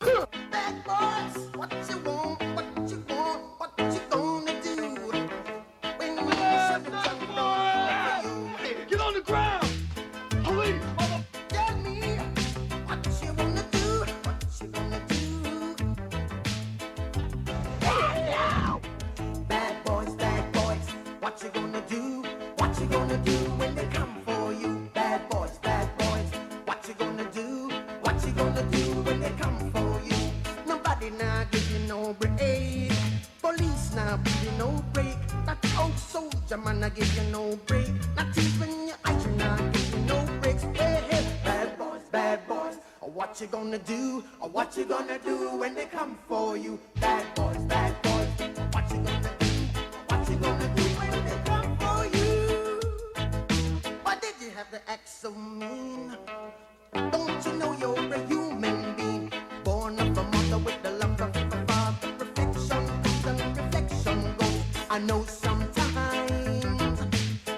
Bad boys, what you want, what you want, what you gonna do when you shut the door for you? Get on the ground! Police! Tell me what you gonna do, what you gonna do. Bad boys, what you gonna do? What you gonna do when they come for you? Bad boys, what you gonna do? What you gonna do when they come for you? Nobody now give you no break. Police now give you no break. That old soldier man I give you no break. Not even your eyes now give you no breaks. Hey, hey, bad boys, what you gonna do? Or what you gonna do when they come for you? Bad boys, what you gonna do? What you gonna do when they come for you? Why did you have to act so mean? Don't you know you're a human being? Born of a mother with the love of a father. Reflection comes and reflection goes. I know sometimes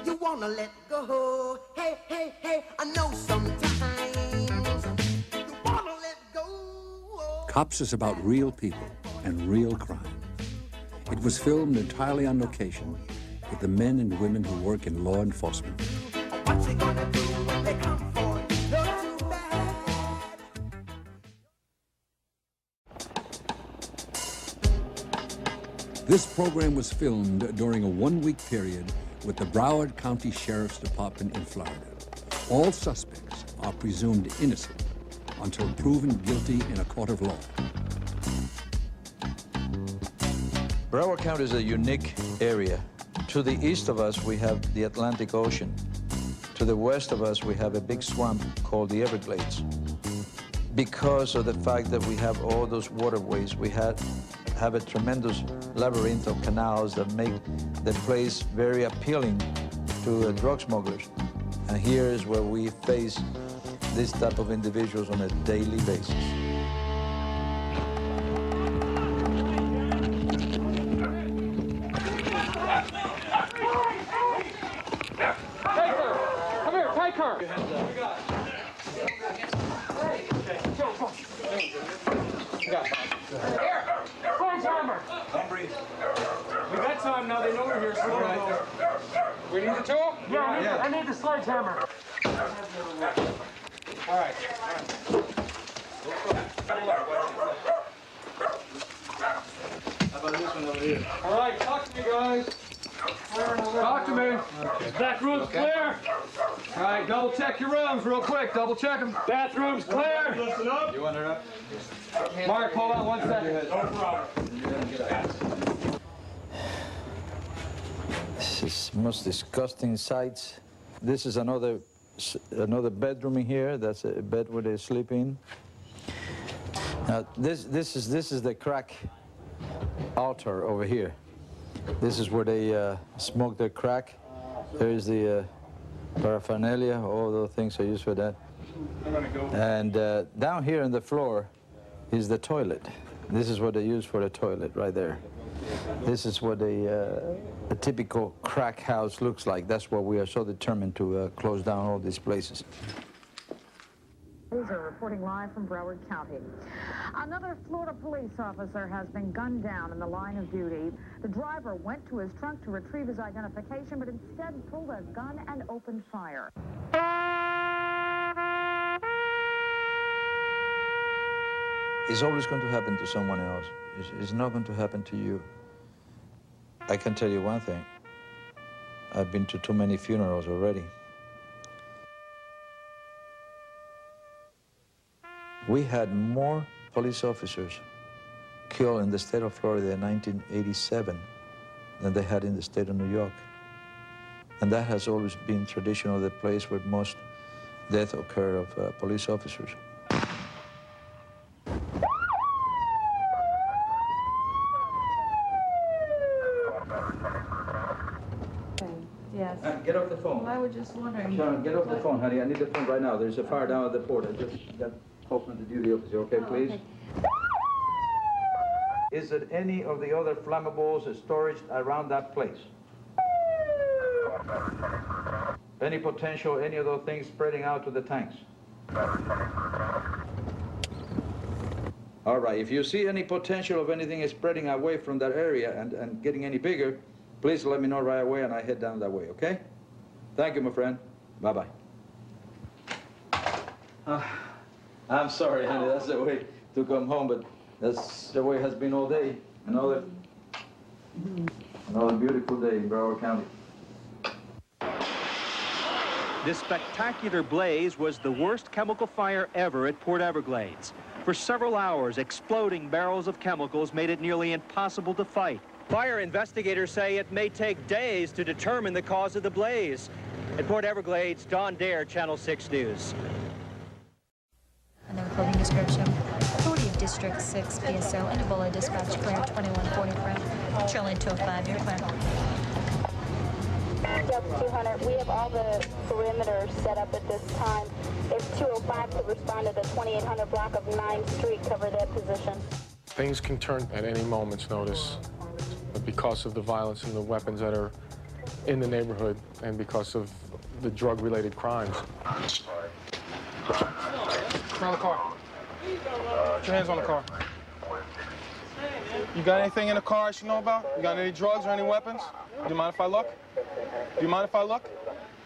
you wanna let go. Hey, hey, hey, I know sometimes you wanna let go. Cops is about real people and real crime. It was filmed entirely on location with the men and women who work in law enforcement. What you gonna do when they come for you? Not too bad. This program was filmed during a one-week period with the Broward County Sheriff's Department in Florida. All suspects are presumed innocent until proven guilty in a court of law. Broward County is a unique area. To the east of us, we have the Atlantic Ocean. To the west of us, we have a big swamp called the Everglades. Because of the fact that we have all those waterways, we have a tremendous labyrinth of canals that make the place very appealing to drug smugglers. And here is where we face this type of individuals on a daily basis. We got time now, they know we're here, so we need the tool? Yeah, I need the sledgehammer. All right. How about this one over here? All right, talk to me, guys. Talk to me. Back room's clear. All right, double check your rooms real quick. Double check them. Bathroom's clear. Listen up. You want her up? Mark, hold on 1 second. No problem. This is most disgusting sights. This is another bedroom in here. That's a bed where they sleep in. Now this is the crack altar over here. This is where they smoke their crack. There is the paraphernalia, all those things are used for that. And down here on the floor is the toilet. This is what they use for the toilet right there. This is what a typical crack house looks like. That's why we are so determined to close down all these places. These are reporting live from Broward County. Another Florida police officer has been gunned down in the line of duty. The driver went to his trunk to retrieve his identification, but instead pulled a gun and opened fire. It's always going to happen to someone else. It's not going to happen to you. I can tell you one thing. I've been to too many funerals already. We had more police officers killed in the state of Florida in 1987 than they had in the state of New York. And that has always been traditional, the place where most deaths occur of police officers. Yes. Get off the phone. Well, I was just wondering. Sharon, get off the phone, honey. I need the phone right now. There's a fire down at the port. I just got open the duty officer. Okay, please? Okay. Is it any of the other flammables storage around that place? Any potential, any of those things spreading out to the tanks? All right, if you see any potential of anything spreading away from that area and getting any bigger, please let me know right away and I head down that way, okay? Thank you, my friend. Bye-bye. I'm sorry, honey, that's the way to come home, but that's the way it has been all day. Another beautiful day in Broward County. This spectacular blaze was the worst chemical fire ever at Port Everglades. For several hours, exploding barrels of chemicals made it nearly impossible to fight. Fire investigators say it may take days to determine the cause of the blaze. At Port Everglades, Don Dare, Channel 6 News. And the recording description. Authority of District 6, PSO, Interbola Dispatch Clear 2140 Charlie 205, you're clear. Delta 200, we have all the perimeters set up at this time. If 205 could respond to the 2800 block of 9th Street, cover that position. Things can turn at any moment's notice, but because of the violence and the weapons that are in the neighborhood and because of the drug-related crimes. Around the car. Put your hands on the car. You got anything in the car I should know about? You got any drugs or any weapons? Do you mind if I look? Do you mind if I look?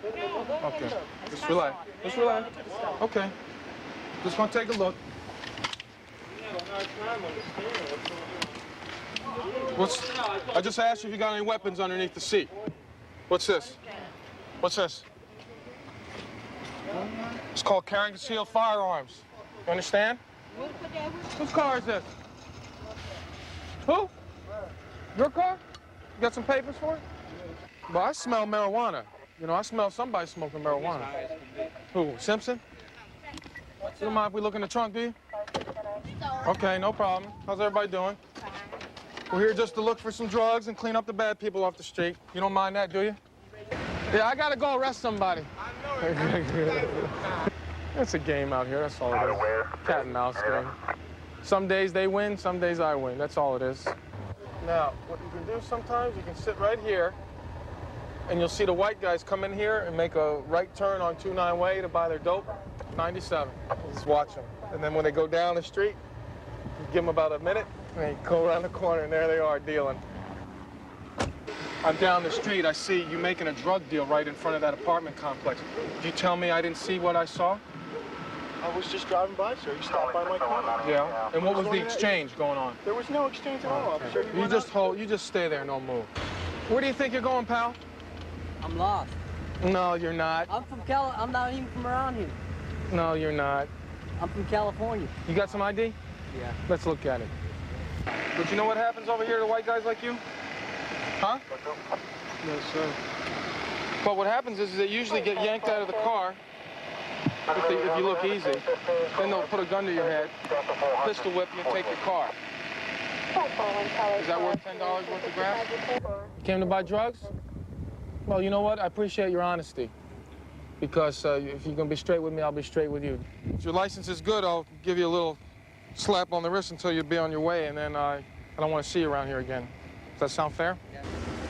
Okay. Just relax. Just relax. Okay. Just gonna take a look. I just asked you if you got any weapons underneath the seat. What's this? What's this? It's called carrying concealed firearms. You understand? Whose car is this? Who? Your car? You got some papers for it? Well, I smell marijuana. You know, I smell somebody smoking marijuana. Who, Simpson? You don't mind if we look in the trunk, do you? Okay, no problem. How's everybody doing? We're here just to look for some drugs and clean up the bad people off the street. You don't mind that, do you? Yeah, I gotta go arrest somebody. It's a game out here, that's all it is. Cat and mouse game. Some days they win, some days I win. That's all it is. Now, what you can do sometimes, you can sit right here, and you'll see the white guys come in here and make a right turn on 29 Way to buy their dope, 97. Just watch them. And then when they go down the street, you give them about a minute, and they go around the corner, and there they are dealing. I'm down the street, I see you making a drug deal right in front of that apartment complex. Did you tell me I didn't see what I saw? I was just driving by, sir. You stopped by my car. Yeah? And what was the exchange going on? There was no exchange at all, officer. You just stay there, no move. Where do you think you're going, pal? I'm lost. No, you're not. I'm not even from around here. No, you're not. I'm from California. You got some ID? Yeah. Let's look at it. But you know what happens over here to white guys like you? Huh? No, sir. But what happens is they usually get yanked out of the car if you look easy. Then they'll put a gun to your head, pistol whip you, and take your car. Is that worth $10 worth of grass? Came to buy drugs? Well, you know what? I appreciate your honesty. Because if you're going to be straight with me, I'll be straight with you. If your license is good, I'll give you a little slap on the wrist until you be on your way, and then I don't want to see you around here again. Does that sound fair?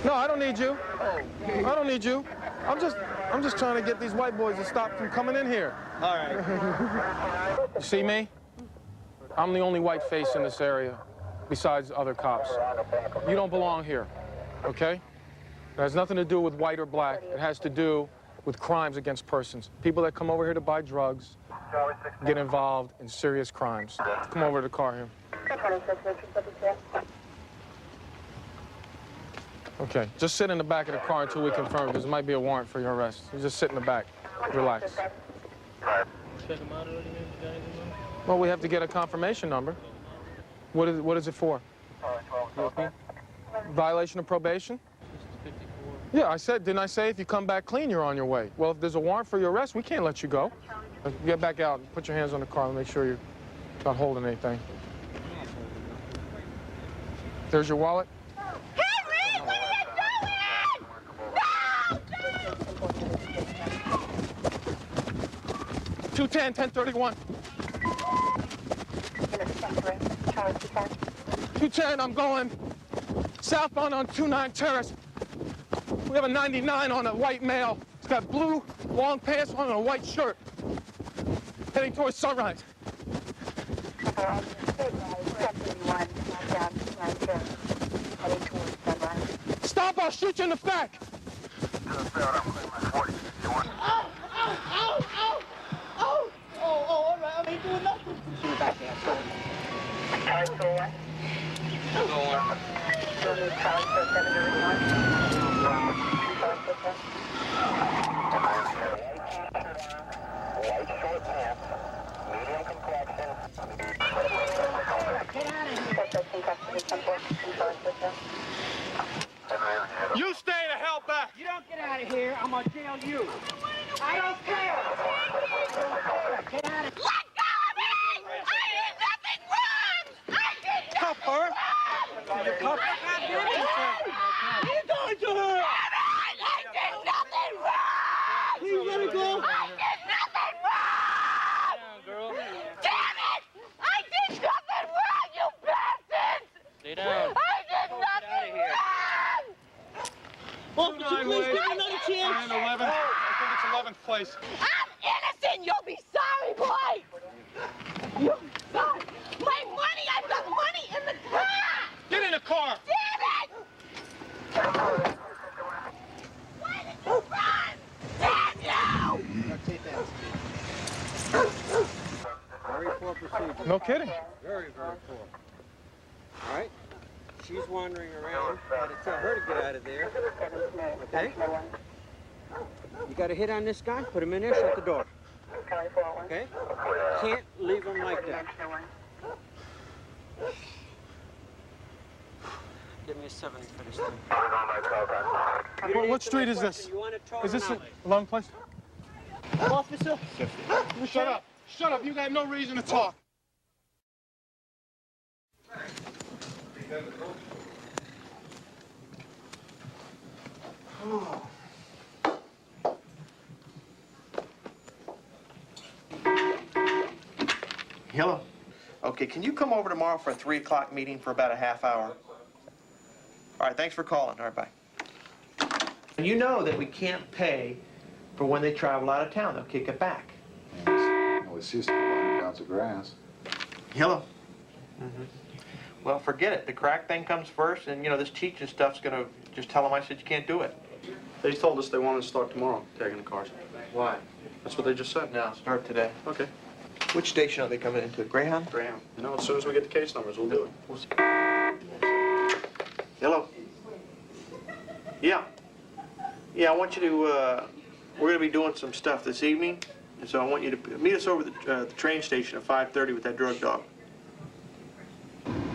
No, I don't need you. I don't need you. I'm just trying to get these white boys to stop from coming in here. All right. You see me? I'm the only white face in this area, besides other cops. You don't belong here, okay? It has nothing to do with white or black. It has to do with crimes against persons. People that come over here to buy drugs get involved in serious crimes. Come over to the car here. Okay, just sit in the back of the car until we confirm, because there might be a warrant for your arrest. You just sit in the back. Relax. Well, we have to get a confirmation number. What is it for? Violation of probation? Yeah, didn't I say if you come back clean, you're on your way? Well, if there's a warrant for your arrest, we can't let you go. Get back out and put your hands on the car and make sure you're not holding anything. There's your wallet. Henry, No! 210, 1031. 210, I'm going southbound on 29 Terrace. We have a 99 on a white male. He's got blue long pants on and a white shirt. Heading towards Sunrise. Stop, I'll shoot you in the back. All right, I ain't doing nothing. You stay the hell back. You don't get out of here, I'm gonna jail you. I don't care. Get out of here. Let go of me! I did nothing wrong! I did Cuff her. You cuff her. What are you doing to her? I did nothing wrong! Please let her go. I did nothing wrong! Girl. Damn it! I did nothing wrong, you bastard! Stay down. I did nothing wrong! Officer, please give me another chance. And 11. I think it's 11th place. I'm innocent! You'll be sorry, boy! You'll be sorry! My money! I've got money in the car! Get in the car. Damn it! Why did you run? Damn you! Very poor procedure. No kidding. Very, very poor. All right? She's wandering around. I had to tell her to get out of there. Okay? You got a hit on this guy, put him in there, shut the door. Okay? Can't leave him like that. Give me a 70 for this thing. What street is this? You want to talk Is this now? 11th place? Officer? Shut up. Shut up. You got no reason to talk. Hello. Okay, can you come over tomorrow for a 3 o'clock meeting for about a half hour? All right, thanks for calling. All right, bye. You know that we can't pay for when they travel out of town. They'll kick it back. Well, it's used to 100 pounds of grass. Hello. Well, forget it. The crack thing comes first, and, you know, this teaching stuff's going to just tell them I said you can't do it. They told us they wanted to start tomorrow, tagging the cars. Why? That's what they just said. No, start today. Okay. Which station are they coming into? Greyhound? Graham. You know, as soon as we get the case numbers, we'll do it. We'll see. Hello? Yeah. Yeah, I want you to, we're going to be doing some stuff this evening, and so I want you to meet us over at the train station at 5:30 with that drug dog.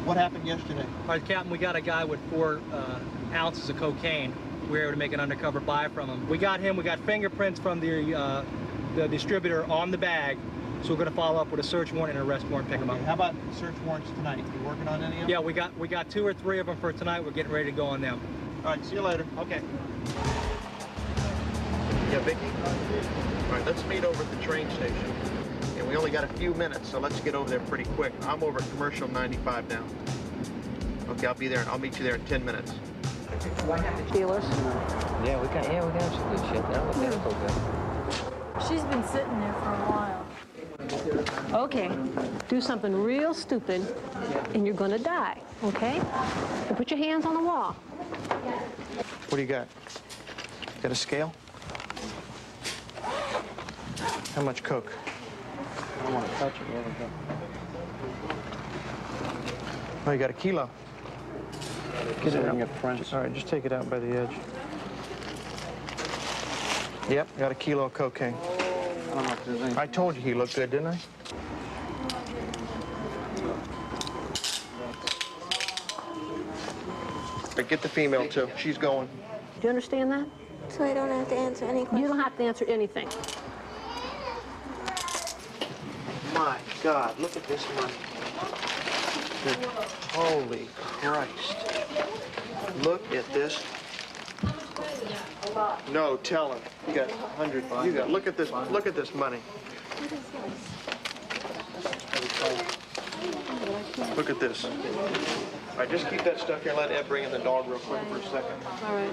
What happened yesterday? All right, Captain, we got a guy with 4 ounces of cocaine. We were able to make an undercover buy from him. We got fingerprints from the distributor on the bag, so we're going to follow up with a search warrant and an arrest warrant, pick him up. How about search warrants tonight? You working on any of them? Yeah, we got 2 or 3 of them for tonight. We're getting ready to go on them. All right, see you later. Okay. Yeah, Vicky? All right, let's meet over at the train station. And we only got a few minutes, so let's get over there pretty quick. I'm over at Commercial 95 now. Okay, I'll be there, and I'll meet you there in 10 minutes. Dealers? Yeah, we got some good shit now. We got good. She's been sitting there for a while. Okay, do something real stupid, and you're gonna die, okay? And put your hands on the wall. What do you got? Got a scale? How much coke? I don't want to touch it. Oh, you got a kilo. Get it in your French. All right, just take it out by the edge. Yep, got a kilo of cocaine. I don't know if there's any. I told you he looked good, didn't I? All right, get the female, too. She's going. Do you understand that? So I don't have to answer any questions? You don't have to answer anything. My God, look at this money. Holy Christ. Look at this. No, tell him. You got 100. You got, look at this money. Look at this. All right, just keep that stuff here. Let Ed bring in the dog real quick for a second. All right.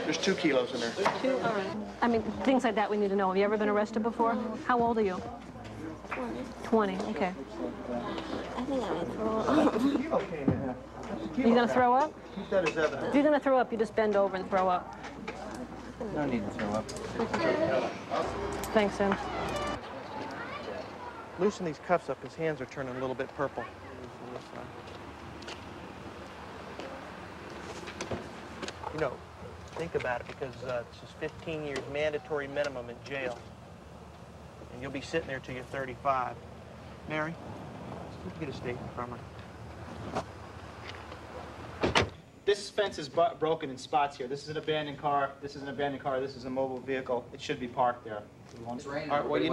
There's 2 kilos in there. 2? All right. I mean, things like that we need to know. Have you ever been arrested before? How old are you? 20. 20, okay. I think I might throw up. Okay, man. Are you going to throw up? Keep that as evidence. If you're going to throw up, you just bend over and throw up. No need to throw up. Thanks, Sam. Loosen these cuffs up. His hands are turning a little bit purple. You know, think about it, because it's just 15 years mandatory minimum in jail. And you'll be sitting there till you're 35. Mary, let's get a statement from her. This fence is broken in spots here. This is an abandoned car. This is an abandoned car. This is a mobile vehicle. It should be parked there. All right, well, you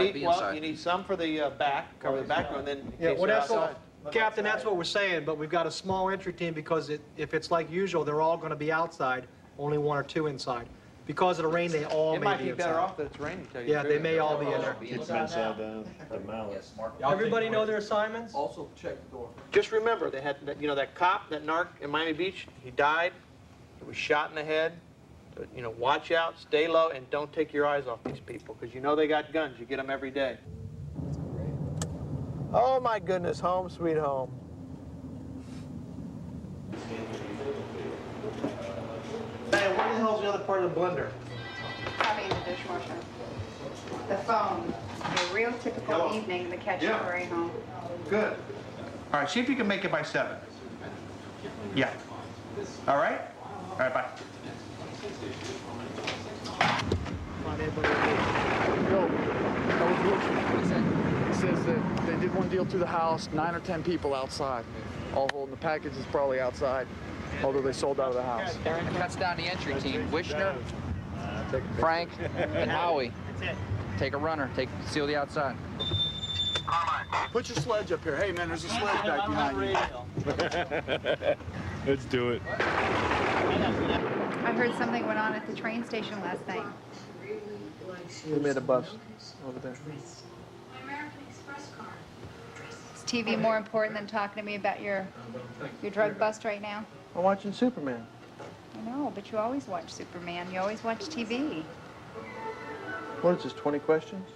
need some for the back, cover the back, and then in Yeah, case well, they're that's outside. what, Captain, that's what we're saying, but we've got a small entry team because if it's like usual, they're all going to be outside, only 1 or 2 inside. Because of the rain, they all It may might be be inside. better off that it's raining, tell you Yeah, the they truth. may all be in there. Keep them inside the mouth. Everybody know their assignments? Also check the door. Just remember, they had, you know, that cop, that narc in Miami Beach, he died. He was shot in the head. So, you know, watch out, stay low, and don't take your eyes off these people, because you know they got guns. You get them every day. Oh, my goodness, home sweet home. Hey, where the hell's the other part of the blender? Probably in the dishwasher. The phone. A real typical evening, the catch Yeah. story home. Good. All right, see if you can make it by 7. Yeah. All right? All right, bye. Yo, that was Wilson. He says that they did one deal through the house, 9 or 10 people outside, all holding the packages probably outside, although they sold out of the house. It cuts down the entry team. Wishner, Frank, and Howie. Take a runner. Seal the outside. Put your sledge up here. Hey, man, there's a sledge back behind you. Let's do it. I heard something went on at the train station last night. They made a bus over there. Is TV more important than talking to me about your drug bust right now? I'm watching Superman. I know, but you always watch Superman. You always watch TV. What is this, 20 questions?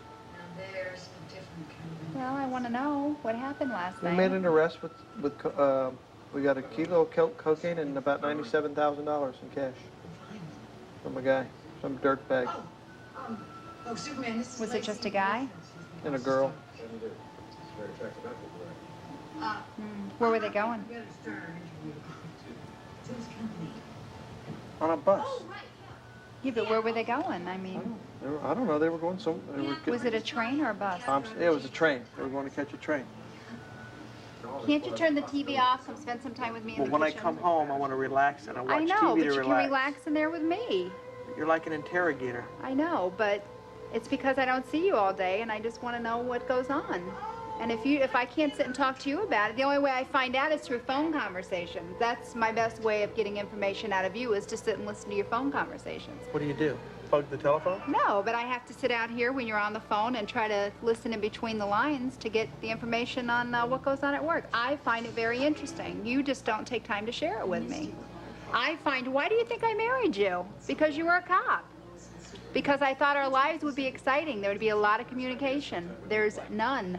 Well, I want to know what happened last We night. made an arrest with we got a kilo of cocaine and about $97,000 in cash from a guy, some dirt bag, Was it just a guy? and a girl. Where were they going? On a bus. Yeah, but where were they going? I mean, I don't know, they were going was it a train or a bus? Yeah, it was a train. They were going to catch a train. Can't you turn the TV off? Come spend some time with me in Well, the when I kitchen? come home, I want to relax and I watch I know, TV but to you relax. can relax in there with me. You're like an interrogator. I know, but it's because I don't see you all day, and I just want to know what goes on. And if I can't sit and talk to you about it, the only way I find out is through phone conversations. That's my best way of getting information out of you, is to sit and listen to your phone conversations. What do you do? Plug the telephone? No, but I have to sit out here when you're on the phone and try to listen in between the lines to get the information on what goes on at work. I find it very interesting. You just don't take time to share it with me. Why do you think I married you? Because you were a cop. Because I thought our lives would be exciting. There would be a lot of communication. There's none.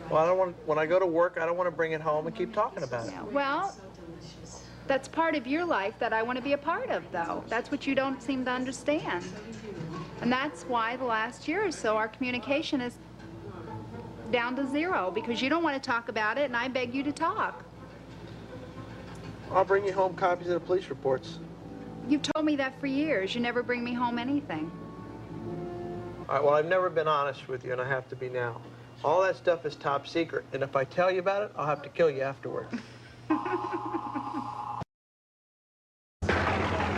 Well, I don't want. When I go to work, I don't want to bring it home and keep talking about it. Well, that's part of your life that I want to be a part of, though. That's what you don't seem to understand. And that's why the last year or so our communication is down to 0, because you don't want to talk about it, and I beg you to talk. I'll bring you home copies of the police reports. You've told me that for years. You never bring me home anything. All right, well, I've never been honest with you, and I have to be now. All that stuff is top secret, and if I tell you about it, I'll have to kill you afterward.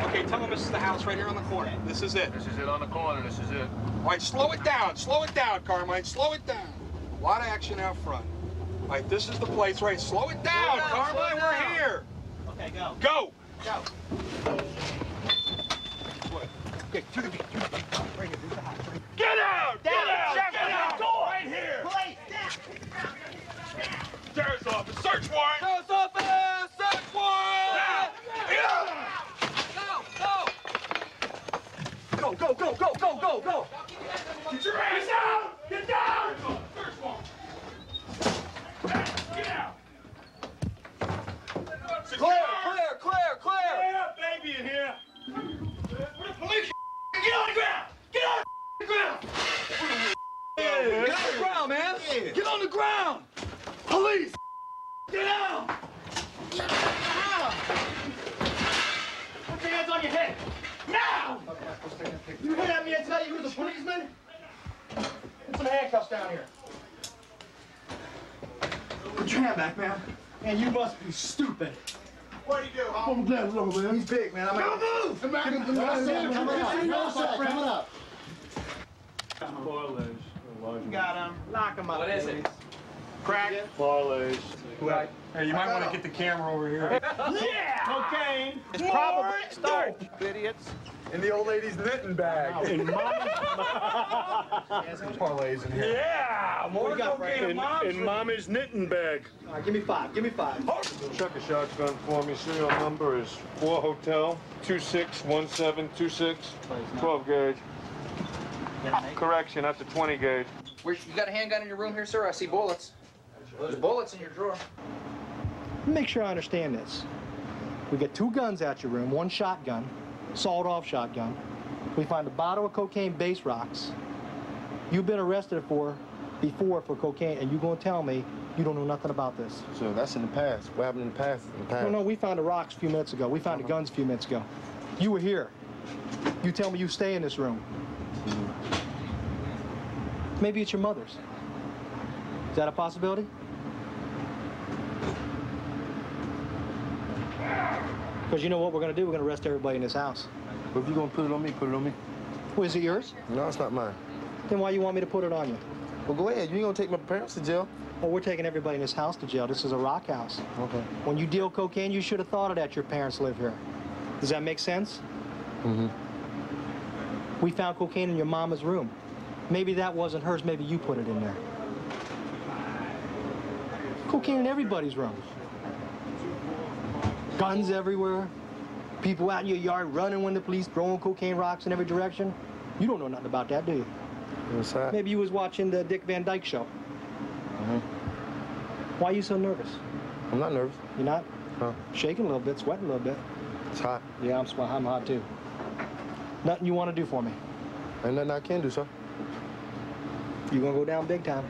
Okay, tell them this is the house right here on the corner. This is it. This is it on the corner. This is it. All right, slow it down, Carmine, slow it down. A lot of action out front. All right, this is the place, right? Slow it down, Carmine, we're here. Okay, go. Go. Go. Okay, to the gate, Right here, there's the house. Right here. Get out! Get out! Sheriff, Get out! door! Right here! Police, Sheriff's office, search warrant! Sheriff's office, search warrant! Now! Go! Go, go, go, go, go, go! Get your ass out! Get down! Search warrant! Get out! here. Put your hand back, man. Man, you must be stupid. What do you do? I'm gonna glance over, man. He's big, man. Don't move! Come up. Parlays. Got him. Lock him up. What is it? Crack. Parlays. Right. Hey, you might want to get the camera over here. Yeah! Cocaine. It's probably start, idiots. In the old lady's knitting bag. In Mama's... Parlays in here. Yeah! More cocaine in Mom's. In Mama's knitting bag. All right, give me 5. Give me 5. Check a shotgun for me. Serial number is 4 Hotel 261726. 12 gauge. Correction, that's a 20 gauge. You got a handgun in your room here, sir? I see bullets. There's bullets in your drawer. Make sure I understand this. We get 2 guns at your room, 1 shotgun, sawed-off shotgun. We find a bottle of cocaine base rocks. You've been arrested before for cocaine, and you're going to tell me you don't know nothing about this. So that's in the past. What happened in the past? No, we found the rocks a few minutes ago. We found the guns a few minutes ago. You were here. You tell me you stay in this room. Maybe it's your mother's. Is that a possibility? Because you know what we're going to do? We're going to arrest everybody in this house. But if you're going to put it on me, put it on me. Well, is it yours? No, it's not mine. Then why you want me to put it on you? Well, go ahead. You ain't going to take my parents to jail. Well, we're taking everybody in this house to jail. This is a rock house. Okay. When you deal cocaine, you should have thought of that your parents live here. Does that make sense? Mm-hmm. We found cocaine in your mama's room. Maybe that wasn't hers. Maybe you put it in there. Cocaine in everybody's room. Guns everywhere. People out in your yard running when the police throwing cocaine rocks in every direction. You don't know nothing about that, do you? What's that? Maybe you was watching the Dick Van Dyke Show. Mm-hmm. Why are you so nervous? I'm not nervous. You're not? No. Shaking a little bit, sweating a little bit. It's hot. Yeah, I'm hot too. Nothing you want to do for me? Ain't nothing I can do, sir. You're gonna go down big time.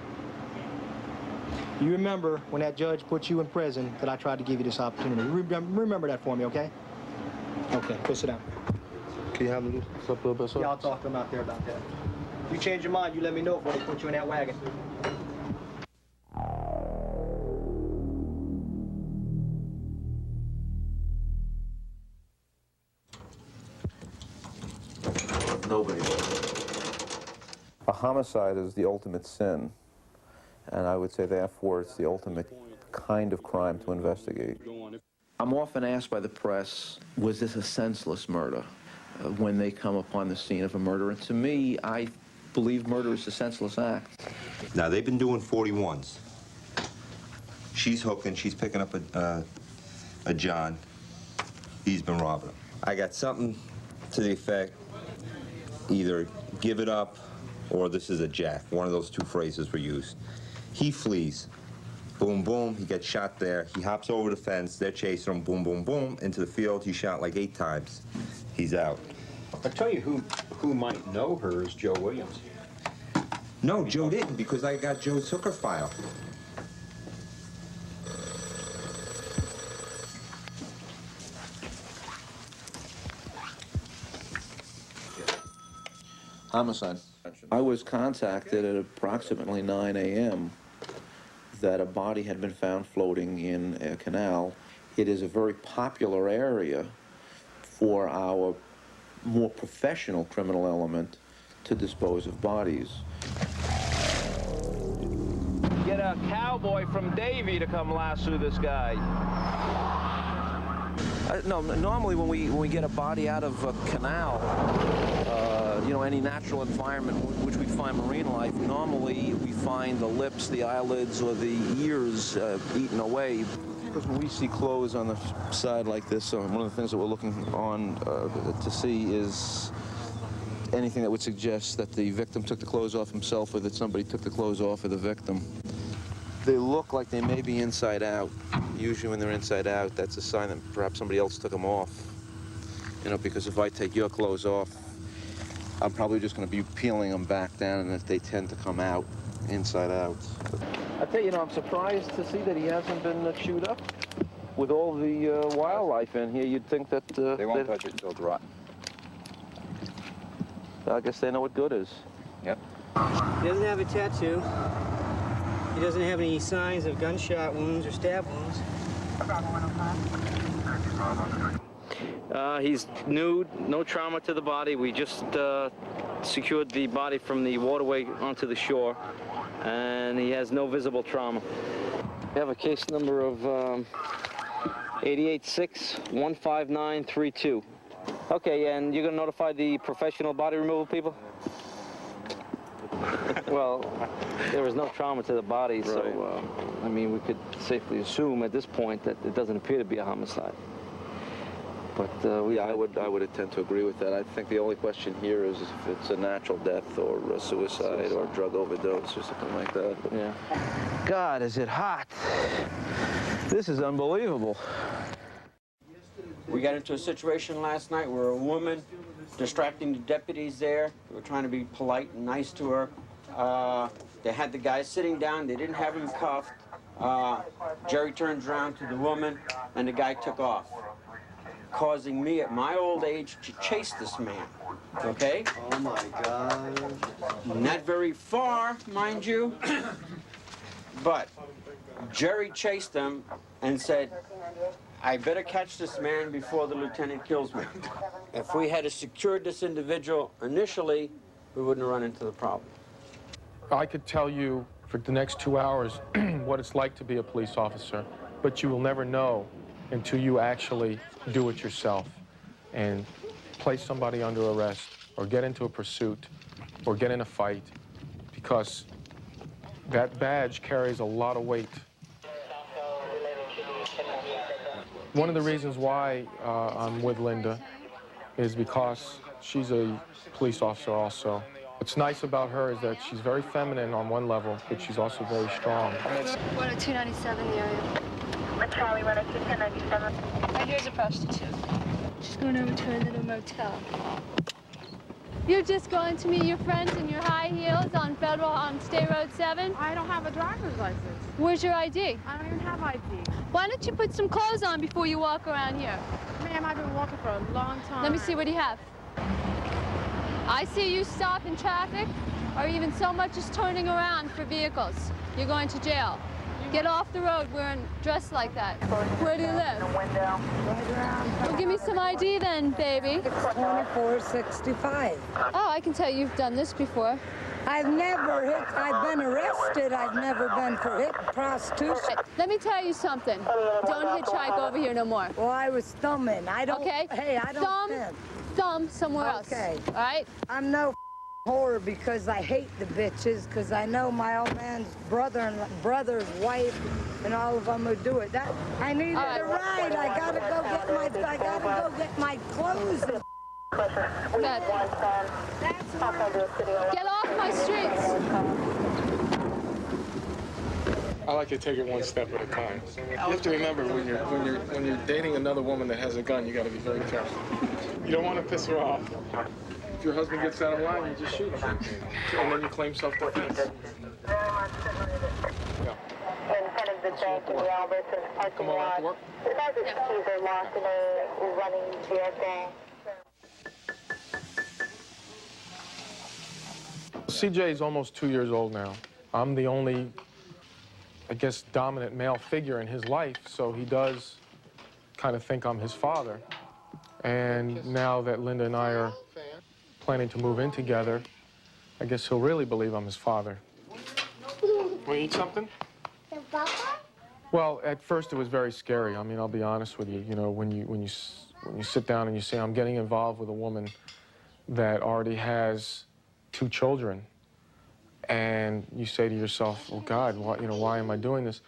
You remember when that judge put you in prison that I tried to give you this opportunity. Remember that for me, okay? Okay, go sit down. Can you have me do something a little bit, sir? Yeah, I'll talk to him out there about that. If you change your mind, you let me know before they put you in that wagon. Nobody does. A homicide is the ultimate sin, and I would say therefore it's the ultimate kind of crime to investigate. I'm often asked by the press, was this a senseless murder, when they come upon the scene of a murder, and to me, I believe murder is a senseless act. Now, they've been doing 41s. She's hooking, she's picking up a John. He's been robbing him. I got something to the effect, either give it up or this is a jack. One of those 2 phrases were used. He flees. Boom, boom, he gets shot there. He hops over the fence, they're chasing him, boom, boom, boom, into the field. He's shot like 8 times. He's out. I'll tell you who might know her is Joe Williams. No, Joe didn't, because I got Joe's hooker file. Homicide. I was contacted at approximately 9 a.m. that a body had been found floating in a canal. It is a very popular area for our more professional criminal element to dispose of bodies. Get a cowboy from Davie to come lasso this guy. No, normally when we get a body out of a canal, any natural environment which we find marine life, normally we find the lips, the eyelids, or the ears eaten away. Because when we see clothes on the side like this, one of the things that we're looking on to see is anything that would suggest that the victim took the clothes off himself or that somebody took the clothes off of the victim. They look like they may be inside out. Usually when they're inside out, that's a sign that perhaps somebody else took them off. Because if I take your clothes off, I'm probably just going to be peeling them back down, and they tend to come out, inside out. I tell you, I'm surprised to see that he hasn't been chewed up. With all the wildlife in here, you'd think that... They won't touch it until it's rotten. I guess they know what good is. Yep. He doesn't have a tattoo. He doesn't have any signs of gunshot wounds or stab wounds. He's nude, no trauma to the body. We just secured the body from the waterway onto the shore, and he has no visible trauma. We have a case number of 886-15932. Okay, and you're going to notify the professional body removal people? Well, there was no trauma to the body, so, I mean, we could safely assume at this point that it doesn't appear to be a homicide. But yeah, I would tend to agree with that. I think the only question here is if it's a natural death or a suicide or drug overdose or something like that. Yeah. God, is it hot? This is unbelievable. We got into a situation last night where a woman distracting the deputies there. They were trying to be polite and nice to her. They had the guy sitting down. They didn't have him cuffed. Jerry turns around to the woman, and the guy took off, causing me at my old age to chase this man, okay? Oh my God. Not very far, mind you, but Jerry chased him and said, I better catch this man before the lieutenant kills me. If we had secured this individual initially, we wouldn't have run into the problem. I could tell you for the next 2 hours what it's like to be a police officer, but you will never know until you actually do it yourself and place somebody under arrest or get into a pursuit or get in a fight, because that badge carries a lot of weight. One of the reasons why I'm with Linda is because she's a police officer also. What's nice about her is that she's very feminine on one level, but she's also very strong. 10297 the area. Charlie, 10297. Right here's a prostitute. She's going over to a little motel. You're just going to meet your friends in your high heels on Federal on State Road 7? I don't have a driver's license. Where's your ID? I don't even have ID. Why don't you put some clothes on before you walk around here? Ma'am, I've been walking for a long time. Let me see what you have. I see you stop in traffic or even so much as turning around for vehicles. You're going to jail. Get off the road wearing dressed like that. Where do you live? Well, give me some ID then, baby. 2465. Oh, I can tell you've done this before. I've never hit, I've been arrested. I've never been for hit prostitution. Let me tell you something. Don't hitchhike over here no more. Well, I was thumbing. I don't, okay. Hey, I don't thumb somewhere else. Okay. All right? I'm no whore because I hate the bitches, because I know my old man's brother's wife and all of them would do it. That I needed a ride. I gotta go get my clothes. Get off my streets. I like to take it one step at a time. You have to remember when you're dating another woman that has a gun, you got to be very careful. You don't want to piss her off. If your husband gets out of line, you just shoot him, and then you claim self-defense. Yeah. In front of the bank in the Albertsons parking lot. The guy's keys are lost in a running jail gang. CJ is almost 2 years old now. I'm the only, I guess, dominant male figure in his life, so he does kind of think I'm his father. And now that Linda and I are planning to move in together, I guess he'll really believe I'm his father. Want to eat something? Well, at first it was very scary. I mean, I'll be honest with you. You know, when you sit down and you say, I'm getting involved with a woman that already has 2 children, and you say to yourself, oh God, why am I doing this?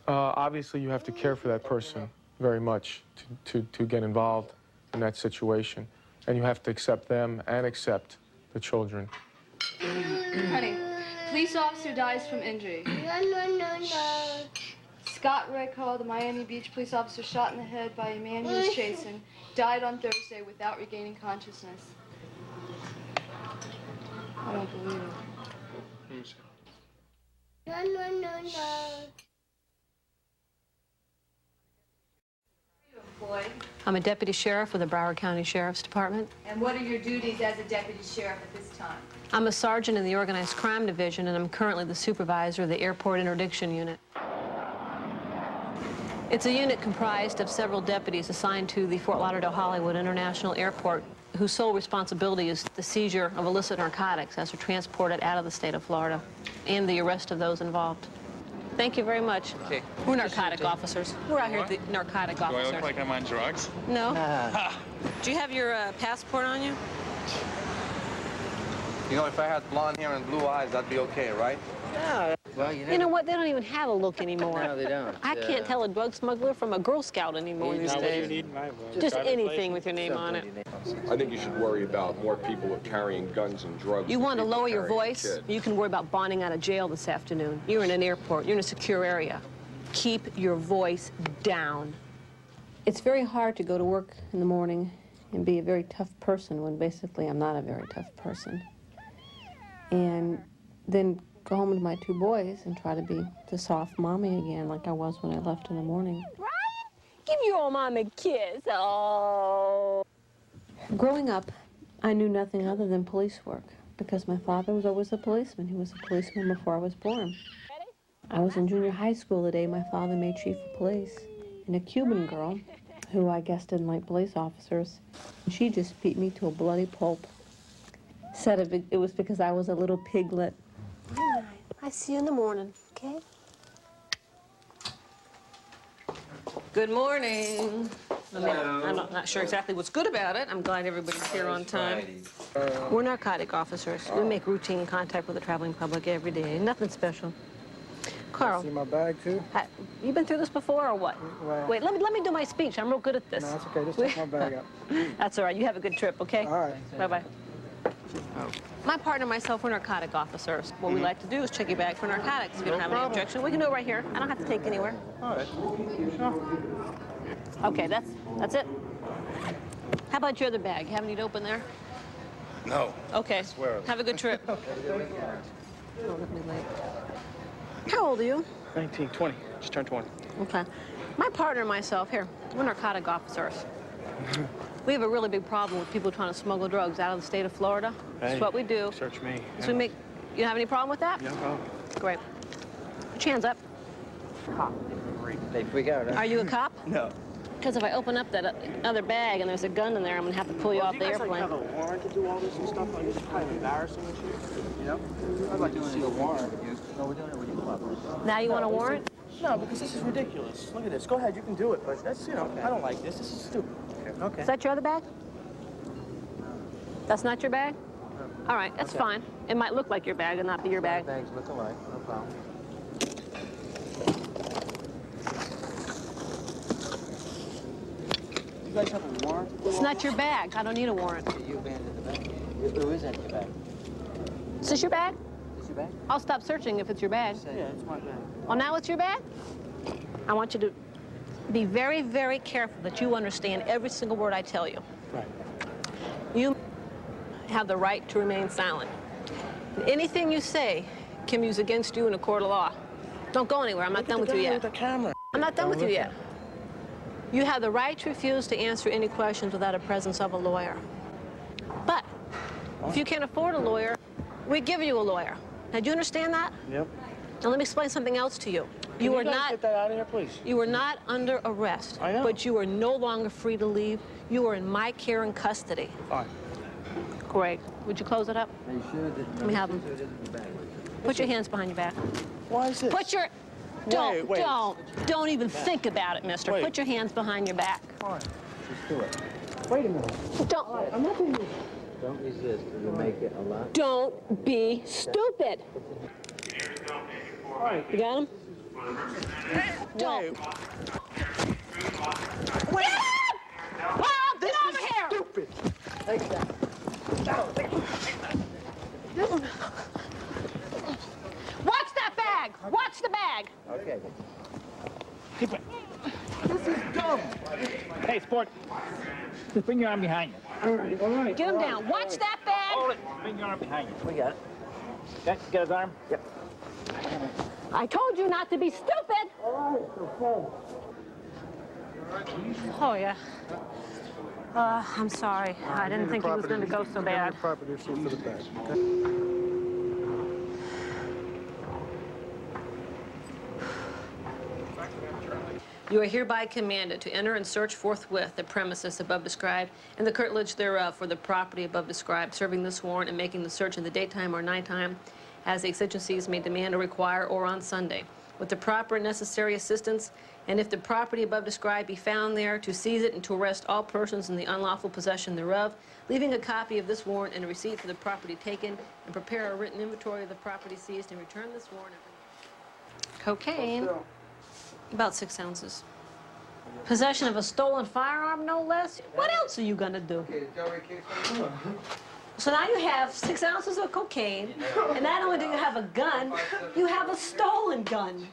Obviously, you have to care for that person very much to get involved in that situation. And you have to accept them and accept the children. Honey, police officer dies from injury. No. Scott Ray Cole, the Miami Beach police officer shot in the head by a man he was chasing, died on Thursday without regaining consciousness. I don't believe it. No. employed? I'm a deputy sheriff with the Broward County Sheriff's Department. And what are your duties as a deputy sheriff at this time? I'm a sergeant in the Organized Crime Division, and I'm currently the supervisor of the Airport Interdiction Unit. It's a unit comprised of several deputies assigned to the Fort Lauderdale-Hollywood International Airport, whose sole responsibility is the seizure of illicit narcotics as they're transported out of the state of Florida, and the arrest of those involved. Thank you very much. Okay. We're narcotic officers. We're out here, the narcotic Do I officers. look like I'm on drugs? No. Do you have your passport on you? You know, if I had blonde hair and blue eyes, that'd be okay, right? Yeah. Well, You know what? They don't even have a look anymore. No, they don't. I can't tell a drug smuggler from a Girl Scout anymore these days. Just anything with your name on it. I think you should worry about more people carrying guns and drugs. You than want to people lower your carrying voice? kids. You can worry about bonding out of jail this afternoon. You're in an airport. You're in a secure area. Keep your voice down. It's very hard to go to work in the morning and be a very tough person when basically I'm not a very tough person. And then go home to my two boys and try to be the soft mommy again like I was when I left in the morning. Right? Give your old mom a kiss. Oh. Growing up, I knew nothing other than police work because my father was always a policeman. He was a policeman before I was born. I was in junior high school the day my father made chief of police, and a Cuban girl, who I guess didn't like police officers, she just beat me to a bloody pulp. Said it was because I was a little piglet. I see you in the morning, okay? Good morning. I'm not sure exactly what's good about it. I'm glad everybody's here on time. We're narcotic officers. We make routine contact with the traveling public every day. Nothing special. Carl. See my bag, too? You been through this before or what? Well, Wait, let me do my speech. I'm real good at this. No, it's okay. Just take my bag out. That's all right. You have a good trip, okay? All right. Bye-bye. My partner and myself, we're narcotic officers. What we like to do is check your bag for narcotics. If you don't have any objection, we can do it right here. I don't have to take anywhere. All right. Okay, that's it. How about your other bag? You have any to open there? No. Okay. I swear. Have a good trip. How old are you? 19, 20. Just turned 20. Okay. My partner and myself, here, we're narcotic officers. We have a really big problem with people trying to smuggle drugs out of the state of Florida. That's what we do. Search me. So we make, you have any problem with that? No problem. Great. Put your hands up. They freak out, huh? Are you a cop? No. Because if I open up that other bag and there's a gun in there, I'm going to have to pull you off the airplane. Do you guys have a warrant to do all this and stuff? Like, it's kind of embarrassing and shit. You know? I'd like to see a warrant. No, we're doing it with you, club. Now you want a warrant? No, because this is ridiculous. Look at this. Go ahead, you can do it, but that's, you know, I don't like this. This is stupid. Okay. Is that your other bag? That's not your bag? All right, that's fine. It might look like your bag and not be your bag. Bags look alike, no problem. You guys have a warrant? It's not your bag. I don't need a warrant. You abandoned the bag. Who is that in your bag? Is this your bag? Is this your bag? I'll stop searching if it's your bag. Yeah, it's my bag. Well, now it's your bag? I want you to be very, very careful that you understand every single word I tell you. Right. You have the right to remain silent. Anything you say can be used against you in a court of law. Don't go anywhere. I'm not done with you yet. With the camera. I'm not done with you yet. You have the right to refuse to answer any questions without the presence of a lawyer. But if you can't afford a lawyer, we give you a lawyer. Now, do you understand that? Yep. Now, let me explain something else to you. Can You are guys not. get that out of here, please? You are not under arrest. I know. But you are no longer free to leave. You are in my care and custody. Fine. Great. Would you close it up? Are you sure that... Let me have them. Put your hands behind your back. Why is this? Put your... Wait. Don't even think about it, mister. Wait. Put your hands behind your back. Fine. Just do it. Wait a minute. Don't. I'm not doing this. Don't resist. You'll make it a lot. Don't be stupid. All right. You got him? Don't. Wait. Oh, get over here! Stupid. Take that. Watch that bag! Watch the bag! Okay. Keep it. This is dumb. Hey, sport. Just bring your arm behind you. All right, all right. Get him down. Watch that bag! Hold it. Bring your arm behind you. We got it. Get his arm? Yep. I told you not to be stupid! All right, okay. Oh, yeah. I'm sorry. I didn't think he was going to go so bad. Property receipt for the bag. You are hereby commanded to enter and search forthwith the premises above described and the curtilage thereof for the property above described, serving this warrant and making the search in the daytime or nighttime as the exigencies may demand or require, or on Sunday, with the proper and necessary assistance, and if the property above described be found there, to seize it and to arrest all persons in the unlawful possession thereof, leaving a copy of this warrant and a receipt for the property taken, and prepare a written inventory of the property seized and return this warrant. Cocaine. About 6 ounces. Possession of a stolen firearm, no less. What else are you gonna do? So now you have 6 ounces of cocaine, and not only do you have a gun, you have a stolen gun.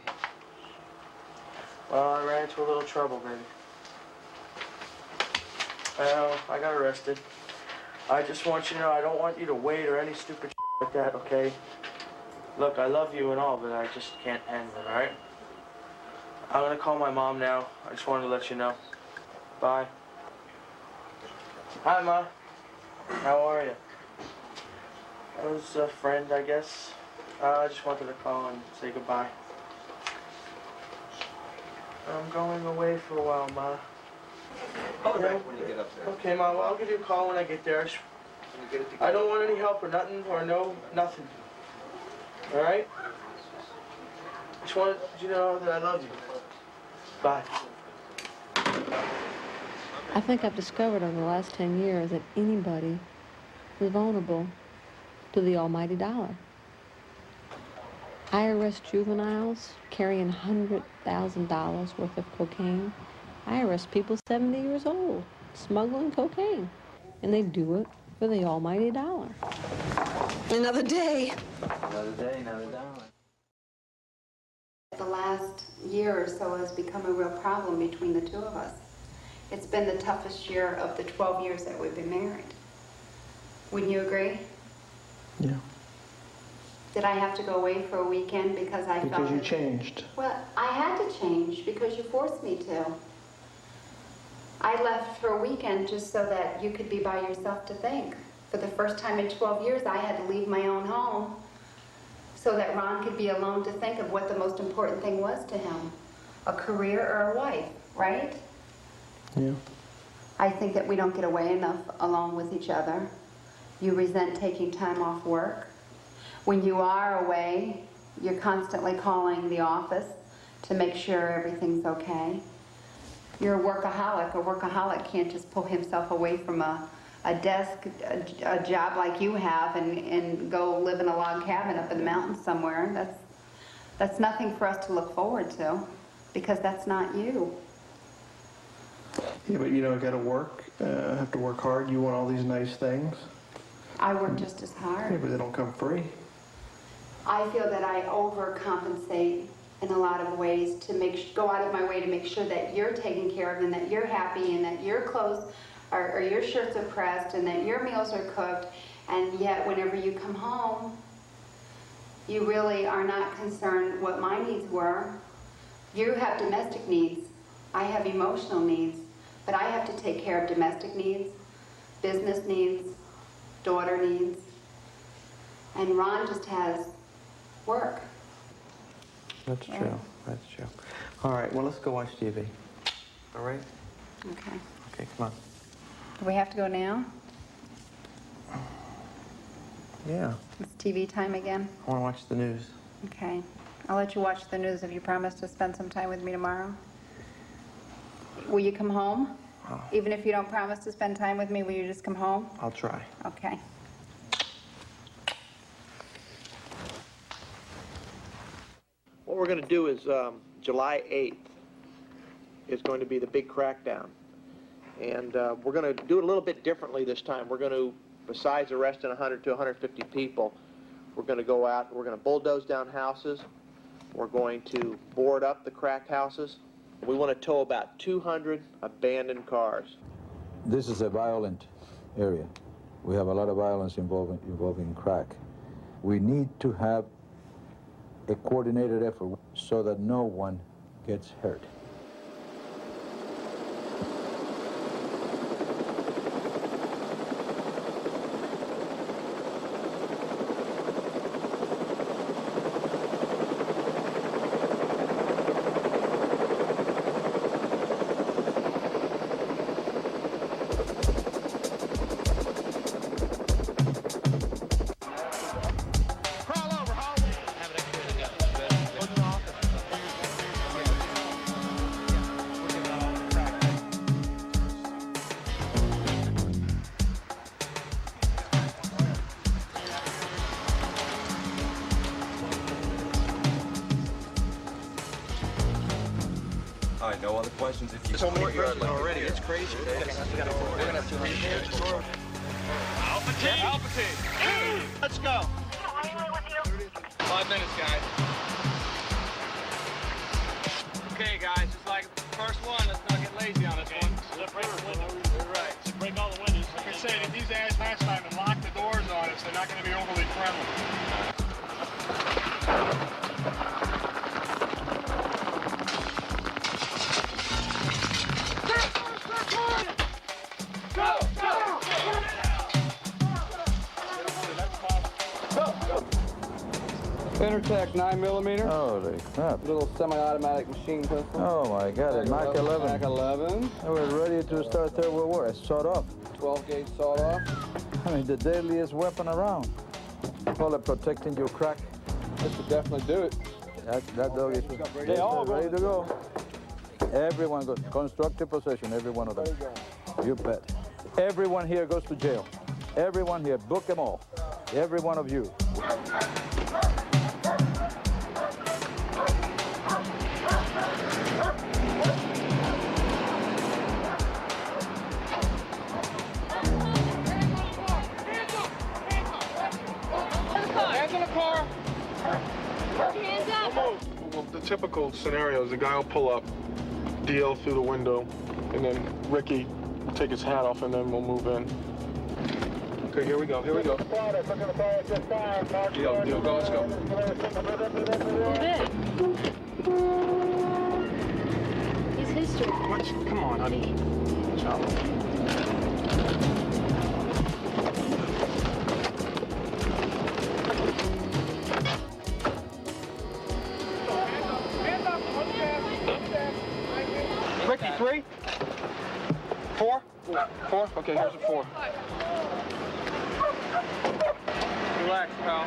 Well, I ran into a little trouble, baby. Well, I got arrested. I just want you to know I don't want you to wait or any stupid shit like that, okay? Look, I love you and all, but I just can't handle it, all right? I'm gonna call my mom now. I just wanted to let you know. Bye. Hi, Ma. How are you? I was a friend, I guess. I just wanted to call and say goodbye. I'm going away for a while, Ma. Call me back when you get up there. Okay, Ma. Well, I'll give you a call when I get there. I don't want any help or nothing or nothing. All right? Just wanted you to know that I love you. Bye. I think I've discovered over the last 10 years that anybody is vulnerable to the almighty dollar. I arrest juveniles carrying $100,000 worth of cocaine. I arrest people 70 years old smuggling cocaine, and they do it for the almighty dollar. Another day. Another day, another dollar. The last year or so has become a real problem between the two of us. It's been the toughest year of the 12 years that we've been married. Wouldn't you agree? Yeah. Did I have to go away for a weekend because I felt... Because you changed. Well, I had to change because you forced me to. I left for a weekend just so that you could be by yourself to think. For the first time in 12 years, I had to leave my own home so that Ron could be alone to think of what the most important thing was to him. A career or a wife, right? Yeah. I think that we don't get away enough alone with each other. You resent taking time off work. When you are away, you're constantly calling the office to make sure everything's okay. You're a workaholic. A workaholic can't just pull himself away from a desk, a job like you have, and go live in a log cabin up in the mountains somewhere. That's nothing for us to look forward to, because that's not you. Yeah, but you know, got to work. Have to work hard. You want all these nice things. I work just as hard. Yeah, but they don't come free. I feel that I overcompensate in a lot of ways to go out of my way to make sure that you're taken care of and that you're happy and that your clothes or your shirts are pressed and that your meals are cooked, and yet whenever you come home, you really are not concerned what my needs were. You have domestic needs. I have emotional needs, but I have to take care of domestic needs, business needs, daughter needs, and Ron just has work. That's true. That's true. All right, well, let's go watch TV. All right? Okay. Okay, come on. Do we have to go now? Yeah. It's TV time again? I want to watch the news. Okay. I'll let you watch the news if you promise to spend some time with me tomorrow. Will you come home? Oh. Even if you don't promise to spend time with me, will you just come home? I'll try. Okay. What we're going to do is July 8th is going to be the big crackdown. And we're going to do it a little bit differently this time. We're going to, besides arresting 100 to 150 people, we're going to go out, we're going to bulldoze down houses. We're going to board up the crack houses. We want to tow about 200 abandoned cars. This is a violent area. We have a lot of violence involving crack. We need to have a coordinated effort so that no one gets hurt. got no other questions if you So many support questions already. It's crazy. We're gonna have 200 years. Alpha team. Let's go. 5 minutes, guys. Okay, guys, it's like the first one. Let's not get lazy on this one. Break the windows. You're right. So break all the windows. Like I said, if these guys last time and lock the doors on us, they're not going to be overly friendly. Intertech 9mm. Holy crap. Little semi-automatic machine pistol. Oh my God, a Mac 11. Mac 11. I was ready to start Third World War. It's sawed off. 12-gauge sawed off. I mean, the deadliest weapon around. Call it protecting your crack. This would definitely do it. That dog is ready to go. Everyone goes, constructive possession, every one of them. You bet. Everyone here goes to jail. Everyone here, book them all. Every one of you. Hands in the car. Hands up. Well, the typical scenario is the guy will pull up, deal through the window, and then Ricky will take his hat off, and then we'll move in. Okay, here we go. Here we go. Deal, go, let's go. Move in. He's history. Come on, honey. Ricky, 3? 4? 4? Okay, here's a 4. Relax, pal.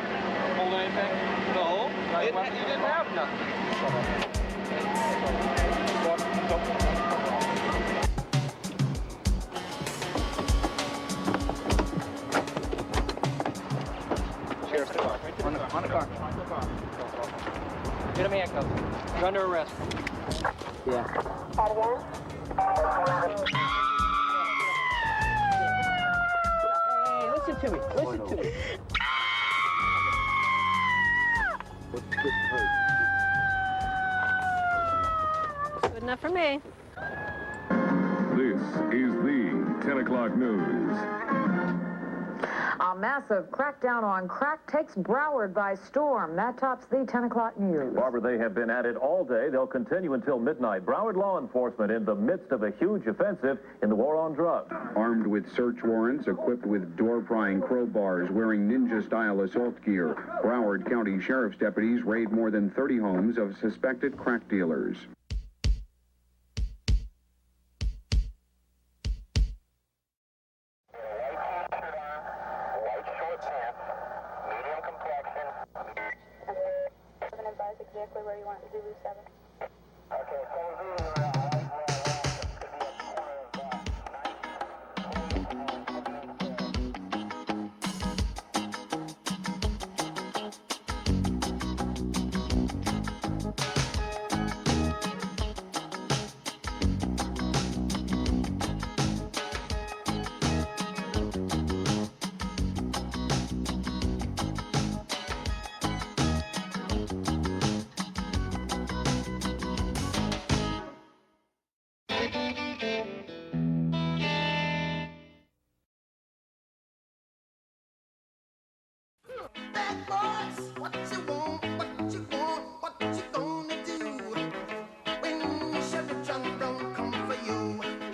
Hold anything? No. You didn't have nothing. Sheriff, on the car. Get him handcuffed. You're under arrest. Yeah. Hey, listen to me. Listen to me. Good enough for me. This is the 10 o'clock news. A massive crackdown on crack takes Broward by storm. That tops the 10 o'clock news. Barbara, they have been at it all day. They'll continue until midnight. Broward law enforcement in the midst of a huge offensive in the war on drugs. Armed with search warrants, equipped with door-prying crowbars, wearing ninja-style assault gear, Broward County Sheriff's deputies raid more than 30 homes of suspected crack dealers. Exactly where you want to do 7.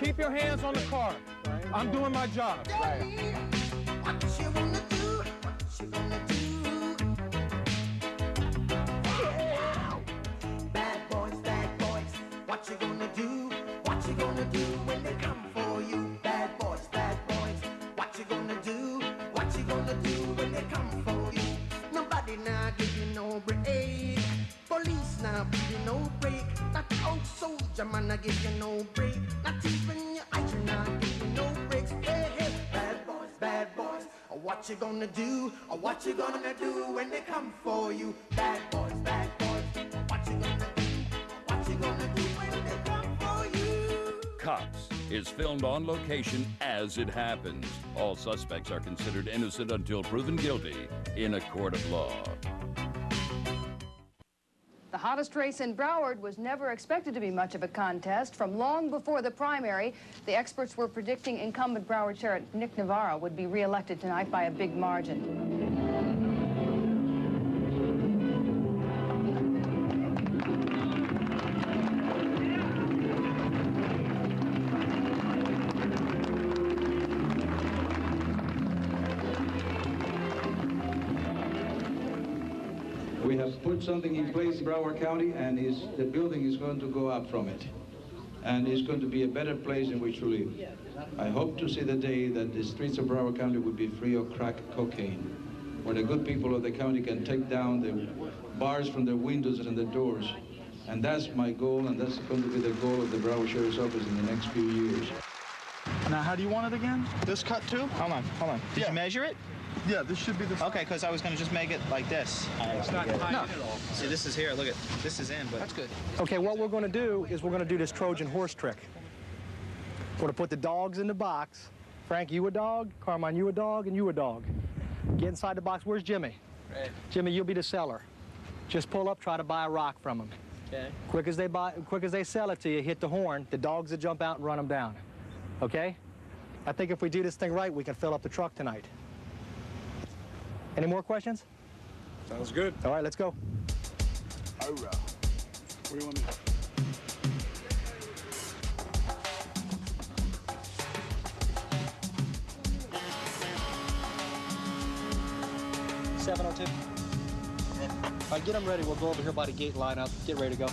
Keep your hands on the car. I'm doing my job. Bad boys, what you gonna do? What you gonna do when they come for you? Bad boys, what you gonna do? What you gonna do when they come for you? Nobody now give you no break. Police now give you no break. That old soldier man now give you no break. Not even your eyes now give you no breaks. Hey, hey, bad boys, what you gonna do? Or what you gonna do when they come for you? Bad boys, what you gonna do? What you gonna do when they come for you? Cops is filmed on location as it happens. All suspects are considered innocent until proven guilty in a court of law. The hottest race in Broward was never expected to be much of a contest. From long before the primary, the experts were predicting incumbent Broward Sheriff Nick Navarro would be reelected tonight by a big margin. We have put something in place in Broward County, and the building is going to go up from it. And it's going to be a better place in which to live. I hope to see the day that the streets of Broward County will be free of crack cocaine, where the good people of the county can take down the bars from their windows and the doors. And that's my goal, and that's going to be the goal of the Broward Sheriff's Office in the next few years. Now, how do you want it again? This cut too? Hold on. Did you measure it? Yeah, this should be the... Okay, because I was going to just make it like this. It's not tight no. at all. See, this is here. Look at this is in, but... That's good. Okay, what we're going to do is we're going to do this Trojan horse trick. We're going to put the dogs in the box. Frank, you a dog. Carmine, you a dog, and you a dog. Get inside the box. Where's Jimmy? Right. Jimmy, you'll be the seller. Just pull up, try to buy a rock from them. Okay. Quick as they sell it to you, hit the horn. The dogs that jump out and run them down. Okay? I think if we do this thing right, we can fill up the truck tonight. Any more questions? Sounds good. All right, let's go. All right. What do you want me to do? 702. All right, get them ready. We'll go over here by the gate, line up. Get ready to go.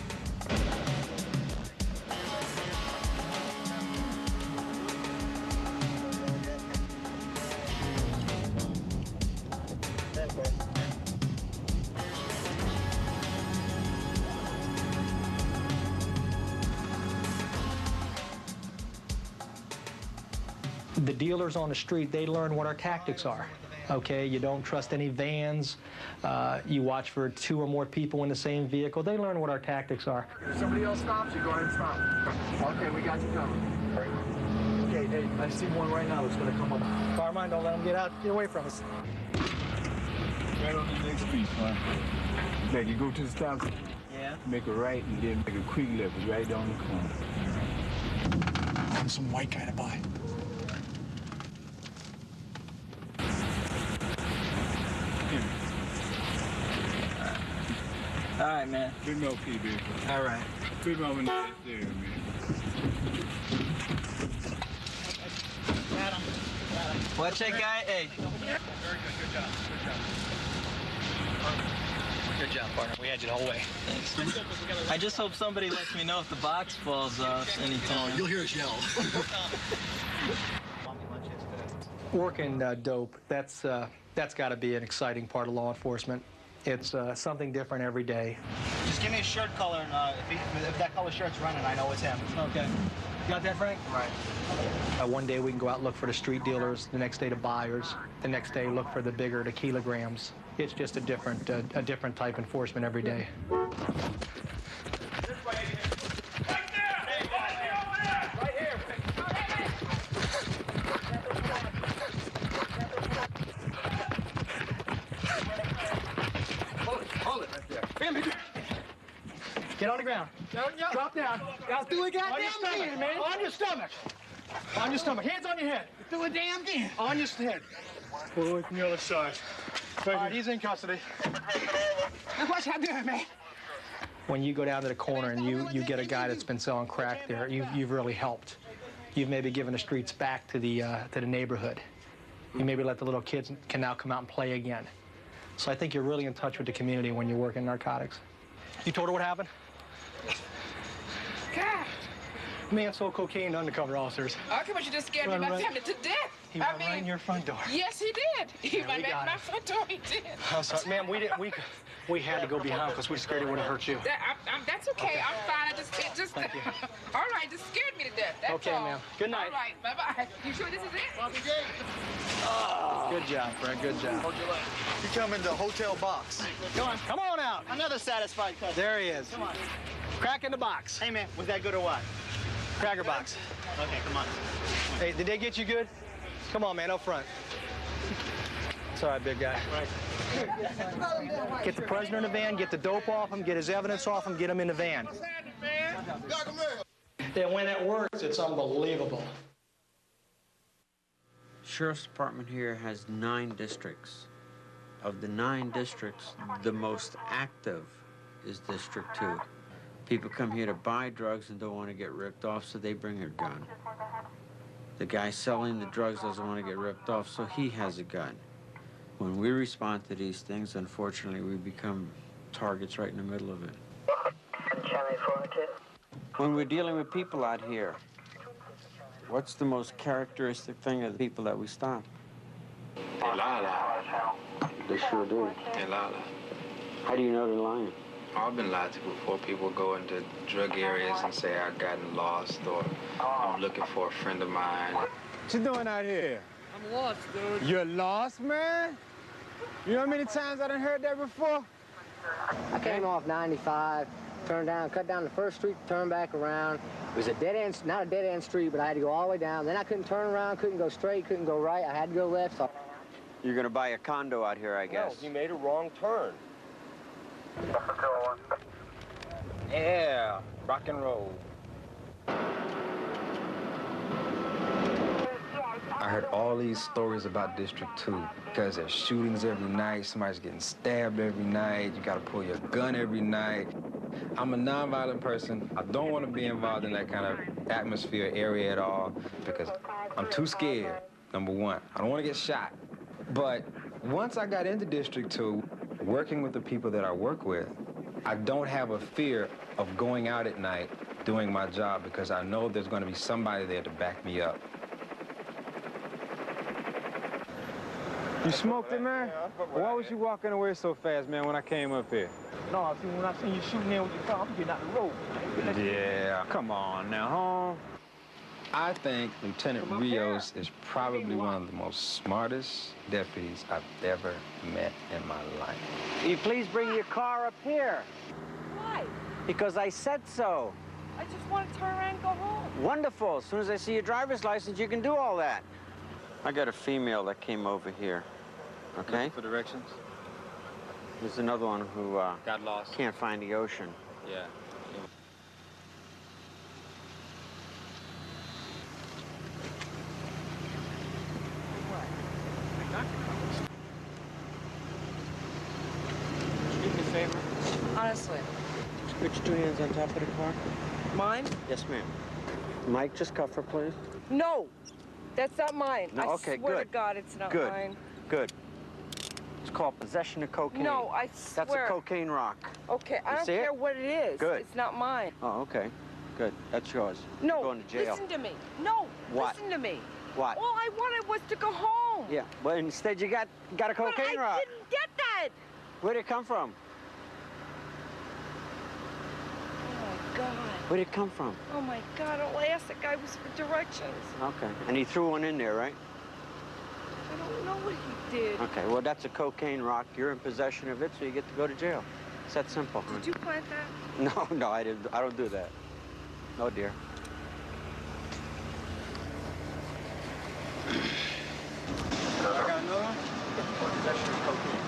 The dealers on the street, they learn what our tactics are. Okay, you don't trust any vans. You watch for 2 or more people in the same vehicle. They learn what our tactics are. If somebody else stops you, go ahead and stop. Okay, we got you covered. Okay, hey, I see one right now that's going to come up. Carmine, don't let them get out. Get away from us. Right on the next piece, man. Like you go to the stop, yeah. Make a right, and then make a quick left right down the corner. There's some white guy to buy. All right, man. Good milk, baby. All right. Good moment there, man. Watch that guy. Hey. Good job, partner. We had you the whole way. Thanks. I just hope somebody lets me know if the box falls off anytime. You'll hear us yell. Working dope, that's got to be an exciting part of law enforcement. It's something different every day. Just give me a shirt color, and if that color shirt's running, I know it's him. Okay. Got that, Frank? Right. One day we can go out and look for the street dealers. The next day the buyers. The next day look for the bigger, the kilograms. It's just a different type enforcement every day. Get on the ground. Drop down. Guys, do it goddamn again, man. On your stomach. On your stomach. Hands on your head. Do it damn again. On your head. Pull away from the other side. All right, he's in custody. Now watch how good, man. When you go down to the corner and you get a guy that's been selling crack there, you've really helped. You've maybe given the streets back to the neighborhood. You maybe let the little kids can now come out and play again. So I think you're really in touch with the community when you work in narcotics. You told her what happened? God. Man sold cocaine to undercover officers. How come you just scared me my family to death? He went right in your front door. Yes, he did. He went at my front door. He did. I'm sorry, ma'am. We had to go behind because we scared it would have hurt you. That's okay. I'm fine. Thank you. All right, just scared me to death. That's okay, all. ma'am. Good night. All right, bye-bye. You sure this is it? Good job, Fred. Good job. You come in the hotel box. Come on out. Another satisfied customer. There he is. Come on. Crack in the box. Hey, man, was that good or what? Cracker box. Okay, come on. Hey, did they get you good? Come on, man, up front. It's all right, big guy. Get the prisoner in the van, get the dope off him, get his evidence off him, get him in the van. And when it works, it's unbelievable. Sheriff's Department here has 9 districts. Of the 9 districts, the most active is District 2. People come here to buy drugs and don't want to get ripped off, so they bring a gun. The guy selling the drugs doesn't want to get ripped off, so he has a gun. When we respond to these things, unfortunately, we become targets right in the middle of it. When we're dealing with people out here, what's the most characteristic thing of the people that we stop? They lie. They sure do. They lie. How do you know they're lying? I've been lied to before. People go into drug areas and say I've gotten lost or I'm looking for a friend of mine. What you doing out here? I'm lost, dude. You're lost, man? You know how many times I done heard that before? I came off 95, turned down, cut down the first street, turned back around. It was a dead end, not a dead end street, but I had to go all the way down. Then I couldn't turn around, couldn't go straight, couldn't go right. I had to go left. So... You're gonna buy a condo out here, I guess. No, he made a wrong turn. Yeah, rock and roll. I heard all these stories about District 2 because there's shootings every night, somebody's getting stabbed every night, you gotta pull your gun every night. I'm a nonviolent person. I don't want to be involved in that kind of atmosphere area at all because I'm too scared, number one. I don't want to get shot. But once I got into District 2, working with the people that I work with, I don't have a fear of going out at night doing my job because I know there's going to be somebody there to back me up. You smoked it, man? Why was you walking away so fast, man, when I came up here? No, see, when I seen you shooting in with your car, I'm getting out the road. Yeah, come on now, home. I think Lieutenant Rios is probably one of the most smartest deputies I've ever met in my life. Will you please bring your car up here? Why? Because I said so. I just want to turn around and go home. Wonderful. As soon as I see your driver's license, you can do all that. I got a female that came over here. Okay? For directions? There's another one who got lost. Can't find the ocean. Yeah. Do me a favor. Honestly. Just put your 2 hands on top of the car. Mine? Yes, ma'am. Mike, just cuff her, please. No, that's not mine. No, okay, I swear good. to God, it's not Good. mine. Good. It's called possession of cocaine. No, I swear. That's a cocaine rock. Okay, I You don't see it? care what it is. Good. It's not mine. Oh, okay. Good. That's yours. No, You're going to jail. listen to me. No, What? listen to me. What? All I wanted was to go home. Yeah, but instead you got a cocaine but rock. I didn't get that. Where did it come from? Oh, my God. Where did it come from? Oh, my God. All I asked that guy was for directions. Okay. And he threw one in there, right? I don't know what he did. Okay, well, that's a cocaine rock. You're in possession of it, so you get to go to jail. It's that simple. Did you plant that? No, I didn't. I don't do that. No, dear. I got another one? Possession of cocaine.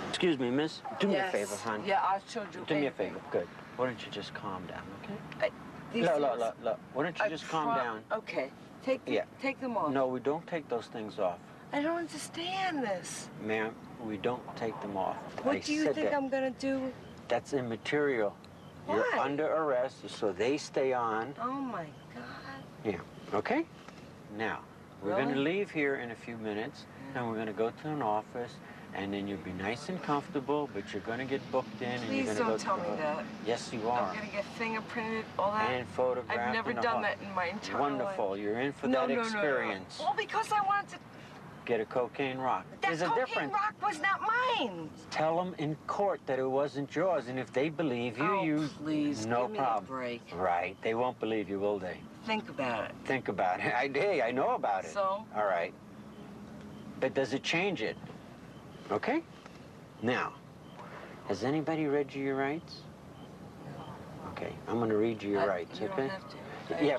Excuse me, miss. Do me a Yes. favor, hon. Yeah, I showed you. Do me a favor. Good. Why don't you just calm down, okay? These Look. things- Why don't you just calm down? Okay. Take them off. No, we don't take those things off. I don't understand this. Ma'am, we don't take them off. What I do you said think that. I'm gonna do? That's immaterial. Why? You're under arrest, so they stay on. Oh my God. Yeah, okay? Now, we're Really? gonna leave here in a few minutes, and we're gonna go to an office, and then you'll be nice and comfortable, but you're gonna get booked in, and Please you're gonna don't go tell to me that. Yes, you are. I'm gonna get fingerprinted, all that. And photographed. I've never and the done whole- that in my entire Wonderful. life. You're in for No, that no, no, no. experience. Well, because I wanted to. Get a cocaine rock. That There's a cocaine difference. rock was not mine. Tell them in court that it wasn't yours, and if they believe you, Oh, please, no give me a problem. break. Right? They won't believe you, will they? Think about it. Think about it. I know about it. So? All right. But does it change it? Okay? Now, has anybody read you your rights? Okay, I'm going to read you your rights, You okay? don't have to. Yeah,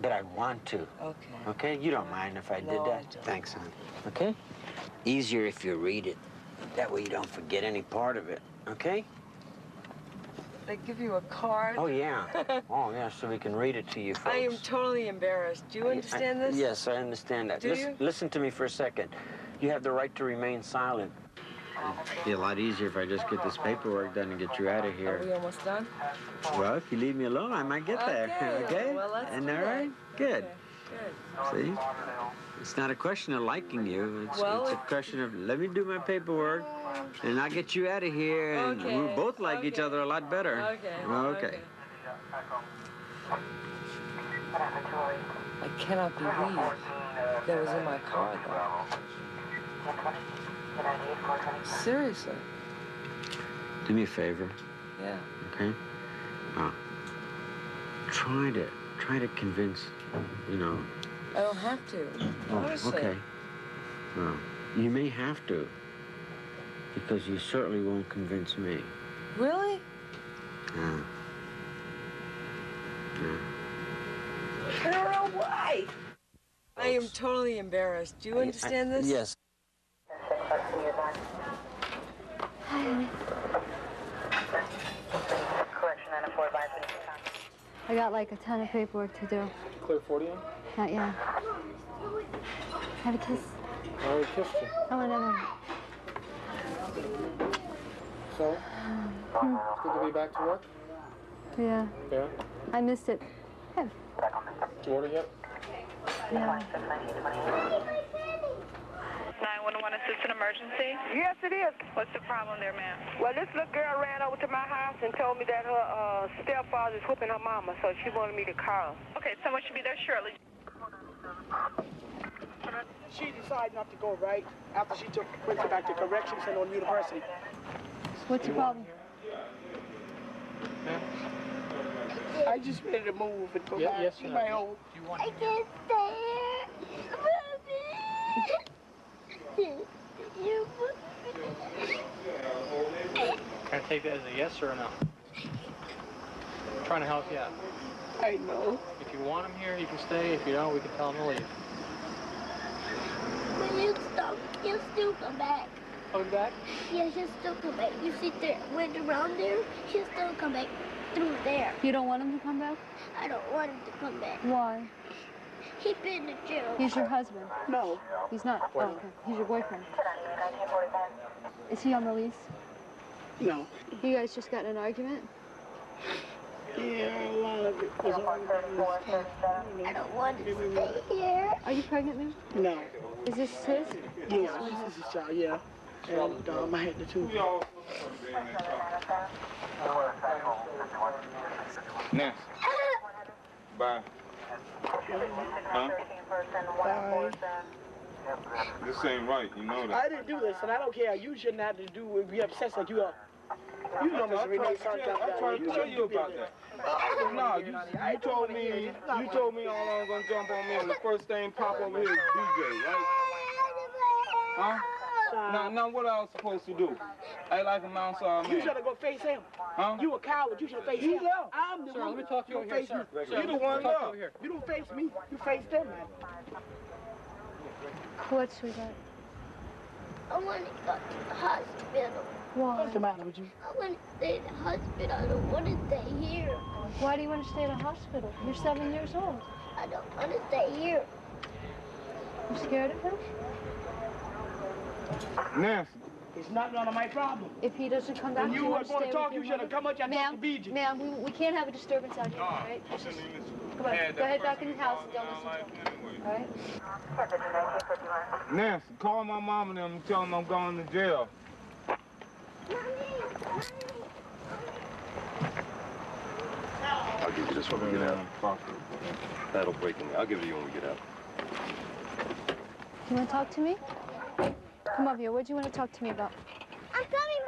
but I want to. Okay. Okay? You don't mind if I did No, that? I don't. Thanks, hon. Okay? Easier if you read it. That way you don't forget any part of it, okay? They give you a card? Oh, yeah. Oh, yeah, so we can read it to you folks. I am totally embarrassed. Do you understand this? Yes, I understand that. Do you? Listen to me for a second. You have the right to remain silent. It'd be a lot easier if I just get this paperwork done and get you out of here. Are we almost done? Well, if you leave me alone, I might get there. Okay? Well, let's Isn't do that that. right? Good. Good. See? It's not a question of liking you. It's a question of, let me do my paperwork, and I'll get you out of here, and we'll both like each other a lot better. Okay. I cannot believe that was in my car, though. Seriously. Do me a favor. Yeah. Okay? Try to convince, you know. I don't have to. Honestly. Okay. Well, you may have to, because you certainly won't convince me. Really? Yeah. I don't know why. I am totally embarrassed. Do you understand this? Yes. I got like a ton of paperwork to do. Clear 40 in? Not yet. Have a kiss. I already kissed you. I want another one. So? It's good to be back to work? Yeah. Yeah? I missed it. Have. Order yet? Yeah. 911, is this an emergency? Yes, it is. What's the problem there, ma'am? Well, this little girl ran over to my house and told me that her stepfather's whooping her mama, so she wanted me to call. Okay, someone should be there shortly. She decided not to go right after she went back to corrections and on university. What's the problem? I just ready to move and go back to my home. I can't stay here. Can I take that as a yes or a no? I'm trying to help you out. I know. If you want him here, you can stay. If you don't, we can tell him to leave. When you stop, he'll still come back. Come back? Yeah, he'll still come back. You sit there, went around there, he'll still come back through there. You don't want him to come back? I don't want him to come back. Why? He's been in jail. He's your husband? No. He's not? Oh, okay. He's your boyfriend. Is he on the lease? No. You guys just got in an argument? Yeah, a lot of it was I don't want to stay here. Are you pregnant now? No. Is this his? Yeah, this is his child, yeah. And I had the two. Next. Bye. Huh? Bye. This ain't right, you know that. I didn't do this, and I don't care. You shouldn't have to be upset like you are. You know, Mr. Renee, I'm trying to tell you about that. No, you told me all I'm gonna jump on me, and the first thing pop over here is DJ, right? Huh? Now what I was supposed to do? I like a mouse man. You should have go face him. Huh? You a coward. You should have faced him. I'm the Sir, one. let me talk to you over here, sir. You the one up. You don't face me. You face them, man. What, sweetheart? I want to go to the hospital. Why? What's the matter with you? I want to stay in the hospital. I don't want to stay here. Why do you want to stay in a hospital? You're 7 years old. I don't want to stay here. You scared of him? Nancy. It's not none of my problem. If he doesn't come back, When you want was going to talk, you should have come up and talked to BJ. Ma'am, we can't have a disturbance out here, all right? Come on, go ahead back in the house and don't listen to him, all right? Nancy, call my mom and them and tell them I'm going to jail. I'll give you this when we get out. That'll break me. I'll give it to you when we get out. You want to talk to me? Come over here. What do you want to talk to me about? I'm coming,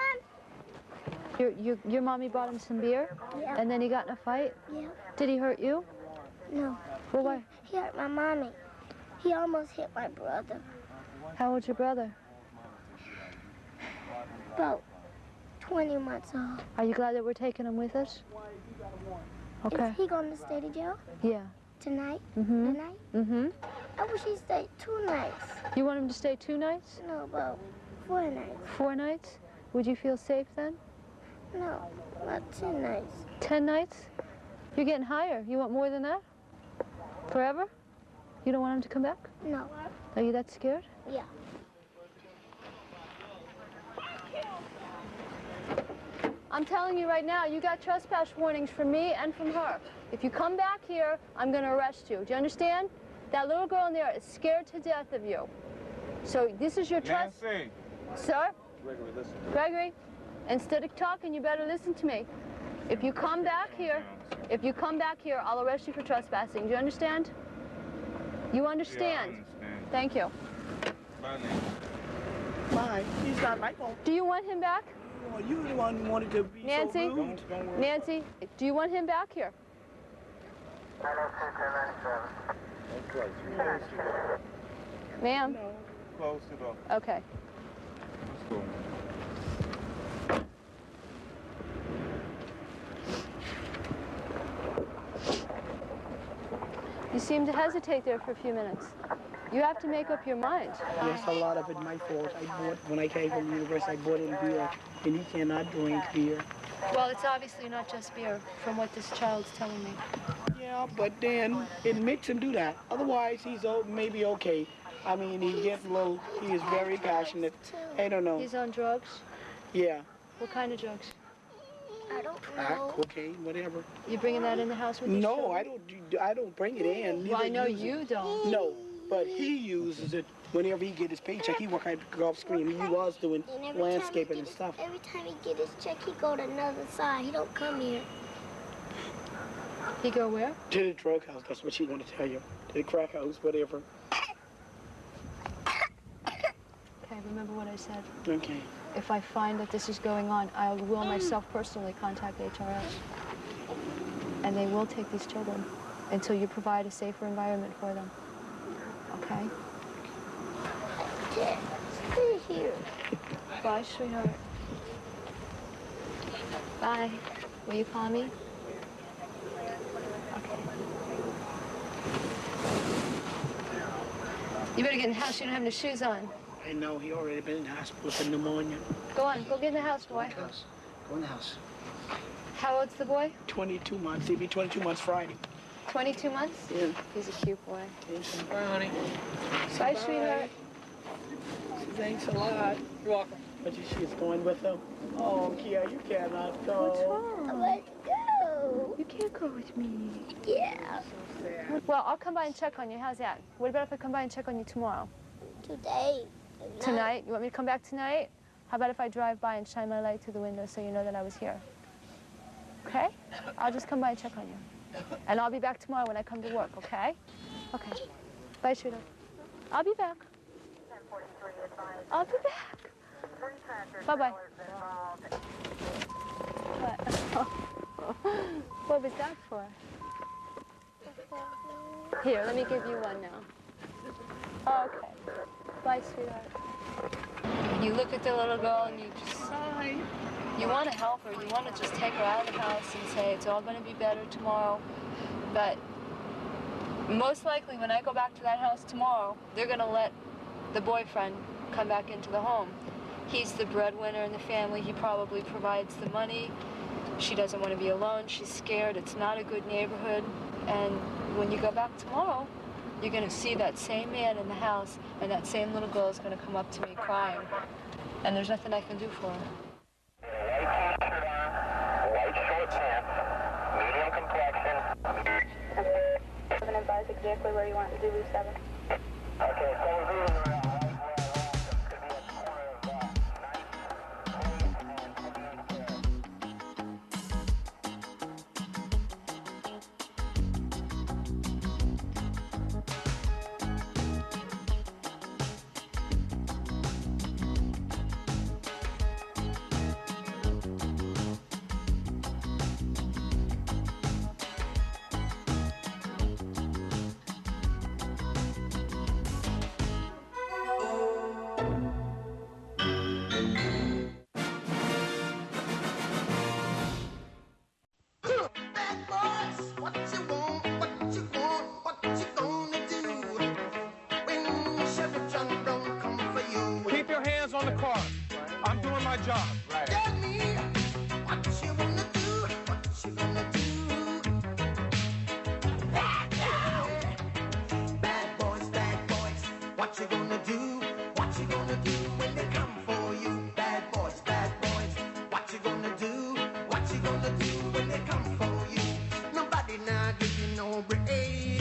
Mom. Your mommy bought him some beer? Yeah. And then he got in a fight? Yeah. Did he hurt you? No. Well, why? He hurt my mommy. He almost hit my brother. How old's your brother? About 20 months old. Are you glad that we're taking him with us? Okay. Is he going to stay to jail? Yeah. Tonight? Mm-hmm. Tonight? Mm-hmm. I wish he stayed 2 nights. You want him to stay 2 nights? No, about 4 nights. 4 nights? Would you feel safe then? No, about 10 nights. 10 nights? You're getting higher. You want more than that? Forever? You don't want him to come back? No. Are you that scared? Yeah. I'm telling you right now, you got trespass warnings from me and from her. If you come back here, I'm going to arrest you. Do you understand? That little girl in there is scared to death of you. So this is your trust. Nancy. Sir? Gregory, listen. Gregory, instead of talking, you better listen to me. If you come back here, I'll arrest you for trespassing. Do you understand? You understand? Yeah, I understand. Thank you. Bye, Nancy. Bye. He's not my fault. Do you want him back? Well, you the one who wanted to be Nancy? so rude. Don't worry. Nancy, do you want him back here? Ma'am? No. Close the door. Okay. Let's go. You seem to hesitate there for a few minutes. You have to make up your mind. Yes, a lot of it my fault. When I came from the university, I bought in beer, and he cannot drink beer. Well, it's obviously not just beer, from what this child's telling me. Yeah, but then it makes him do that. Otherwise, he's maybe okay. I mean, he gets a little, he is very passionate. I don't know. He's on drugs? Yeah. What kind of drugs? I don't Crack, cocaine, whatever. You bringing that in the house with you? No, I don't bring it in. Well, I know you don't. No, but he uses it whenever he get his paycheck. He work at the golf screen. He was doing landscaping and stuff. Every time he get his check, he go to another side. He don't come here. He go where? To the drug house. That's what she want to tell you. To the crack house, whatever. Okay, remember what I said. Okay. If I find that this is going on, I will myself personally contact HRS. And they will take these children until you provide a safer environment for them. Okay? Stay here. Bye, sweetheart. Bye. Will you call me? Okay. You better get in the house. You don't have any shoes on. I know, he already been in the hospital for pneumonia. Go on, go get in the house, boy. Go in the house. How old's the boy? 22 months. He'll be 22 months Friday. 22 months? Yeah. He's a cute boy. Bye, honey. Bye, sweetheart. Thanks a lot. You're welcome. But she's going with him. Oh, Kia, you cannot go. What's wrong? Let's go. You can't go with me. Yeah. Well, I'll come by and check on you. How's that? What about if I come by and check on you tomorrow? Today. Tonight? You want me to come back tonight? How about if I drive by and shine my light through the window so you know that I was here? Okay? I'll just come by and check on you. And I'll be back tomorrow when I come to work, okay? Okay. Bye, sweetheart. I'll be back. I'll be back. Bye-bye. What? What was that for? Here, let me give you one now. Okay. Bye, sweetheart. You look at the little girl and you just sigh. You want to help her. You want to just take her out of the house and say, it's all going to be better tomorrow. But most likely when I go back to that house tomorrow, they're going to let the boyfriend come back into the home. He's the breadwinner in the family. He probably provides the money. She doesn't want to be alone. She's scared. It's not a good neighborhood. And when you go back tomorrow, you're going to see that same man in the house, and that same little girl is going to come up to me crying. And there's nothing I can do for her. White t-shirt on, white short pants, medium complexion. I'm advise exactly where you want to do 7. Okay, 7-0. car. I'm doing my job. Right. Tell me what you wanna do, what you gonna do. Bad boys, what you gonna do? What you gonna do when they come for you? Bad boys, what you gonna do? What you gonna do when they come for you? Nobody now give you no break.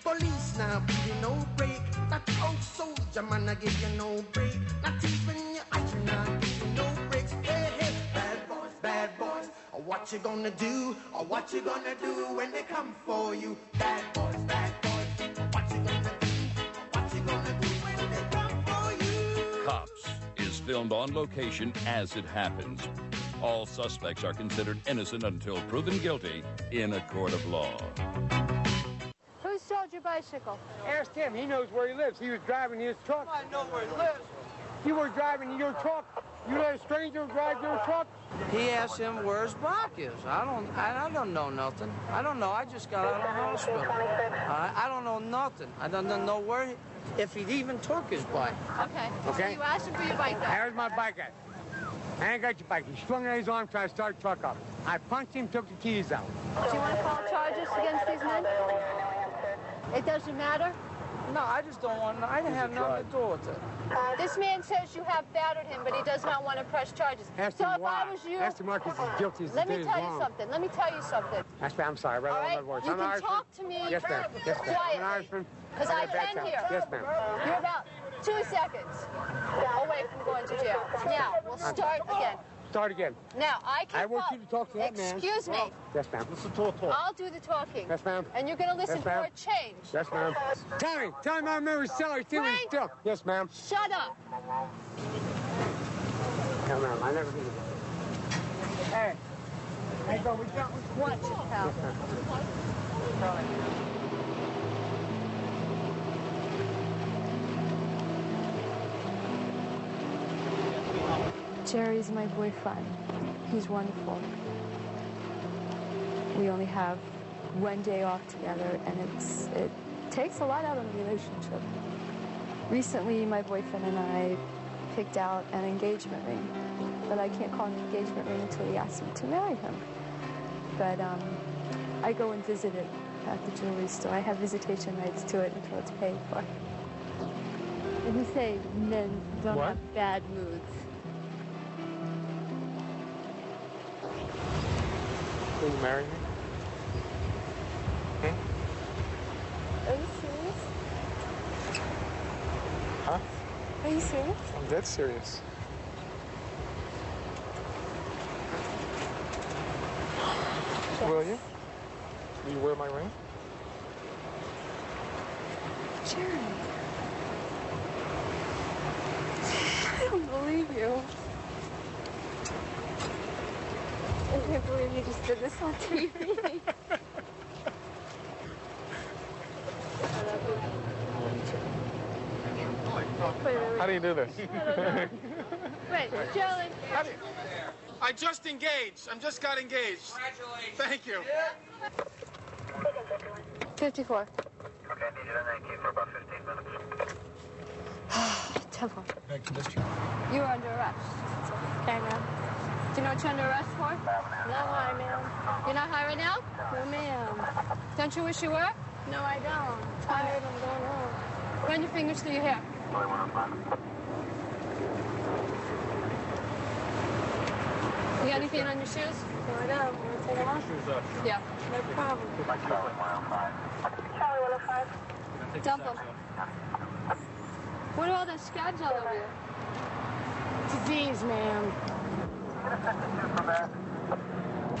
Police now give you no break. That old soldier man now give you no break. Not even your iron now give you no breaks. Hey, hey, bad boys, what you gonna do? Or what you gonna do when they come for you? Bad boys, what you gonna do? What you gonna do when they come for you? Cops is filmed on location as it happens. All suspects are considered innocent until proven guilty in a court of law. Who sold your bicycle? Ask him. He knows where he lives. He was driving his truck. I know where he lives. You were driving your truck. You let a stranger drive your truck? He asked him where his bike is. I don't know nothing. I don't know. I just got out of the hospital. I don't know nothing. I don't know where, if he even took his bike. Okay. Okay. So you asked him for your bike, though. There's my bike at. I ain't got your bike. He swung on his arm, tried to start the truck up. I punched him, took the keys out. Do you want to call charges against these men? It doesn't matter? No, I just don't want, I didn't have nothing to do with it. This man says you have battered him, but he does not want to press charges. Ask so him if why. I was you... Ask him why, because he's guilty as the Let day me is tell you long. something. Let me tell you something. I'm sorry, brother. All right? I'm not You I'm can an talk to me Yes, ma'am. Yes, ma'am. I'm an quietly. Irishman. Because I can hear. Yes, ma'am. You're about 2 seconds away from going to jail. Now, we'll start again. Start again. Now, I can I want you to talk to that man. Excuse me. Yes, ma'am. Listen to talk. I'll do the talking. Yes, ma'am. And you're going to listen Yes, for ma'am. a change. Yes, ma'am. Tell me I remember salary too. Frank! Still. Yes, ma'am. Shut up. No, ma'am. I never did it. Hey. Hey, go. We got Watch it, pal. Jerry's my boyfriend. He's wonderful. We only have one day off together, and it takes a lot out of the relationship. Recently, my boyfriend and I picked out an engagement ring, but I can't call it an engagement ring until he asks me to marry him. But I go and visit it at the jewelry store. I have visitation rights to it until it's paid for. And you say men don't have bad moods. Will you marry me? Are you serious? Huh? Are you serious? I'm dead serious. Yes. Will you? Will you wear my ring? Jerry. I don't believe you. I can't believe you just did this on TV. How do you do this? Wait, Jelly. I just engaged. I just got engaged. Congratulations. Thank you. 54. Okay, I need you to thank for about 15 minutes. Temple. Back to this job. You are under arrest. Okay, ma'am. Do you know what you're under arrest for? No, hi, ma'am. You're not high right now? No, ma'am. Don't you wish you were? No, I don't. Tired, I'm going home. Run your fingers through your hair. You got anything on your shoes? No, I don't. Want to take them off? Yeah. No problem. Charlie 105. Dump them. What are all those scabs all over you? Disease, ma'am.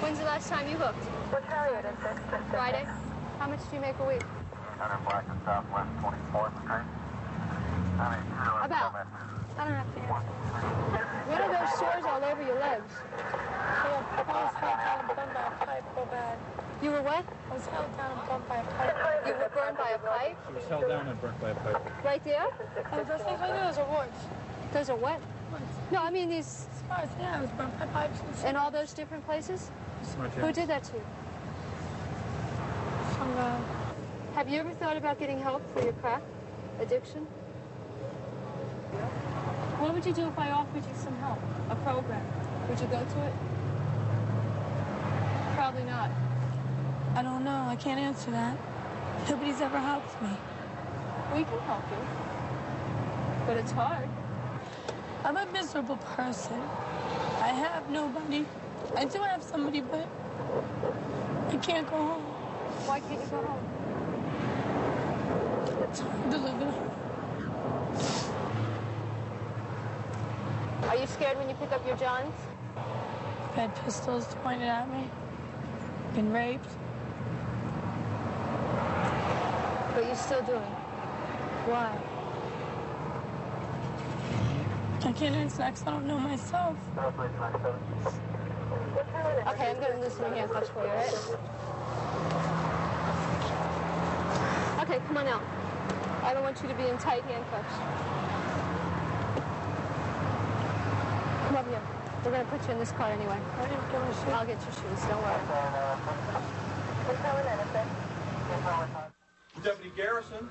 When's the last time you hooked? What Harriet is this? Friday. How much do you make a week? 100 Black and Southwest 24th Street. About. I don't have to answer. What are those sores all over your legs? I was held down and burned by a pipe real bad. You were what? I was held down and burned by a pipe. You were burned by a pipe? She was held down and burnt by a pipe. Right there? Oh, those things right there, those are woods. Those are what? No, I mean these... Spots, yeah, I was burned by pipes. In all those different places? Smart Who did that to you? Some guy. Have you ever thought about getting help for your crack addiction? What would you do if I offered you some help? A program? Would you go to it? Probably not. I don't know. I can't answer that. Nobody's ever helped me. We can help you. But it's hard. I'm a miserable person. I have nobody. I do have somebody, but I can't go home. Why can't you go home? It's hard to live at home. Are you scared when you pick up your Johns? I've had pistols pointed at me. Been raped. But you still do it. Why? I can't answer that because I don't know myself. Okay, I'm going to loosen your handcuffs for you, right? Okay, come on out. I don't want you to be in tight handcuffs. Come over here. We're going to put you in this car anyway. I'll get your shoes, don't worry. Deputy Garrison,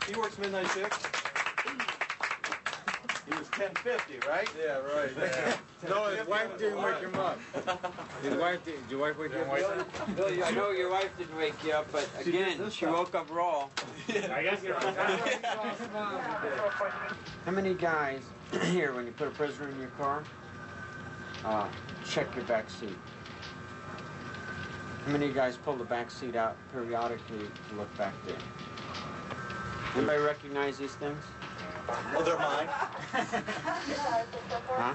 he works midnight shift. He was 1050, right? Yeah, right. Yeah. No, his wife didn't wake him up. His wife did. Did your wife wake you up? Billy, I know your wife didn't wake you up, but again, she woke up raw. I guess you're right. How many guys here, when you put a prisoner in your car, check your back seat? How many guys pull the back seat out periodically to look back there? Anybody recognize these things? Well, they're mine. Huh?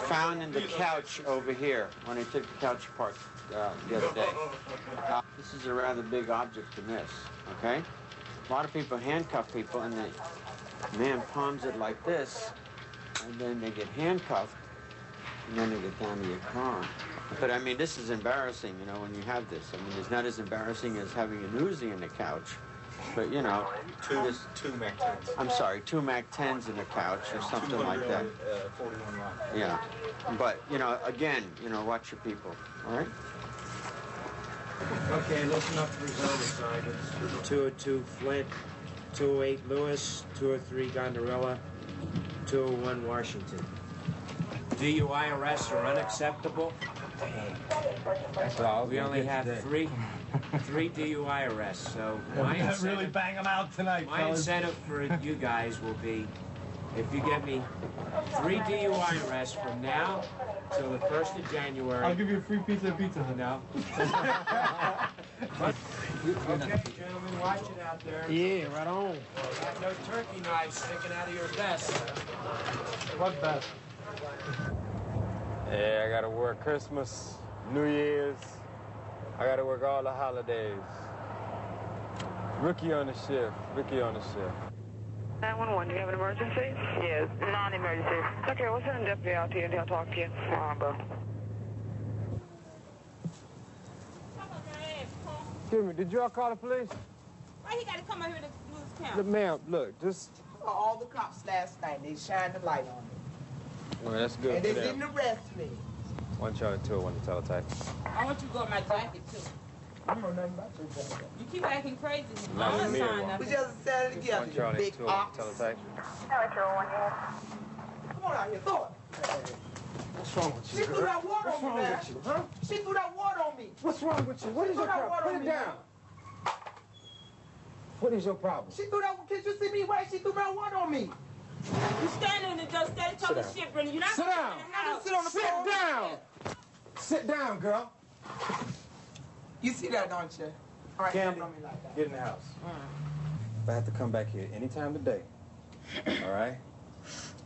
Found in the couch over here when I took the couch apart the other day. This is a rather big object to miss, okay? A lot of people handcuff people and the man palms it like this, and then they get handcuffed, and then they get down to your car. But I mean, this is embarrassing, you know, when you have this. I mean, it's not as embarrassing as having a Uzi in the couch. But, you know, two Mac 10s. I'm sorry, 2 Mac 10s in a couch or something like that. 41 rounds. Yeah. But, you know, again, you know, watch your people, all right? Okay, listen up for zone assignments. 202 Flint, 208 Lewis, 203 Gondolilla, 201 Washington. DUI arrests are unacceptable. That's all. We only have three DUI arrests, so my incentive, really bang them out tonight, my fellas. incentive for you guys will be, if you get me 3 DUI arrests from now till the 1st of January. I'll give you a free piece of pizza. No. Okay, gentlemen, watch it out there. Yeah, right on. Got no turkey knives sticking out of your vest. What best? Yeah, I gotta work Christmas, New Year's. I gotta work all the holidays. Rookie on the shift. 911, do you have an emergency? Yes, non-emergency. Okay, we'll send a deputy out to you and he'll talk to you. Bro. Excuse me, did y'all call the police? Why he gotta come out here to lose count? Look, ma'am, look, just... All the cops last night, they shined the light on me. Well, that's good And for they them. didn't arrest me. 1 Charlie 2, 1 to teletype. I want you to go in my jacket, too. I don't know nothing about your jacket. You keep acting crazy. Not with me, We just said it together, 1 you Charlie big 2, 1 ox. to teletype. Come on out here, throw it. What's wrong with you, She threw girl? that water What's on wrong me, man. with you, huh? She threw that water on me. What's wrong with you? What is your problem? Put it down. What is your problem? She threw that. Can't you see me? Why she threw that water on me? You standing and just steady talking shit, Brendan. You're not Sit down. Sit on the floor. Sit down. Sit down, girl. You see that, don't you? All right, Candy, don't me like that. get in the house. If I have to come back here anytime today, all right?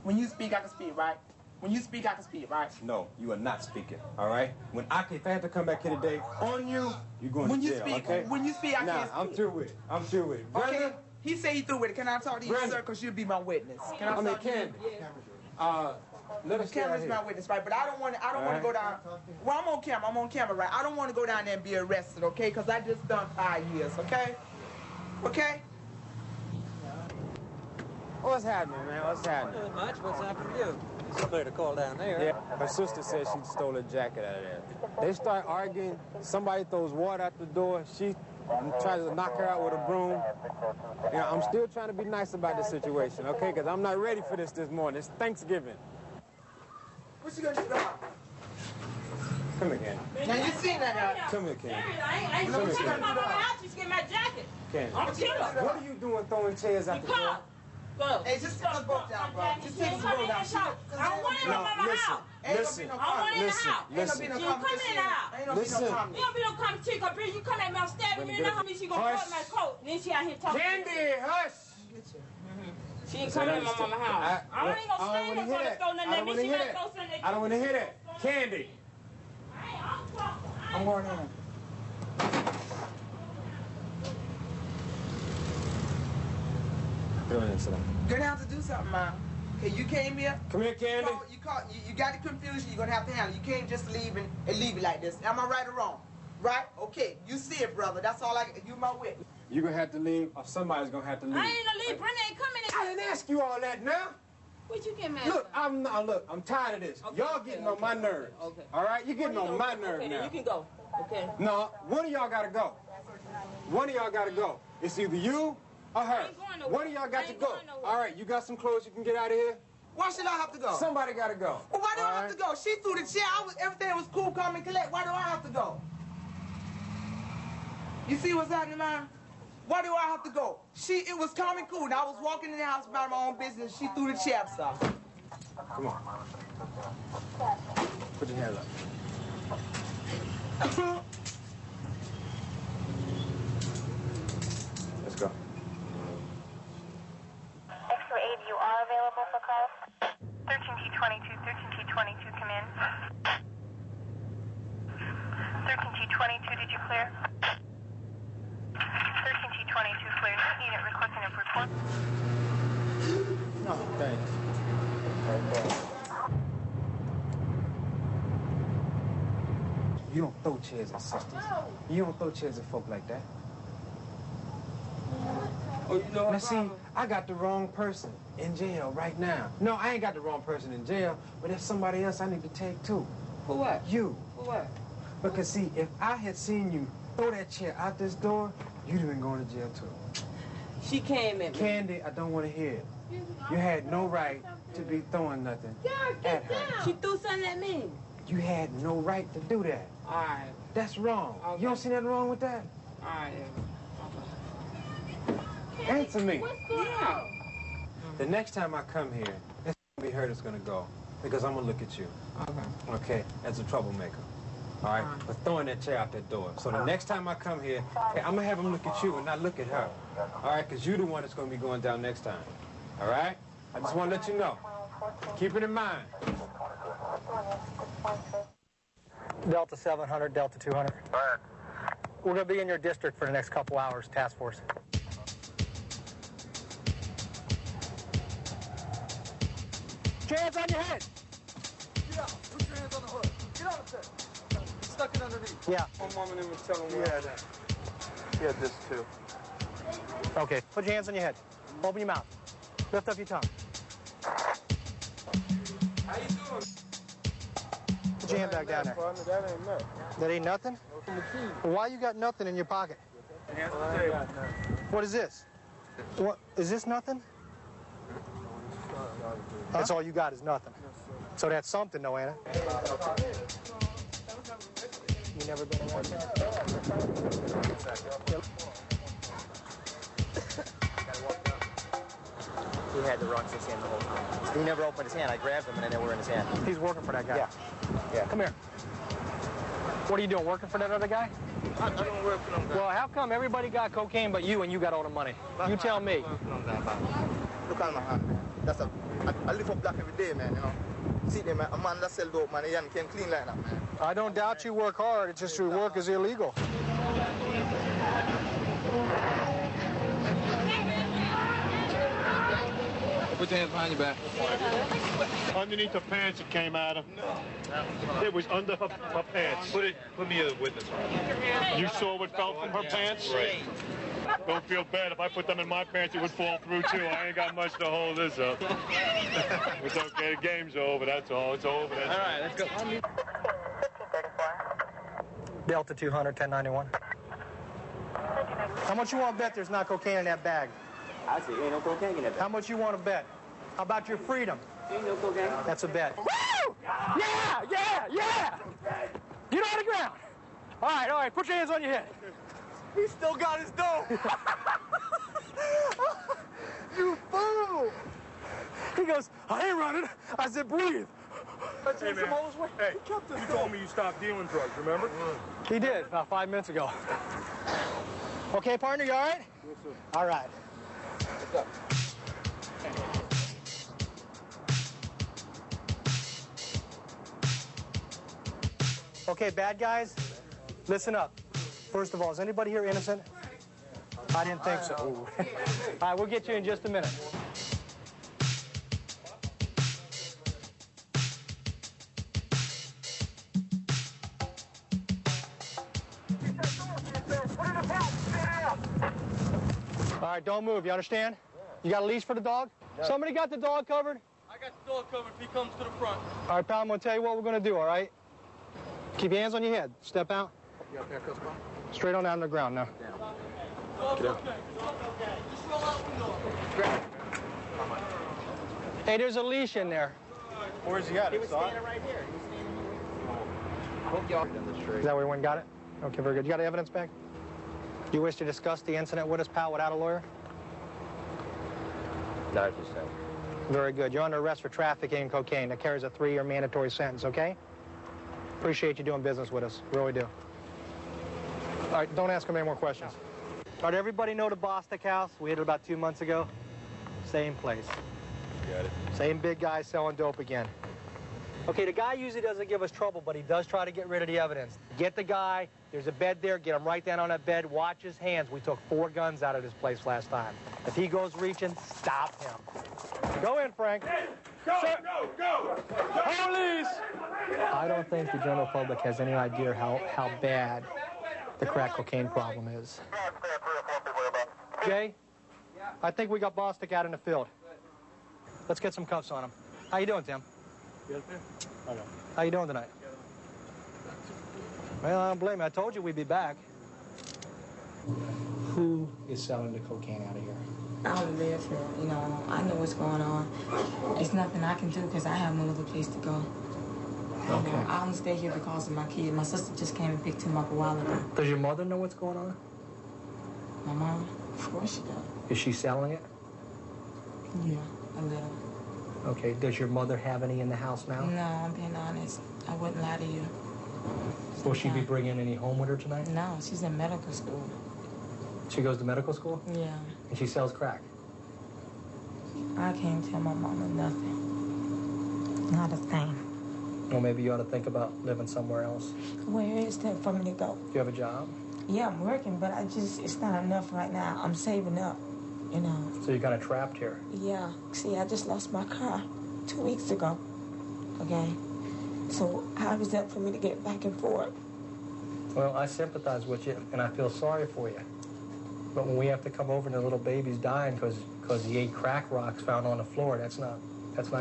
When you speak, I can speak, right? When you speak, I can speak, right? No, you are not speaking, all right? If I have to come back here today on you, you're going When to you jail, speak, okay? when you speak, I can't I'm speak. through with it. I'm through with it. Okay, Brenda, he said he through with it. Can I talk to you, Brenda. sir? Because you'll be my witness. Can I I mean, talk to you? Candy, let us The camera's my witness, right? But I don't want to. Go down. Well, I'm on camera. right? I don't want to go down there and be arrested, okay? Because I just done 5 years, okay? Okay? What's happening, man? What's happening? Not much. What's happened to you? Somebody to call down there. Yeah, her sister said she stole a jacket out of there. They start arguing. Somebody throws water out the door. She and try to knock her out with a broom. You know, I'm still trying to be nice about this situation, okay? Because I'm not ready for this morning. It's Thanksgiving. What you gonna do now? Come here, Candy. Now you seen that? Come here, Candy. I ain't Come no here, chiller. Candy. I'm out. Just get my jacket. Candy. I'm a chiller. What are you doing throwing chairs out the door? Go. Hey, just take the boat down, bro. Just take the boat down. I don't want it in my mama's house. Listen, I don't want it in the house. listen. You come in the house. Ain't gonna be no comment. You don't be no comment. Chick up here. You come at me, I'm stabbing you in the house. She gonna cut my coat. Then she out here talking. Candy, hush. She ain't coming in my mama's house. I ain't gonna stand here trying to throw nothing at me. She might throw something at you. I don't want to hear that. Candy. I'm going in. Go ahead, sit down. You're gonna have to do something, man. Okay, you came here. Come here, Candy. You got the confusion. You're gonna have to handle. You can't just leave it like this. Am I right or wrong? Right? Okay. You see it, brother. That's all you my witness. You're gonna have to leave, or somebody's gonna have to leave. I ain't gonna leave. Brenda ain't coming in. I didn't ask you all that now. What you get mad Look, I'm tired of this. Okay, y'all getting on my nerves. Okay. All right? You're getting on my nerves okay, now. You can go. Okay. No, one of y'all gotta go. One of y'all gotta go. It's either you or her. One of y'all got to go. All right, you got some clothes you can get out of here? Why should I have to go? Somebody gotta go. Well, why do I have to go? She threw the chair. Everything was cool, come and collect. Why do I have to go? You see what's happening, man? Why do I have to go? It was calm and cool. Now, I was walking in the house about my own business. She threw the chair stuff. Come on. Put your hands up. Let's go. Extra 8, you are available for calls? 13T22, 13T22, come in. 13T22, did you clear? 13T22 clear. Unit requesting a report. No, thanks. You don't throw chairs at sisters. You don't throw chairs at folk like that. Oh, you know now see, I got the wrong person in jail right now. No, I ain't got the wrong person in jail, but there's somebody else I need to take too. For what? You. For what? Because see, if I had seen you throw that chair out this door, you'd have been going to jail too. She came at me. Candy, I don't want to hear it. You had no right to be throwing nothing at her. She threw something at me. You had no right to do that. All right. That's wrong. Okay. You don't see nothing wrong with that? All right. Answer me. Yeah. The next time I come here, it's going to be her that's going to go. Because I'm going to look at you. Okay. Okay? As a troublemaker. All right? For throwing that chair out that door. So the next time I come here, okay, I'm going to have him look at you and not look at her. All right? Because you're the one that's going to be going down next time. All right? I just want to let you know. Keep it in mind. Delta 700, Delta 200. We're going to be in your district for the next couple hours, task force. Hands on your head. Get out. Put your hands on the hood. Get out of there. Stuck it underneath. Yeah. My mom and them was telling me that. He had this too. Okay, put your hands on your head. Open your mouth. Lift up your tongue. How you doing? Put your hand back down there. That ain't nothing. That ain't nothing? Well, why you got nothing in your pocket? What is this? What is this nothing? Huh? That's all you got is nothing. So that's something, though, Anna. You never been arrested? He had the rocks in his hand the whole time. He never opened his hand. I grabbed them and then they were in his hand. He's working for that guy. Yeah. Come here. What are you doing, working for that other guy? I don't work for them guys. Well, how come everybody got cocaine but you and you got all the money? You tell me. Look at my hand, man. I live up black every day, man, you know. See them, man, a man that sell dope, man, he can't clean like that, man. I don't doubt you work hard. It's just your work is illegal. Put your hands behind your back. Underneath her pants it came out of. No. It was under her pants. Put me as a witness. You saw what fell from her pants? Right. Don't feel bad. If I put them in my pants, it would fall through, too. I ain't got much to hold this up. It's okay. The game's over. That's all. It's over. That's all right, let's go. Delta 200, 1091. How much you want to bet there's not cocaine in that bag? I see. Ain't no cocaine in that bag. How much you want to bet? How about your freedom? Ain't no cocaine. That's a bet. Woo! Yeah, yeah, yeah! Get on the ground. All right, put your hands on your head. He still got his dough. You fool! He goes, I ain't running. I said, breathe. Hey, man. Hey, you told me you stopped dealing drugs, remember? He did, about 5 minutes ago. Okay, partner, you all right? Yes, sir. All right. What's up? Okay, bad guys, listen up. First of all, is anybody here innocent? I didn't think so. All right, we'll get you in just a minute. All right, don't move, you understand? You got a leash for the dog? No. Somebody got the dog covered? I got the dog covered if he comes to the front. All right, pal, I'm going to tell you what we're going to do, all right? Keep your hands on your head. Step out. You got handcuffs on? Straight on down on the ground now. Dog's okay. Dog's okay. Just roll out window. Hey, there's a leash in there. Where's he at? He was standing right here. He was standing. Is that where you went and got it? Okay, very good. You got evidence back? Do you wish to discuss the incident with us, pal, without a lawyer? Not just saying. Very good. You're under arrest for trafficking cocaine. That carries a 3-year mandatory sentence, okay? Appreciate you doing business with us. Really do. All right, don't ask him any more questions. All right, everybody know the Bostic house? We hit it about 2 months ago. Same place. Got it. Same big guy selling dope again. Okay, the guy usually doesn't give us trouble, but he does try to get rid of the evidence. Get the guy. There's a bed there. Get him right down on that bed. Watch his hands. We took 4 guns out of this place last time. If he goes reaching, stop him. Go in, Frank. Go! Police! I don't think the general public has any idea how bad the crack cocaine problem is. Jay, I think we got Bostic out in the field. Let's get some cuffs on him. How you doing, Tim? Yes, sir. How you doing tonight? Well, I don't blame you. I told you we'd be back. Who is selling the cocaine out of here? I don't live here, you know. I know what's going on. It's nothing I can do because I have no other place to go. Okay. You know, I only stay here because of my kid. My sister just came and picked him up a while ago. Does your mother know what's going on? My mom? Of course she does. Is she selling it? Yeah, a little. Okay. Does your mother have any in the house now? No, I'm being honest. I wouldn't lie to you. Will she be bringing any home with her tonight? No, she's in medical school. She goes to medical school? Yeah. And she sells crack? I can't tell my mama nothing. Not a thing. Well, maybe you ought to think about living somewhere else. Where is that for me to go? Do you have a job? Yeah, I'm working, but it's not enough right now. I'm saving up, you know. So you're kind of trapped here? Yeah. See, I just lost my car 2 weeks ago, okay? So how is that for me to get back and forth? Well, I sympathize with you, and I feel sorry for you. But when we have to come over and the little baby's dying because he ate crack rocks found on the floor, that's not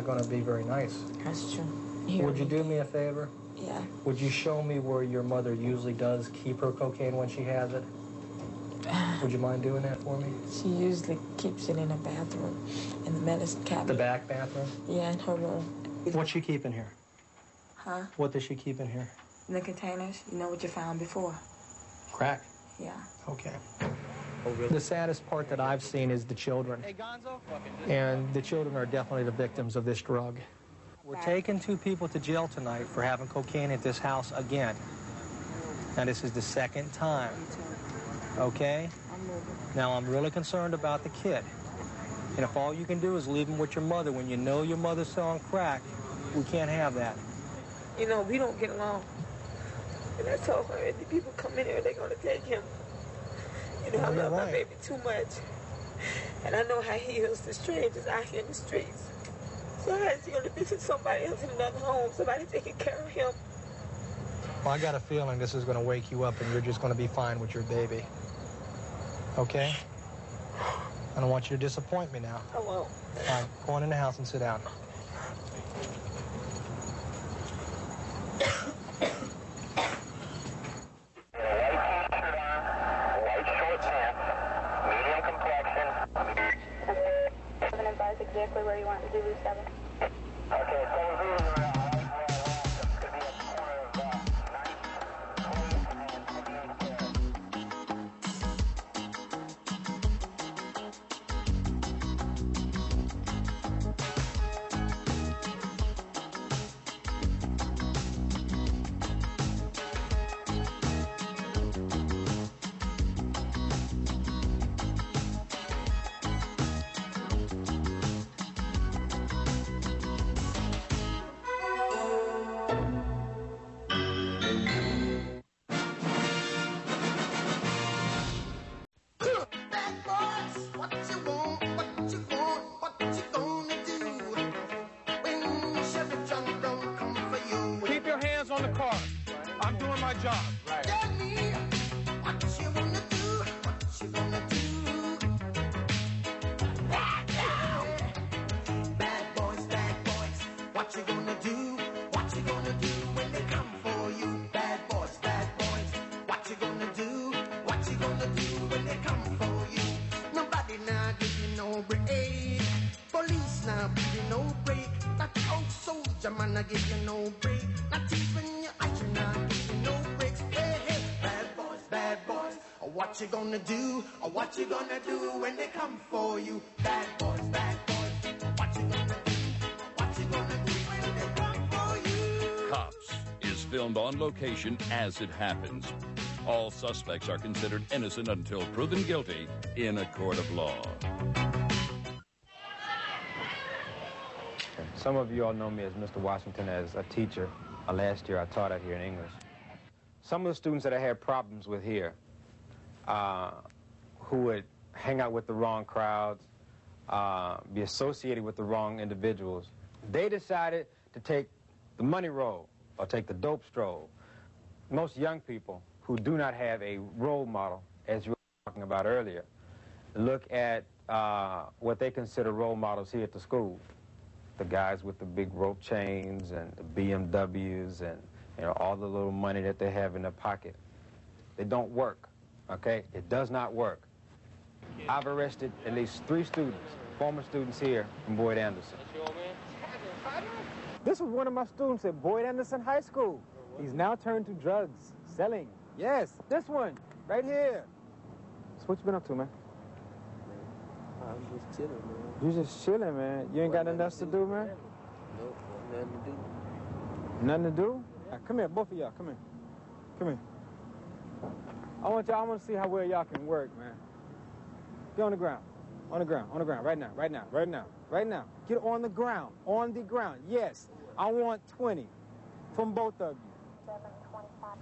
going to be very nice. That's true. Would you do me a favor? Yeah. Would you show me where your mother usually does keep her cocaine when she has it? Would you mind doing that for me? She usually keeps it in her bathroom, in the medicine cabinet. The back bathroom? Yeah, in her room. What's she keeping here? Huh? What does she keep in here? In the containers. You know what you found before? Crack? Yeah. Okay. The saddest part that I've seen is the children. Hey, Gonzo? And the children are definitely the victims of this drug. We're taking 2 people to jail tonight for having cocaine at this house again. Now, this is the 2nd time. Okay? Now, I'm really concerned about the kid. And if all you can do is leave him with your mother when you know your mother's selling crack, we can't have that. You know, we don't get along. And I told her, if the people come in here, they're going to take him. You know, I love my baby too much. And I know how he is to strangers out here in the streets. So how is he going to visit somebody else in another home, somebody taking care of him? Well, I got a feeling this is going to wake you up and you're just going to be fine with your baby. Okay? I don't want you to disappoint me now. I won't. All right, go on in the house and sit down. White short pants. exactly where you want to do 7. Okay, 7-0. Keep your hands on the car. I'm doing my job. Right. Tell me what you wanna do, what you gonna do. Bad boys, what you gonna do, what you gonna do when they come for you. Bad boys, what you gonna do, what you gonna do when they come for you. Nobody now give you no break, police now give you no break. That old soldier man now give you no break. Not even your eyes now give you no breaks. Hey, hey, bad boys, what you gonna do? Or what you gonna do when they come for you? Bad boys, what you gonna do? What you gonna do when they come for you? Cops is filmed on location as it happens. All suspects are considered innocent until proven guilty in a court of law. Some of you all know me as Mr. Washington as a teacher. Last year I taught out here in English. Some of the students that I had problems with here, who would hang out with the wrong crowds, be associated with the wrong individuals, they decided to take the money roll or take the dope stroll. Most young people who do not have a role model, as you were talking about earlier, look at what they consider role models here at the school. The guys with the big rope chains and the BMWs and all the little money that they have in their pocket. They don't work, okay? It does not work. I've arrested at least 3 students, former students here from Boyd Anderson. This was one of my students at Boyd Anderson High School. He's now turned to drugs, selling. Yes, this one, right here. So what you been up to, man? I'm just chilling, man. You just chilling, man. You ain't got nothing else to do, man? Nope, nothing to do. Nothing to do? Right, come here, both of y'all, come here. Come here. I want to see how well y'all can work, man. Get on the ground. On the ground, right now, right now, right now, right now. Get on the ground, yes. I want 20 from both of you.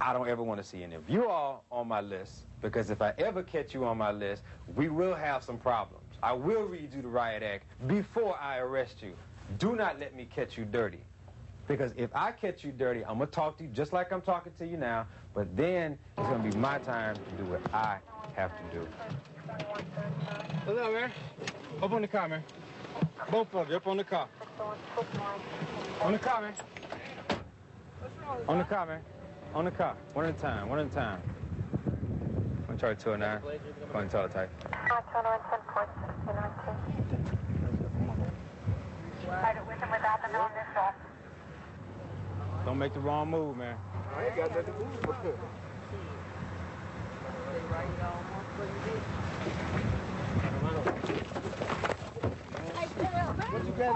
I don't ever want to see any of you all on my list, because if I ever catch you on my list, we will have some problems. I will read you the riot act before I arrest you. Do not let me catch you dirty. Because if I catch you dirty, I'm going to talk to you just like I'm talking to you now, but then it's going to be my time to do what I have to do. What's up, man? Up on the car, man. Both of you, up on the car. On the car, man. On the car, man. On the car. One at a time, one at a time. I'm Charlie 209. Going teletype. Don't make the wrong move, man. I ain't got nothing to move with him.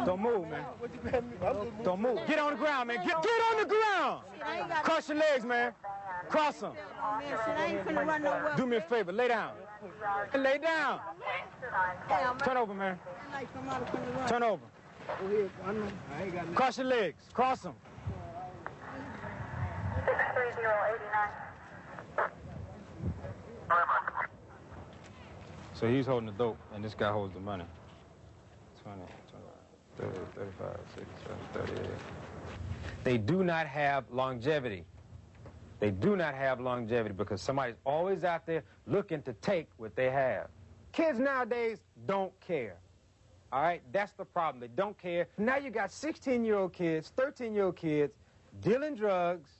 Don't move, man. Don't move. Get on the ground, man. Get on the ground. Cross your legs, man. Cross them. Do me a favor. Lay down. Lay down. Turn over, man. Turn over. Cross your legs. Cross them. 63089. So he's holding the dope, and this guy holds the money. 20, 30, 35, 37, 38. They do not have longevity. They do not have longevity because somebody's always out there looking to take what they have. Kids nowadays don't care. All right? That's the problem. They don't care. Now you got 16-year-old kids, 13-year-old kids dealing drugs,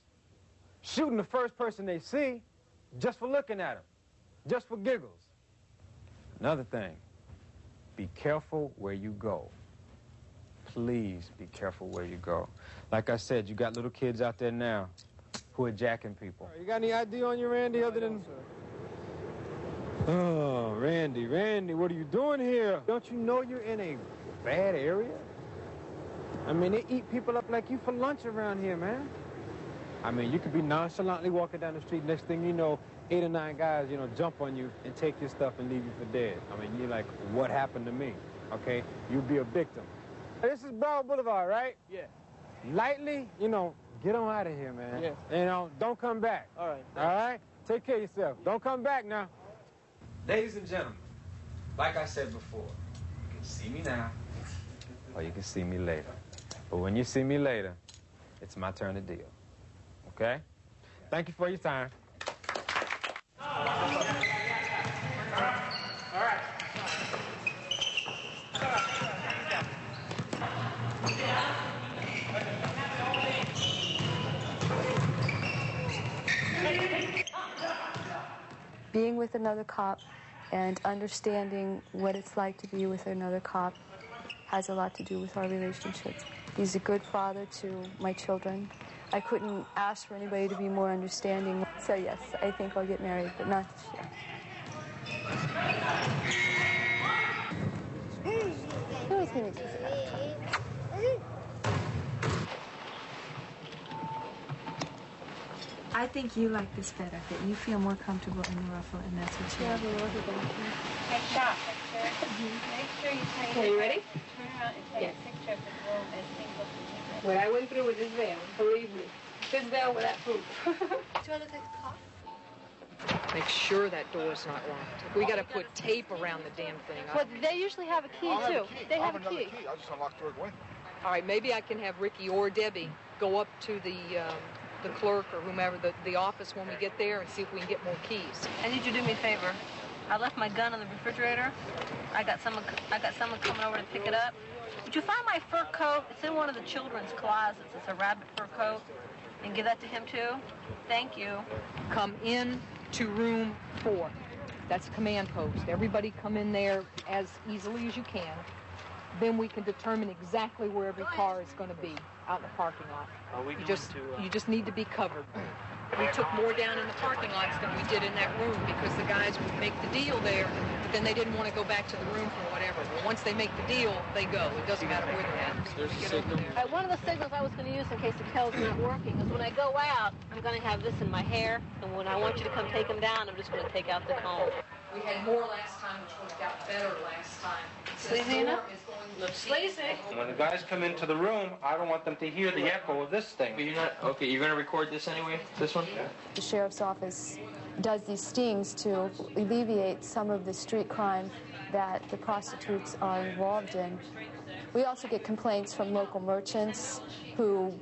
shooting the first person they see just for looking at them, just for giggles. Another thing, be careful where you go. please be careful where you go. Like I said, you got little kids out there now who are jacking people. You got any ID on you, Randy, other than... Oh, Randy, what are you doing here? Don't you know you're in a bad area? I mean, they eat people up like you for lunch around here, man. I mean, you could be nonchalantly walking down the street, next thing you know, 8 or 9 guys, jump on you and take your stuff and leave you for dead. I mean, you're like, what happened to me? Okay? You'll be a victim. This is Broward Boulevard, right? Yeah. Lightly, get on out of here, man. Yeah. Don't come back. All right. All right? Take care of yourself. Don't come back now. Ladies and gentlemen, like I said before, you can see me now, or you can see me later. But when you see me later, it's my turn to deal. Okay? Thank you for your time. Being with another cop and understanding what it's like to be with another cop has a lot to do with our relationship. He's a good father to my children. I couldn't ask for anybody to be more understanding. So yes, I think I'll get married, but not this year. He always gives me kisses out of time. I think you like this better, that you feel more comfortable in the ruffle, and that's what you have. Hey, stop. Make sure you take Okay, you ready? Turn around and take a picture of the room as single. What I went through with this veil, believe me, this veil without proof. Do I look like a cop? Make sure that door's not locked. We gotta put tape around the damn thing. Well, they usually have a key, too. They have a key. I just unlocked the door going. All right, maybe I can have Ricky or Debbie go up to the clerk or whomever, the office when we get there and see if we can get more keys. I need you to do me a favor. I left my gun in the refrigerator. I got someone coming over to pick it up. Would you find my fur coat? It's in one of the children's closets. It's a rabbit fur coat. And give that to him, too. Thank you. Come in to room 4. That's command post. Everybody come in there as easily as you can. Then we can determine exactly where every car is going to be out in the parking lot. You just need to be covered. We took more down in the parking lots than we did in that room because the guys would make the deal there, but then they didn't want to go back to the room for whatever. Well, once they make the deal, they go. It doesn't matter where they're at. There's a signal. One of the signals I was going to use in case the Kel's not working is when I go out, I'm going to have this in my hair, and when I want you to come take them down, I'm just going to take out the comb. We had more last time, which worked out better last time. Sleazy enough? Sleazy. When the guys come into the room, I don't want them to hear the echo of this thing. But you're going to record this anyway? This one? Yeah. The sheriff's office does these stings to alleviate some of the street crime that the prostitutes are involved in. We also get complaints from local merchants who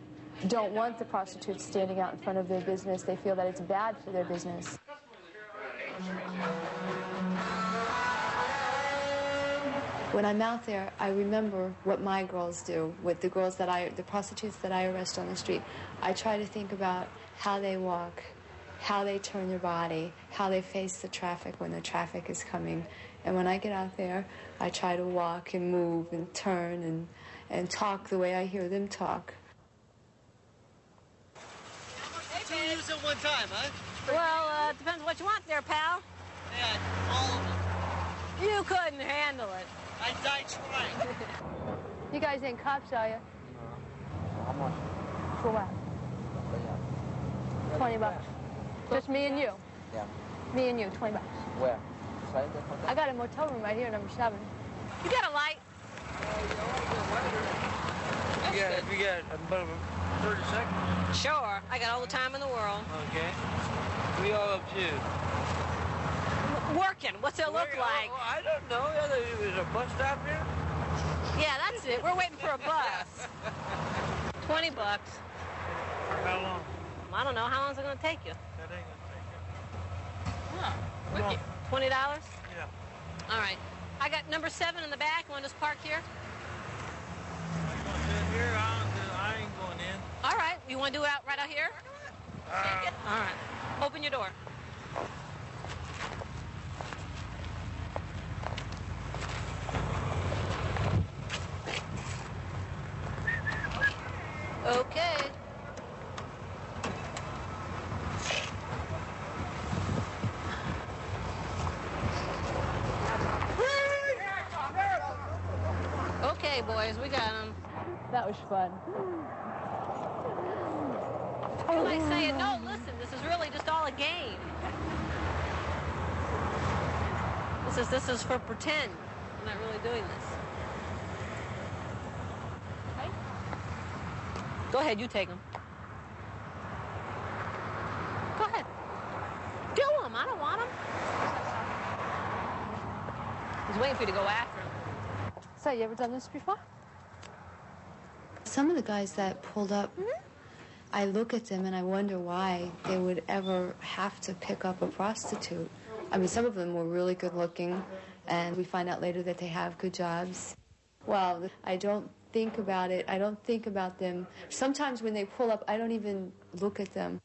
don't want the prostitutes standing out in front of their business. They feel that it's bad for their business. When I'm out there, I remember what my girls do, with the prostitutes that I arrest on the street. I try to think about how they walk, how they turn their body, how they face the traffic when the traffic is coming. And when I get out there, I try to walk and move and turn and talk the way I hear them talk. Two use at one time, huh? Well, depends what you want there, pal. Yeah, all of them. You couldn't handle it. I died trying. You guys ain't cops, are you? No. How much? For what? $20. Just me and you? Yeah. Me and you, $20. Where? I got a motel room right here, number 7. You got a light? If you got about 30 seconds. Sure. I got all the time in the world. Okay. We all up to you. Working. What's it look like? Oh, I don't know. There's a bus stop here? Yeah, that's it. We're waiting for a bus. $20. For how long? I don't know. How long is it going to take you? That ain't gonna take you. $20? Yeah. All right. I got number 7 in the back. You want to just park here? Here, I ain't going in. All right. You want to do it right out here? All right. Open your door. Okay, boys, we got him. That was fun. You're like saying, no, listen, this is really just all a game. This is for pretend. I'm not really doing this. Okay? Go ahead, you take him. Go ahead. Do him. I don't want him. He's waiting for you to go after him. So, you ever done this before? Some of the guys that pulled up, I look at them and I wonder why they would ever have to pick up a prostitute. I mean, some of them were really good looking, and we find out later that they have good jobs. Well, I don't think about it. I don't think about them. Sometimes when they pull up, I don't even look at them.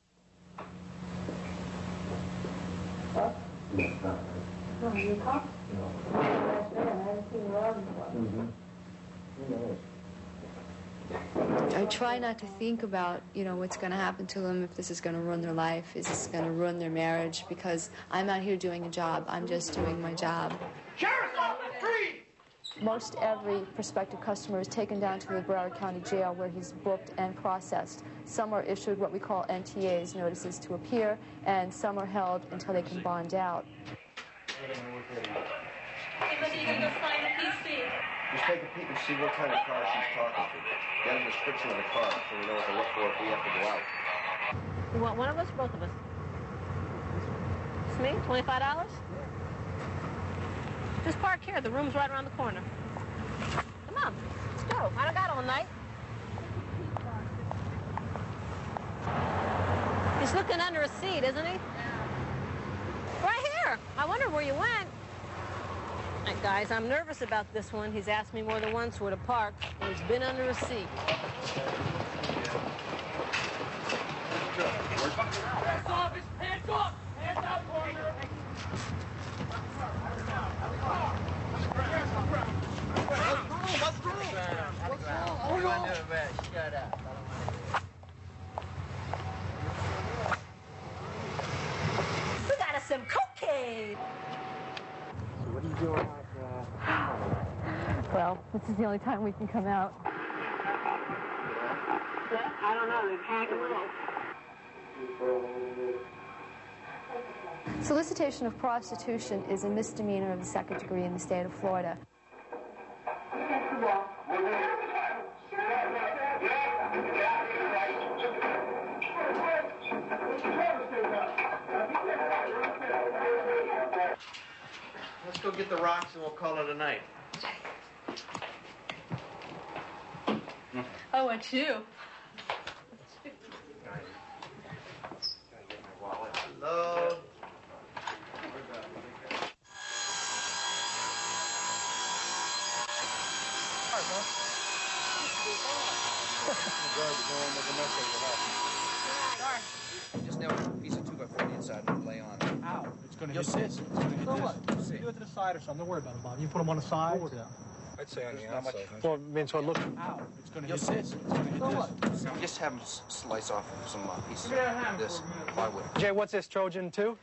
I try not to think about, what's going to happen to them, if this is going to ruin their life, is this going to ruin their marriage, because I'm out here doing a job. I'm just doing my job. Sheriff's office, free! Most every prospective customer is taken down to the Broward County Jail where he's booked and processed. Some are issued what we call NTAs, notices to appear, and some are held until they can bond out. Just take a peek and see what kind of car she's talking to. Get a description of the car so we know what to look for if we have to go out. You want one of us or both of us? It's me? $25? Just park here. The room's right around the corner. Come on. Let's go. I don't got all night. He's looking under a seat, isn't he? Right here. I wonder where you went. Right, guys, I'm nervous about this one. He's asked me more than once where to park, and he's been under a seat. Hands off! Hands off! Hands up, partner! What's wrong? Shut up. We got us some cocaine. What are you doing out Well, this is the only time we can come out. Yeah, I don't know. They've handled it. Solicitation of prostitution is a misdemeanor of the second degree in the state of Florida. Let's go get the rocks and we'll call it a night. I want you. Hello. Just nail a piece of 2x4 on the inside and lay on it. Ow. It's going to You'll hit see. this. It's going to hit So this. what? You do it to the side or something. Don't worry about it, Bob. You put them on the side. Yeah. I'd say on the outside. Well, I mean, so it looks. Ow. It's going to You'll hit see. this. It's going to hit So this. what? Just have them slice off some pieces Give me that hand of this for a minute. plywood. Jay, what's this, Trojan 2?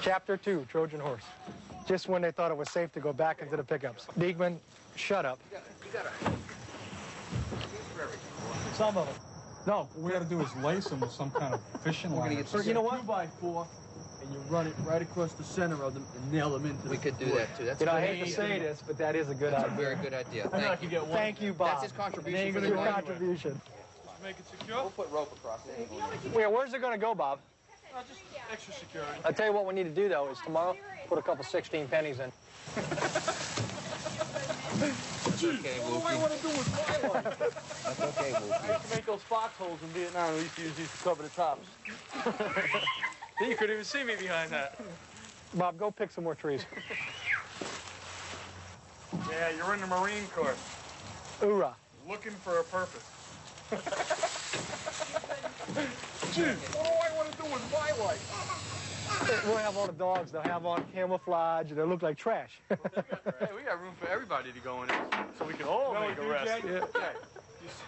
Chapter 2, Trojan Horse. Just when they thought it was safe to go back into the pickups. Diekman, shut up. You gotta. Some of them. No, what we got to do is lace them with some kind of fishing line. You know what? 2x4, and you run it right across the center of them and nail them into We the could do wood. that too. That's You know, a I good hate to idea. say this, but that is a good That's idea. a very good idea. I know I Thank can you. get one. Thank you, Bob. That's his contribution for the Your night. contribution. Make it secure. We'll put rope across it. Where's it going to go, Bob? Just extra security. I'll tell you what we need to do, though, is tomorrow, put a couple 16 pennies in. That's okay, All I Wolfie. want to do is buy one. That's okay, I Wolfie. used to make those foxholes in Vietnam. We used to use these to cover the tops. You couldn't even see me behind that. Bob, go pick some more trees. Yeah, you're in the Marine Corps. Hoorah. Looking for a purpose. Gee, all I want to do is buy one. We'll have all the dogs. They'll have on camouflage, and they'll look like trash. Hey, we got room for everybody to go in it, so we can all make a rest.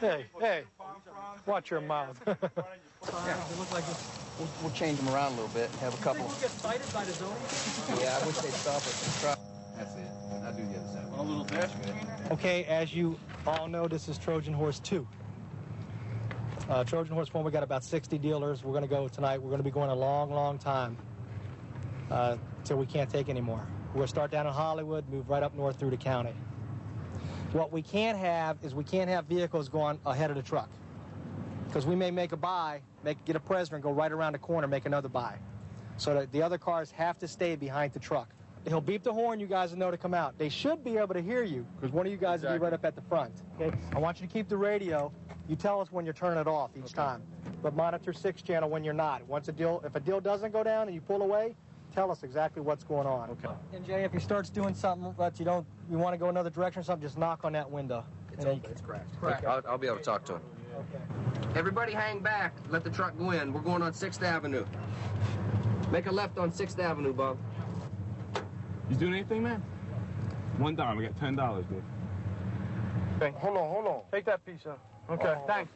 Yeah. Hey, watch your mouth. Yeah. We'll change them around a little bit. Have a couple. People get cited by the zoning? Yeah, I wish they'd stop at the truck. That's it. I'll do the other side. little dash between there? Okay, as you all know, this is Trojan Horse 2. Trojan Horse 1, we got about 60 dealers. We're going to go tonight. We're going to be going a long, long time till we can't take anymore. We're going to start down in Hollywood, move right up north through the county. What we can't have is we can't have vehicles going ahead of the truck, because we may make a buy, get a prisoner, and go right around the corner, make another buy. So that the other cars have to stay behind the truck. He'll beep the horn, you guys will know to come out. They should be able to hear you, because one of you guys will be right up at the front. Okay? I want you to keep the radio. You tell us when you're turning it off each time. But monitor 6 channel when you're not. Once if a deal doesn't go down and you pull away, tell us exactly what's going on. Okay. And Jay, if he starts doing something that you want to go another direction or something, just knock on that window. It's open. It's cracked. Okay. I'll be able to talk to him. Okay. Everybody hang back. Let the truck go in. We're going on 6th Avenue. Make a left on 6th Avenue, Bob. You doing anything, man? $1. We got $10, dude. Okay, hold on. Take that piece up. Okay, thanks.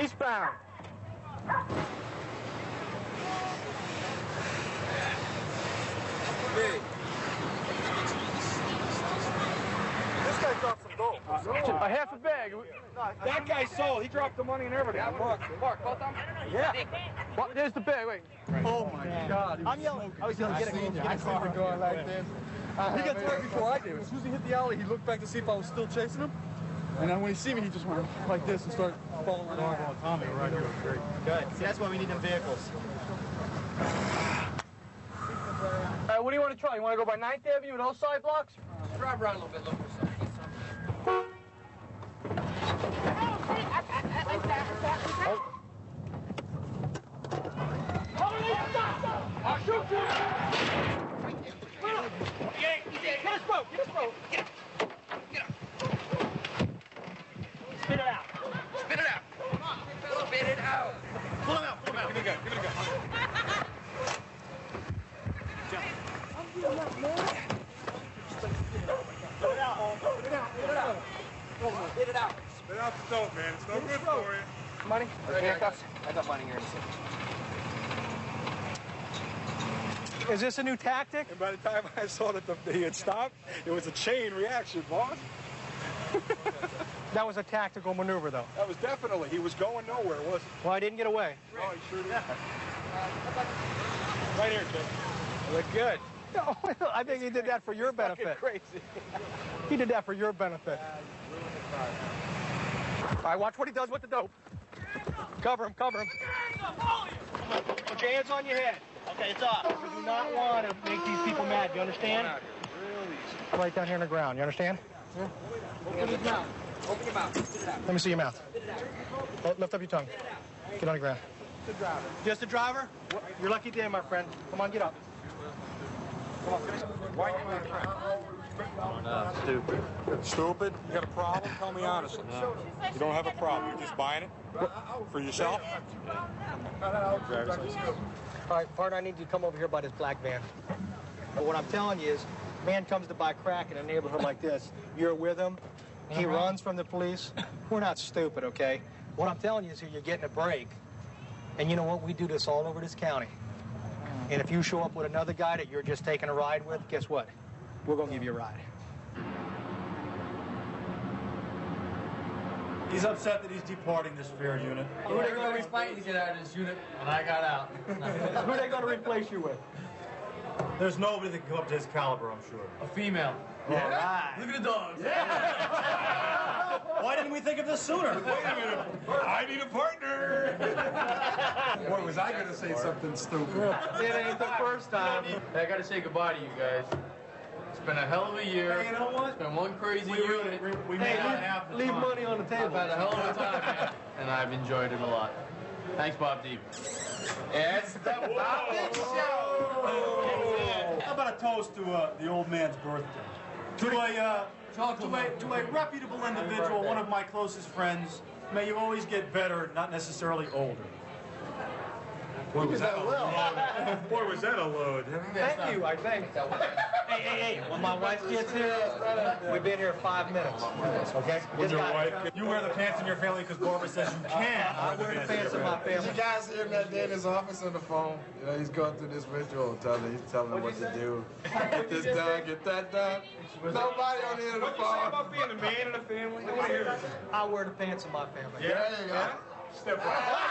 Eastbound. Hey. This guy dropped some dough. A half a bag. That guy sold. He dropped the money and everything. Mark, both of them? Yeah. Well, there's the bag. Wait. Oh my God. I'm yelling. I was yelling. Get a car going like this. He got tired before I did. As soon as he hit the alley, he looked back to see if I was still chasing him. And then when he see me, he just went like this and started following along. Tommy, right here was great. Good. See, that's why we need them vehicles. What do you want to try? You want to go by 9th Avenue with those side blocks? Drive around a little bit, look for something. I'll shoot you! Get his boat! Spit it out! Spit it out! Spit it out! Pull him out! Give me a gun! Spit it out! Spit out the dope, man. It's no good for you. Money? Handcuffs? I got money here. Is this a new tactic? And by the time I saw that he had stopped, it was a chain reaction, boss. That was a tactical maneuver, though. That was definitely. He was going nowhere, wasn't he? Well, I didn't get away. Oh, he sure did. Right here, kid. Look good. No, I think he did that for your benefit. Crazy. He did that for your benefit. All right, watch what he does with the dope. Cover him. Put your hands on your head. Okay, it's off. We do not want to make these people mad. You understand? Right down here on the ground. You understand? Yeah. Open his mouth. Open your mouth. Spit it out. Let me see your mouth. Oh, lift up your tongue. Get on the ground. Just a driver. Just a driver? You're lucky day, my friend. Come on, get up. Come on. Why are you my friend? Stupid. Stupid? You got a problem? Tell me honestly. No. You don't have a problem. You're just buying it? For yourself? All right, partner, I need you to come over here by this black van. But what I'm telling you is, man comes to buy crack in a neighborhood like this. You're with him. He runs from the police. We're not stupid, okay? What I'm telling you is you're getting a break. And you know what? We do this all over this county. And if you show up with another guy that you're just taking a ride with, guess what? We're going to give you a ride. He's upset that he's departing this fair unit. Who are they going to fighting to get out of this unit? And I got out. Who are they going to replace you with? There's nobody that can come up to his caliber, I'm sure. A female. Yeah. Right. Look at the dogs. Yeah. Why didn't we think of this sooner? Wait a minute. I need a partner. Boy, was I going to say something stupid. It ain't the first time. I got to say goodbye to you guys. It's been a hell of a year. Hey, you know what? It's been one crazy unit. We made out half the leave time. money on the table. I've had a hell of a time, man. And I've enjoyed it a lot. Thanks, Bob Deep. It's the Bob Show. How about a toast to the old man's birthday? To a reputable individual, one of my closest friends. May you always get better, not necessarily older. Boy, was that a load. Boy, was that a load. Thank you, I think. Hey, when my wife gets here, we've been here 5 minutes. Okay? With your wife? You wear the pants in your family because Barbara says you can. I wear the pants in my family. You guys hear him that day in his office on the phone? You know, he's going through this ritual, he's telling them what to do. Get this done, get that done. Nobody on the end of the phone. What you say about being a man in the family? I wear the pants in my family. Yeah, there you go. Step right.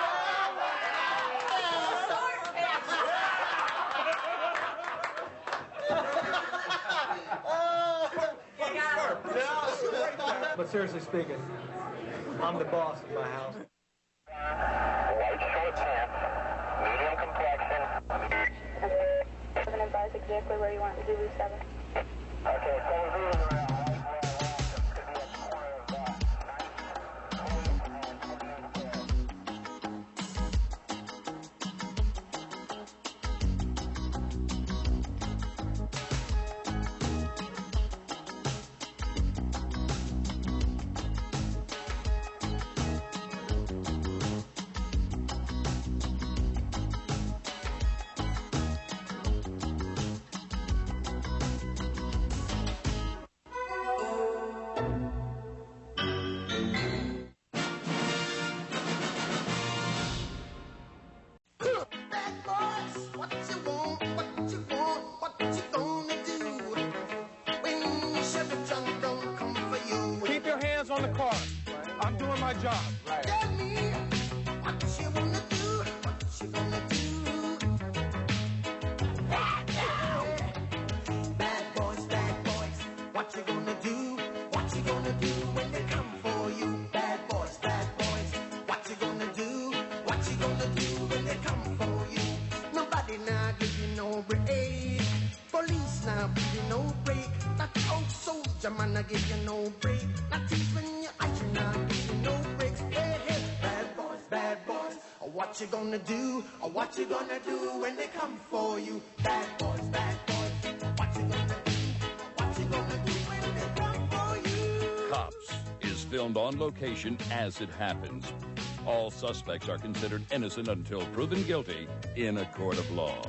But seriously speaking, I'm the boss of my house. White short pants, medium complexion. Seven advise exactly where you want to do 7. Okay, 7 Keep your hands on the car. I'm doing my job. Right. Tell me what you wanna do, what you gonna do. Bad boys, what you gonna do, what you gonna do when they come for you. Bad boys, what you gonna do, what you gonna do when they come for you. Nobody now give you no break. Police now give you no break. That old soldier man I give you no break. Not even your eyes now give you no breaks. Hey, hey, bad boys, what you gonna do? Or what you gonna do when they come for you? Bad boys, what you gonna do? What you gonna do when they come for you? Cops is filmed on location as it happens. All suspects are considered innocent until proven guilty in a court of law.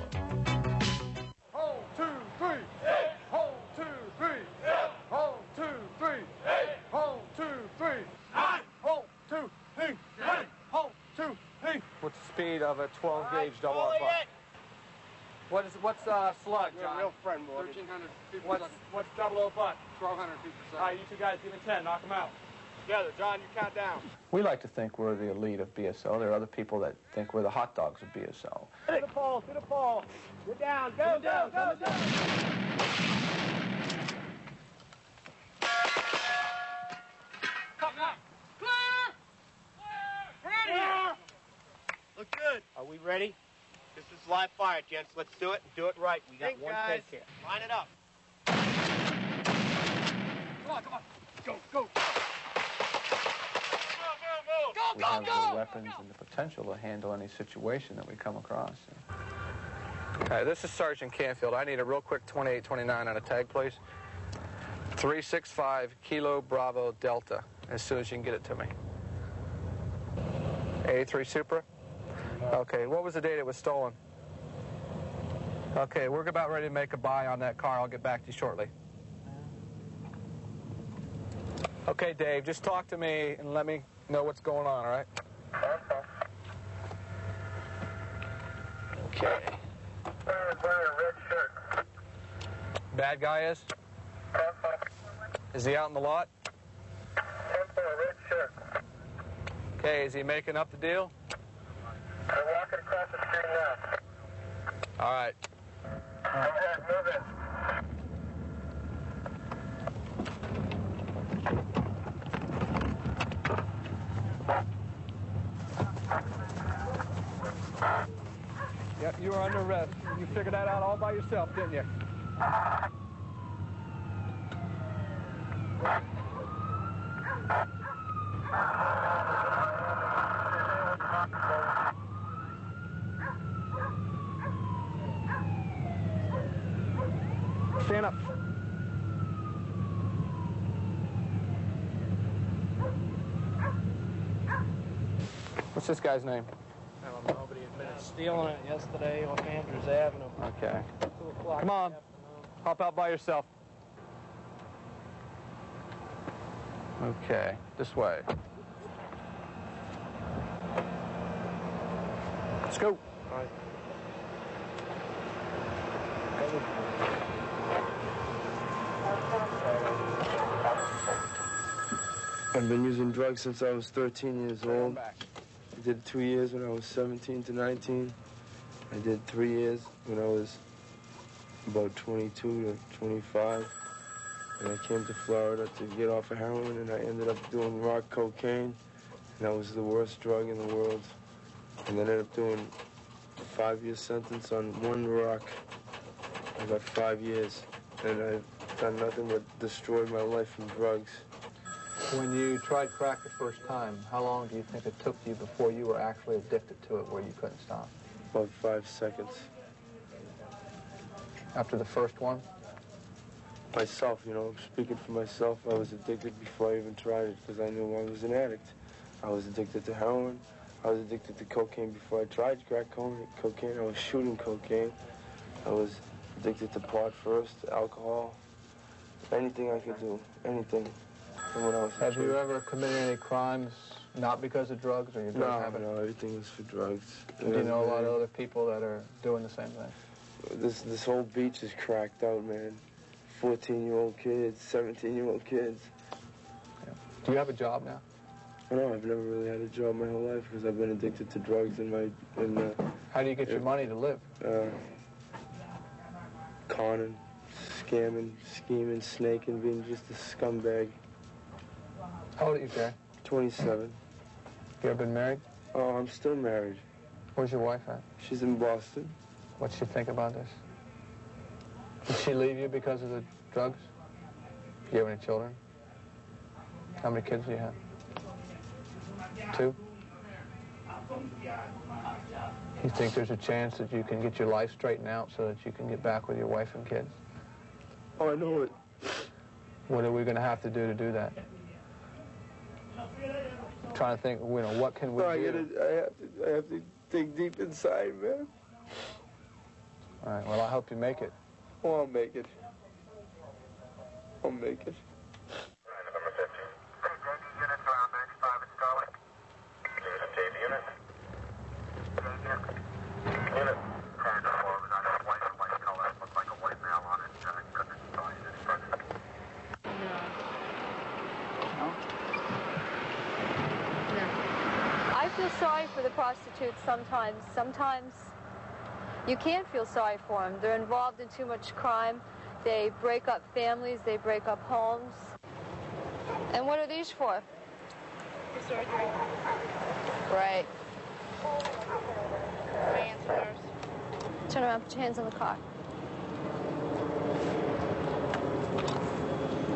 Hold, 2, 3. Hey. Hold, 2, 3. Yeah. Hold, 2, 3. Hey. Hold, 2, 3. 9. Hold, 2, 3. 20. Hold, 2, 3. What's the speed of a 12 gauge double R buck? What's slug, John? Real friend, boy. 1,300 feet per second. What's double O butt? 1,200 feet per second. All right, you two guys give me 10. Knock them out. Together, John, you count down. We like to think we're the elite of BSO. There are other people that think we're the hot dogs of BSO. To the pole. Get down, go. Look good. Are we ready? This is live fire, gents. Let's do it and do it right. We got one take here. Line it up. Come on. Go. We have the weapons and the potential to handle any situation that we come across. Okay, this is Sergeant Canfield. I need a real quick 2829 on a tag, please. 365 Kilo Bravo Delta, as soon as you can get it to me. 83 Supra? Okay, what was the date it was stolen? Okay, we're about ready to make a buy on that car. I'll get back to you shortly. Okay, Dave, just talk to me and let me know what's going on, all right? Okay. Bad guy is? Is he out in the lot? Okay, is he making up the deal? I'm walking across the street now. All right. Move it. Yep, you were under arrest. You figured that out all by yourself, didn't you? Stand up. What's this guy's name? I don't know, but he admitted stealing it yesterday on Andrews Avenue. Okay. 2 o'clock. Come on. Hop out by yourself. Okay. This way. Let's go. All right. I've been using drugs since I was 13 years old. I did 2 years when I was 17 to 19. I did 3 years when I was about 22 to 25. And I came to Florida to get off of heroin, and I ended up doing rock cocaine. And that was the worst drug in the world. And then I ended up doing a 5-year sentence on 1 rock. I got 5 years, and I've done nothing but destroyed my life from drugs. When you tried crack the first time, how long do you think it took you before you were actually addicted to it where you couldn't stop? About 5 seconds. After the first one? Myself, you know, speaking for myself, I was addicted before I even tried it because I knew I was an addict. I was addicted to heroin. I was addicted to cocaine before I tried crack cocaine. I was shooting cocaine. I was addicted to pot first, alcohol, anything I could do, anything. When I was Have you ever committed any crimes not because of drugs or your drug habit? No, everything was for drugs. Do you know a lot of other people that are doing the same thing? This whole beach is cracked out, man. 14-year-old kids, 17-year-old kids. Yeah. Do you have a job now? No, I've never really had a job my whole life because I've been addicted to drugs How do you get your money to live? Conning, scamming, scheming, snaking, being just a scumbag. How old are you, Jay? 27. You ever been married? Oh, I'm still married. Where's your wife at? She's in Boston. What's she think about this? Did she leave you because of the drugs? Do you have any children? How many kids do you have? 2? You think there's a chance that you can get your life straightened out so that you can get back with your wife and kids? Oh, I know it. What are we going to have to do that? I'm trying to think, you know, what can we do? I have to dig deep inside, man. All right, well, I hope you make it. Oh, I'll make it. I'll make it. I feel sorry for the prostitutes sometimes. Sometimes you can't feel sorry for them. They're involved in too much crime. They break up families. They break up homes. And what are these for? For surgery. Right. My aunt's a nurse. Turn around, put your hands on the car.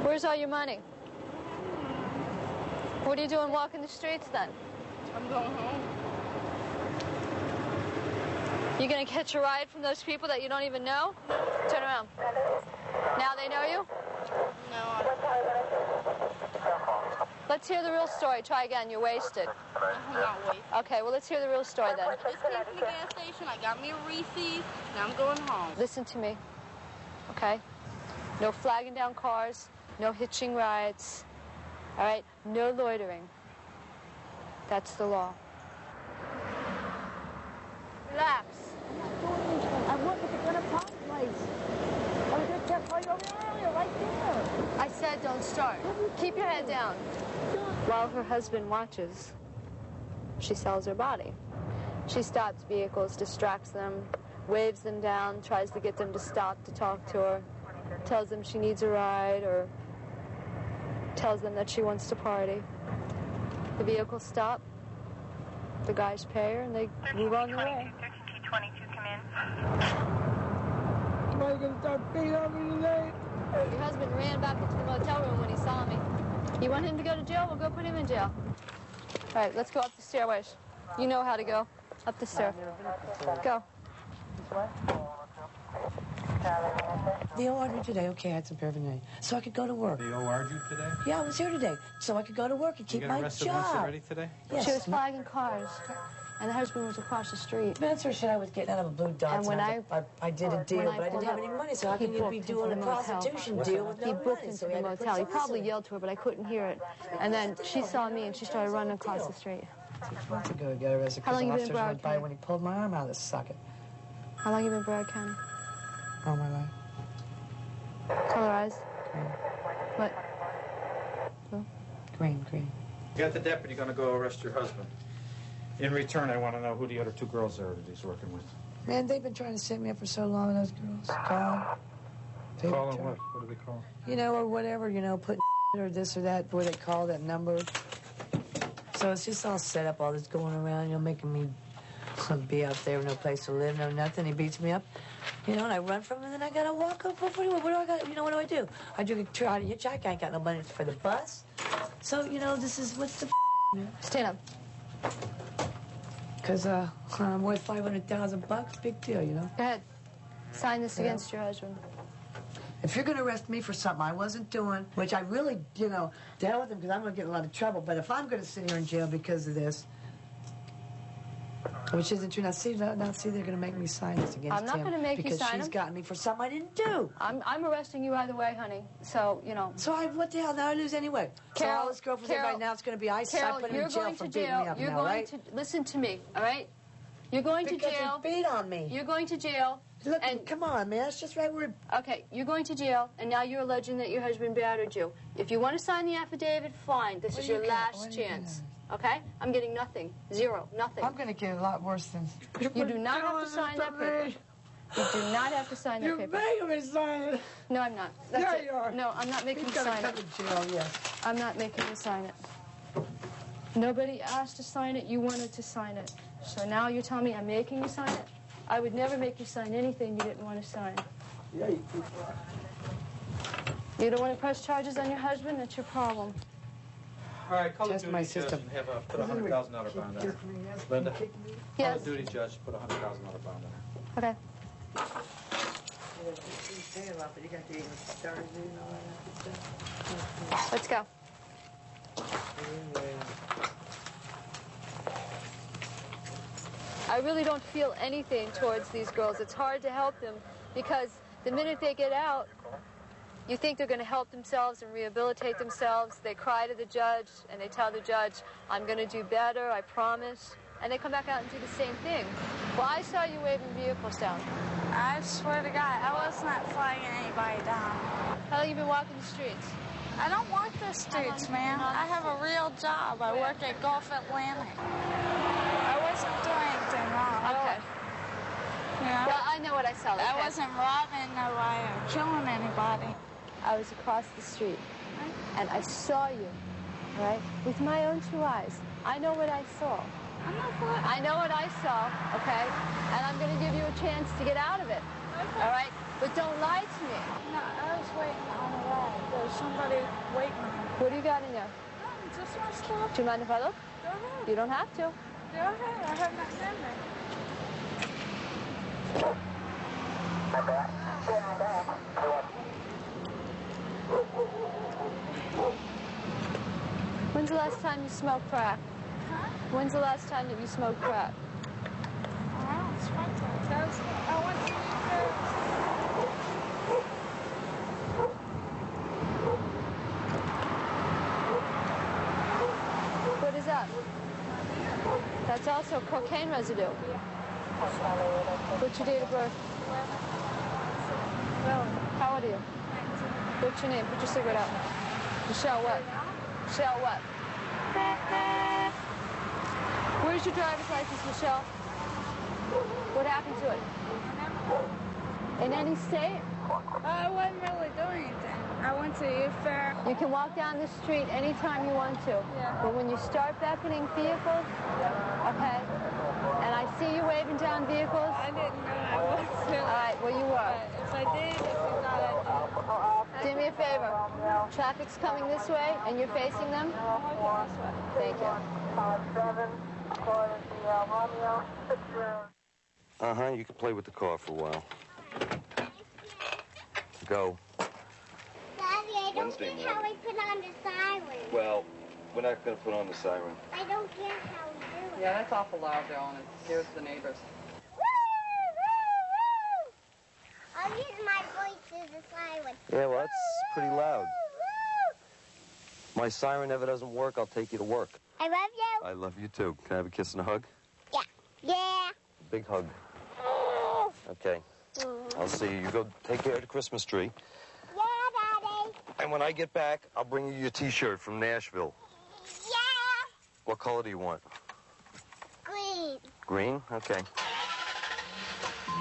Where's all your money? What are you doing walking the streets then? I'm going home. You gonna catch a ride from those people that you don't even know? Turn around. Now they know you? No, Let's hear the real story. Try again. You're wasted. I'm not wasted. Okay, well, let's hear the real story then. Just came from the gas station. I got me a Reese's. Now I'm going home. Listen to me, okay? No flagging down cars. No hitching rides. All right? No loitering. That's the law. Relax. I work at the Gunner Park place. I was just kept right over there earlier, right there. I said don't start. Keep your head down. While her husband watches, she sells her body. She stops vehicles, distracts them, waves them down, tries to get them to stop to talk to her, tells them she needs a ride, or tells them that she wants to party. The vehicles stop, the guys pay her, and they move on their way. 22 come in. Somebody gonna start beating on me today? Your husband ran back into the motel room when he saw me. You want him to go to jail? We'll go put him in jail. All right, let's go up the stairways. You know how to go. Up the stair. Go. They OR'd me today. Okay, I had some paraphernalia. So I could go to work. They OR'd you today? Yeah, I was here today. So I could go to work and keep my job. already today? Yes. She was flagging cars. and the husband was across the street. Spencer said I was getting out of a blue dot. And when I did a deal, but I didn't have any money, so how can you be doing a prostitution deal with no money? He booked into the motel. He probably yelled to her, but I couldn't hear it. And then she saw me, and she started running across the street. 6 months ago, he got arrested How because long you been in officers Broward went by County? when he pulled my arm out of the socket. How long you been in Broward County? All my life. Color eyes? What? Blue? Green. You got the deputy going to go arrest your husband. In return, I want to know who the other 2 girls are that he's working with. Man, they've been trying to set me up for so long, those girls. Call Call him what? What do they call him? You know, or whatever, you know, putting or this or that, where they call that number. So it's just all set up, all this going around, you know, making me be out there with no place to live, no nothing. He beats me up, you know, and I run from him, and then I gotta walk up. What do I got? You know, what do I do? I try to hitchhike. I ain't got no money for the bus. So, you know, this is what's the Stand up. Because I'm worth $500,000. Big deal, you know. Go ahead. Sign this against your husband. If you're going to arrest me for something I wasn't doing, which I really, you know, to hell with him because I'm going to get in a lot of trouble. But if I'm going to sit here in jail because of this, which isn't true. Now, see, they're going to make me sign this against him. I'm not going to make you sign because she's gotten me for something I didn't do. I'm arresting you either way, honey. So, you know. So what the hell? Now I lose anyway. Carol, so all this girlfriends right now, it's going to be ISIS. Carol, I put him you're in jail going for to beating jail. me up You're now, going right? to listen to me, all right? You're going to jail. You beat on me. You're going to jail. Look, come on, man. It's just right where. Okay, you're going to jail, and now you're alleging that your husband battered you. If you want to sign the affidavit, fine. This is your last chance. Okay? I'm getting nothing. Zero. Nothing. I'm going to get a lot worse than. You do not have to sign that paper. You do not have to sign that paper. You're making me sign it. No, I'm not. That's Yeah, it. you are. No, I'm not making you sign it. To jail, yes. I'm not making you sign it. Nobody asked to sign it. You wanted to sign it. So now you're telling me I'm making you sign it? I would never make you sign anything you didn't want to sign. Yeah, you keep You don't want to press charges on your husband? That's your problem. All right, call the Just duty my judge system. and have put a $100,000 bond on her. Linda, call Yes. the duty judge, put a $100,000 bond on her. Okay. Let's go. I really don't feel anything towards these girls. It's hard to help them because the minute they get out, you think they're going to help themselves and rehabilitate themselves. They cry to the judge and they tell the judge, I'm going to do better, I promise. And they come back out and do the same thing. Well, I saw you waving vehicles down. I swear to God, I was not flagging anybody down. How long have you been walking the streets? I don't walk the streets, man. I have a real job. I work at Gulf Atlantic. I wasn't doing anything wrong. Okay. Yeah. Well, I know what I saw. I wasn't robbing nobody or killing anybody. I was across the street, and I saw you, all right, with my own 2 eyes. I know what I saw. I know what I saw, okay? And I'm going to give you a chance to get out of it, all right? But don't lie to me. No, I was waiting on the ride. There was somebody waiting. What do you got in there? Just my stuff. Do you mind if I look? Go ahead. You don't have to. Go ahead. I have nothing in there. When's the last time you smoked crack? Huh? When's the last time that you smoked crack? I don't smoke that. I want you What is that? That's also cocaine residue. What's your date of birth? How old are you? What's your name? Put your cigarette out. Michelle what? Michelle what? Where's your driver's license, Michelle? What happened to it? In any state? I wasn't really doing anything. I went to youth fair. You can walk down the street anytime you want to. Yeah. But when you start beckoning vehicles, okay, and I see you waving down vehicles. I didn't know I was doing. All right, well, you were. If I did, if you thought I did. Do me a favor. Traffic's coming this way, and you're facing them. Thank you. Uh-huh, you can play with the car for a while. Go. Daddy, I don't get how we put on the siren. Well, we're not going to put on the siren. I don't get how we do Yeah, that's awful loud, though, and it scares the neighbors. I'll use my voice as a siren. Yeah, well, that's pretty loud. My siren never doesn't work. I'll take you to work. I love you. I love you, too. Can I have a kiss and a hug? Yeah. Yeah. Big hug. Okay. I'll see you. You go take care of the Christmas tree. Yeah, Daddy. And when I get back, I'll bring you your T-shirt from Nashville. Yeah. What color do you want? Green. Green? Okay.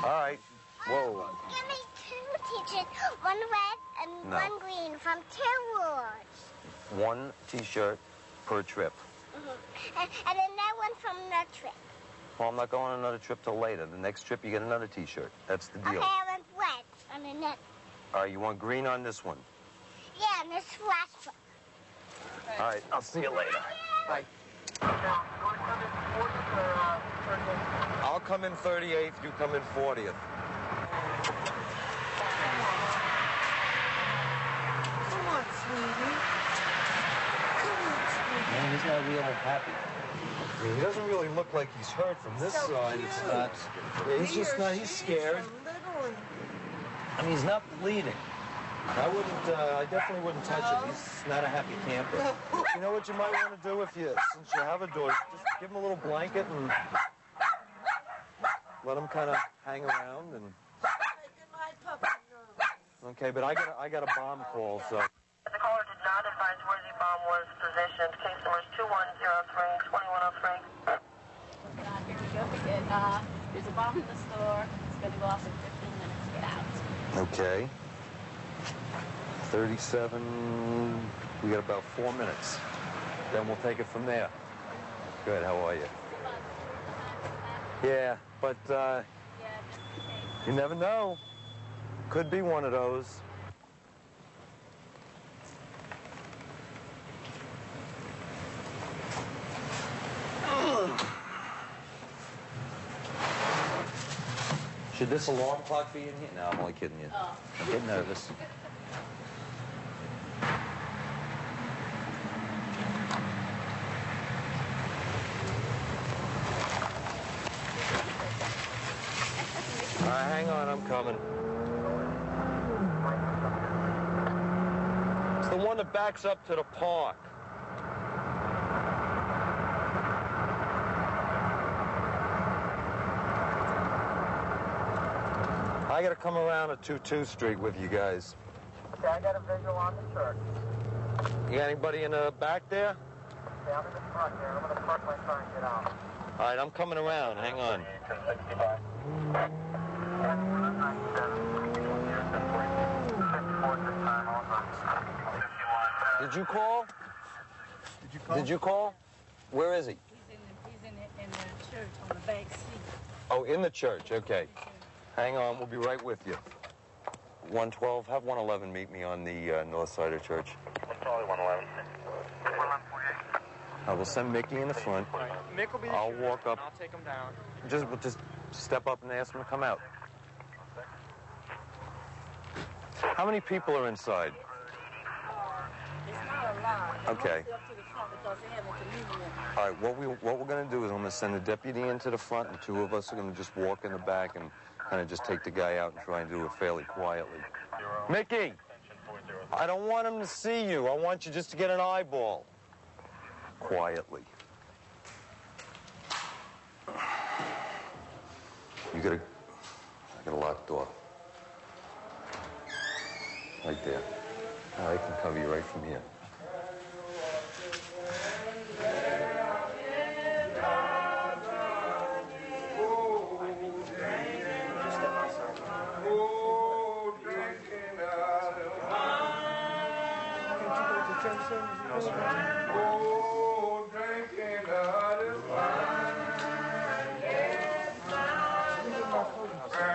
All right. Whoa. Give me 2 T-shirts, one red and No. one green from 2 wars. 1 T-shirt per trip. And another one from the trip. Well, I'm not going on another trip till later. The next trip, you get another T-shirt. That's the deal. Okay, I want red on the next. All right, you want green on this one? Yeah, and this last one. All right, I'll see you later. Bye. I'll come in 38th, you come in 40th. Come on, sweetie. Man, he's not real happy. I mean, he doesn't really look like he's hurt from this So side. cute. It's not. Yeah, he's just not. He's scared. I mean, he's not bleeding. I definitely wouldn't touch him. He's not a happy camper. You know what you might want to do since you have a dog, just give him a little blanket and let him kind of hang around and. Okay, but I got a bomb call, so. The caller did not advise where the bomb was positioned. Case number is 2103, 2103. Here we go again. There's a bomb in the store. It's going to go off in 15 minutes. Get out. Okay. 37, we got about 4 minutes. Then we'll take it from there. Good, how are you? Yeah, but you never know. Could be one of those. Should this alarm clock be in here? No, I'm only kidding you. Oh. I'm getting nervous. All right, hang on, I'm coming. It's the one that backs up to the park. I gotta come around to 22 Street with you guys. Okay, I got a visual on the church. You got anybody in the back there? Okay, I'm in the front here. I'm going to park my car and get out. All right, I'm coming around. Hang on. Did you call? Did you call? Where is he? He's in the church on the back seat. Oh, in the church. Okay. Hang on. We'll be right with you. 112. Have 111 meet me on the north side of church. 111. I will send Mickey in the front. Right. Mick will be the I'll shooter, walk up. and I'll take him down. Just step up and ask him to come out. How many people are inside? It's not a lot. Okay. Mostly up to the front because they have a communion. All right, what we're going to do is I'm going to send a deputy into the front, and 2 of us are going to just walk in the back and kind of just take the guy out and try and do it fairly quietly. Mickey, I don't want him to see you. I want you just to get an eyeball. Quietly. I got a locked door. Right there. I can cover you right from here.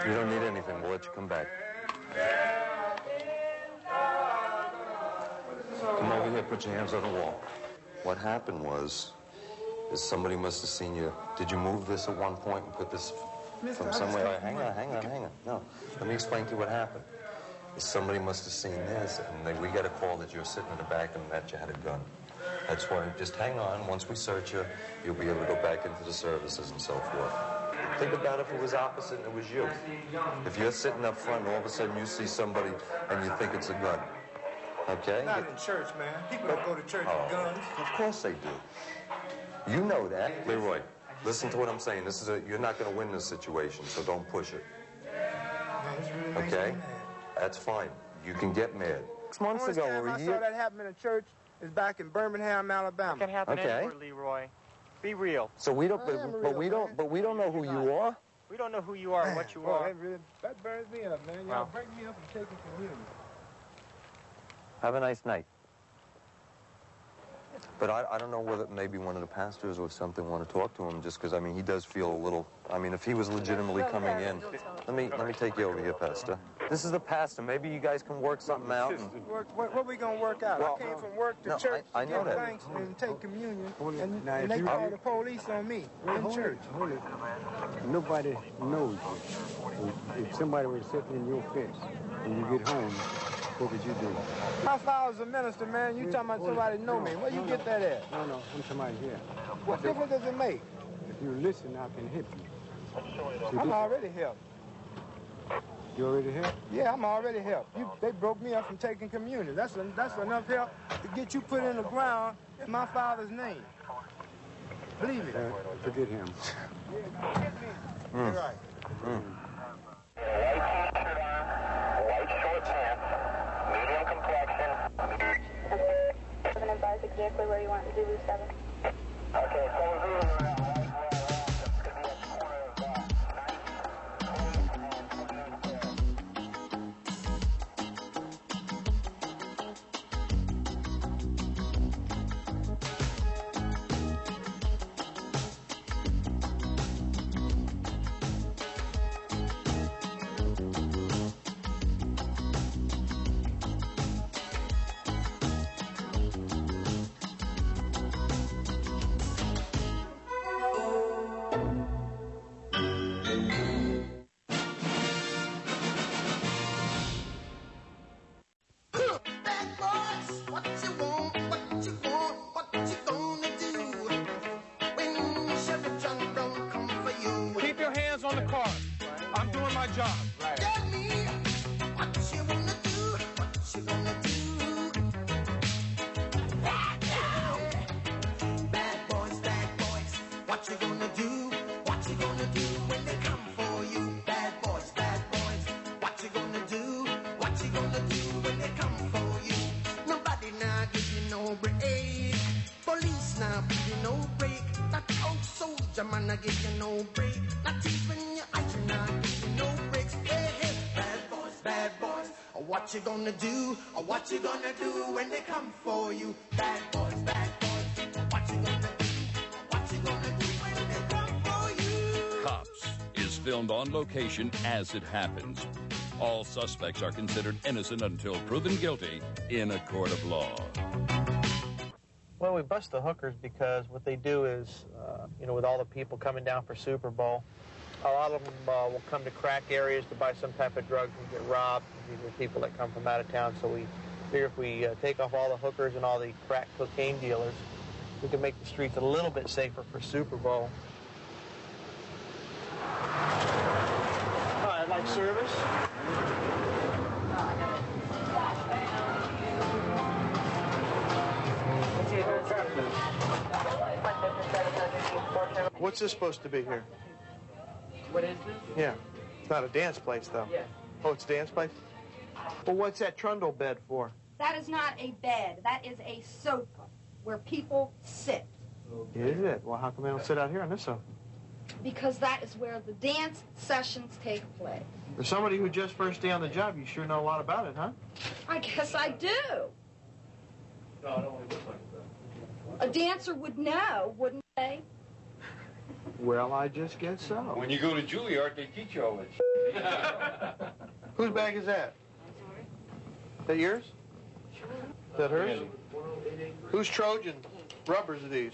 You don't need anything. We'll let you come back. Come over here. Put your hands on the wall. What happened was somebody must have seen you. Did you move this at one point and put this from somewhere? Hang on. No. Let me explain to you what happened. Somebody must have seen this, and we got a call that you were sitting in the back and that you had a gun. That's why, just hang on. Once we search you, you'll be able to go back into the services and so forth. Think about if it was opposite and it was you. If you're sitting up front and all of a sudden you see somebody and you think it's a gun. Okay? Not in church, man. People don't go to church with guns. Of course they do. You know that. Leroy, listen to what I'm saying. You're not going to win this situation, so don't push it. Okay? That's fine. You can get mad. 6 months ago, or a I year. saw that happen in a church is back in Birmingham, Alabama. It can happen anywhere, Leroy. Be real. So we don't, but we don't know who you are. We don't know who you are or what you are. That burns me up, man. Y'all break me up and take it from you. Have a nice night. But I don't know whether maybe one of the pastors or something want to talk to him, just because, I mean, he does feel a little, I mean, if he was legitimately coming in. Let me take you over here, Pastor. This is the pastor. Maybe you guys can work something out. And... What we going to work out? Well, I came from work to church to give thanks and take communion, and they call the police on me in church. Hold it. Nobody knows you. If somebody was sitting in your face when you get home, what would you do? How far as a minister, man? You talking about somebody know me. Where you get that at? No, I'm somebody here. What difference does it make? If you listen, I can help you. I'm already helped. You already helped? Yeah, I'm already helped. They broke me up from taking communion. That's enough help to get you put in the ground in my Father's name. Believe it. Forget him. You're right. White t-shirt on, white short pants, medium complexion. Seven advise exactly where you want to do 7. Okay, so on the car. I'm doing my job. Right. Tell me what you wanna do, what you gonna do. Bad boys, what you gonna do, what you gonna do when they come for you. Bad boys, what you gonna do, what you gonna do when they come for you. Nobody now give you no break, police now give you no break. That old soldier man I give you no break. Not even your eyes are not give you no breaks. Hey, bad boys, what you gonna do? Or what you gonna do when they come for you? Bad boys, what you gonna do? What you gonna do when they come for you? Cops is filmed on location as it happens. All suspects are considered innocent until proven guilty in a court of law. Well, we bust the hookers because what they do is, with all the people coming down for Super Bowl, a lot of them will come to crack areas to buy some type of drugs and get robbed. These are people that come from out of town, so we figure if we take off all the hookers and all the crack cocaine dealers, we can make the streets a little bit safer for Super Bowl. All right, like service. What's this supposed to be here? What is this? Yeah. It's not a dance place, though. Yeah. Oh, it's a dance place? Well, what's that trundle bed for? That is not a bed. That is a sofa where people sit. Is it? Well, how come they don't sit out here on this sofa? Because that is where the dance sessions take place. For somebody who just first day on the job, you sure know a lot about it, huh? I guess I do. No, I don't want to look like that. A dancer would know, wouldn't they? Well, I just guess so. When you go to Juilliard, they teach you all that. Whose bag is that? Is that yours? Is that hers? Whose Trojan rubbers are these?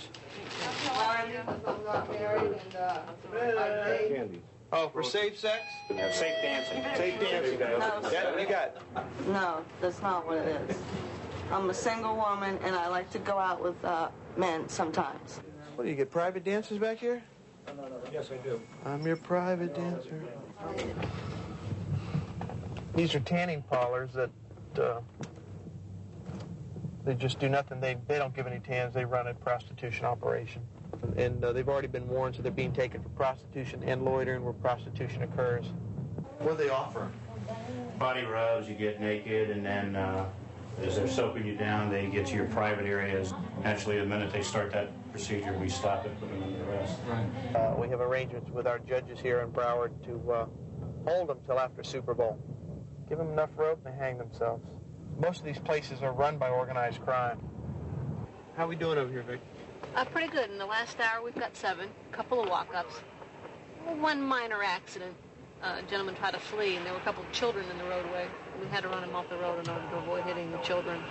Candy. Oh, for safe sex? Safe dancing. Safe dancing. No, That, what you got? No, that's not what it is. I'm a single woman, and I like to go out with men sometimes. What, do you get private dancers back here? Yes, I do. I'm your private dancer. These are tanning parlors that they just do nothing. They don't give any tans. They run a prostitution operation. And they've already been warned, so they're being taken for prostitution and loitering where prostitution occurs. What do they offer? Body rubs, you get naked, and then as they're soaping you down, they get to your private areas. Actually, the minute they start that procedure, we stop it, put them under arrest. Right. We have arrangements with our judges here in Broward to hold them till after Super Bowl. Give them enough rope and they hang themselves. Most of these places are run by organized crime. How are we doing over here, Vic? Pretty good. In the last hour, we've got 7. A couple of walk-ups. One minor accident. A gentleman tried to flee, and there were a couple of children in the roadway. We had to run him off the road in order to avoid hitting the children.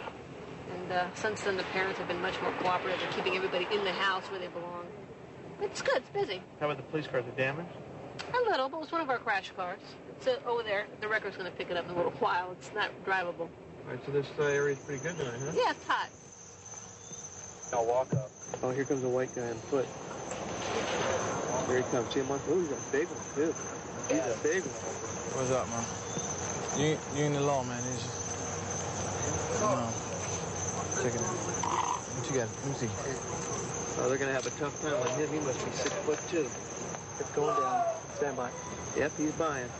And since then, the parents have been much more cooperative. They're keeping everybody in the house where they belong. It's good. It's busy. How about the police cars? Are damaged? A little, but it was one of our crash cars. It's over there. The wrecker's going to pick it up in a little while. It's not drivable. All right, so this area is pretty good tonight, huh? Yeah, it's hot. I'll walk up. Oh, here comes a white guy on foot. Here he comes. See him on foot? Oh, he's got a big one, too. He's a big one. What's up, man? You in the law, man. It's just... No. Check it out. What you got? Let me see. Oh, they're going to have a tough time on him. He must be 6'2". It's going down. Stand by. Yep, he's buying.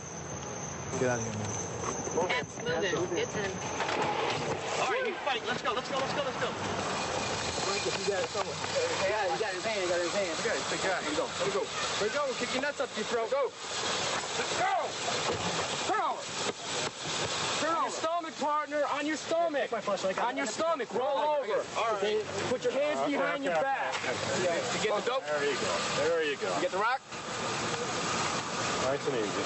Get out of here, man. It's moving. It's in. All right, he's fighting. Let's go. You got it somewhere. He got his hand. Okay, take it out. Here we go. Let me go. Kick your nuts up to your throat. Go. Go! Turn over. On your stomach, partner. On your stomach. On your stomach. Roll over. All right. Put your hands behind your back. You get the dope? There you go. You get the rock? Nice and easy.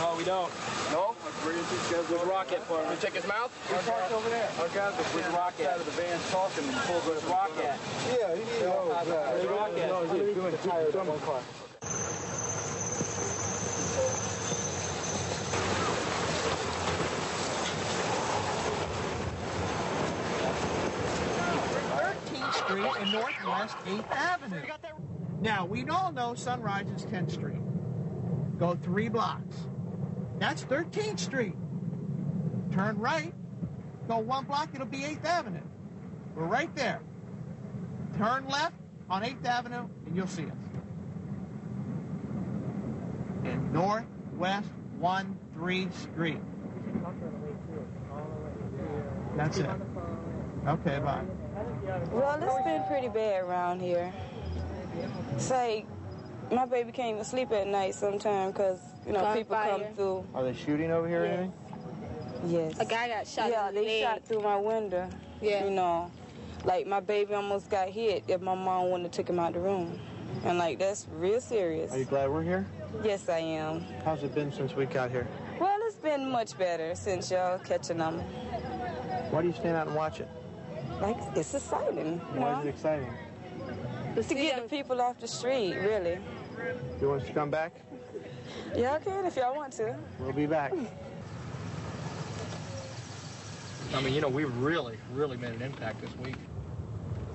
No, we don't. No? Where's the rocket for him? You take his mouth? Our guys over there. Our guys are with rocket. Out of the van talking and full good rocket. Yeah, he needs rocket. No, he's doing tires on one car. 13th Street and Northwest 8th Avenue. Now, we all know Sunrise is 10th Street. Go 3 blocks. That's 13th Street. Turn right. Go 1 block, it'll be 8th Avenue. We're right there. Turn left on 8th Avenue, and you'll see us. In Northwest 13th Street. That's it. Okay, bye. Well, it's been pretty bad around here. It's like my baby can't even sleep at night sometimes because, you know, people come through. Are they shooting over here or anything? Yes. A guy got shot Yeah, in the they leg. shot through my window. Yeah. You know, like my baby almost got hit if my mom wouldn't have took him out the room. And like, that's real serious. Are you glad we're here? Yes, I am. How's it been since we got here? Well, it's been much better since y'all catching them. Why do you stand out and watch it? Like, it's exciting. Why is it exciting? To get the people off the street, really. You want us to come back? Y'all can if y'all want to. We'll be back. I mean, you know, we really made an impact this week.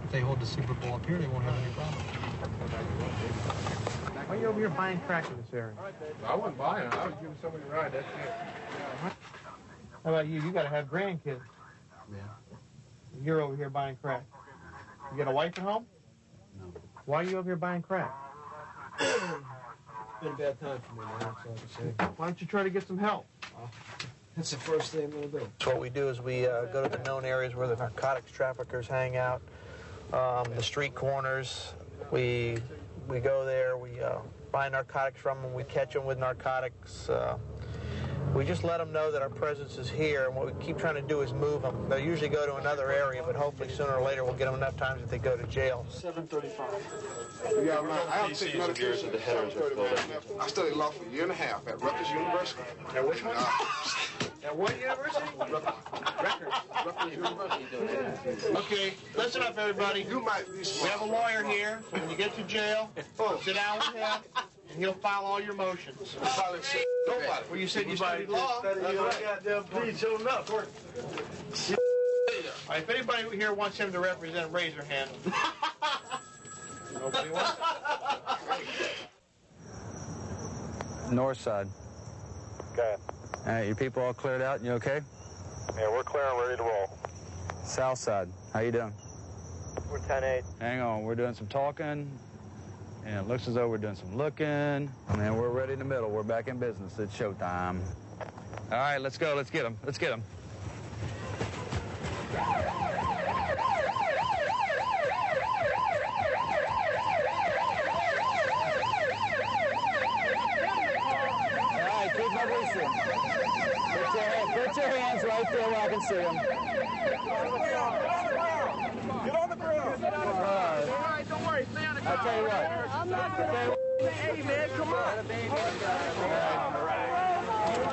If they hold the Super Bowl up here, they won't have any problem. Why are you over here buying crack in this area? I wasn't buying it. I was giving somebody a ride. That's it. How about you? You got to have grandkids. Yeah. You're over here buying crack. You got a wife at home? No. Why are you over here buying crack? It's been a bad time for me, man. That's all I can say. Why don't you try to get some help? That's the first thing I'm going to do. So what we do is we go to the known areas where the narcotics traffickers hang out, the street corners. We go there. We buy narcotics from them. We catch them with narcotics. We just let them know that our presence is here, and what we keep trying to do is move them. They'll usually go to another area, but hopefully sooner or later we'll get them enough times that they go to jail. 7:35. Yeah, I don't take medication. I studied law for a year and a half at Rutgers University. At which one? At what university? Rutgers University. Okay, listen up, everybody. You might be We have a lawyer here, so when you get to jail, sit down with him, and he'll file all your motions. Nobody. Well, you said you studied law. Goddamn, please show enough. right, if anybody here wants him to represent, raise their hand. Nobody wants. North side. Okay. All right, your people all cleared out? You okay? Yeah, we're clear and ready to roll. South side. How you doing? We're 10-8. Hang on, we're doing some talking. And it looks as though we're doing some looking. And then we're ready in the middle. We're back in business. It's showtime. All right, let's go. Let's get them. Let's get them. Keep my releasing. Put your hands right there where I can see them. Get on the ground. All right, don't worry. Stay on the ground. I'll tell you what. I'm not gonna... Hey, man, come on. All right.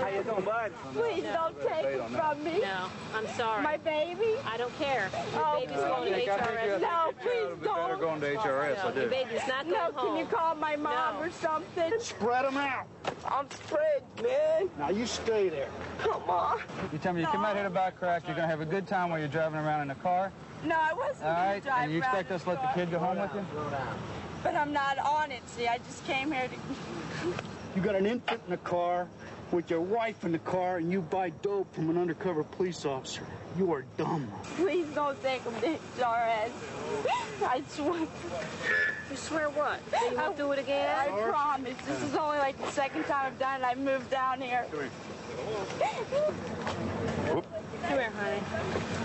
How you doing, bud? Please don't take it from me. No, I'm sorry. My baby? I don't care. Your Oh, baby's going to HRS. No, please Better don't. going to HRS, No, I do. your baby's not No, going home. can you call my mom or something? Spread them out. I'm spread, man. Now you stay there. Come on. You tell me you come out here to back crack, you're going to have a good time while you're driving around in the car? No, I wasn't All going right, to drive and you expect us to let the kid go home with you? But I'm not on it, see. I just came here to... You got an infant in the car with your wife in the car, and you buy dope from an undercover police officer. You are dumb. Please don't take him to HRS. I swear. You swear what? That you won't do it again? I promise. This is only like the second time I've done it. I moved down here. Come here. Come here, honey.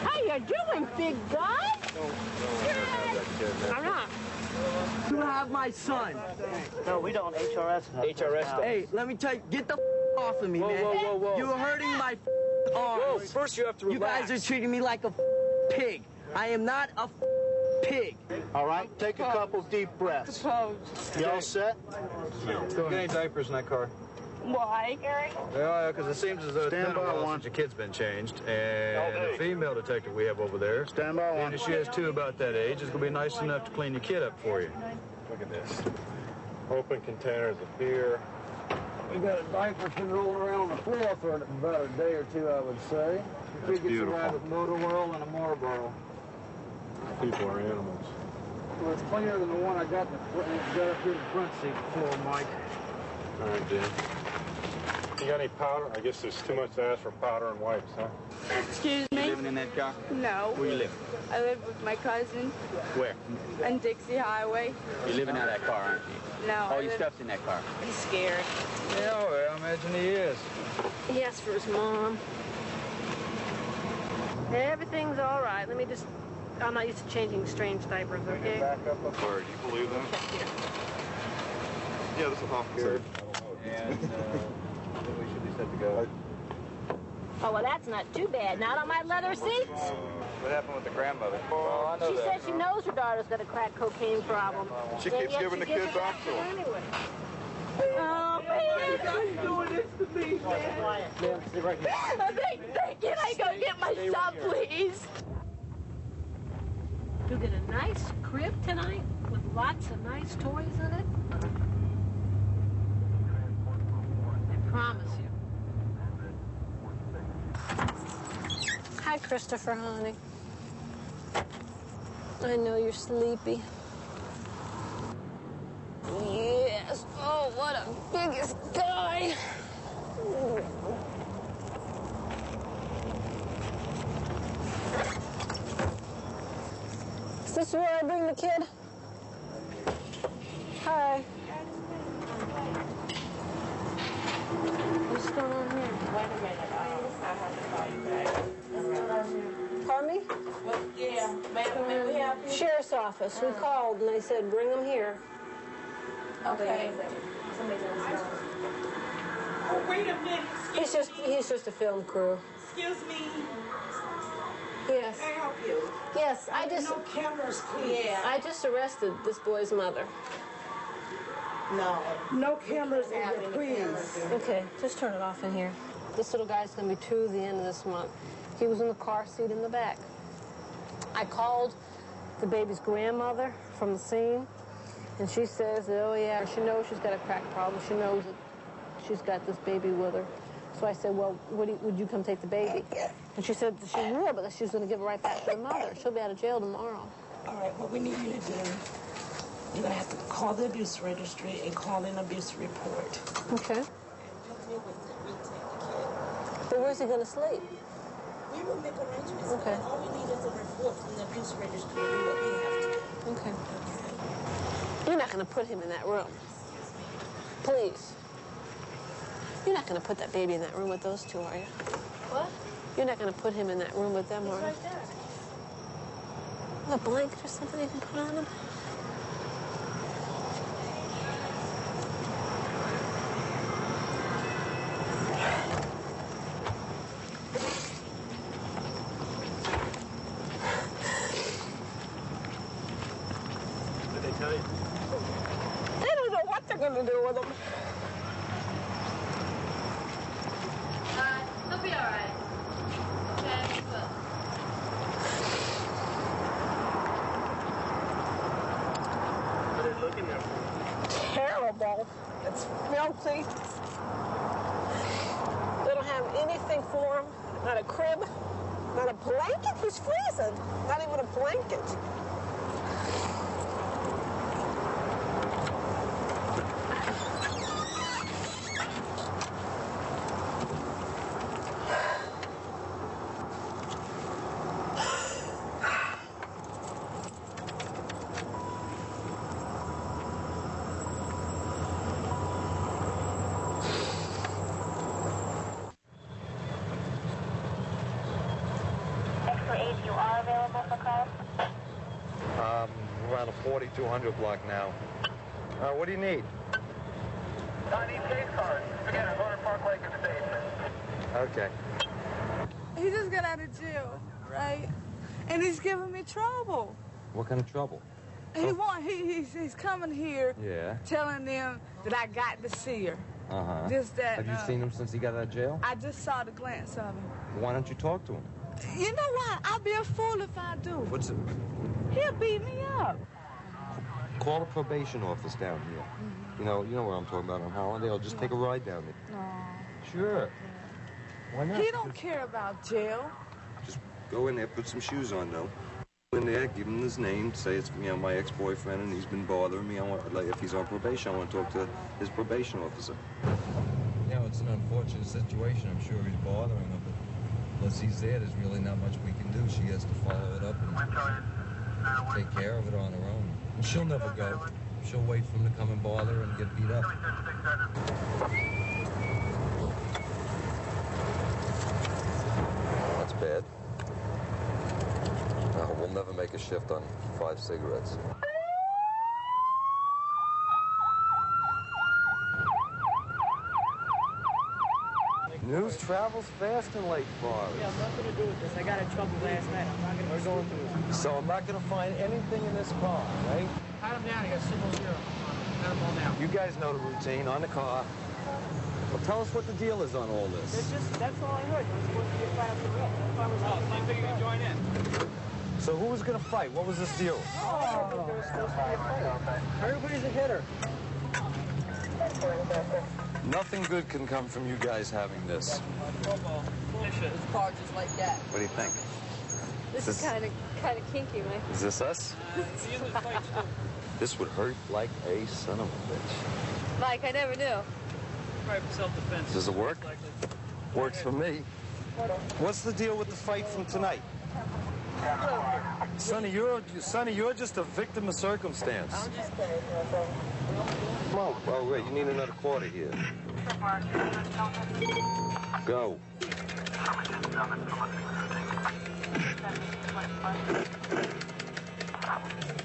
How you doing, big guy? I'm not. You have my son. No, we don't. HRS. HRS. Hey, let me tell you, get the off of me, man. Whoa. You're hurting my arms. Whoa, first you have to relax. You guys are treating me like a pig. I am not a pig. All right, take a couple deep breaths. You all set? Get any diapers in that car? Why? Yeah, because it seems as though it's been a while one. since your kid's been changed. And the female detective we have over there, Stand by one. and if she has two about that age, it's going to be nice enough to clean your kid up for you. Look at this. Open containers of beer. We got a diaper been rolling around on the floor for about a day or two, I would say. We get some rabbit motor whirl and a Marlboro. People are animals. Well, it's cleaner than the one I got, got up here in the front seat before, Mike. All right, Dan. You got any powder? I guess there's too much to ask for powder and wipes, huh? Excuse me? You living in that car? No. Where you live? I live with my cousin Where? on Dixie Highway. You're living out of that car, aren't you? No. All your stuff's in that car. He's scared. Yeah, well, I imagine he is. He asked for his mom. Everything's all right. Let me just... I'm not used to changing strange diapers, okay? Back up a word. You believe them? Yeah, this is off here. And we should be set to go. Oh, well, that's not too bad. Not on my leather seats. What happened with the grandmother? Oh, I know She said she knows her daughter's got a crack cocaine problem. She And keeps yet giving she the gives kid it back to her her. anyway. Oh, man. You're doing this to me, man. Ma'am, stay right here. Can I go get my son, please? You get a nice crib tonight with lots of nice toys in it. I promise you. Hi, Christopher, honey. I know you're sleepy. Yes. Oh, what a biggest guy. Is this where I bring the kid? Hi. What's going on here? Wait a minute. I have to call you back. Pardon me? Well, yeah. May we have you? Sheriff's office. We called and they said bring them here. Okay. Oh, wait a minute. He's just a film crew. Excuse me. Yes. Can I help you? Yes, I just... No cameras, please. Yeah. I just arrested this boy's mother. No. No cameras in here, please. Okay, just turn it off in here. This little guy's going to be 2 at the end of this month. He was in the car seat in the back. I called the baby's grandmother from the scene, and she says, oh, yeah, she knows she's got a crack problem. She knows that she's got this baby with her. So I said, well, would you come take the baby? And she said she would, but she was going to give it right back to the mother. She'll be out of jail tomorrow. All right, what we need you to do, you're going to have to call the abuse registry and call an abuse report. Okay. But where's he going to sleep? We will make arrangements. Okay. All we need is a report from the abuse registry to do what we have to do. Okay. You're not going to put him in that room. Please. You're not going to put that baby in that room with those two, are you? What? You're not going to put him in that room with them, are you? Right there. A blanket or something you can put on him? What did they tell you? They don't know what they're going to do with him. He'll be all right. Okay, he will. What are they looking at for? Terrible. It's filthy. They don't have anything for him. Not a crib, not a blanket. He's freezing. Not even a blanket. You are available for calls? We're on a 4200 block now. What do you need? I need case cards. Forget it. Go to Park Lake and Station. Okay. He just got out of jail, right? And he's giving me trouble. What kind of trouble? He's coming here Yeah. telling them that I got to see her. Uh-huh. Just that. Have you seen him since he got out of jail? I just saw the glance of him. Why don't you talk to him? You know what? I'll be a fool if I do. What's it? He'll beat me up. Call the probation office down here. You know where I'm talking about on Holiday. I'll just take a ride down there. No. Sure. Why not? He don't care about jail. Just go in there, put some shoes on, though. Go in there, give him his name, say it's my ex-boyfriend and he's been bothering me. If he's on probation, I want to talk to his probation officer. It's an unfortunate situation. I'm sure he's bothering her, but unless he's there, there's really not much we can do. She has to follow it up and take care of it on her own. And she'll never go. She'll wait for him to come and bother her and get beat up. That's bad. No, we'll never make a shift on 5 cigarettes. News travels fast in Lake Forest. Yeah, nothing to do with this. I got in trouble last night. I'm not going to go through it. So I'm not going to find anything in this car, right? Pat him down. He got signal 0. Pat him all down. You guys know the routine on the car. Well, tell us what the deal is on all this. That's all I heard. There was supposed to be a fight up the road. Oh, I figured you'd join in. So who was going to fight? What was this deal? Oh, there was supposed to be a fight. Everybody's a hitter. Nothing good can come from you guys having this. This car just like that. What do you think? This is kind of kinky, Mike. Is this us? This would hurt like a son of a bitch. Mike, I never knew. Right for self-defense. Does it work? Works for me. What's the deal with the fight from tonight? Sonny, you're just a victim of circumstance. I'm just Come on. Oh, wait, you need another quarter here. Go.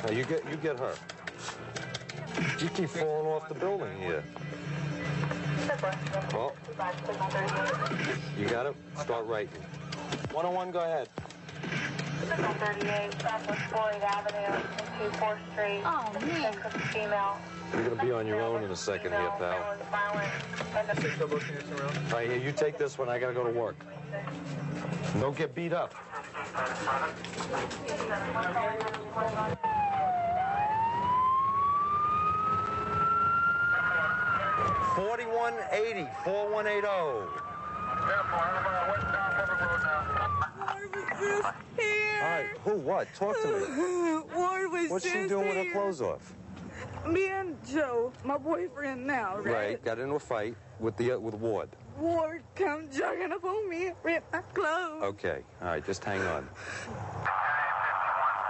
Now, you get her. You keep falling off the building here. Well, you got it? Start writing. 101, go ahead. 38 Southwest Floyd Avenue, 24th Street. Oh, man. Female. You're going to be on your own in a second here, pal. All right, here, you take this one. I got to go to work. Don't get beat up. 4180, 4180. All right, who, what? Talk to me. Ward was What's she doing with her clothes off? Me and Joe, my boyfriend now, right? Got into a fight with Ward. Ward come jogging up on me and ripped my clothes. Okay, all right, just hang on.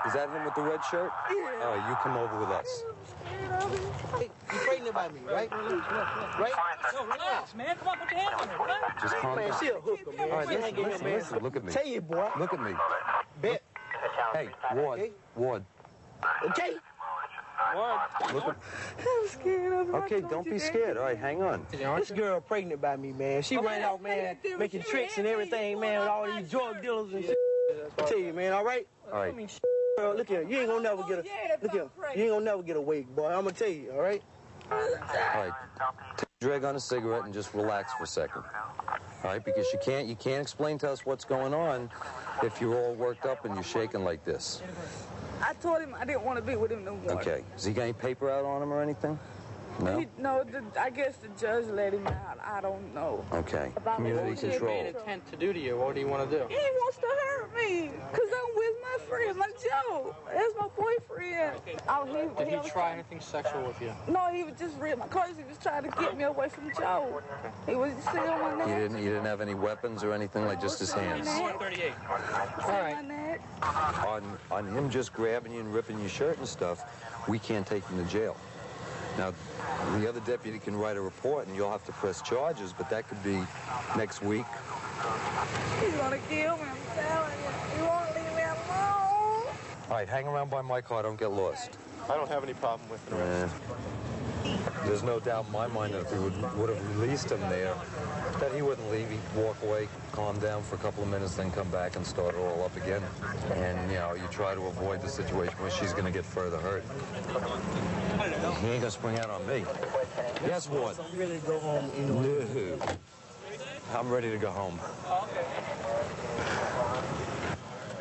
Is that him with the red shirt? Yeah. All right, you come over with us. Hey, you pregnant by me, right? Right? So relax, man. Come on, put your hands on her. Relax. Just calm Man, down. she a hooker, man. All right, She hanging here, man. listen, look at me. Tell you, boy. Look at me. Bet. Hey, Ward, Okay. Ward. Okay. Look at... I'm scared. Okay, don't be scared. All right, hang on. This girl pregnant by me, man. She ran out, man, making tricks and everything, man, with all these drug dealers and shit. I tell you, man, all right? All right. Girl, look here, you ain't gonna never get a, look here, you ain't gonna never get a wig, boy. I'm gonna tell you, all right? All right, take a drag on a cigarette and just relax for a second. All right, because you can't explain to us what's going on if you're all worked up and you're shaking like this. I told him I didn't want to be with him no more. Okay. Has he got any paper out on him or anything? No? No, I guess the judge let him out. I don't know. Okay. About Community control. Intent to do to you. What do you want to do? He wants to hurt me because I'm with my friend, my Joe. That's my boyfriend. Oh, Did he try anything sexual with you? No, he was just ripped my clothes. He was trying to get me away from Joe. He was sitting on my neck. You didn't have any weapons or anything, like just his hands? 138. All right. On him just grabbing you and ripping your shirt and stuff, we can't take him to jail. Now, the other deputy can write a report and you'll have to press charges, but that could be next week. He's gonna kill me, I'm telling you. He won't leave me alone. All right, hang around by my car, don't get lost. I don't have any problem with it. There's no doubt in my mind that if we would have released him there, that he wouldn't leave. He'd walk away, calm down for a couple of minutes, then come back and start it all up again. And, you know, you try to avoid the situation where she's going to get further hurt. He ain't going to spring out on me. Yes, Ward? I'm ready to go home No. I'm ready to go home.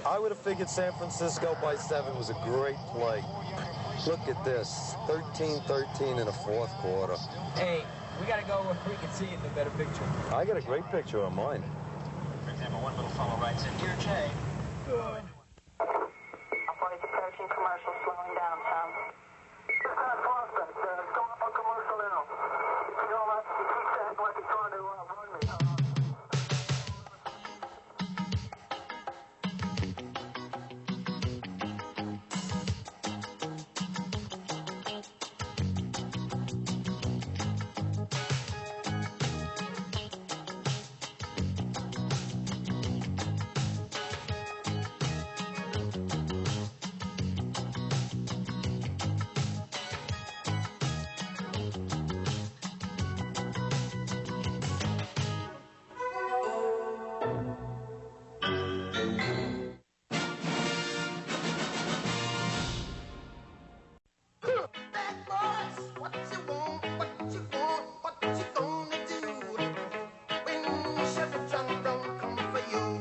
I would have figured San Francisco by 7 was a great play. Look at this, 13-13 in the fourth quarter. Hey, we gotta go where we can see it in a better picture. I got a great picture on mine. For example, one little fellow writes in, "Dear Jay." I'm 4213 commercial slowing down some. It's that prospect. It's going up on commercial now. You know, he keeps acting like he's trying to run me.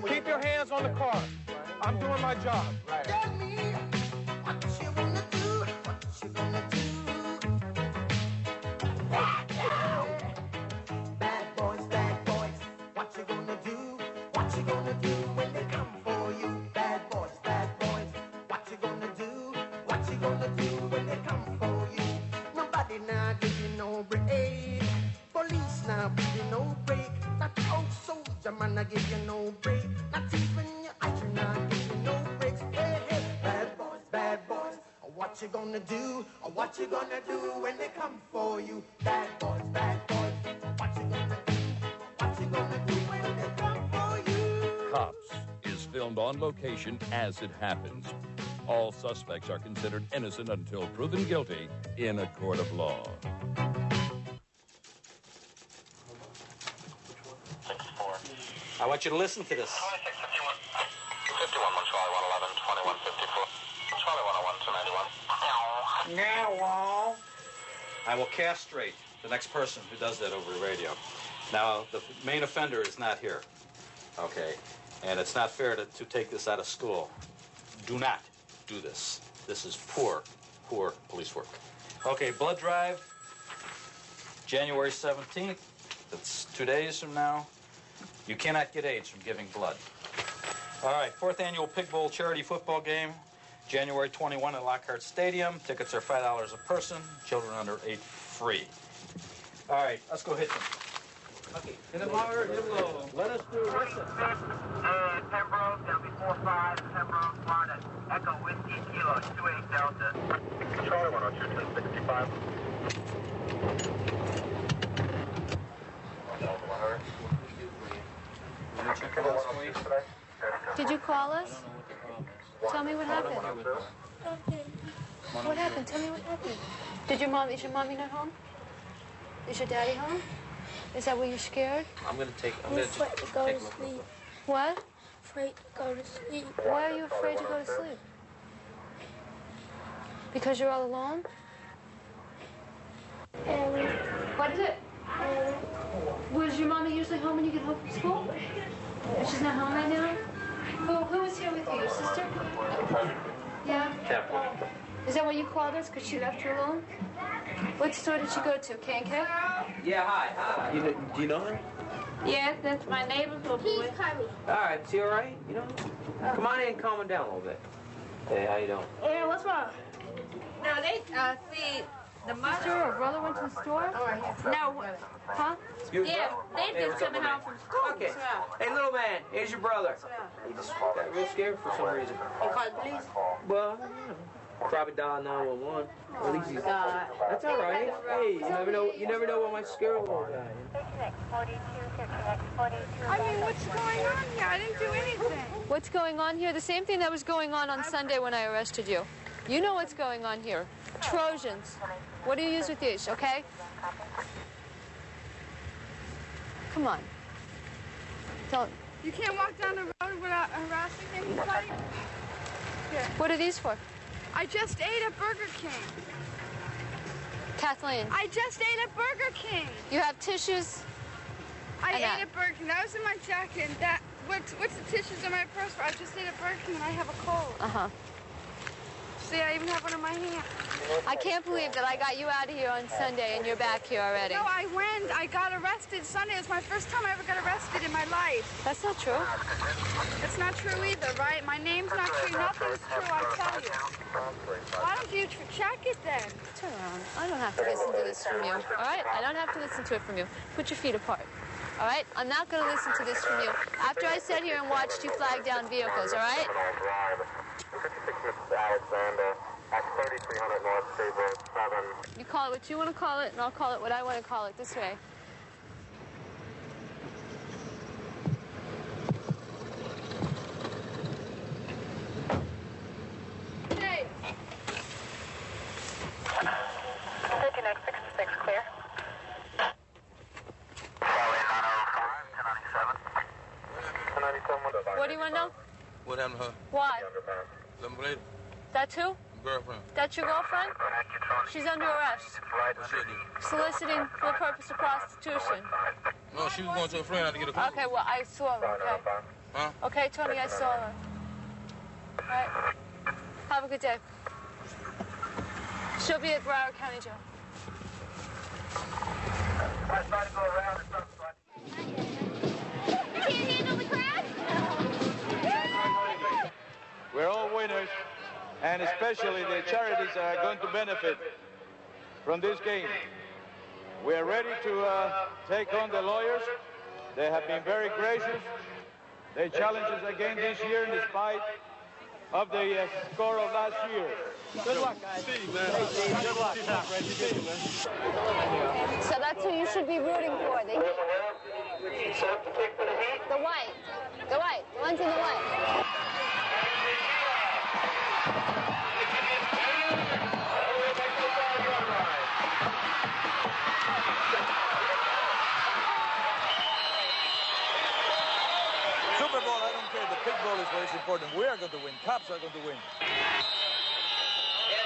Keep your hands on the car. I'm doing my job. Right. Bad boys, what you gonna do? What you gonna do when they come for you? Bad boys, what you gonna do? What you gonna do when they come for you? Nobody now give you no break. Police now give you no break. That old soldier man I give you no break. Not even your iron now give you no breaks. Hey, hey, bad boys, what you gonna do? What you gonna do when they come for you? Bad boys, what you gonna do? What you gonna do when they come for you? Cops is filmed on location as it happens. All suspects are considered innocent until proven guilty in a court of law. I want you to listen to this. 51, Charlie 111, 2154. Charlie 101, 291. Now, I will castrate the next person who does that over the radio. Now, the main offender is not here, okay? And it's not fair to take this out of school. Do not do this. This is poor police work. Okay, blood drive, January 17th. That's 2 days from now. You cannot get AIDS from giving blood. All right, 4th annual Pig Bowl charity football game, January 21 at Lockhart Stadium. Tickets are $5 a person. Children under 8 free. All right, let's go hit them. Okay, hit them hard, hit them low. Let us do it. Listen. Pembroke, that'll be 4-5. Pembroke, Florida. Echo Whiskey Kilo, 28 Delta. Charlie 102, 1065. Did you call us? Tell me what happened. What happened? Tell me what happened. Is your mommy not home? Is your daddy home? Is that why you're scared? I'm gonna afraid to go to sleep. What? Afraid to go to sleep. Why are you afraid to go to sleep? Because you're all alone? What is it? Was your mommy usually home when you get home from school? And she's not home right now? Who was here with you? Your sister? Yeah? Is that why you called us? Because she left you alone? What store did she go to? K&K? Yeah, hi. Do you know her? Yes, that's my neighbor's little boy. All right, is he all right? You know? Come on in and calm him down a little bit. Hey, how you doing? Yeah, what's wrong? No, they, see, the mother or brother went to the store? No. Huh? Excuse me? Yeah, they Hey, just what's up, coming little home man? from school. Okay. Hey, little man, here's your brother. He just got real scared for some reason. You call the police? Well, probably dial 911. At least he's. That's all right. Hey, you never know what my scared little guy. I mean, what's going on here? I didn't do anything. What's going on here? The same thing that was going on Sunday when I arrested you. You know what's going on here. Trojans. What do you use with these, okay? Come on. Don't. You can't walk down the road without harassing anybody? Here. What are these for? I just ate at Burger King. Kathleen. I just ate at Burger King. You have tissues? I ate at Burger King. That was in my jacket. And what's the tissues in my purse for? I just ate at Burger King and I have a cold. Uh-huh. See, I even have one in my hand. I can't believe that I got you out of here on Sunday and you're back here already. No, I got arrested Sunday. It was my first time I ever got arrested in my life. That's not true. It's not true either, right? My name's not true. Nothing's true, I tell you. Why don't you check it then? Turn around. I don't have to listen to this from you, all right? I don't have to listen to it from you. Put your feet apart, all right? I'm not going to listen to this from you. After I sat here and watched you flag down vehicles, all right? 56 Mrs. Alexander, at 3300 North State Road 7. You call it what you want to call it, and I'll call it what I want to call it this way. Hey! Taking next 66, clear. What do you want to know? What happened to her? Why? Some lady? That's who? Girlfriend. That's your girlfriend? She's under arrest. What she do? Soliciting for the purpose of prostitution. No, she was going to a friend to get a call. Okay, well, I saw her, okay? Huh? Okay, Tony, I saw her. All right. Have a good day. She'll be at Broward County Jail. You can't handle the crowd? We're all winners, and especially the charities are going to benefit from this game. We're ready to take on the lawyers. They have been very gracious. They challenged us again this year in spite of the score of last year. Good luck, guys. Steve, man. Hey, Steve, good luck. So that's who you should be rooting for. The white. The white. The ones in the white. Super Bowl, I don't care. The Pig Bowl is what is important. We are going to win. Cops are going to win.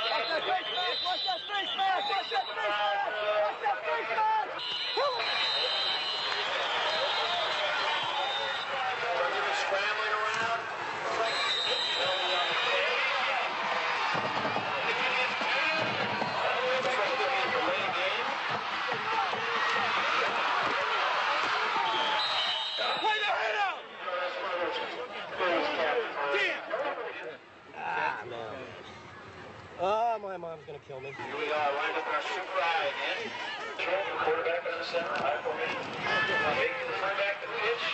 Watch that face mask! Watch that face mask! Watch that face mask! Watch that face mask! Scrambling around. Wait there! kill me. Here we are, lined up in our super eye again. Control for quarterback on the center, high formation. Make to the fullback to pitch.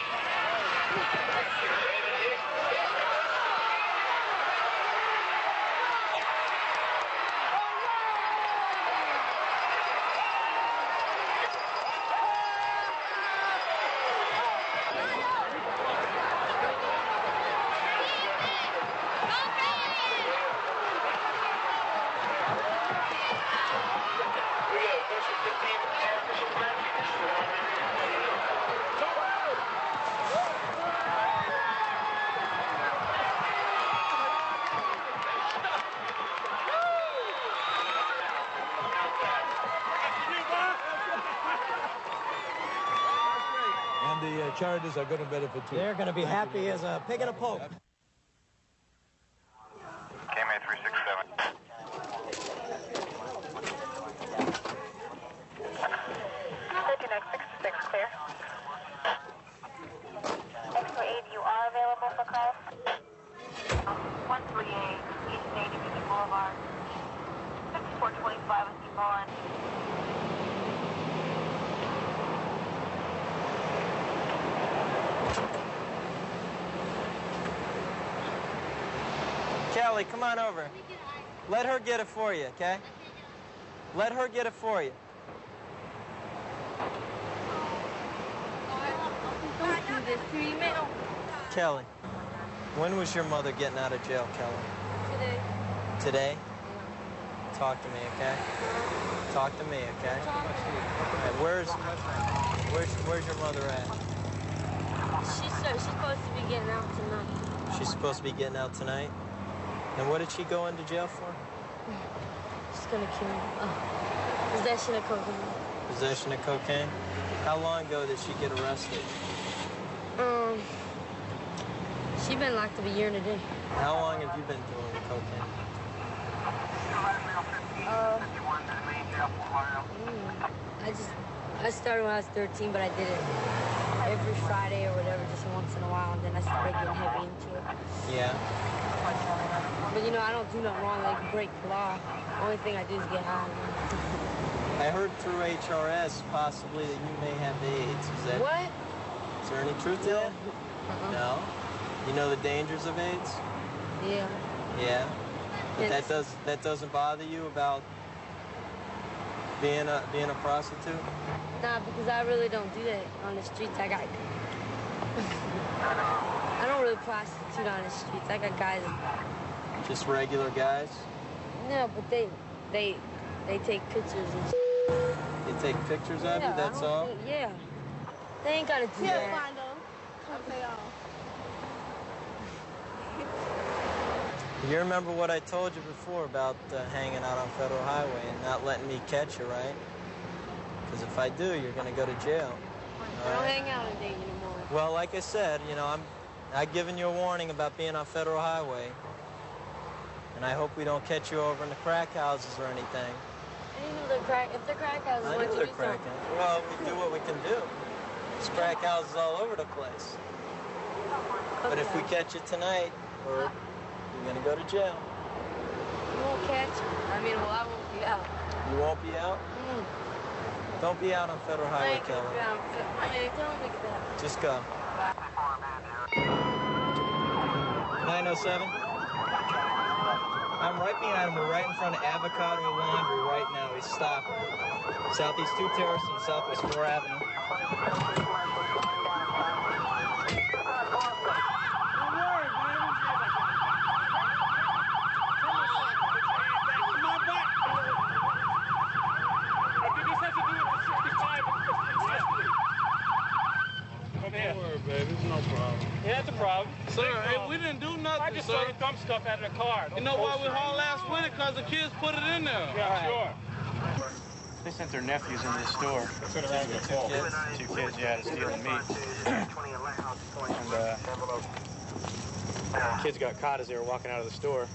And the charities are going to benefit too. They're going to be happy as a pig in a poke. KMA 367. Connect 66, clear. Extra 8, you are available for calls? 138 East 80 Beach Boulevard. 6425 with Yvonne. Kelly, come on over. Let her get it for you, okay? Let her get it for you. Don't do this to me, man. Kelly, when was your mother getting out of jail, Kelly? Today. Today? Talk to me, okay? Talk to me, okay? All right, where's your mother at? She's supposed to be getting out tonight. She's supposed to be getting out tonight? And what did she go into jail for? She's gonna kill me. Possession of cocaine. Possession of cocaine? How long ago did she get arrested? She been locked up a year and a day. How long have you been doing cocaine? I started when I was 13, but I did it every Friday or whatever, just once in a while, and then I started getting heavy into it. Yeah. But you know, I don't do nothing wrong, like break the law. Only thing I do is get high. I heard through HRS possibly that you may have AIDS. Is that What? Is there any truth to that? No. You know the dangers of AIDS? Yeah. Yeah. But that doesn't bother you about being a prostitute? Nah, because I really don't do that on the streets. I don't really prostitute on the streets. I got guys. Just regular guys? No, but they take pictures and They take pictures of you, that's all? Yeah. They ain't gotta do that. You remember what I told you before about hanging out on Federal Highway and not letting me catch you, right? Because if I do, you're going to go to jail. I don't hang out in Dayton anymore. Well, like I said, you know, I've given you a warning about being on Federal Highway. And I hope we don't catch you over in the crack houses or anything. And you know if the crack houses I want know you they're to do cracking. something. Well, we do what we can do. There's crack houses all over the place. But if we catch you tonight, you're going to go to jail. You won't catch me. I mean, well, I won't be out. You won't be out? Don't be out on Federal Highway, Kelly. Just go. 907. I'm right behind him. We're right in front of Avocado Laundry right now. He's stopping. Southeast 2 Terrace and Southwest 4 Avenue. Yeah, it's a problem. Sir, we didn't do nothing, I just sir. saw the dump stuff out of the car. You know why we hauled last winter? Because the kids put it in there. Yeah, sure. They sent their nephews in the store. Two kids, yeah, to steal meat. And kids got caught as they were walking out of the store.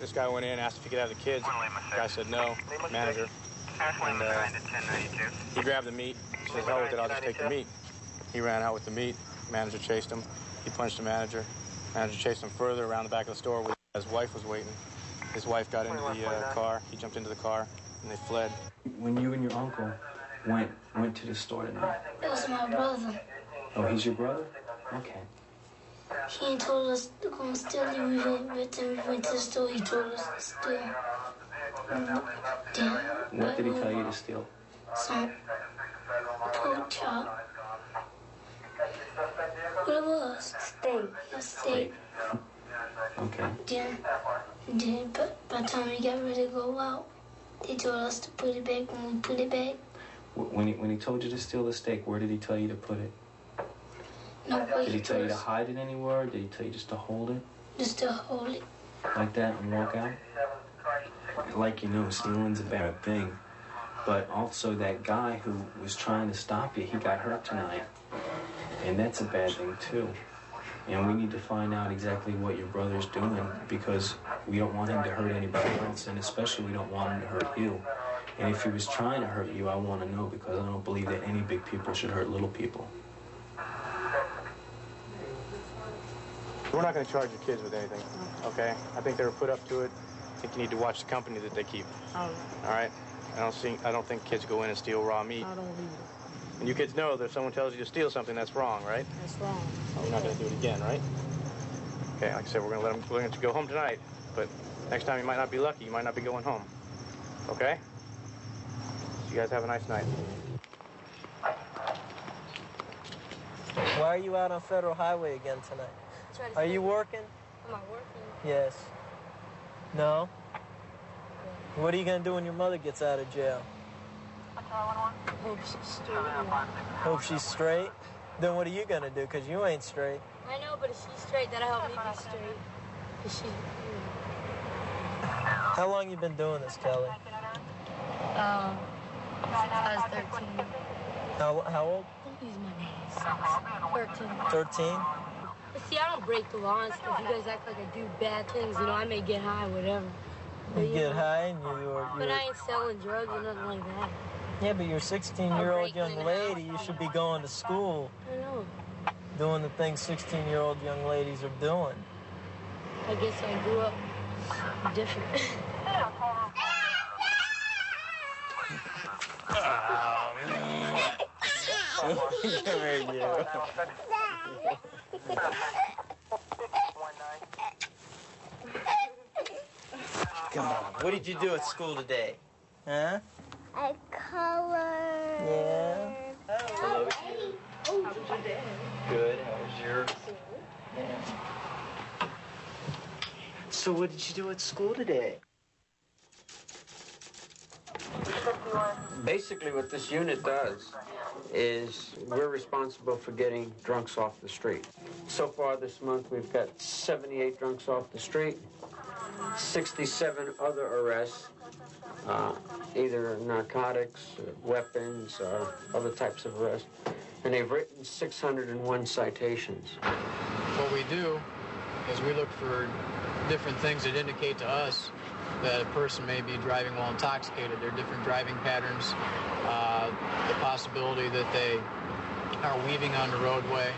This guy went in, asked if he could have the kids. The guy said no, manager. And he grabbed the meat. He said, hell with it, I'll just take the meat. He ran out with the meat. Manager chased him. He punched the manager. Manager chased him further around the back of the store where his wife was waiting. His wife got into the car. He jumped into the car, and they fled. When you and your uncle went to the store tonight? It was my brother. Oh, he's your brother? Okay. He ain't told us to go and steal it. We went to the store. He told us to steal. What did he tell you to steal? Some pork chop. What it was? Steak. A steak. Okay. Then by the time we got ready to go out, they told us to put it back. When we put it back, When he told you to steal the steak, where did he tell you to put it? no way. Did he tell you to hide it anywhere? Did he tell you just to hold it? Just to hold it. Like that and walk out? Like you know, stealing's a bad thing. But also that guy who was trying to stop you, he got hurt tonight. And that's a bad thing too. And we need to find out exactly what your brother's doing because we don't want him to hurt anybody else, and especially we don't want him to hurt you. And if he was trying to hurt you, I want to know because I don't believe that any big people should hurt little people. We're not going to charge your kids with anything, okay? I think they were put up to it. I think you need to watch the company that they keep. All right? I don't think kids go in and steal raw meat. I don't either. And you kids know that if someone tells you to steal something, that's wrong, right? That's wrong. Oh, we're not going to do it again, right? Okay, like I said, we're going to let you go home tonight. But next time you might not be lucky. You might not be going home. Okay? So you guys have a nice night. Why are you out on Federal Highway again tonight? Are you working? Am I working? Yes. No? What are you going to do when your mother gets out of jail? Hope she's straight. Hope she's straight? Then what are you going to do? Because you ain't straight. I know, but if she's straight, that'll help me be straight. Cause she's... How long you been doing this, Kelly? Since I was 13. How old? Don't use my names. 13. 13? But see, I don't break the law and stuff. You guys act like I do bad things. You know, I may get high, whatever. But, You get high and But I ain't selling drugs or nothing like that. Yeah, but you're a 16-year-old young lady. You should be going to school. I know. Doing the things 16-year-old young ladies are doing. I guess I grew up different. Come on. What did you do at school today? Huh? I colored. Yeah. Hello. How was your day? Good. How was your... Yeah. So what did you do at school today? Basically, what this unit does is we're responsible for getting drunks off the street. So far this month, we've got 78 drunks off the street, 67 other arrests, either narcotics, weapons, or other types of arrests, and they've written 601 citations. What we do is we look for different things that indicate to us that a person may be driving while intoxicated. There are different driving patterns, the possibility that they are weaving on the roadway,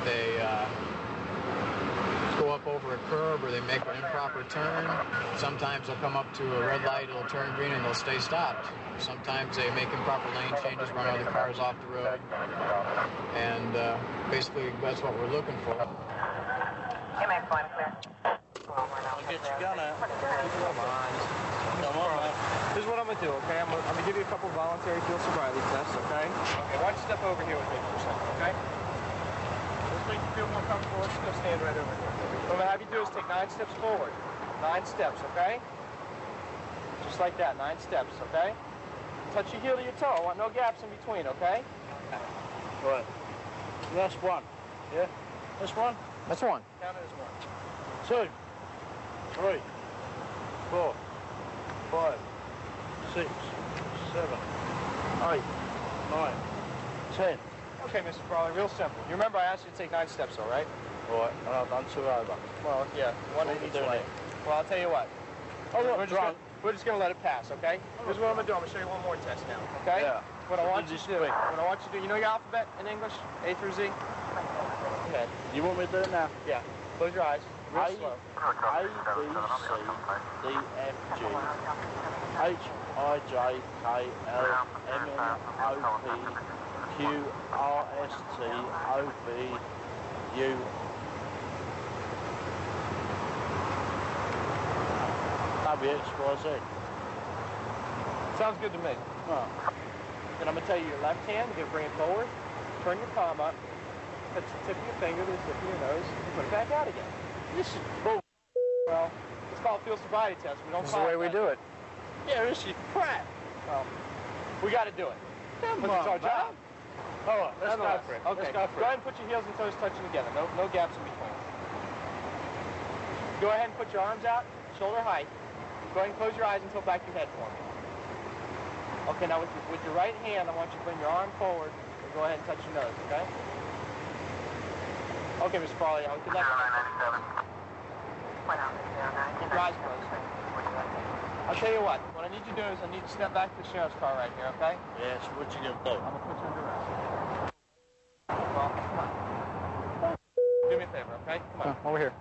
they go up over a curb, or they make an improper turn. Sometimes they'll come up to a red light, it'll turn green, and they'll stay stopped. Sometimes they make improper lane changes, run other cars off the road, and basically that's what we're looking for. Get your gun out. Come on. Here's what I'm going to do, okay? I'm going to give you a couple voluntary field sobriety tests, okay? Okay, why don't you step over here with me for a second, okay? Just make you feel more comfortable. Let's go stand right over here. What I'm going to have you do is take 9 steps forward. 9 steps, okay? Just like that, 9 steps, okay? Touch your heel to your toe. I want no gaps in between, okay? Good. That's 1. Yeah? That's 1? That's 1. Count it as 1. 2. 3, 4, 5, 6, 7, 8, 9, 10. Okay, Mr. Farley, real simple. You remember I asked you to take 9 steps, all right? Right, and I've done 2 over. Well, yeah, 1 in each way. Well, I'll tell you what. Oh, look, we're just going to let it pass, okay? Here's what I'm going to do. I'm going to show you one more test now, okay? Yeah. What I want you to do, you know your alphabet in English? A through Z? Okay. You want me to do it now? Yeah. Close your eyes. Real slow. A, B, C, D, F, G, H, I, J, K, L, M, N, O, P, Q, R, S, T, O, V, U. W, X, Y, Z. Sounds good to me. Then I'm going to tell you your left hand, you're going to bring it forward, turn your palm up, touch the tip of your finger to the tip of your nose, and put it back out again. This is bull. Well, it's called field sobriety test. We don't This is the way we do it. Yeah, this is crap. Well, we got to do it. Come It's our on, job. Oh, let's go for it. Okay, Let's go for it. Go ahead and put your heels and toes touching together. No gaps in between. Go ahead and put your arms out, shoulder height. Go ahead and close your eyes and tilt back your head for me. Okay, now with your right hand, I want you to bring your arm forward and go ahead and touch your nose, okay? Okay, Mr. Farley, I'll connect. Keep your eyes closed. I'll tell you what I need you to do is I need you to step back to the sheriff's car right here, okay? Yes, what you gonna do? I'm gonna put you under arrest. Well, come on. Do me a favor, okay? Come on. Over here.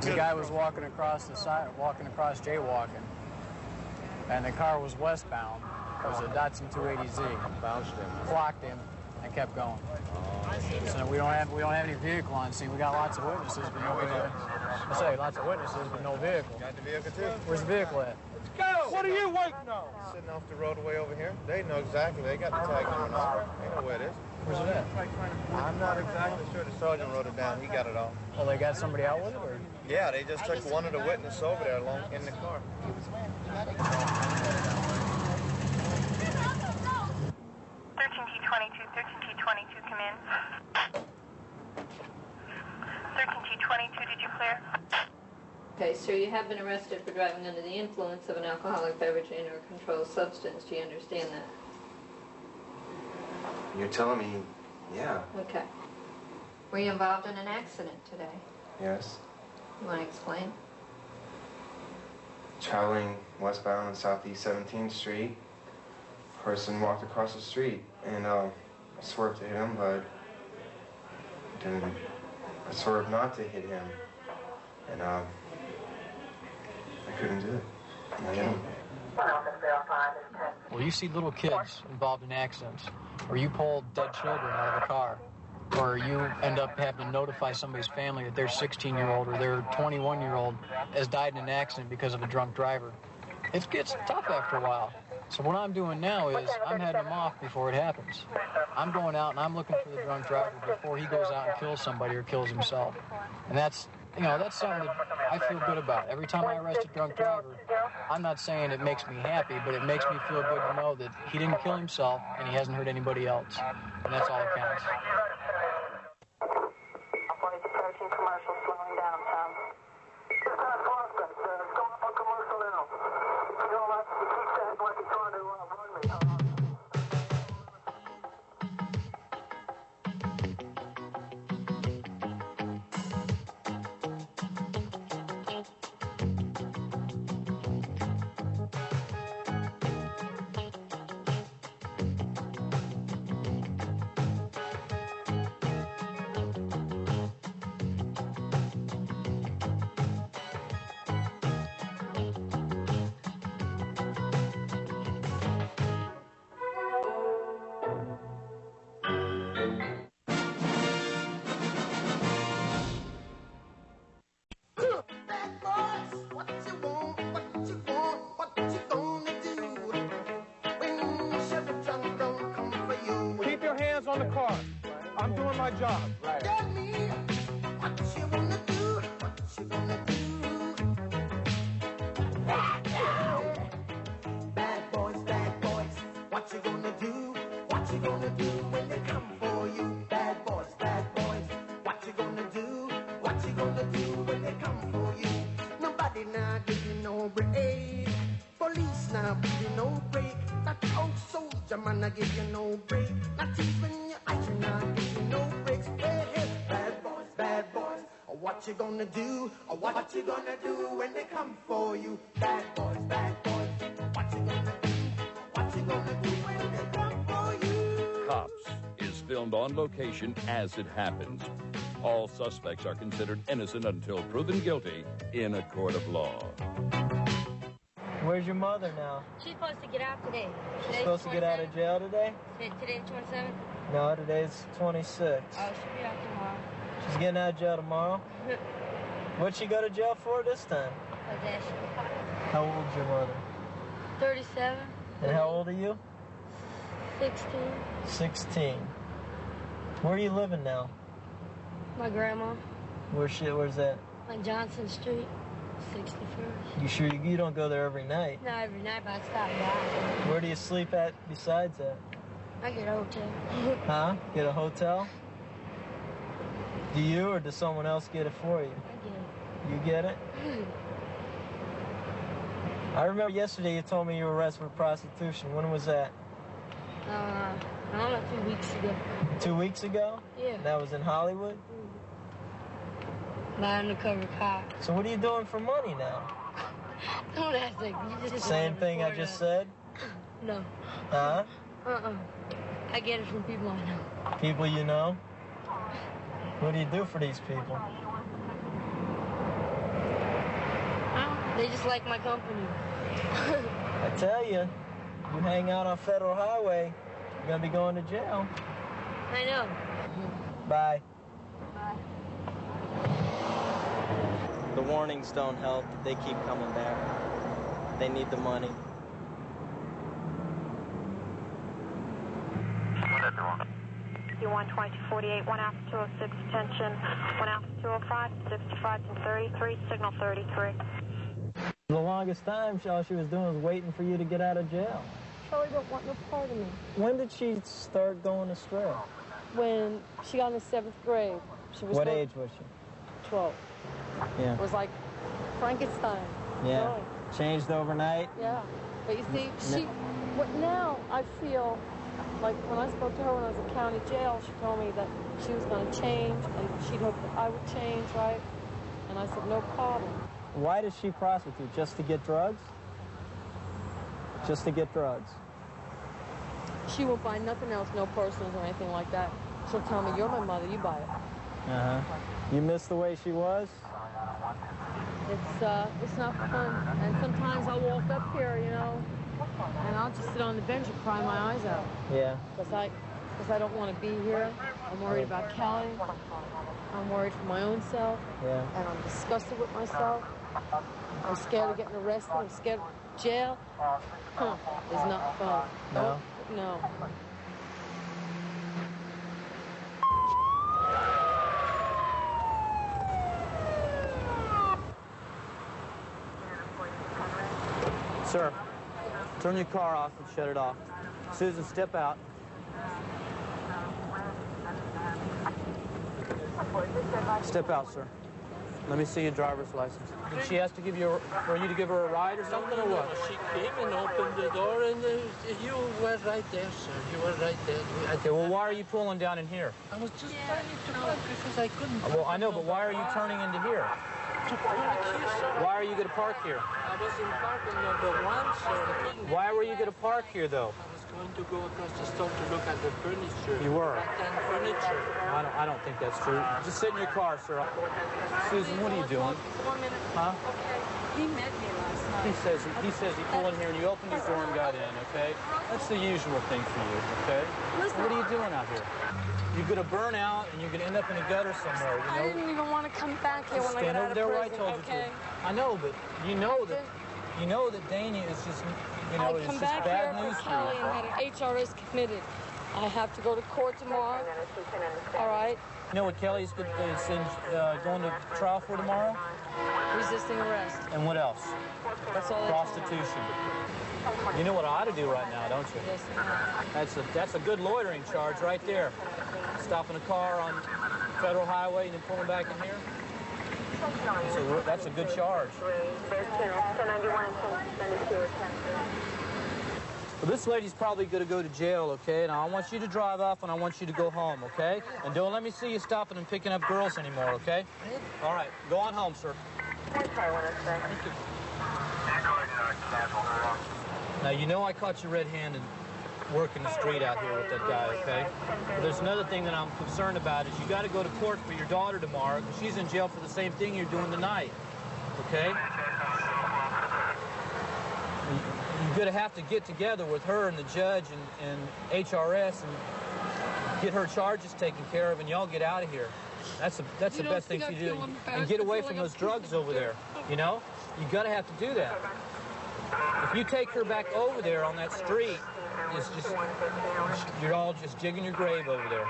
The guy was walking across the side, jaywalking, and the car was westbound. It was a Datsun 280Z. Bounced him. Clocked him and kept going. So we don't have any vehicle on scene. We got lots of witnesses, but no vehicle. I say lots of witnesses, but no vehicle. Got the vehicle too? Where's the vehicle at? Let's go! What are you waiting on? Sitting off the roadway over here. They know exactly. They got the tag number. They know where it is. Where's it at? I'm not exactly sure. The sergeant wrote it down. He got it all. Well, they got somebody out with it, or? Yeah, they just took one of the witnesses over there along in the car. 13T22, 13T22, come in. 13T22, did you clear? Okay, sir, you have been arrested for driving under the influence of an alcoholic beverage and or controlled substance. Do you understand that? You're telling me, yeah. Okay. Were you involved in an accident today? Yes. You want to explain? Traveling westbound on Southeast 17th Street. Person walked across the street, and I swerved to hit him, but didn't. I swerved not to hit him, and I couldn't do it. And I hit him. Well, you see little kids involved in accidents, or you pull dead children out of a car, or you end up having to notify somebody's family that their 16-year-old or their 21-year-old has died in an accident because of a drunk driver. It gets tough after a while. So what I'm doing now is I'm heading him off before it happens. I'm going out and I'm looking for the drunk driver before he goes out and kills somebody or kills himself. And that's something that I feel good about. Every time I arrest a drunk driver, I'm not saying it makes me happy, but it makes me feel good to know that he didn't kill himself and he hasn't hurt anybody else. And that's all that counts. Commercial slowing down, Tom. Just not constant. Go up on commercial now. You know what? You keep that like you're trying to run me. Keep your hands on the car. I'm doing my job. Right. Tell me what you wanna do, what you gonna do. Bad boys, what you gonna do, what you gonna do when they come for you. Bad boys, what you gonna do, what you gonna do when they come for you. Nobody now give you no break, police now give you no break. That old soldier man I give you no break, not even your eyes now give you no breaks. Hey, hey, bad boys, what you gonna do? Or what you gonna do when they come for you? Bad boys, what you gonna do? What you gonna do when they come for you? Cops is filmed on location as it happens. All suspects are considered innocent until proven guilty in a court of law. Where's your mother now? She's supposed to get out today. She's supposed to get out of jail today? Today's 27th? No, today's 26. Oh, she'll be out tomorrow. She's getting out of jail tomorrow? What'd she go to jail for this time? Possession. How old's your mother? 37. And how old are you? 16. 16. Where are you living now? My grandma. Where's that? On Johnson Street, 61st. You sure you don't go there every night? Not every night, but I stop by. Where do you sleep at besides that? I get a hotel. Huh? Get a hotel? Do you or does someone else get it for you? I get it. You get it? I remember yesterday you told me you were arrested for prostitution. When was that? I don't know, 2 weeks ago. 2 weeks ago? Yeah. That was in Hollywood? My undercover cop. So what are you doing for money now? Don't ask that. You just Same thing I just said? No. Huh? I get it from people I know. People you know? What do you do for these people? They just like my company. I tell you, you hang out on Federal Highway, you're gonna be going to jail. I know. Bye. Bye. The warnings don't help. They keep coming back. They need the money. You 12248, 1 Alpha 206, attention, 1 Alpha 205, 65 and 33, signal 33. The longest time, all she was doing was waiting for you to get out of jail. Charlie don't want no part of me. When did she start going astray? When she got in the 7th grade. She was What age was she? 12. Yeah. It was like Frankenstein. Yeah. Really. Changed overnight? Yeah. But you see, now I feel like when I spoke to her when I was in county jail, she told me that she was going to change and she'd hoped that I would change, right? And I said, no problem. Why does she prostitute? Just to get drugs? Just to get drugs? She won't buy nothing else, no personals or anything like that. She'll tell me, you're my mother, you buy it. Uh-huh. You miss the way she was? It's not fun. And sometimes I'll walk up here, you know, and I'll just sit on the bench and cry my eyes out. Yeah. Because I don't want to be here. I'm worried about Kelly. I'm worried for my own self. Yeah. And I'm disgusted with myself. I'm scared of getting arrested. I'm scared of jail. It's not fun. No? No. Sir, turn your car off and shut it off. Susan, step out. Step out, sir. Let me see your driver's license. Did she ask to give you for you to give her a ride or something, or what? She came and opened the door, and you were right there, sir. You were right there. Okay, well, why are you pulling down in here? I was just trying to park because I couldn't. Well, I know, but why are you turning into here? To park here, sir. Why are you going to park here? I was in parking number 1, sir. Why were you going to park here, though? I was going to go across the store to look at the furniture. You were? Back-end furniture. I don't think that's true. Just sit in your car, sir. Susan, what are you doing? 1 minute. Huh? Okay. He met me last night. He says he pulled in here and you opened your door and got in, okay? That's the usual thing for you, okay? Listen, what are you doing out here? You're going to burn out and you're going to end up in a gutter somewhere, you know? I didn't even want to come back here when I got out of prison, where I told okay? you to. I know, but you know that Dania is just, you know, it's just bad news for Kelly you. and had an HRS committed. I have to go to court tomorrow. All right? You know what Kelly's going to trial for tomorrow? Resisting arrest. And what else? That's all. Prostitution. You know what I ought to do right now, don't you? Yes. That's a good loitering charge right there. Stopping a car on Federal Highway and then pulling back in here. So that's a good charge. Well, this lady's probably going to go to jail, okay? Now, I want you to drive off, and I want you to go home, okay? And don't let me see you stopping and picking up girls anymore, okay? All right, go on home, sir. Thank you. Now, you know I caught you red-handed working the street out here with that guy, okay? But there's another thing that I'm concerned about is you got to go to court for your daughter tomorrow because she's in jail for the same thing you're doing tonight, okay? You're going to have to get together with her and the judge and HRS and get her charges taken care of, and y'all get out of here. That's the best thing to do. And get away from those drugs over there, you know? You got to have to do that. If you take her back over there on that street, it's just, you're all just digging your grave over there.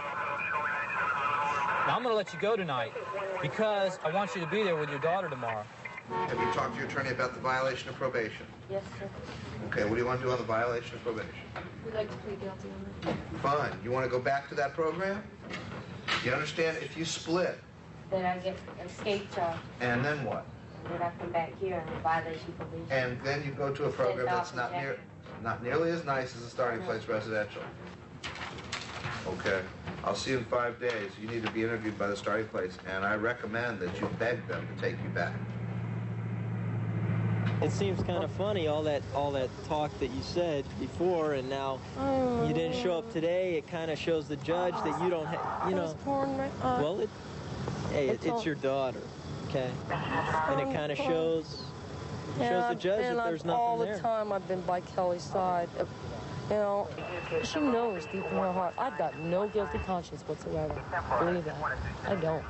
Now, I'm going to let you go tonight because I want you to be there with your daughter tomorrow. Have you talked to your attorney about the violation of probation? Yes, sir. Okay, what do you want to do on the violation of probation? We'd like to plead guilty on that. Fine. You want to go back to that program? You understand if you split? Then I get escape charge. And then what? And then I come back here and violation probation. And then you go to a program that's not nearly as nice as a starting place residential. Okay. I'll see you in 5 days. You need to be interviewed by the starting place, and I recommend that you beg them to take you back. It seems kind of funny, all that talk that you said before, and now you didn't show up today. It kind of shows the judge that you don't have, you know. Well, it's your daughter, okay? And it kind of shows the judge that there's nothing all there. the time I've been by Kelly's side. You know, she knows deep in her heart I've got no guilty conscience whatsoever. Believe that. I don't.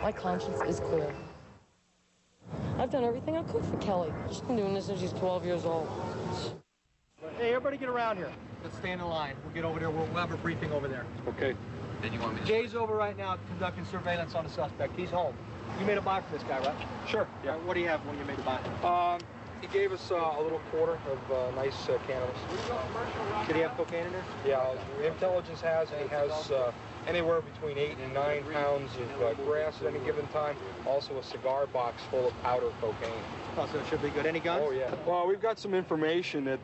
My conscience is clear. I've done everything I could for Kelly. She's been doing this since she's 12 years old. Hey, everybody get around here. Let's stand in line. We'll get over there. We'll have a briefing over there. Okay. Then you want me to... Jay's over right now conducting surveillance on the suspect. He's home. You made a buy for this guy, right? Sure. Yeah. What do you have when you made a buy? He gave us a little quarter of nice cannabis. Did he have cocaine in there? Yeah, intelligence has, and he has anywhere between 8 and 9 pounds of grass at any given time. Also a cigar box full of powder cocaine. Oh, so it should be good. Any guns? Oh, yeah. Well, we've got some information that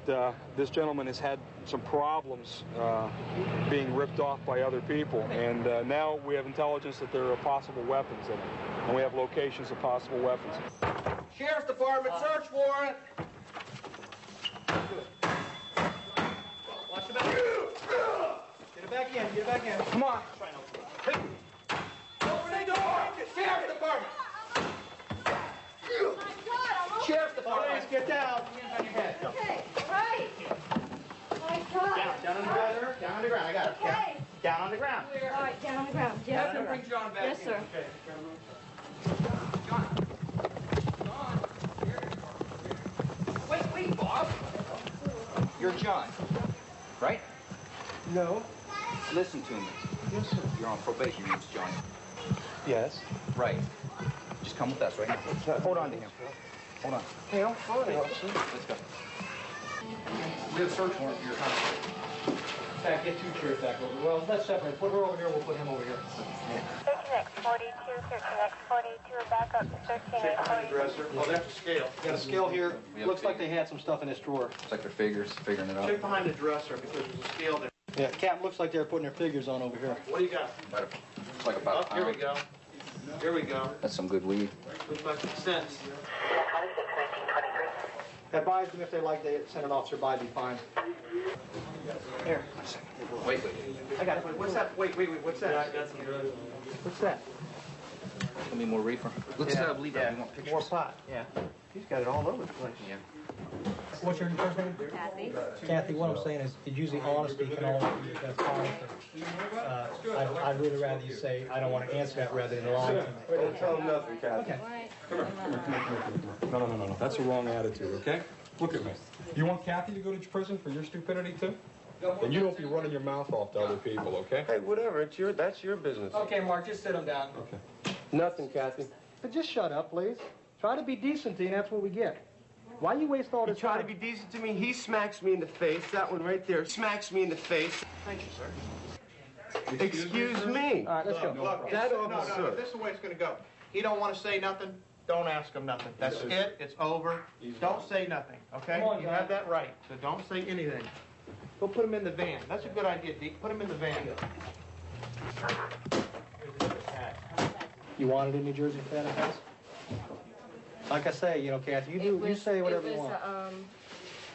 this gentleman has had some problems being ripped off by other people, and now we have intelligence that there are possible weapons in it, and we have locations of possible weapons. Sheriff's Department search warrant. Watch the back. Get it back in. Get it back in. Come on. Open the door. Sheriff's Department. Sheriff's Department. Please get down. Hands on your head. Okay, right. My God. Down on the ground. Down on the ground. I got it. Okay. Down on the ground. All right, down on the ground. Have him bring John back. Yes, sir. Okay. Wait, Bob. You're John, right? No. Listen to me. Yes, sir. You're on probation, Miss John. Yes. Right. Just come with us right now. Hold on to him. Hold on. Hey, I'm fine, officer. Let's go. We have a search warrant for your house. Back, get 2 chairs back over. Well, let's separate. Put her over here. We'll put him over here. 13X42, back up to 13X42. Dresser. Oh, that's a scale. Got a scale here. Looks like they had some stuff in this drawer. Looks like they're figuring it out. Check behind the dresser because there's a scale there. Yeah, Captain, looks like they're putting their figures on over here. What do you got? Looks like about a pound. Here we go. Here we go. That's some good weed. Looks like cents. Advise them if they like, they send an officer by, be fine. Here. Wait. I got it. What's that? Wait. What's that? I got some drugs. What's that? Give me more reefer. Let's leave that. We want pictures. More pot. Yeah. He's got it all over the place. Yeah. What's your first name? Kathy. Kathy, what I'm saying is, usually honesty can always be the best policy. I'd really rather you say, I don't want to answer that rather than lie to me. Don't tell him nothing, Kathy. Okay. Come here. No. That's the wrong attitude, okay? Look at me. You want Kathy to go to prison for your stupidity, too? Then you don't be running your mouth off to other people, okay? Hey, whatever. That's your business. Okay, Mark, just sit him down. Okay. Nothing, Kathy. But just shut up, please. Try to be decent to you, and that's what we get. Why you waste all You this try time? to be decent to me, he smacks me in the face. That one right there smacks me in the face. Thank you, sir. Excuse me. All right, let's go. Look, that no, officer. this is the way it's going to go. He don't want to say nothing, don't ask him nothing. That's it. It's over. Don't say nothing, okay? Come on, You guys. have that right, so don't say anything. Go put him in the van. That's a good idea, Deke. Put him in the van. You wanted in New Jersey for that offense? Like I say, you know, Kathy, you say whatever you want. It was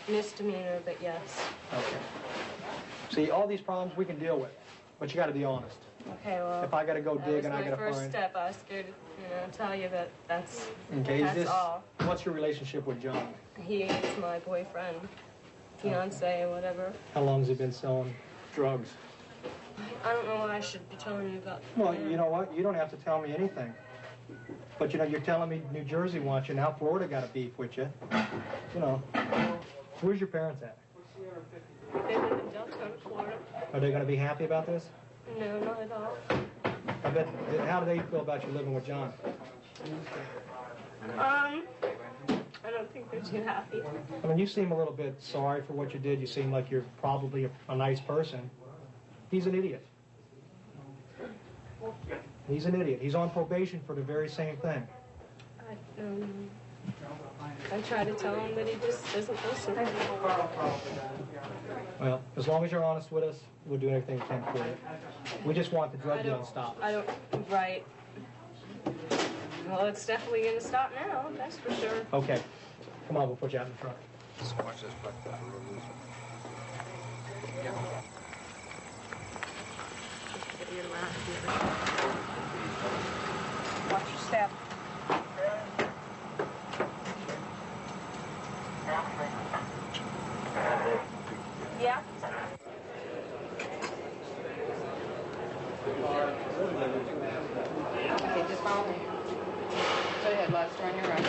misdemeanor, but yes. Okay. See, all these problems we can deal with, but you got to be honest. Okay, well. If I got to go dig and I got to That was my first find. step. I was scared to, tell you that that's Okay, that's all. What's your relationship with John? He is my boyfriend, fiance, whatever. How long has he been selling drugs? I don't know what I should be telling you about. Well, you know what? You don't have to tell me anything. But, you know, you're telling me New Jersey wants you. Now Florida got a beef with you. You know. Where's your parents at? They live in Deltona, Florida. Are they going to be happy about this? No, not at all. I bet. How do they feel about you living with John? I don't think they're too happy. I mean, you seem a little bit sorry for what you did. You seem like you're probably a nice person. He's an idiot. He's an idiot. He's on probation for the very same thing. I try to tell him, but he just doesn't listen. Well, as long as you're honest with us, we'll do anything we can for you. We just want the drug deal to stop. Right. Well, it's definitely going to stop now, that's for sure. Okay. Come on, we'll put you out in the truck. Just watch this back there. We'll lose it. Watch your step. Yeah. Okay, just follow me. Go ahead, left, turn your right.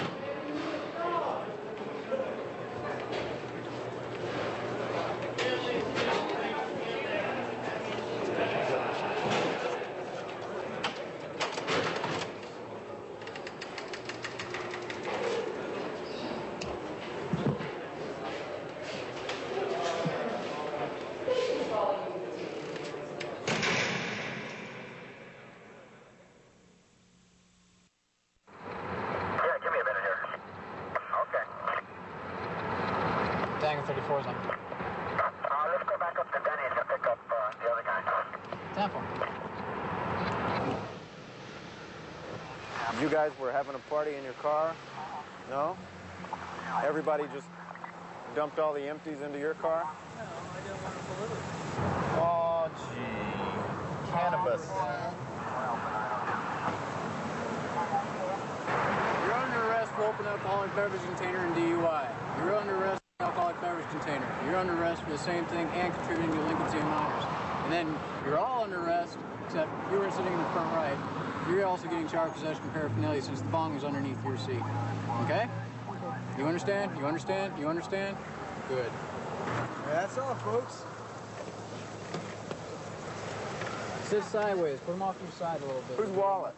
Tango 34 is on. Let's go back up to Denny's and pick up the other guy. Temple. You guys were having a party in your car? No? Everybody just dumped all the empties into your car? No, I didn't want to pollute it. Oh, gee. Cannabis. You're under arrest for open alcoholic beverage container and DUI. You're under arrest for alcoholic beverage container. You're under arrest for the same thing and contributing to delinquency of minors. And then you're all under arrest, except you were sitting in the front right. You're also getting charged with possession of paraphernalia since the bong is underneath your seat. Okay? You understand? You understand? You understand? Good. That's all, folks. Sit sideways. Put them off to your side a little bit. Whose wallet?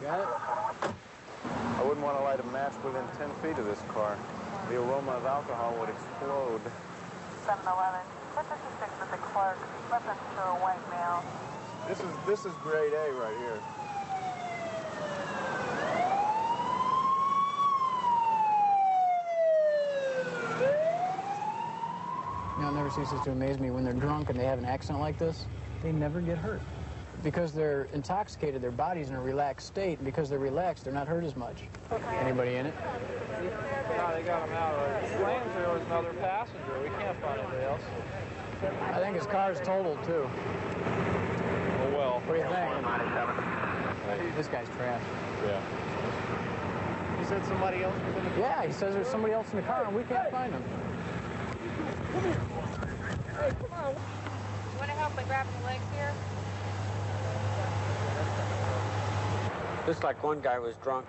Got it? I wouldn't want to light a match within 10 feet of this car. The aroma of alcohol would explode. 7-Eleven. Put 56 with the clerk. Reference to a white male. This is grade A right here. You know, it never ceases to amaze me when they're drunk and they have an accent like this, they never get hurt. Because they're intoxicated, their body's in a relaxed state, and because they're relaxed, they're not hurt as much. Anybody in it? No, they got him out already. Claims there was another passenger. We can't find anybody else. I think his car's totaled, too. Oh, well. What do you think? This guy's trash. Yeah. He said somebody else was in the car? Yeah, he says there's somebody else in the car, and we can't find him. Hey, come on. You want to help by grabbing the legs here? Looks like one guy was drunk.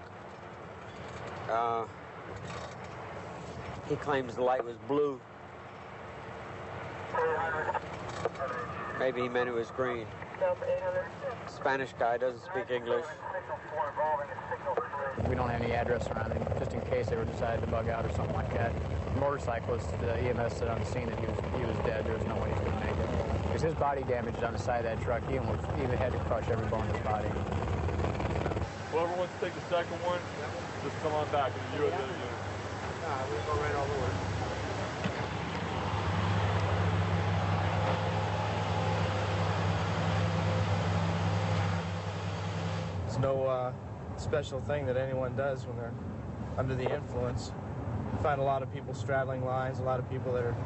He claims the light was blue. Maybe he meant it was green. Spanish guy doesn't speak English. We don't have any address around him, just in case they were decided to bug out or something like that. The motorcyclist, the EMS said on the scene that he was dead. There was no way he was going to make it. Because his body damage on the side of that truck, he even had to crush every bone in his body. Whoever wants to take the second one, just come on back and you and then you. Nah, we'll go right all the way. no special thing that anyone does when they're under the influence. You find a lot of people straddling lines, a lot of people that are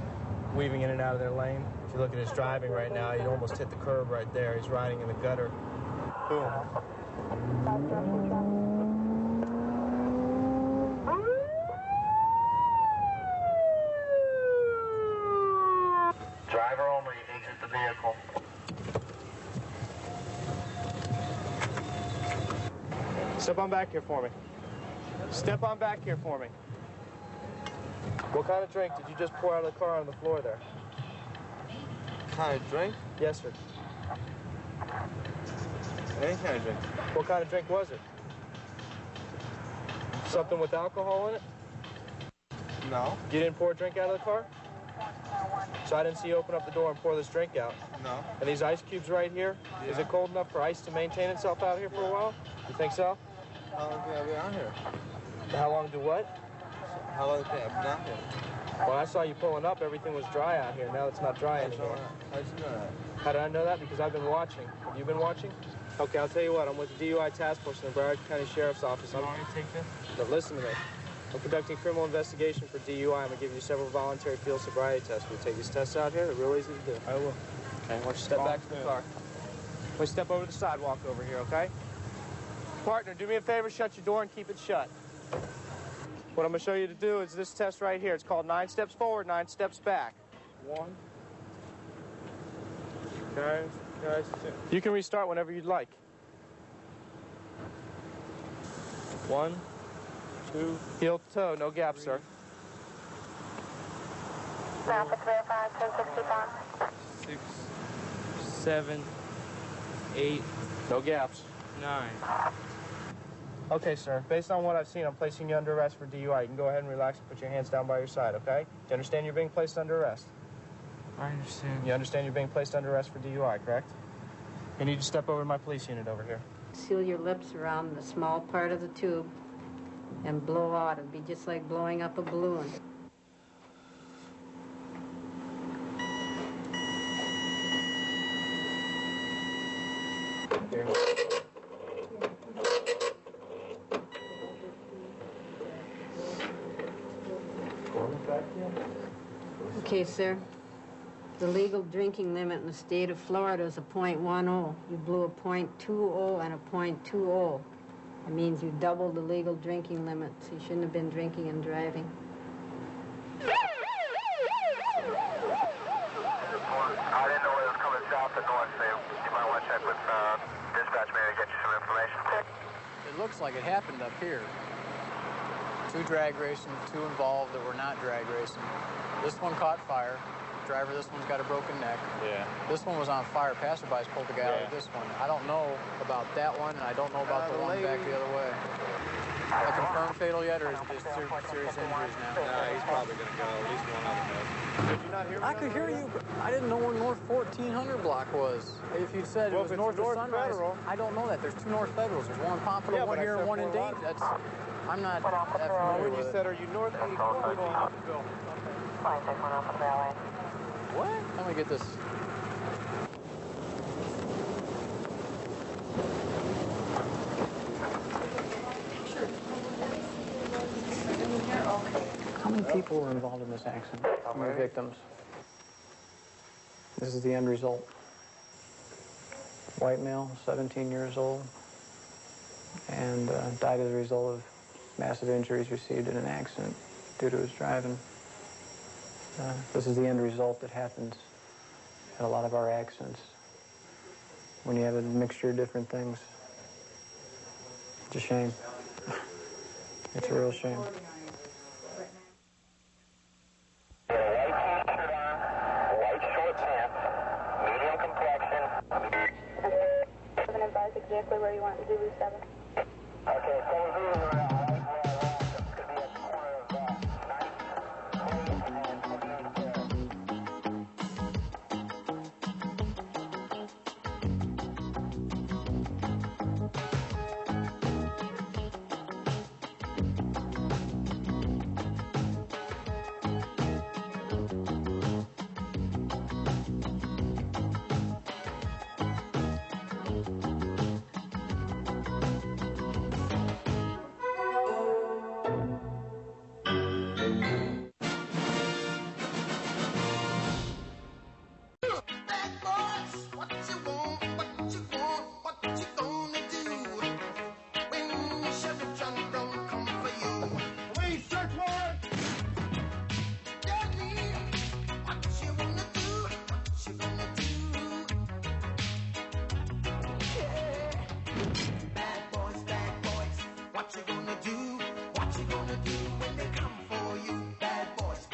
weaving in and out of their lane. If you look at his driving right now, he almost hit the curb right there. He's riding in the gutter. Boom. Driver only, exit the vehicle. Step on back here for me. Step on back here for me. What kind of drink did you just pour out of the car on the floor there? Kind of drink? Yes, sir. Any kind of drink. What kind of drink was it? Something with alcohol in it? No. You didn't pour a drink out of the car? So I didn't see you open up the door and pour this drink out. No. And these ice cubes right here, Yeah. Is it cold enough for ice to maintain itself out here for a while? You think so? How long have I been out here? How long do what? How long have I been out here? When I saw you pulling up, everything was dry out here. Now it's not dry anymore. How did you know that? How did I know that? Because I've been watching. Have you been watching? Okay, I'll tell you what. I'm with the DUI Task Force in the Broward County Sheriff's Office. You want me to take this? But listen to me. I'm conducting criminal investigation for DUI. I'm going to give you several voluntary field sobriety tests. Will you take these tests out here? They're real easy to do. I will. Okay, why don't you step back to the car? We step over to the sidewalk over here, okay? Partner, do me a favor, shut your door and keep it shut. What I'm going to show you to do is this test right here. It's called 9 steps forward, 9 steps back. 1. Guys, You can restart whenever you'd like. 1, 2, heel to toe, no gap, sir. Traffic verified, 1065. 6, 7, 8, No gaps. 9. Okay, sir. Based on what I've seen, I'm placing you under arrest for DUI. You can go ahead and relax and put your hands down by your side, okay? Do you understand you're being placed under arrest? I understand. You understand you're being placed under arrest for DUI, correct? You need to step over to my police unit over here. Seal your lips around the small part of the tube and blow out. It'd be just like blowing up a balloon. Okay, sir. The legal drinking limit in the state of Florida is a .10. You blew a .20 and a .20. It means you doubled the legal drinking limit, so you shouldn't have been drinking and driving. I didn't know it was coming south and north, so you might want to check with dispatch maybe to get you some information. It looks like it happened up here. 2 drag racing, 2 involved that were not drag racing. This one caught fire. Driver, this one's got a broken neck. Yeah. This one was on fire. Passerbys pulled the guy out of this one. I don't know about that one, and I don't know about the one back the other way. A confirmed fatal yet, or is it just serious injuries now? Nah, he's probably going to go. At least one of them is. Did you not hear me? I could hear you, but I didn't know where North 1400 block was. If you said it was north of Sunrise, Federal. I don't know that. There's 2 North Federals. There's one in Pompano, one here, and one in Dayton. I'm not that familiar When you with said, it. are you north 84 or going up the bill? What? Let me get this. How many people were involved in this accident? How many victims? This is the end result. White male, 17 years old, and died as a result of massive injuries received in an accident due to his driving. This is the end result that happens at a lot of our accidents when you have a mixture of different things. It's a shame. It's a real shame. Exactly where you want to do 7. Okay, 7 Thank you. do when they come for you? Bad boys,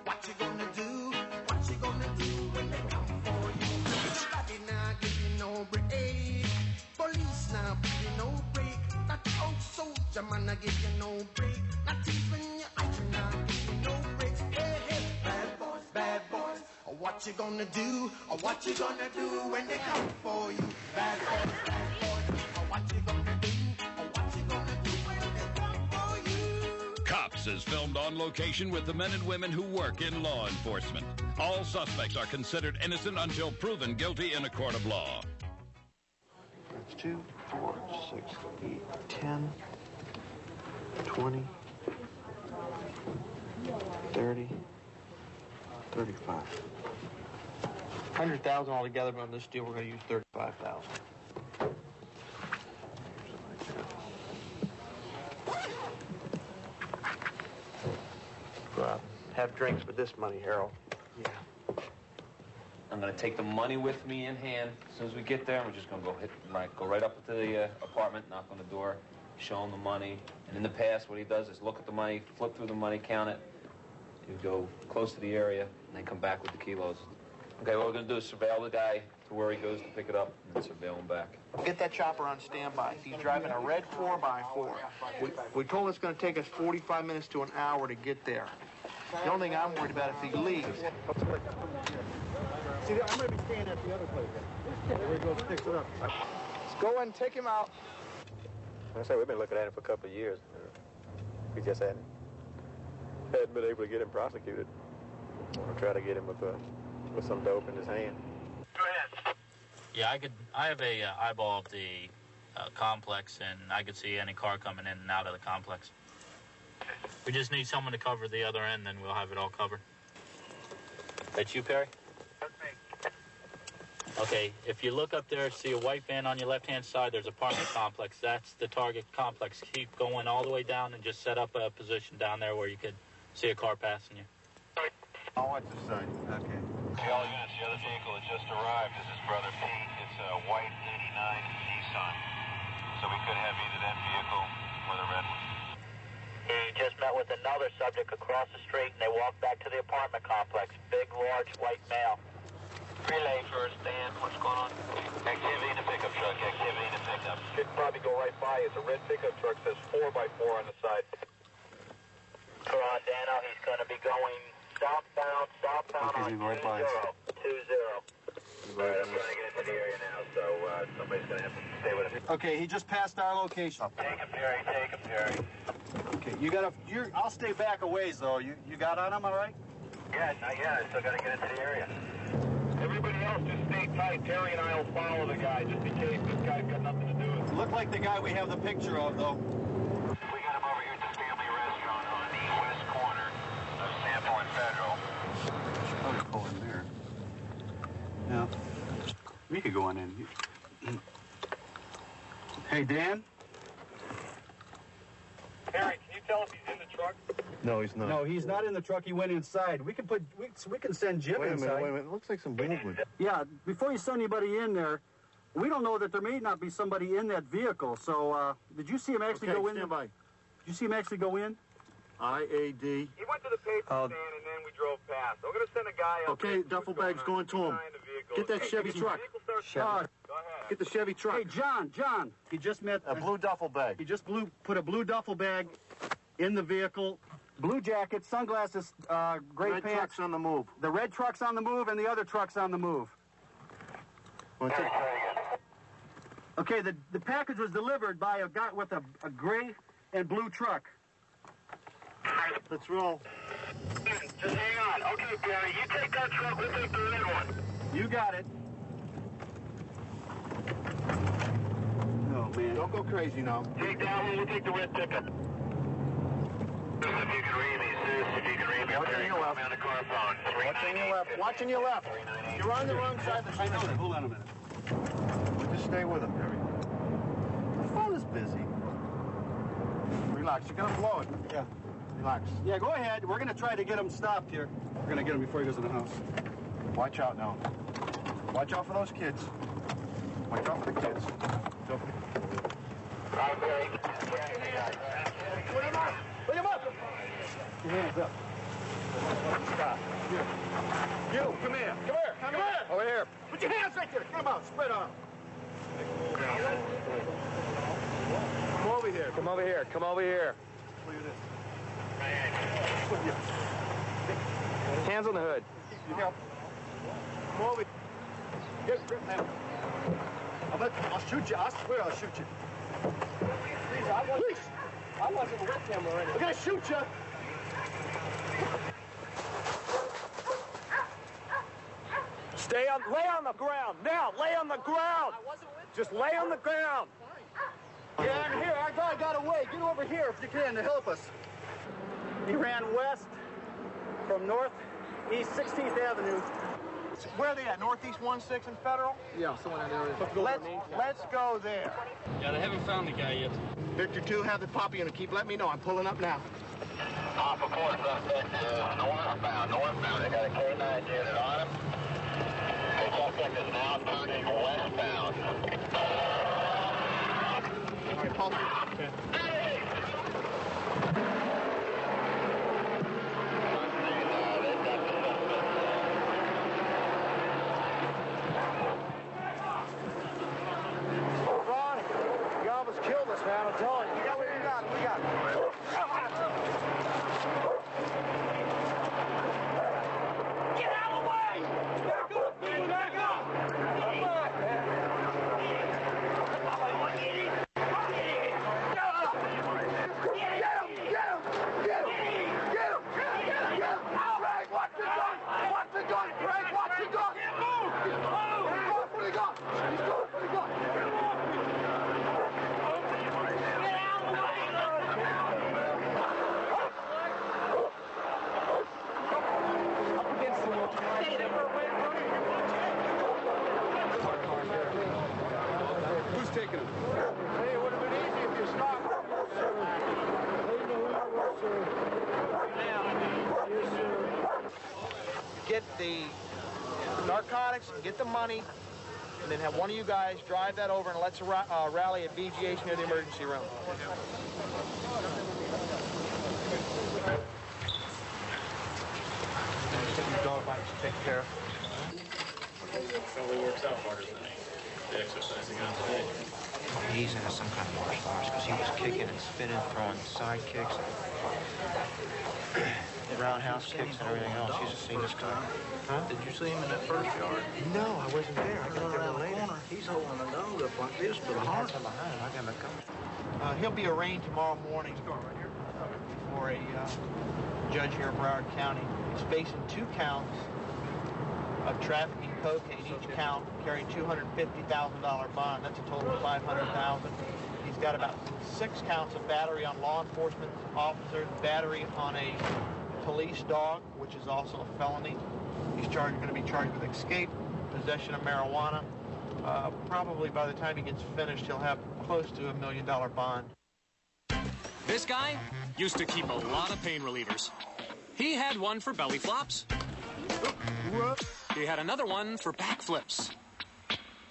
what you gonna do? What you gonna do when they come for you? Nobody now give you no break. Police now give you no break. That old soldier man I give you no break. Not even your iron now give you no breaks. Hey, hey, bad boys, what you gonna do? Or what you gonna do when they come for you? Bad boys, what you gonna do? Or what you gonna do when they come for you? Cops is filmed on location with the men and women who work in law enforcement. All suspects are considered innocent until proven guilty in a court of law. That's 2, 4, 6, 8, 10, 20, 30, 35. 100,000 altogether, but on this deal we're going to use 35,000. Go out, have drinks with this money, Harold. Yeah. I'm gonna take the money with me in hand. As soon as we get there, we're just gonna go right up to the apartment, knock on the door, show him the money. And in the past, what he does is look at the money, flip through the money, count it. You go close to the area, and then come back with the kilos. Okay, what we're gonna do is surveil the guy to where he goes to pick it up, and then surveil him back. Get that chopper on standby. He's driving a red 4x4. We told him it's going to take us 45 minutes to an hour to get there. The only thing I'm worried about if he leaves. See, I'm going to be staying at the other place. There he goes, picks it up. Let's go and take him out. I say we've been looking at him for a couple of years. We just hadn't been able to get him prosecuted. We'll try to get him with some dope in his hand. Go ahead. Yeah, I have a eyeball of the complex, and I could see any car coming in and out of the complex. We just need someone to cover the other end, then we'll have it all covered. That's you, Perry? That's me. Okay, if you look up there, see a white van on your left-hand side, there's apartment complex. That's the target complex. Keep going all the way down and just set up a position down there where you could see a car passing you. I'll watch the sign. Okay. All units, the other vehicle that just arrived is his brother Pete. It's a white 89 Nissan. So we could have either that vehicle or the red one. He just met with another subject across the street, and they walked back to the apartment complex. Big, large, white male. Relay first, Dan. What's going on? Activity in the pickup truck. Activity in the pickup. Should probably go right by. It's a red pickup truck. Says 4x4 on the side. Come on, Dano. He's going to be going southbound Okay, on 20. 20. All right, I'm trying to get into the area now, so somebody's going to have to stay with him. Okay, he just passed our location. Take him, Perry. Take him, Perry. Okay, I'll stay back a ways, though. You got on him, all right? Yeah, not yet. I still got to get into the area. Everybody else just stay tight. Terry and I will follow the guy just in case this guy's got nothing to do with it. Look like the guy we have the picture of, though. We got him over here at the family restaurant on the west corner of Sample and Federal. Probably pull in there. Yeah. We could go on in. Hey, Dan? Terry, can you tell if he's in the truck? No, he's not. No, he's not in the truck. He went inside. We can send Jim inside. Wait a minute. It looks like some movement. Yeah, before you send anybody in there, we don't know that there may not be somebody in that vehicle. So, did you see him actually go in? Stand by. Did you see him actually go in? IAD. He went to the paper stand and then we drove past. We're going to send a guy up. Okay, duffel bag's going to him. Get that Chevy truck. Go ahead. Get the Chevy truck. Hey, John. He just met a blue duffel bag. He just put a blue duffel bag in the vehicle. Blue jacket, sunglasses, gray red pants. truck's on the move. The red truck's on the move, and the other truck's on the move. Okay, the package was delivered by a guy with a gray and blue truck. Let's roll. Just hang on. Okay, Barry, you take that truck, we'll take the red one. You got it. No, man. Don't go crazy now. Take that one, we'll take the red pickup. If you can read me, sis, if you can read me, Watching your left. on the car phone. Watching your left. Watching your left. You're on the wrong side of the street. I know that. Hold on a minute. Just stay with him, Perry. The phone is busy. Relax. You're going to blow it. Yeah. Relax. Yeah, go ahead. We're going to try to get him stopped here. We're going to get him before he goes in the house. Watch out now. Watch out for those kids. Watch out for the kids. Go for the... Okay. Put him up. your hands up. Stop. You, come here. Come here. Come here. Over here. Put your hands right there. Come on, spread out. Come over here. Come over here. Come over here. Look at this. Hands on the hood. Come over. Get grip now. I'll shoot you. I swear I'll shoot you. Please, I wasn't with him already. I'm gonna shoot you. Lay on the ground. Now, lay on the ground. I wasn't with you. Just lay on the ground. Yeah, I'm here. Our guy got away. Get over here if you can to help us. He ran west from northeast 16th Avenue. Where are they at? Northeast 16 and Federal? Yeah, someone in there. Let's go there. Yeah, they haven't found the guy yet. Victor 2, have the poppy on the keep. Let me know. I'm pulling up now. Alpha 4 suspect northbound. They got a K9 unit on him. The suspect is now turning westbound. All right, Paul. Okay. Killed us, man. I'm telling you. We got. Get out of the way! Back up! Back up! Watch the gun! Greg, watch the gun! Move! For the gun! He's going for the gun! Who's taking him? Hey, it would have been easy if you stopped. Get the narcotics and get the money, and then have one of you guys drive that over and let's rally at BGH near the emergency room. Dog bites taken care of. Probably works out harder than the exercising on today. He's into some kind of martial arts because he was kicking and spinning, throwing side kicks, roundhouse kicks, and everything else. He's a seen this guy. Huh? Did you see him in that first yard? No, I wasn't there. I got there around the later. corner. He's holding the dog up like this for the heart. I'm behind. I got my cover. He'll be arraigned tomorrow morning for a judge here in Broward County. He's facing 2 counts of trafficking cocaine. Each count carrying $250,000 bond. That's a total of $500,000. He's got about 6 counts of battery on law enforcement officers, battery on a police dog, which is also a felony. He's going to be charged with escape, possession of marijuana. Probably by the time he gets finished, he'll have close to $1 million bond. This guy used to keep a lot of pain relievers. He had one for belly flops. He had another one for backflips.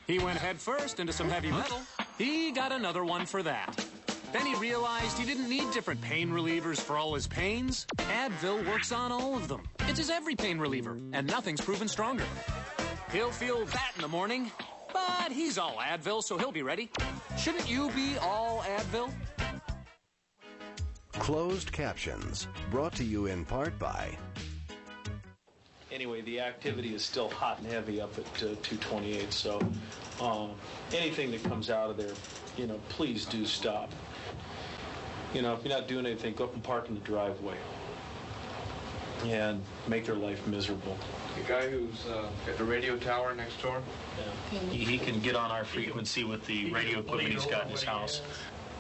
He went head first into some heavy metal. He got another one for that. Then he realized he didn't need different pain relievers for all his pains. Advil works on all of them. It's his every pain reliever, and nothing's proven stronger. He'll feel that in the morning, but he's all Advil, so he'll be ready. Shouldn't you be all Advil? Closed captions, brought to you in part by... Anyway, the activity is still hot and heavy up at 228, so anything that comes out of there, please do stop. If you're not doing anything, go up and park in the driveway and make their life miserable. The guy who's at the radio tower next door? Yeah. He can get on our frequency with the radio equipment he's got in his house.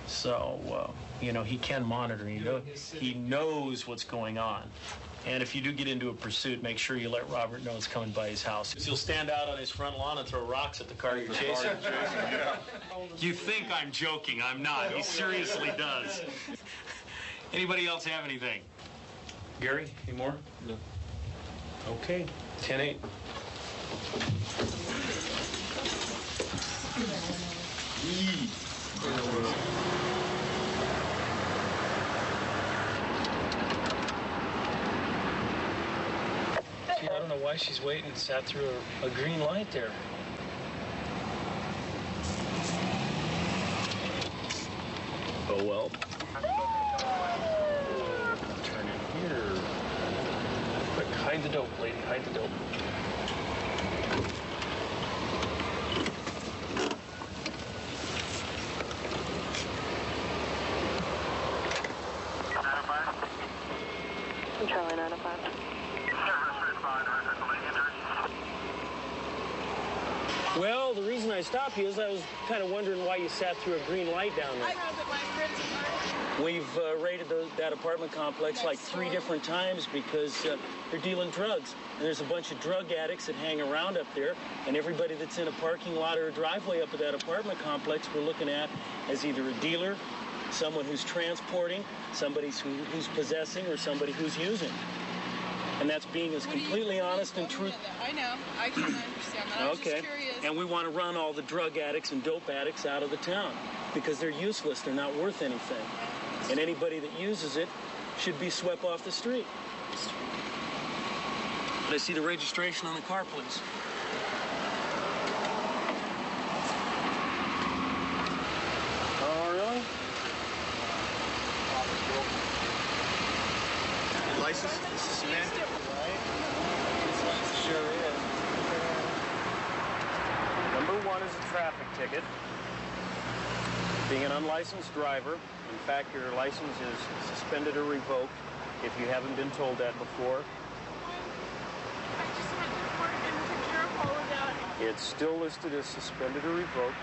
So, he can monitor. He knows what's going on. And if you do get into a pursuit, make sure you let Robert know it's coming by his house. He'll stand out on his front lawn and throw rocks at the car you're chasing. You think I'm joking. I'm not. He seriously does. Anybody else have anything? Gary, any more? No. Okay. 10-8. why she's waiting and sat through a green light there. Oh, well. Turn in here. Quick, hide the dope, lady, hide the dope. Charlie 905. Well, the reason I stopped you is I was kind of wondering why you sat through a green light down there. We've raided that apartment complex like 3 different times because they're dealing drugs. And there's a bunch of drug addicts that hang around up there, and everybody that's in a parking lot or a driveway up at that apartment complex we're looking at as either a dealer, someone who's transporting, somebody who's possessing, or somebody who's using. And that's being as completely honest and true. I know. I can understand that. I was just curious. And we want to run all the drug addicts and dope addicts out of the town because they're useless. They're not worth anything. And anybody that uses it should be swept off the street. But I see the registration on the car, please. Oh, really? License suspended, right? Sure is. Number 1 is a traffic ticket. Being an unlicensed driver. In fact, your license is suspended or revoked if you haven't been told that before. I just went to work and took care of all of that. It's still listed as suspended or revoked.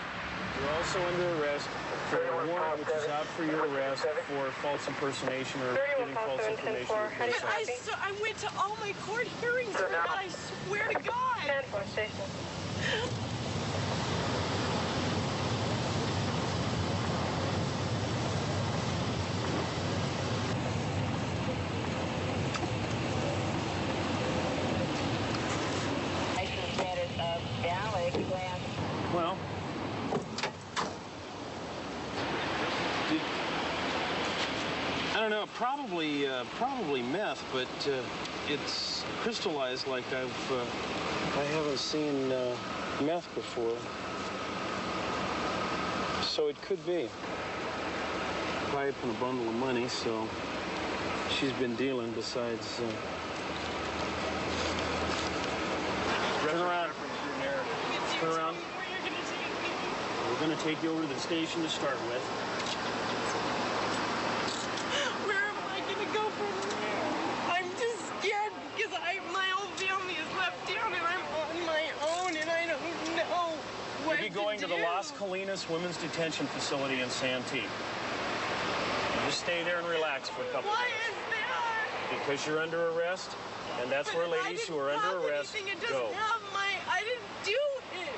You're also under arrest for a warrant which is out for your arrest for false impersonation or giving false information. I went to all my court hearings for that, I swear to God. Well, I don't know, probably meth, but it's crystallized like I haven't seen meth before. So it could be. Pipe and a bundle of money, so she's been dealing besides... Turn around. Turn around. We're going to take you over to the station to start with. Where am I going to go from there? I'm just scared because my whole family is left down and I'm on my own and I don't know what You'll be going to the Las Colinas Women's Detention Facility in Santee. Just stay there and relax for a couple of minutes. Why is that? Because you're under arrest, and that's where ladies who are under arrest go. I didn't do it.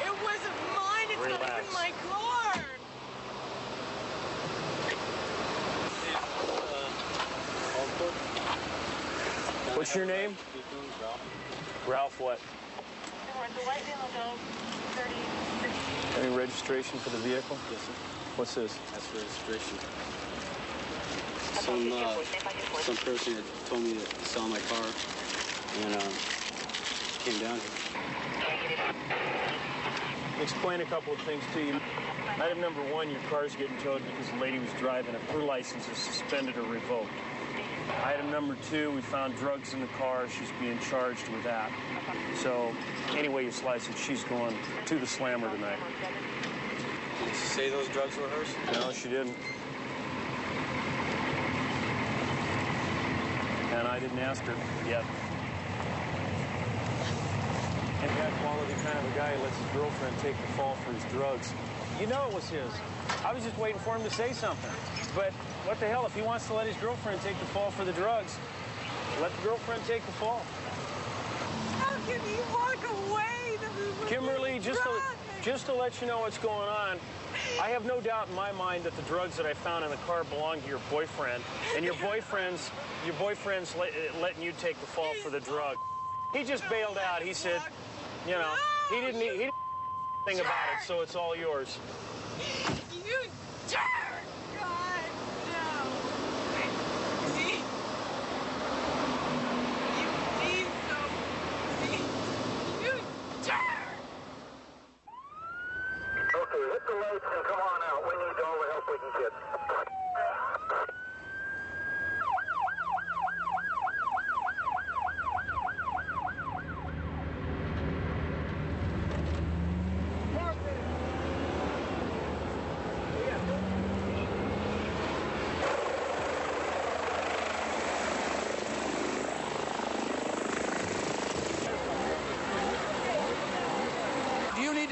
It wasn't mine. It's not even my car. What's your name? Ralph what? The white Dale 36. Any registration for the vehicle? Yes, sir. What's this? That's for registration. Some person had told me to sell my car, and came down here. Explain a couple of things to you. Item number 1, your car's getting towed because the lady was driving it. Her license is suspended or revoked. Item number 2, we found drugs in the car. She's being charged with that. So, any way you slice it, she's going to the slammer tonight. Did she say those drugs were hers? No, she didn't. And I didn't ask her yet. And that quality kind of a guy who lets his girlfriend take the fall for his drugs. You know it was his. I was just waiting for him to say something. But what the hell, if he wants to let his girlfriend take the fall for the drugs, let the girlfriend take the fall. How can you walk away? Kimberly, just to let you know what's going on, I have no doubt in my mind that the drugs that I found in the car belong to your boyfriend, and your boyfriend's letting you take the fall for the drug. He just bailed out. He said, you know, he didn't think about it, so it's all yours. You jerk! God, no. You need some.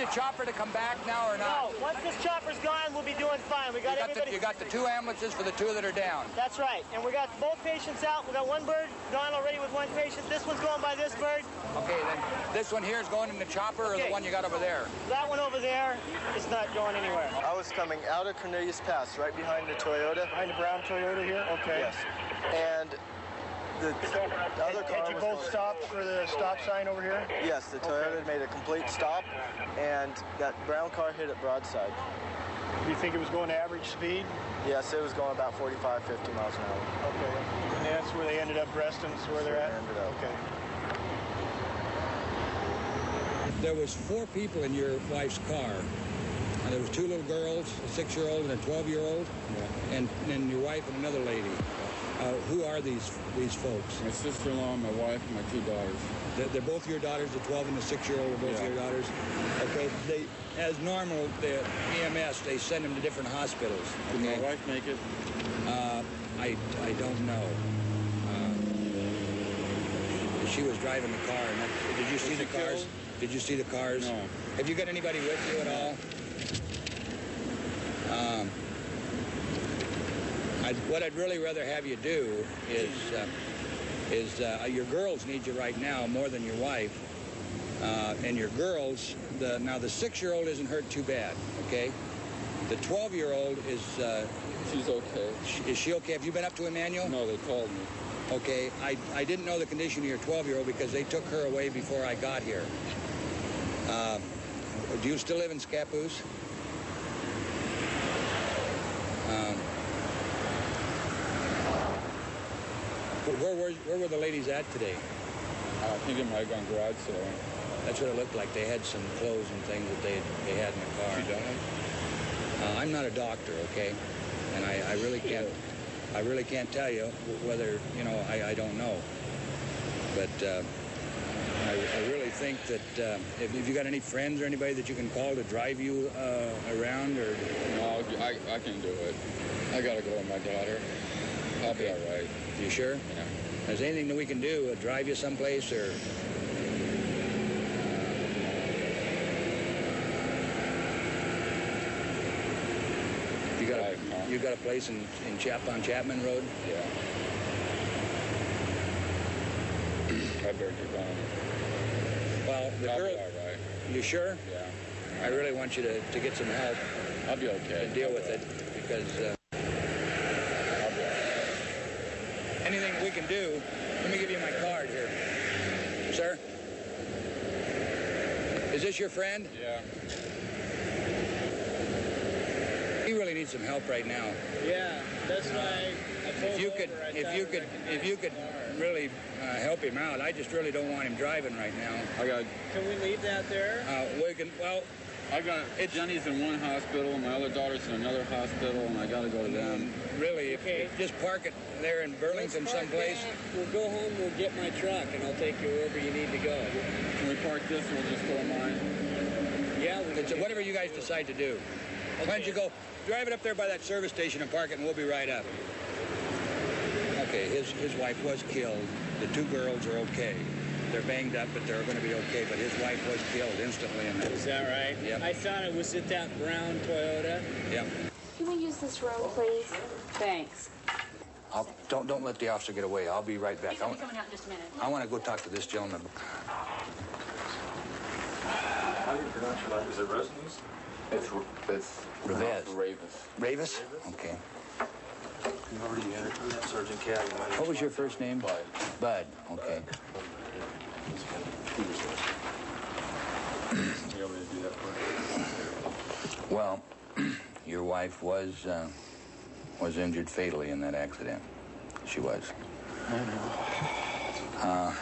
the chopper to come back now or not? No, once this chopper's gone, we'll be doing fine. We got everybody. You got the 2 ambulances for the 2 that are down. That's right. And we got both patients out. We got 1 bird gone already with 1 patient. This one's going by this bird. Okay, then this one here is going in the chopper or the one you got over there? That one over there is not going anywhere. I was coming out of Cornelius Pass, right behind the Toyota. Behind the brown Toyota here? Okay. Yes. And the other car Had you both stopped for the stop sign over here? Yes, the Toyota made a complete stop, and that brown car hit it broadside. Do you think it was going average speed? Yes, it was going about 45, 50 miles an hour. Okay. And that's where they ended up resting, is where they're at? Ended up. Okay. There was 4 people in your wife's car. And there was 2 little girls, a 6-year-old and a 12-year-old, and your wife and another lady. Who are these folks? My sister-in-law, my wife, and my 2 daughters. They're both your daughters, the 12 and the 6-year-old are both your daughters? Okay. As normal, the EMS, they send them to different hospitals. Did my wife make it? I don't know. She was driving the car. And did you see the cars? Killed? Did you see the cars? No. Have you got anybody with you at all? What I'd really rather have you do is your girls need you right now more than your wife. And your girls, now the 6-year-old isn't hurt too bad, okay? The 12-year-old is... She's okay. Is she okay? Have you been up to Emmanuel? No, they called me. Okay, I didn't know the condition of your 12-year-old because they took her away before I got here. Do you still live in Scappoose? Where were the ladies at today? I think it might have gone garage sale. That's what it looked like. They had some clothes and things that they had in the car. She died? I'm not a doctor, okay? And I really can't... I really can't tell you whether, I don't know. But I really think that if you got any friends or anybody that you can call to drive you around or... No, I can do it. I got to go with my daughter. I'll be all right. You sure? Yeah. Is there anything that we can do? Drive you someplace or... You got a place on Chapman Road? Yeah. I better get going. Well, the I'll girl... be all right. You sure? Yeah. I really want you to get some help. I'll be okay. To deal with it, because... I'll be all right. Anything we can do... Let me give you my card here. Sir? Is this your friend? Yeah. He really needs some help right now. Yeah, that's why I If you could really help him out, I just really don't want him driving right now. Can we leave that there? Jenny's in one hospital, and my other daughter's in another hospital, and I got to go to them. Really, if just park it there in Burlington someplace. We'll go home, we'll get my truck, and I'll take you wherever you need to go. Can we park this, and we'll just go on mine? Yeah. Whatever you guys decide to do. Okay. Why don't you go drive it up there by that service station and park it, and we'll be right up. Okay, his wife was killed. The 2 girls are okay. They're banged up, but they're going to be okay. But his wife was killed instantly. Is that right? Yep. I thought it was at that brown Toyota. Yep. Can we use this room, please? Thanks. Don't let the officer get away. I'll be right back. He's going to be coming out in just a minute. I want to go talk to this gentleman. How do you pronounce your name? Is it Resnius? It's Revez. Ravis. Ravis? Okay. You already interviewed Sergeant Caddy. What was your first name? Bud. Bud, okay. You want me to do that for you? Well, your wife was injured fatally in that accident. She was. I know.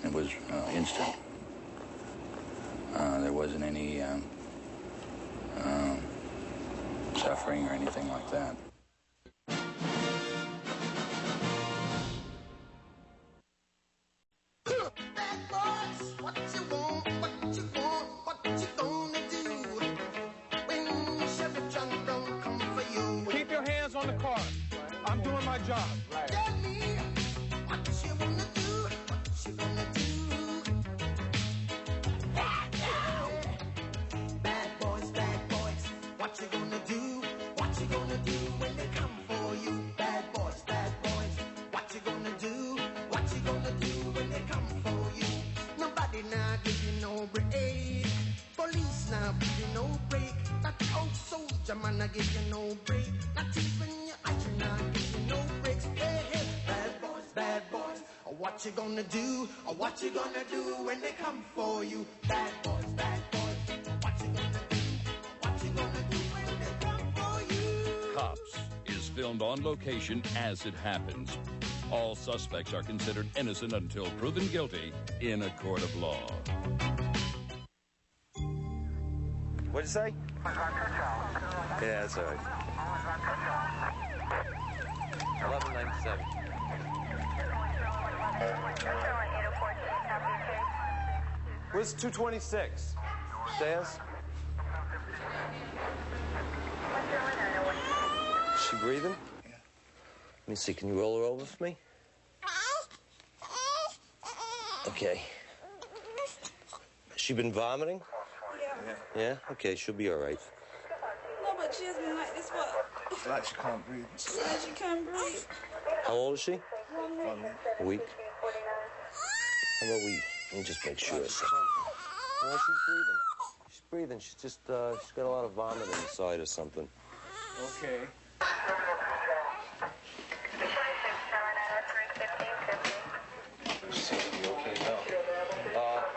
It was instant. There wasn't any suffering or anything like that. Keep your hands on the car. I'm doing my job. Tell me what you wanna do, what you gonna do. give you no break. Not keeping you out, you're not giving you no breaks. Hey, hey, bad boys, what you gonna do? What you gonna do when they come for you? Bad boys, what you gonna do? What you gonna do when they come for you? Cops is filmed on location as it happens. All suspects are considered innocent until proven guilty in a court of law. What'd you say? Yeah, that's all right. 1197. Where's 226? Stairs? Is she breathing? Yeah. Let me see, can you roll her over for me? Okay. Has she been vomiting? Yeah. Yeah? Okay, she'll be all right. No, but she has been like this for... Like she can't breathe. Like she can't breathe. How old is she? 1 week. A week? How about we... Let me just make sure. No, she's breathing. She's breathing. She's just, she's got a lot of vomit inside or something. Okay.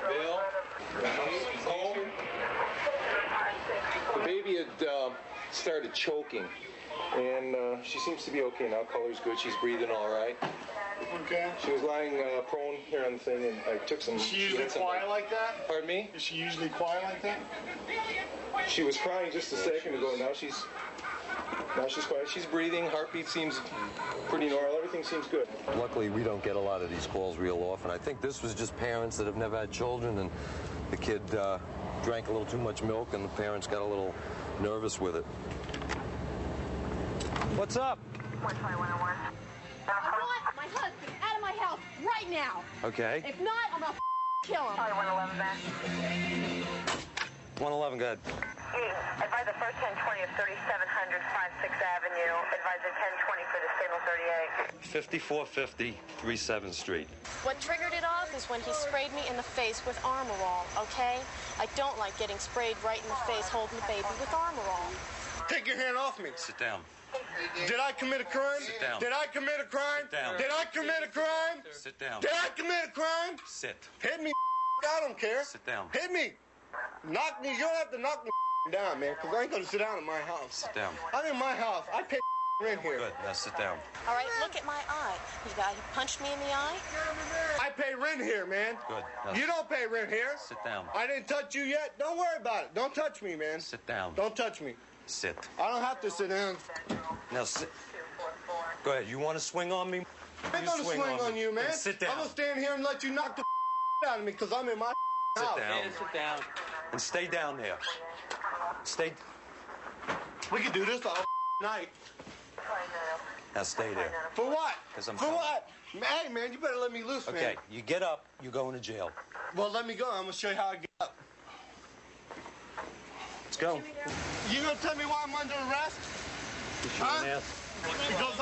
Bill? Cole? The baby had started choking, and she seems to be okay now. Color's good. She's breathing all right. Okay. She was lying prone here on the thing, and I took some... Is she usually quiet like that? Pardon me? Is she usually quiet like that? She was crying just a second ago. Now she's quiet. She's breathing. Heartbeat seems pretty normal. Everything seems good. Luckily, we don't get a lot of these calls real often. I think this was just parents that have never had children, and the kid drank a little too much milk, and the parents got a little nervous with it. What's up? 12101. I want my husband out of my house right now. Okay. If not, I'm gonna kill him. 111 back. 111, go ahead. Advisor 1020 of 3700 56th Avenue. Advisor 1020 for the signal 38. 5450 37th Street. What triggered it off is when he sprayed me in the face with Armorall, okay? I don't like getting sprayed right in the face holding the baby with Armorall. Take your hand off me. Sit down. Did I commit a crime? Sit down. Did I commit a crime? Sit down. Did I commit a crime? Sit down. Did I commit a crime? Sit. Hit me. I don't care. Sit down. Hit me. Knock me. You don't have to knock me down, man, because I ain't going to sit down in my house. Sit down. I'm in my house. I pay rent here. Good. Now sit down. All right, look at my eye. He punched me in the eye. I pay rent here, man. Good. Now You don't pay rent here. sit down. I didn't touch you yet. Don't worry about it. Don't touch me, man. Sit down. Don't touch me. Sit. I don't have to sit down. Now sit. Go ahead. You want to swing on me? I ain't going to swing on you, man. Then sit down. I'm going to stand here and let you knock the out of me because I'm in my house. Sit down. Sit down. And stay down there. Stay. We can do this all night. Now stay there. For what? 'Cause I'm For coming. what? Hey, man, you better let me loose, man. Okay, you get up, you go into jail. Well, let me go. I'm going to show you how I get up. Let's go. You going to tell me why I'm under arrest? Huh? Because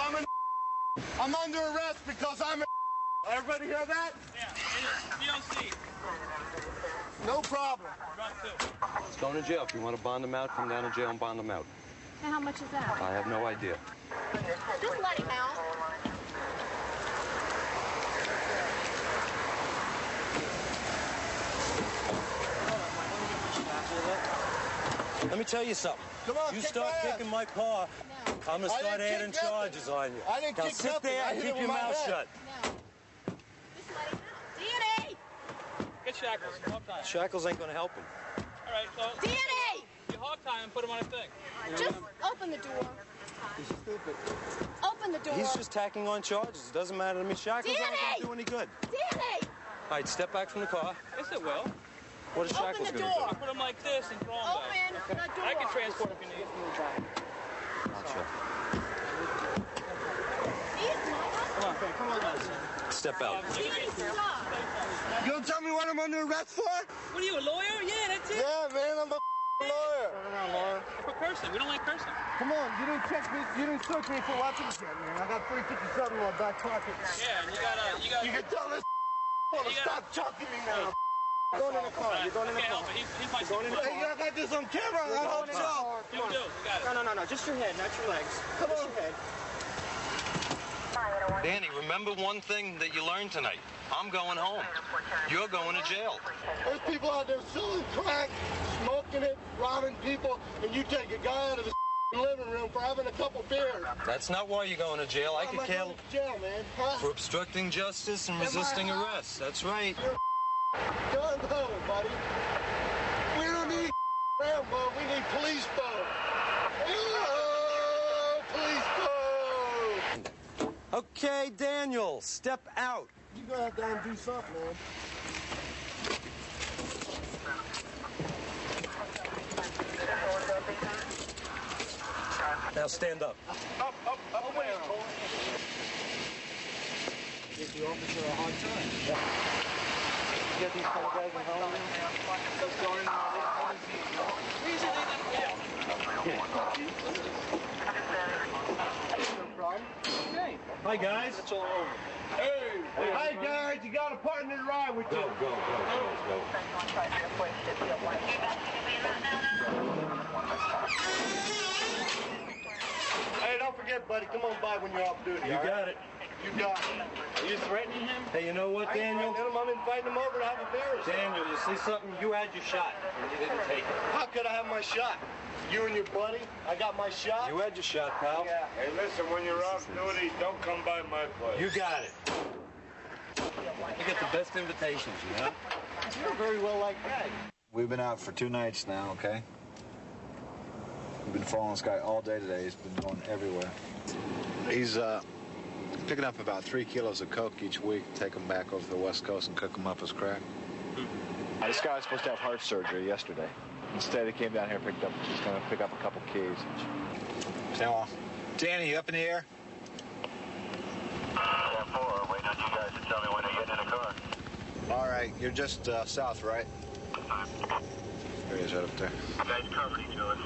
I'm under arrest because I'm a... Everybody hear that? Yeah, DOC. No problem. Let's go into jail. If you want to bond them out, come down to jail and bond them out. And how much is that? I have no idea. Just let him out. Let me tell you something. Come on, you kick start my ass. kicking my car, I'm going to I start didn't adding kick nothing. charges on you. I didn't now kick sit nothing. there I and hit keep him your with my mouth head. shut. DNA! Get shackles. Hog tie him. Shackles ain't going to help him. All right, so DNA! you hog tie him and put him on a thing. Just open the door. He's stupid. Open the door. He's just tacking on charges. It doesn't matter to me. Shackles aren't going to do any good. DNA! All right, step back from the car. Yes, it will. What is Shackles the going to door. do? Put him like this and throw him back. Open the door. I can transport if you need. Gotcha. Come on, guys. Step out. You gonna tell me what I'm under arrest for? What are you, a lawyer? Yeah, that's it. Yeah, man, I'm a lawyer. Turn around, Lauren. For cursing. We don't like cursing. Come on, you didn't check me. You didn't search me for weapons yet, man. I got 357 in my back pocket. Yeah, and you gotta. You can tell this to stop talking to me now. Going in the car. You're going in the car. He's my Going in the car. Hey, I got this on camera. I hope so. You do. You got it. No. Just your head, not your legs. Come on. Just your head. Danny, remember one thing that you learned tonight. I'm going home. You're going to jail. There's people out there selling crack, smoking it, robbing people, and you take a guy out of the living room for having a couple beers. That's not why you're going to jail. I could kill to jail, man. Huh? for obstructing justice and resisting arrest. That's right. Gun home, buddy. We don't need Rambo. We need police boat. Oh, police boat. Okay, Daniel, step out. You gotta have to do something, man. Now stand up. Up, there. Give the officer a hard time. You got these kind of guys in home No problem. Okay. Hi, guys. It's all over. Hey, hi, guys. You got a partner to ride with you. Go. Hey, don't forget, buddy. Come on by when you're off duty. You got it. You got it. Are you threatening him? Hey, you know what, Daniel? I'm inviting him over to have a beer. Daniel, you see something? You had your shot, and you didn't take it. How could I have my shot? You and your buddy? I got my shot? You had your shot, pal. Yeah. Hey, listen, when you're off duty, don't come by my place. You got it. You get the best invitations, you know? You're very well like that. We've been out for 2 nights now, okay? We've been following this guy all day today. He's been going everywhere. He's picking up about 3 kilos of coke each week, take them back over to the West Coast and cook them up as crack. This guy was supposed to have heart surgery yesterday. Instead, he came down here and picked up. He's going to pick up a couple keys. Now, Danny, you up in the air? Yeah, 4. Waiting on you guys to tell me when they're getting in the car. All right, you're just south, right? There he is, right up there. You guys covered each other.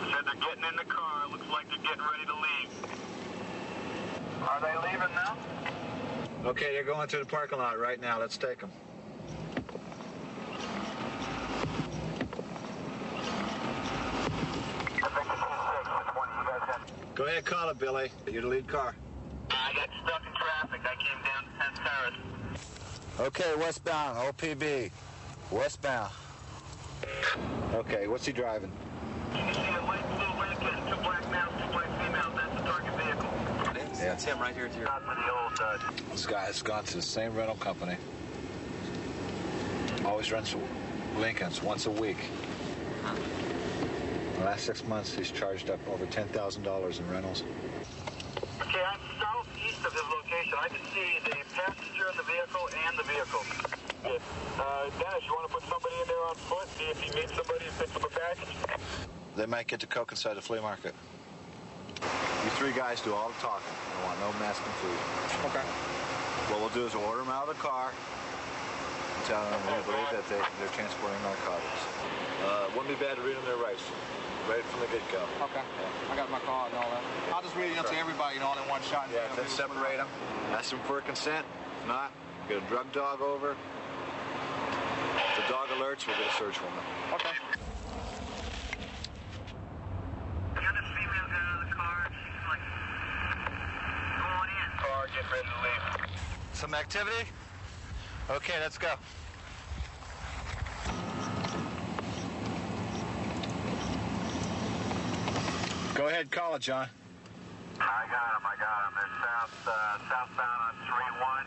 Said they're getting in the car. Looks like they're getting ready to leave. Are they leaving now? Okay, they're going to the parking lot right now. Let's take them. Go ahead, call it, Billy. You're the lead car. I got stuck in traffic. I came down to St. Paris. Okay, westbound, OPB. Westbound. Okay, what's he driving? You can see a light blue Lincoln, 2 black males, 2 black females. That's the target vehicle. Yeah. That's him right here at your... Not for the old This guy has gone to the same rental company. Always rents Lincolns once a week. The last 6 months, he's charged up over $10,000 in rentals. Okay, I'm southeast of his location. I can see the passenger in the vehicle and the vehicle. Okay. Dennis, you want to put somebody in there on foot, see if he meets somebody and picks up a package? They might get the coke inside the flea market. You 3 guys do all the talking. I want no mass confusion. Okay. What we'll do is order them out of the car and tell them we believe that they're transporting narcotics. Wouldn't be bad to read them their rights. Right from the get-go. Okay. Yeah. I got my card and all that. I'll just read it to everybody, all in one shot. Yeah, then separate them. Ask them for consent. If not, get a drug dog over. If the dog alerts, we'll get a search warrant. Okay. Got this female guy out of the car. She's like, go on in. Car, get ready to leave. Some activity? Okay, let's go. Go ahead, call it, John. I got him. They're southbound on 3-1.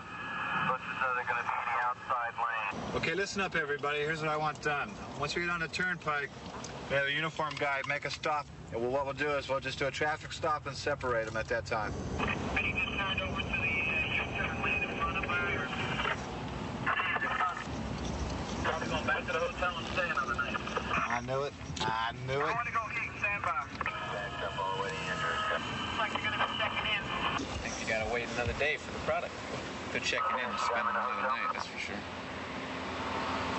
Looks as though they're going to be in the outside lane. Okay, listen up, everybody. Here's what I want done. Once we get on the turnpike, we have a uniformed guy make a stop. And what we'll do is we'll just do a traffic stop and separate them at that time. And he just turned over to the U-turn lane in front of our... Probably going back to the hotel and staying another night. I knew it. I knew it. I want to go eat. Stand by. Backed up all the way to Andrews. Looks like you're going to be checking in. I think you gotta wait another day for the product. They're checking in and spending another night, that's for sure.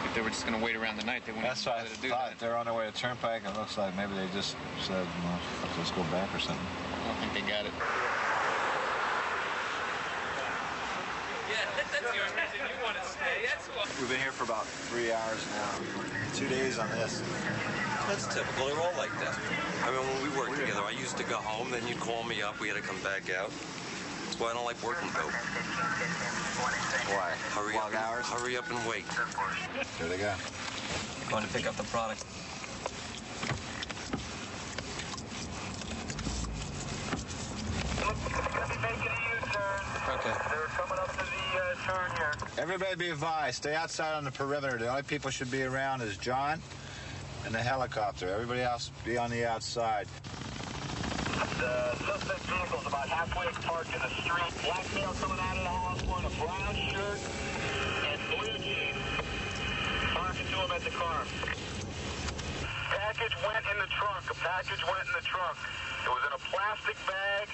If they were just gonna wait around the night, they wouldn't That's what I bother to do thought. that. They're on their way to turnpike, and it looks like maybe they just said, well, let's just go back or something. I don't think they got it. Yeah, That's your reason you want to stay. That's what. We've been here for about 3 hours now. 2 days on this. That's typical. They're all like that. I mean, when we worked together, I used to go home, then you'd call me up. We had to come back out. That's why I don't like working dope. Why? Hurry up and wait. Here they go. Going to pick up the product. Okay. They're coming up to the turn here. Everybody be advised, stay outside on the perimeter. The only people should be around is John and the helicopter. Everybody else be on the outside. The suspect vehicle's about halfway parked in the street. Black male coming out of the house wearing a brown shirt and blue jeans. Talking to him at the car. Package went in the trunk. A package went in the trunk. It was in a plastic bag.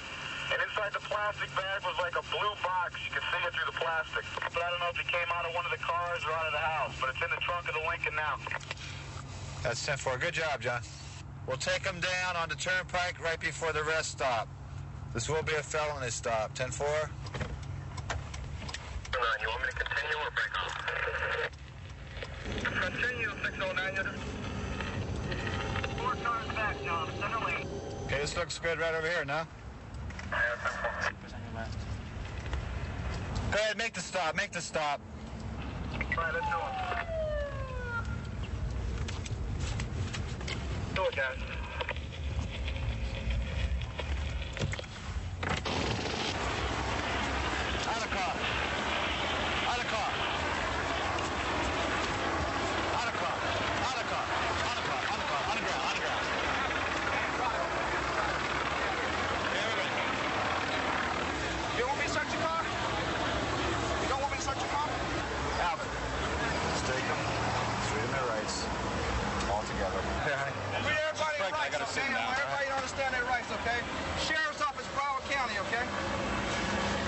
And inside the plastic bag was like a blue box. You can see it through the plastic. But I don't know if it came out of one of the cars or out of the house. But it's in the trunk of the Lincoln now. That's 10-4. Good job, John. We'll take them down on the turnpike right before the rest stop. This will be a felony stop. 10-4. You want me to continue or break off? Continue, 609. 4 cars back, John. Center lane. Okay, this looks good right over here, no? Go ahead, make the stop, make the stop. All right, let's do it. Do it, guys. Out of the car. Out of the car. Out of the car. Out of the car. Out of the car. Out of the car. On the ground. On the ground. You want me to search your car? You don't want me to search your car? Alvin. Stake them. Treat them their rights. All together. Free everybody rights, okay? Everybody understand their rights, okay? Sheriff's Office, Broward County, okay?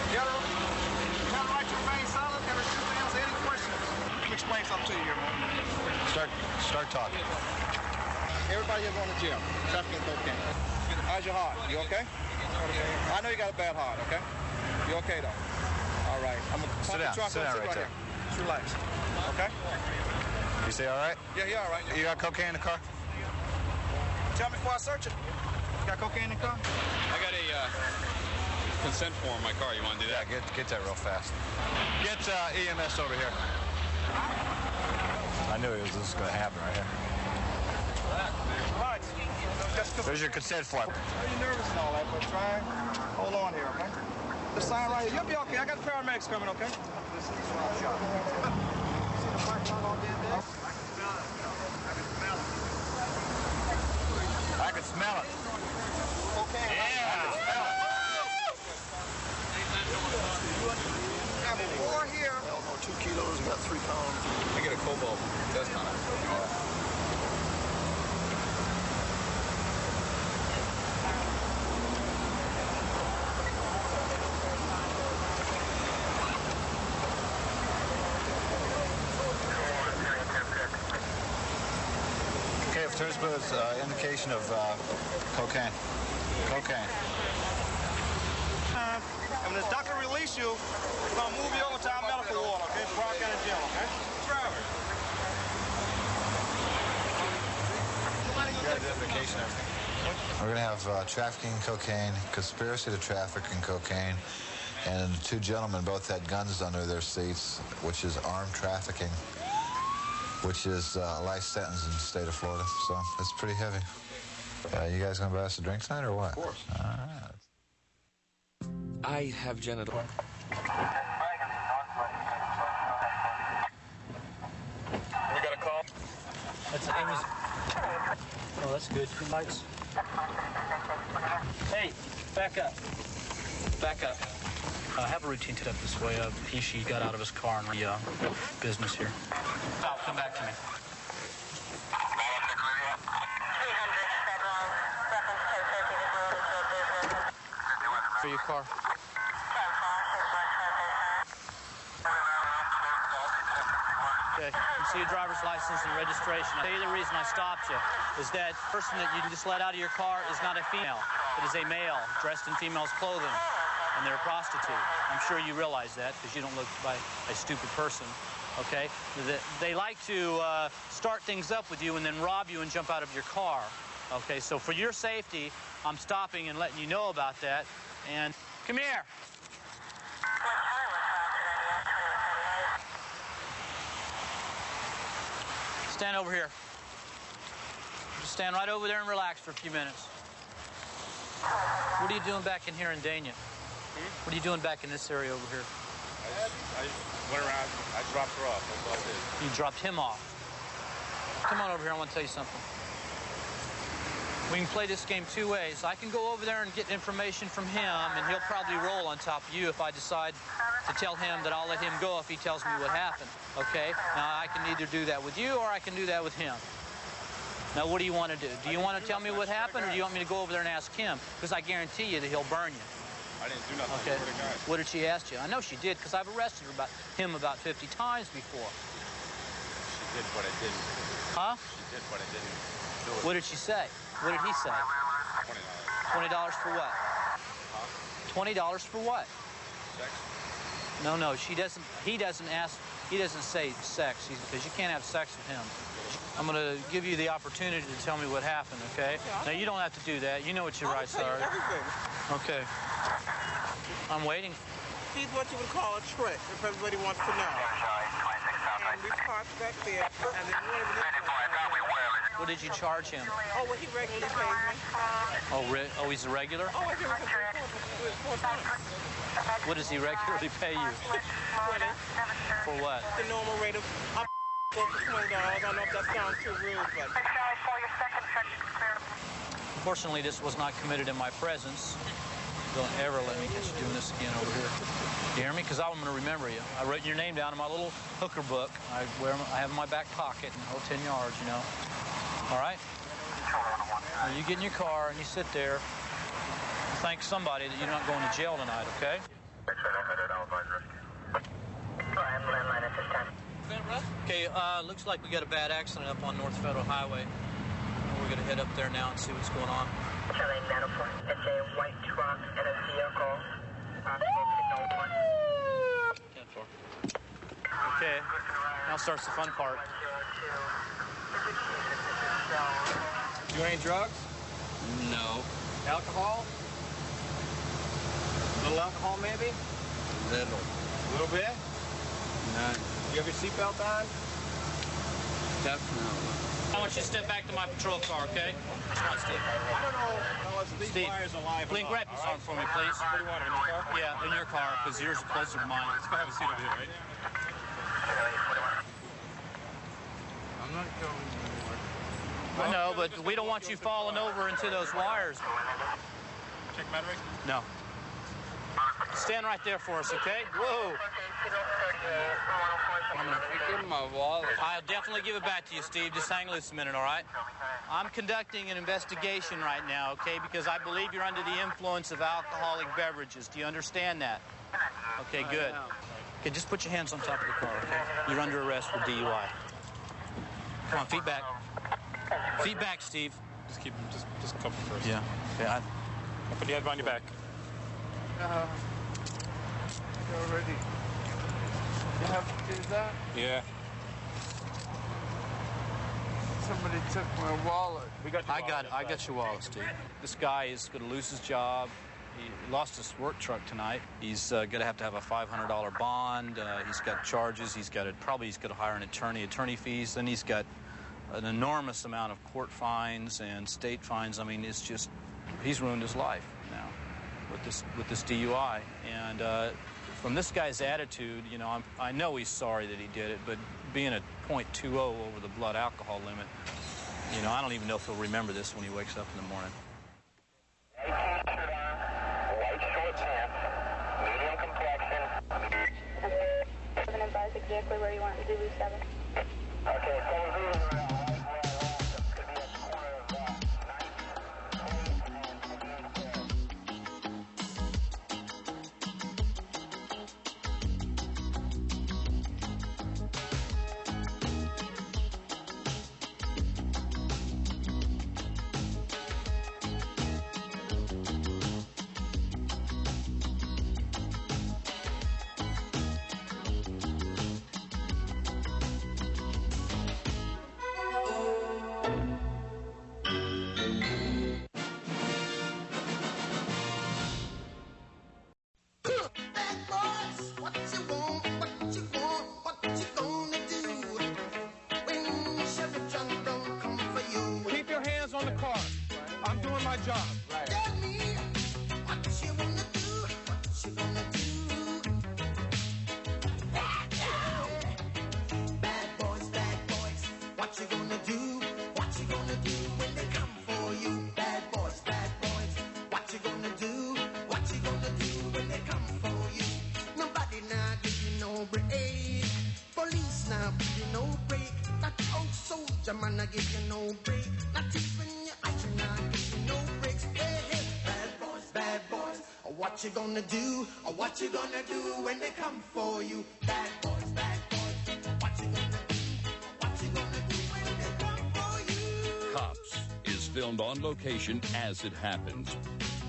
You have a right to remain silent and refuse to answer any questions. Let me explain something to you here, man. Start talking. Everybody here going to jail. Trafficking cocaine. How's your heart? You okay? I know you got a bad heart, okay? You okay, though? All right. I'm going to Sit down. Sit down right there. Just relax. Okay? You say all right? Yeah, you all right. You got cocaine in the car? Tell me before I search it. You got cocaine in the car? I got a consent form in my car. You want to do that? Yeah, get that real fast. Get EMS over here. I knew this was going to happen right here. Right. There's your consent form. You're nervous and all that, but try. Hold on here, okay? This sign right here. You'll be okay. I got the paramedics coming, okay? This is a shot. I can smell it. Okay. Yeah. I can smell it. I have a 4 here. 2 kilos, about 3 pounds. I get a cobalt test on it. Okay, if there's indication of cocaine. Cocaine. When the doctor release you, we're going to move you over to our medical ward, okay? Broward County Jail, okay? Trevor. You got identification and everything? We're going to have trafficking cocaine, conspiracy to traffic in cocaine, and 2 gentlemen both had guns under their seats, which is armed trafficking, which is a life sentence in the state of Florida. So it's pretty heavy. You guys going to buy us a drink tonight or what? Of course. All right. I have genital. We got a call. That's Amy's. Oh, that's good. 2 lights. Hey, back up. Back up. Have a routine set up this way. She got out of his car in the business here. Stop. Come back to me. For your car. Okay. You see your driver's license and registration. I'll tell you the reason I stopped you is that person that you just let out of your car is not a female. It is a male dressed in female's clothing. and they're a prostitute. I'm sure you realize that because you don't look like a stupid person, okay? They like to start things up with you and then rob you and jump out of your car, okay? So for your safety, I'm stopping and letting you know about that. And come here. Stand over here. Just stand right over there and relax for a few minutes. What are you doing back in here in Dania? What are you doing back in this area over here? I went around, I dropped her off, that's all I did. You dropped him off. Come on over here, I want to tell you something. We can play this game two ways. I can go over there and get information from him, and he'll probably roll on top of you if I decide to tell him that I'll let him go if he tells me what happened, okay? Now, I can either do that with you or I can do that with him. Now, what do you want to do? Do you want to tell me what happened, or do you want me to go over there and ask him? Because I guarantee you that he'll burn you. I didn't do nothing. Okay. What did she ask you? I know she did, because I've arrested her about 50 times before. She did, but I didn't. Huh? She did, but I didn't do it. What did she say? What did he say? $20. $20 for what? Huh? $20 for what? Sex? No, she doesn't. He doesn't ask. He doesn't say sex, because you can't have sex with him. I'm going to give you the opportunity to tell me what happened, okay? Now, you don't have to do that. You know what your rights are. Okay. I'm waiting. He's what you would call a trick, if everybody wants to know. And we parked back there, and then we What did you charge him? Oh, well, he regularly pays me. Oh, he's a regular? Oh, I give him 4 times. What does he regularly pay you? 20. For what? The normal rate of up for $20. I don't know if that sounds too rude, but... Fortunately, this was not committed in my presence. Don't ever let me catch you doing this again over here. You hear me? Because I'm going to remember you. I wrote your name down in my little hooker book. I have in my back pocket and hold 10 yards, you know. All right? Now you get in your car and you sit there. Thank somebody that you're not going to jail tonight, okay? Okay, looks like we got a bad accident up on North Federal Highway. We're going to head up there now and see what's going on. It's a white truck and a vehicle. Okay, now starts the fun part. You any drugs? No. Alcohol? A little alcohol, maybe? Little. A little bit? None. You have your seatbelt on? Definitely. I want you to step back to my patrol car, okay? Come on, Steve. I don't know unless these Steve, wires are live. blink right on for me, please. What do you want, in your car? Yeah, in your car, because yours is closer to mine. Let's go have a seat over here, right? I'm not going anywhere. I know, but we don't want you falling over into those wires. Check battery? No. Stand right there for us, okay? Whoa. Give him my wallet. I'll definitely give it back to you, Steve. Just hang loose a minute, all right? I'm conducting an investigation right now, okay, because I believe you're under the influence of alcoholic beverages. Do you understand that? Okay, good. Okay, just put your hands on top of the car, okay? You're under arrest for DUI. Come on, feet back. Feet back, Steve. Just keep them, just cover first. Yeah. Okay, I'll put your head behind your back. Already. You have to do that? Yeah. Somebody took my wallet. I got your wallet, Steve. This guy is going to lose his job. He lost his work truck tonight. He's going to have a $500 bond. He's got charges. He's got to hire an attorney fees. Then he's got an enormous amount of court fines and state fines. I mean, it's just, he's ruined his life now with this DUI. And from this guy's attitude, you know, I know he's sorry that he did it, but being a .20 over the blood alcohol limit, you know, I don't even know if he'll remember this when he wakes up in the morning. White short pants, medium complexion. Okay. I'm going to advise exactly where you want to do 7. Okay, 7 gonna give you no break. Not even your eyes, you're not giving no breaks. Hey, hey, bad boys, what you gonna do? What you gonna do when they come for you? Bad boys, what you gonna do? What you gonna do when they come for you? Cops is filmed on location as it happens.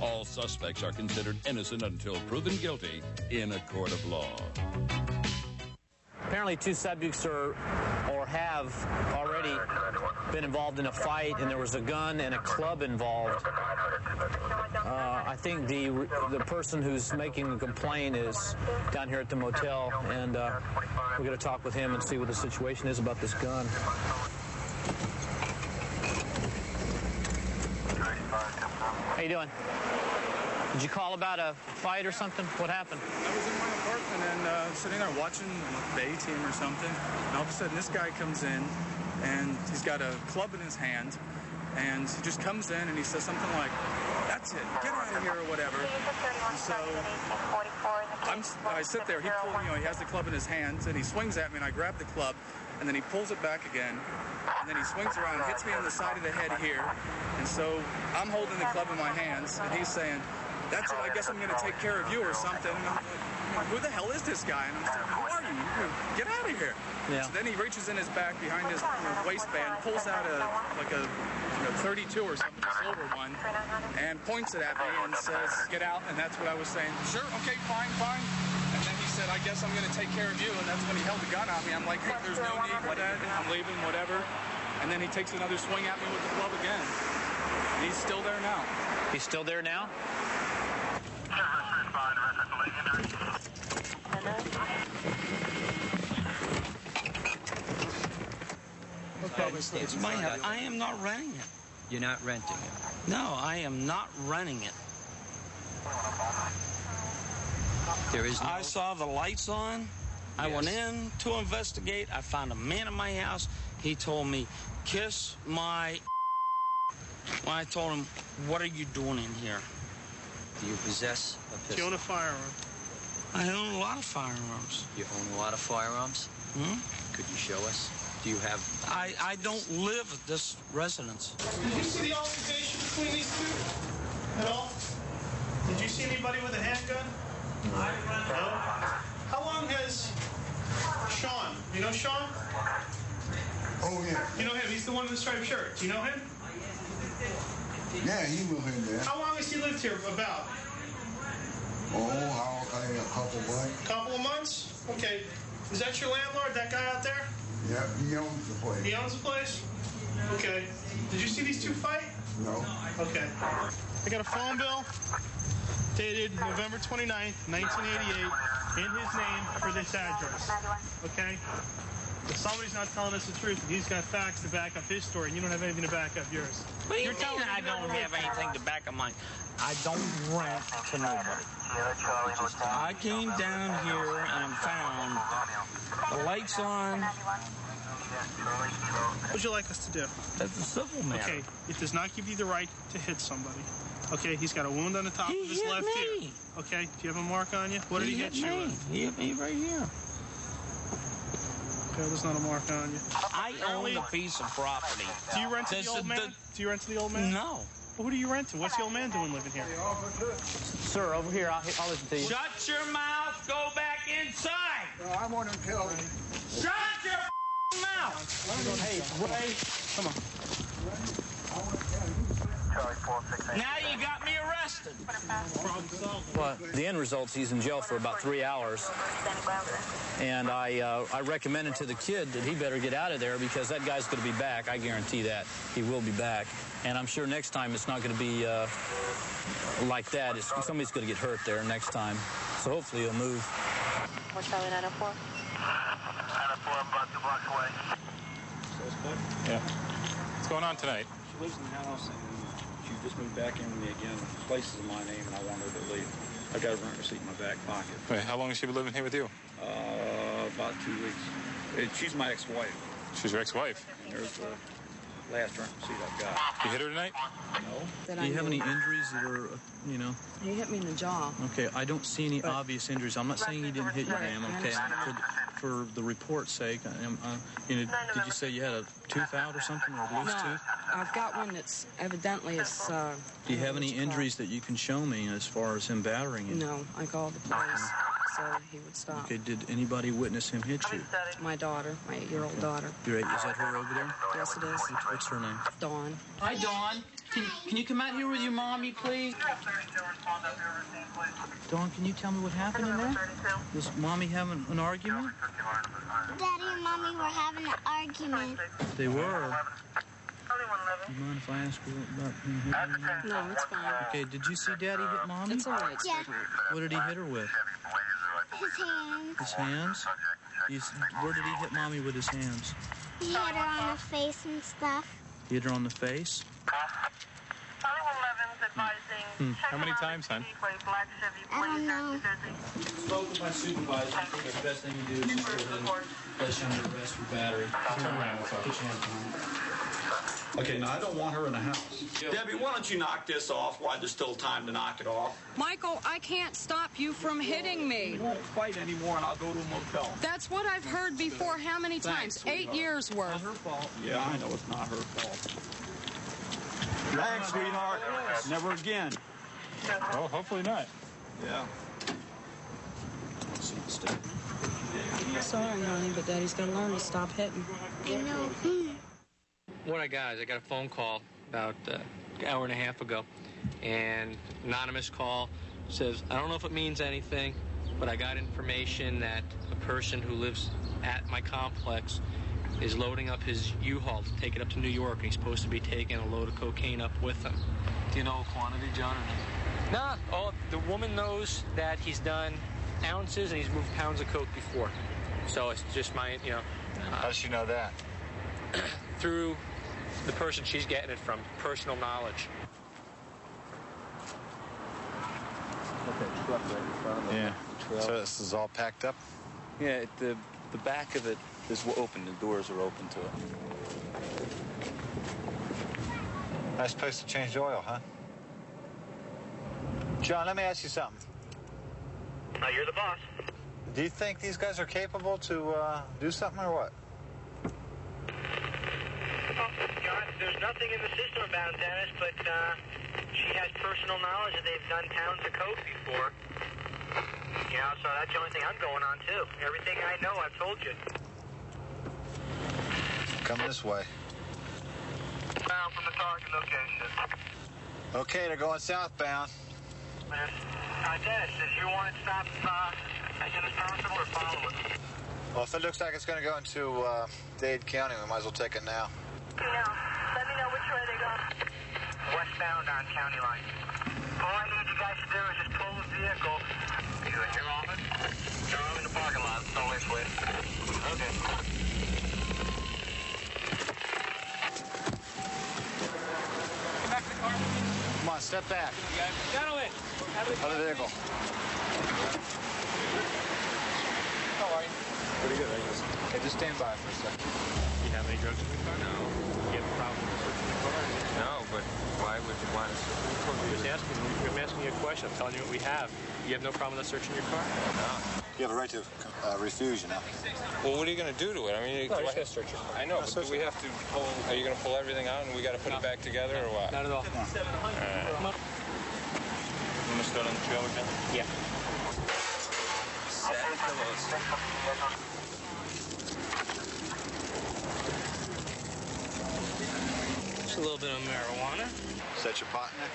All suspects are considered innocent until proven guilty in a court of law. Apparently 2 subjects are or have already been involved in a fight, and there was a gun and a club involved. I think the person who's making the complaint is down here at the motel, and we're going to talk with him and see what the situation is about this gun. How you doing? Did you call about a fight or something? What happened? I was in my apartment and sitting there watching the A-Team or something, and all of a sudden this guy comes in, and he's got a club in his hand, and he just comes in and he says something like, "That's it, get out of here," or whatever. And so I sit there, he has the club in his hands, and he swings at me, and I grab the club, and then he pulls it back again, and then he swings around and hits me on the side of the head here. And so I'm holding the club in my hands, and he's saying, "That's it, I guess I'm going to take care of you," or something. And I'm like, who the hell is this guy? And I'm saying, "Who are you? Get out of here." Yeah. So then he reaches in his back behind his waistband, pulls out a 32 or something, a silver one, and points it at me and says, "Get out." And that's what I was saying. "Sure, okay, fine. And then he said, "I guess I'm going to take care of you." And that's when he held the gun on me. I'm like, "Hey, there's no need for that. I'm leaving, whatever." And then he takes another swing at me with the club again. And he's still there now. He's still there now? Okay, it's my house. I am not renting it. You're not renting it? No, I am not renting it. There is no... I saw the lights on. I went in to investigate. I found a man in my house. He told me, "Kiss my..." When I told him, "What are you doing in here?" Do you possess a pistol? Do you own a firearm? I own a lot of firearms. You own a lot of firearms? Hmm? Could you show us? Do you have... I don't live at this residence. Did you see the altercation between these two at all? Did you see anybody with a handgun? No? How long has Sean, you know Sean? Oh, yeah. You know him, he's the one in the striped shirt. Do you know him? Yeah, he moved in there. How long has he lived here, about? Oh, a couple months. Couple of months? Okay. Is that your landlord, that guy out there? Yeah, he owns the place. He owns the place? Okay. Did you see these two fight? No. Okay. I got a phone bill dated November 29th, 1988, in his name for this address. Okay? If somebody's not telling us the truth, and he's got facts to back up his story, and you don't have anything to back up yours. What do you mean I don't have anything to back up mine? I don't rent to nobody. I came down here and found the lights on. What would you like us to do? That's a civil matter. Okay, it does not give you the right to hit somebody. Okay, he's got a wound on the top of his left ear. Okay, do you have a mark on you? What did he hit you with? He hit me right here. Okay, there's not a mark on you. I own a piece of property. Do you rent to the old man? Do you rent to the old man? No. Well, who do you rent to? What's the old man doing living here? Sir, over here, I'll listen to you. Shut your mouth. Go back inside. No, I want him killed. Shut your mouth. Hey, Ray, come on. Now you got me arrested. Well, the end result's he's in jail for about 3 hours. And I recommended to the kid that he better get out of there because that guy's going to be back. I guarantee that. He will be back. And I'm sure next time it's not going to be like that. Somebody's going to get hurt there next time. So hopefully he'll move. What's Charlie 904? 904, I'm about 2 blocks away. Yeah. What's going on tonight? She lives in the house and she just moved back in with me again. The place is in my name and I want her to leave. I got a rent receipt in my back pocket. Wait, how long has she been living here with you? About 2 weeks. She's my ex-wife. She's your ex-wife? And there's last front seat I've got. You hit her tonight? No. Do you have any injuries that are, you know? He hit me in the jaw. Okay, I don't see any obvious injuries. I'm not saying he didn't hit you, ma'am. Okay, for the report's sake, you know, did you say you had a tooth out or something, or a loose tooth? I've got one that's evidently it's. Do you have any injuries that you can show me as far as him battering you? No, I called the police so he would stop. Okay, did anybody witness him hit you? My daughter, my 8-year-old daughter. Your 8, is that her over there? Yes, it is. What's her name? Dawn. Hi, Dawn. Can you come out here with your mommy, please? Dawn, can you tell me what happened in there? Was mommy having an argument? Daddy and Mommy were having an argument. They were. Do you mind if I ask you about him hitting you? No, it's fine. Okay, did you see Daddy hit Mommy? It's all right, Yeah. sweetheart. What did he hit her with? His hands. His hands? Where did he hit Mommy with his hands? He hit her on the face and stuff. He hit her on the face? How many times, hon? I don't know. Spoke with my supervisor. I think the best thing to do is just go ahead and place you under arrest for battery. Turn around. Get your hands behind. Okay, now I don't want her in the house. Debbie, why don't you knock this off while there's still time to knock it off? Michael, I can't stop you from hitting me. We won't fight anymore, and I'll go to a motel. That's what I've heard before. How many times? 8 years worth. Not her fault. Yeah, I know it's not her fault. Thanks, sweetheart. Never again. Oh, hopefully not. Yeah. Sorry, honey, but Daddy's got to learn to stop hitting. I know. What I got is I got a phone call about an hour and a half ago, and anonymous call says, I don't know if it means anything, but I got information that a person who lives at my complex is loading up his U-Haul to take it up to New York, and he's supposed to be taking a load of cocaine up with him. Do you know quantity, John, or no? Nah, the woman knows that he's done ounces and he's moved pounds of coke before. So it's just my, you know. How does she know that? Through the person she's getting it from, personal knowledge. Okay, truck right in front of Yeah. So this is all packed up? Yeah, the back of it is open. The doors are open to it. Nice place to change oil, huh? John, let me ask you something. You're the boss. Do you think these guys are capable to do something or what? John, there's nothing in the system about Dennis, but she has personal knowledge that they've done pounds of coke before. You know, so that's the only thing I'm going on, too. Everything I know, I've told you. Come this way. Bound from the target location. Okay, they're going southbound. Dennis, if you want it stopped as soon as possible or follow it? Well, if it looks like it's going to go into Dade County, we might as well take it now. No. Let me know which way they go. Westbound on county line. All I need you guys to do is just pull the vehicle. You in your office? No, I'm in the parking lot. It's no this way. Okay. Get back to the car. Come on, step back. Gentlemen, Out of the vehicle. how are you? Pretty good. Okay, just stand by for a second. You have any drugs in your car? No. You have a problem with searching your car? No, but why would you want to search your car? I'm asking you a question. I'm telling you what we have. You have no problem with searching your car? No. You have a right to refuse, you know. Well, what are you going to do to it? I mean, No, just gonna search your car. I know, but do we have to pull? Are you going to pull everything out, and we got to put it back together, or what? Not at all. All right. Come on. You want to start on the trail again? Yeah. Sad pillows. Just a little bit of marijuana. Is that your pot in there?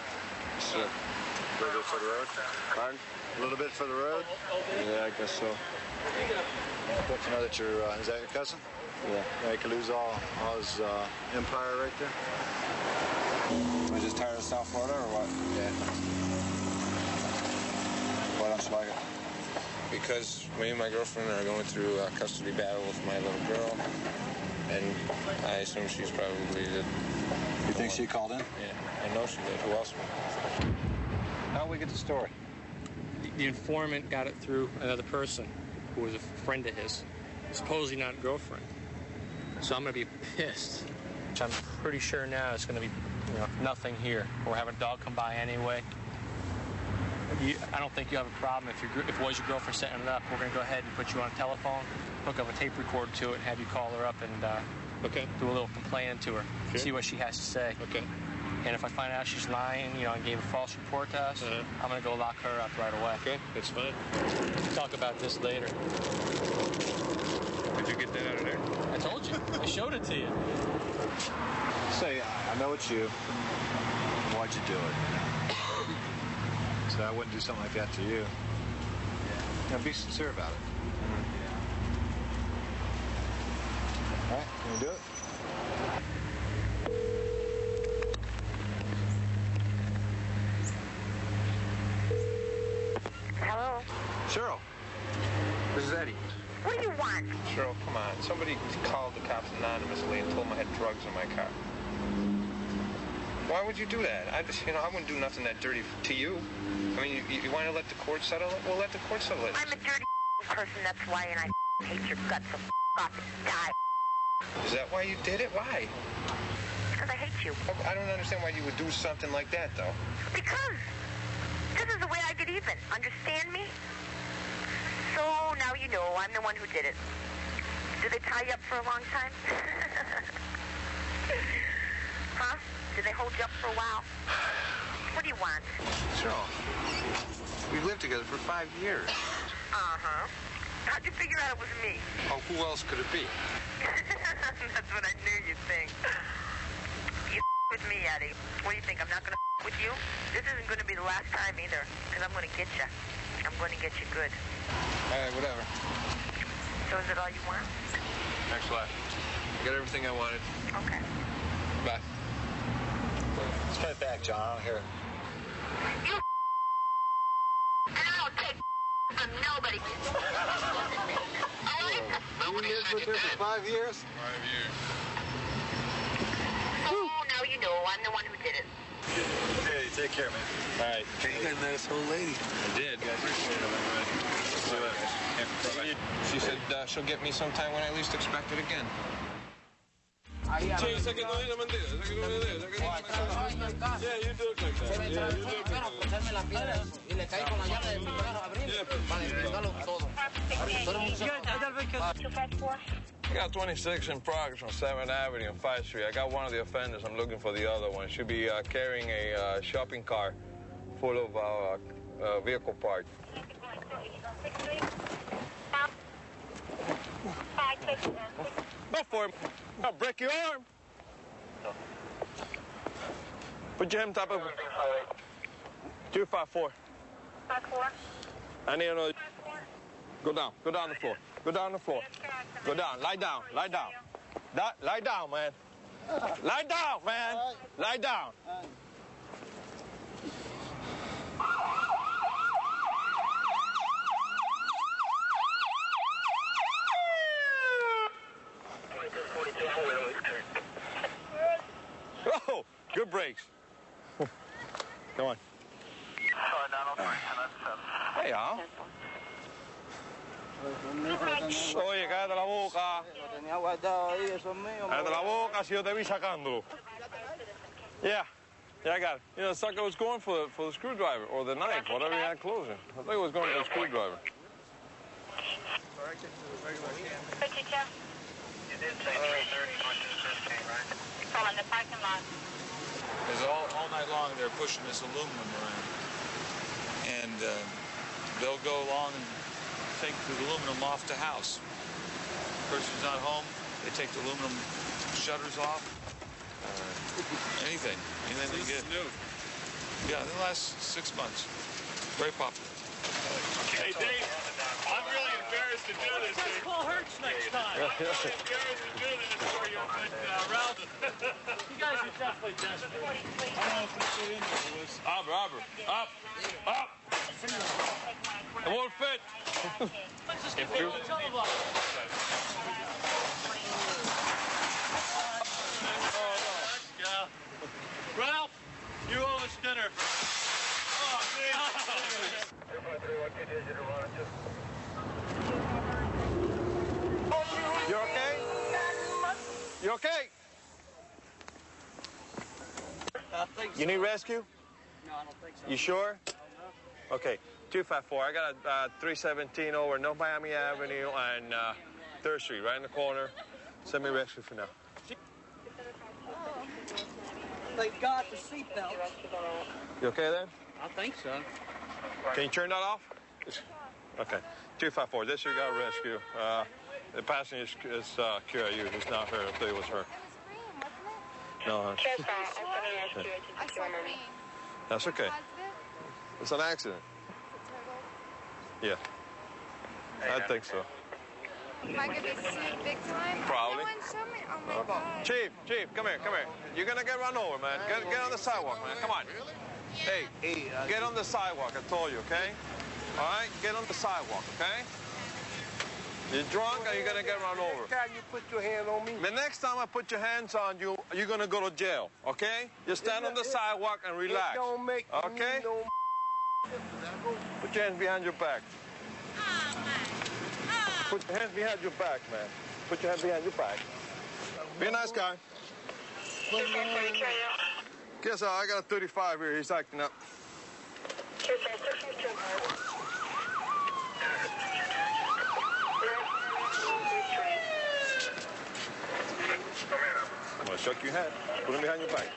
Sure. A little bit for the road? Pardon? A little bit for the road? Yeah, I guess so. Don't you know that your, is that your cousin? Yeah. Yeah, he could lose all his empire right there. We just tired of South Florida, or what? Yeah. Why don't you like it? Because me and my girlfriend are going through a custody battle with my little girl, and I assume she's probably the... You think she called in? Yeah, I know she did. Who else? How did we get the story? The informant got it through another person who was a friend of his, supposedly not a girlfriend. So I'm going to be pissed which I'm pretty sure now is going to be, nothing here. We're having a dog come by anyway. I don't think you have a problem if it was your girlfriend setting it up. We're going to go ahead and put you on a telephone, hook up a tape recorder to it, and have you call her up and do a little complaining to her, see what she has to say. Okay. And if I find out she's lying, and gave a false report to us, I'm going to go lock her up right away. Okay, that's fine. We'll talk about this later. Did you get that out of there? I told you. I showed it to you. Say, I know it's you. Why'd you do it? So I wouldn't do something like that to you. Be sincere about it. All right, can we do it? Hello? Cheryl, this is Eddie. What do you want? Cheryl, come on. Somebody called the cops anonymously and told them I had drugs in my car. Why would you do that? I wouldn't do nothing that dirty to you. I mean, you want to let the court settle it? Well, let the court settle it. I'm a dirty person, that's why, and I hate your guts, so off and die. Is that why you did it? Why? Because I hate you. I don't understand why you would do something like that, though. Because this is the way I get even. Understand me? So now you know I'm the one who did it. Did they tie you up for a long time? Huh? Did they hold you up for a while? What do you want? Cheryl, we've lived together for 5 years. Uh-huh. How'd you figure out it was me? Oh, who else could it be? That's what I knew you'd think. You with me, Eddie. What do you think? I'm not going to with you? This isn't going to be the last time either, because I'm going to get you. I'm going to get you good. All right, whatever. So is it all you want? Thanks a lot. I got everything I wanted. Okay. Bye. Let's cut it back, John. I don't hear it. You and I don't take from nobody. All right? You lived with her for 5 years? 5 years. Oh, now you know I'm the one who did it. Hey, take care, man. All right. Hey, you guys met this old lady. I did. She said she'll get me sometime when I least expect it again. Yeah, you do look like that. I got 26 in progress on 7th Avenue and 5th Street. I got one of the offenders. I'm looking for the other one. Should be carrying a shopping cart full of vehicle parts. Go for him. I'll break your arm. Put your hand on top of him. 254. 54. I need another. Go down. Go down the floor. Go down the floor. Go down. Lie down. Lie down. Lie down, man. Lie down, man. Lie down. Oh, good brakes. Come on. Hey, Al. Oye, cállate la boca. Cállate la boca si yo te vi sacándolo. Yeah, I got it. The sucker was going for the screwdriver or the knife, whatever he had closing. I think it was going for the screwdriver. You did say 3:30 going to the 15, right? It's all in the parking lot. Because all night long they're pushing this aluminum around. And they'll go along and take the aluminum off the house. Person's not home, they take the aluminum shutters off. Anything they get. New. Yeah, in the last 6 months. Very popular. Hey, Dave, I'm really embarrassed to do this. Let's call Hertz next time. I'm really embarrassed to do this for you, but Ralph, You guys are definitely desperate. I don't know if this fit in there, Lewis. Up, Robert. Up. It won't fit. Let's just get on the televisor. Ralph, you owe us dinner. Oh, You okay? You okay? You need rescue? No, I don't think so. You sure? Okay, 254. I got a 317 over North Miami Avenue and 3rd Street, right in the corner. Send me rescue for now. They got the seatbelt. You okay then? I think so. Can you turn that off? Okay, 254. Disregard rescue. The passenger is QRU. He's not her. I thought it was her. No. That's okay. It's an accident. Yeah. I think so. Am I gonna be sued big time? Probably. No one showed me. Oh my God. Chief, come here. You're gonna get run over, man. Get on the sidewalk, man. Come on. Hey, get on the sidewalk. I told you, okay? All right, get on the sidewalk, okay? You're drunk or you're gonna get run over. Next time you put your hand on me. The next time I put your hands on you, you're gonna go to jail, okay? Just stand on the sidewalk and relax. It don't make okay? me no Put your hands behind your back. Put your hands behind your back, man. Put your hands behind your back. Be a nice guy. Guess I got a 35 here. He's acting up. I'm gonna shake your hand. Put him behind your back.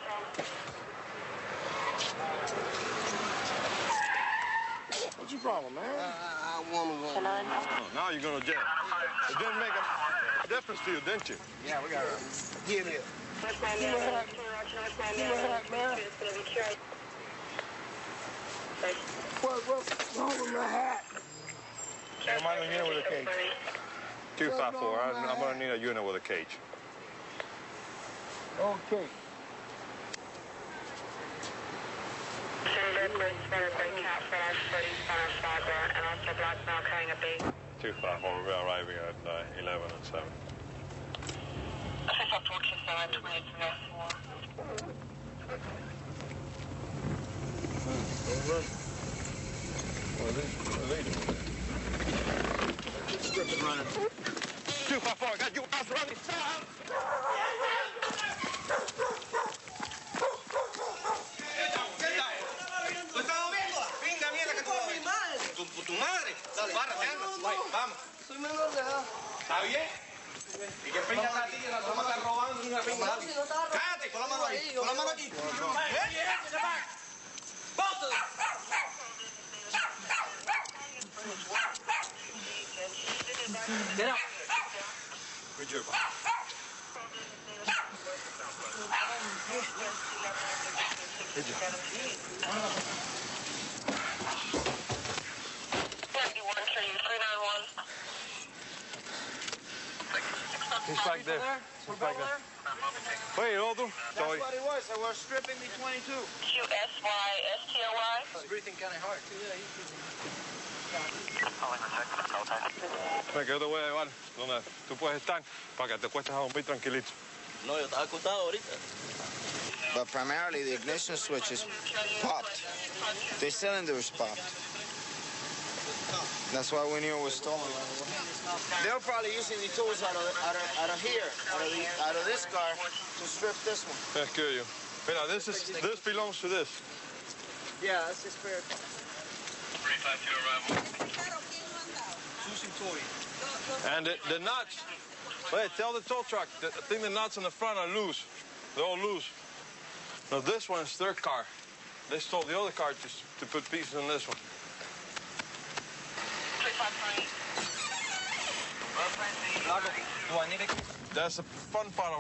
What's your problem, man? I want to go. Oh, now you're going to jail. It didn't make a difference to you, didn't you? Yeah, we got to get it. Give me a hat, man. What's wrong with my hat? I'm on a unit with a cage. 254. I'm going to need a unit with a cage. Okay. And also 254. We're arriving at 11 and 7. Strip running. 254, I got you ass running. Tu madre. Dale, párate, vamos. Soy menor de edad. ¿Está bien? ¿Y qué pinga está aquí? La toma está robando una pinga. Cállate, pon la mano ahí. Pon la mano aquí. Get up. Good job. Good job. He's back there. He's back there. Wait, Otto. Sorry. That's what it was. They were stripping me 22. QSYSTOY. He's breathing kind of hard, too. Yeah, he's Me quedo, voy a llevar donde tú puedes estar para que te cuestes a dormir tranquilito. No, yo estaba acostado ahorita. But primarily the ignition switch is popped. The cylinder is popped. That's why we knew it was stolen. They were probably using the tools out of here, out of this car, to strip this one. Let's kill you. Mira, this belongs to this. Yeah, that's his spare car. 352 arrival. And the nuts. Wait, tell the tow truck. I think the nuts in the front are loose. They're all loose. Now this one's their car. They stole the other car to put pieces in this one. 353. That's the fun part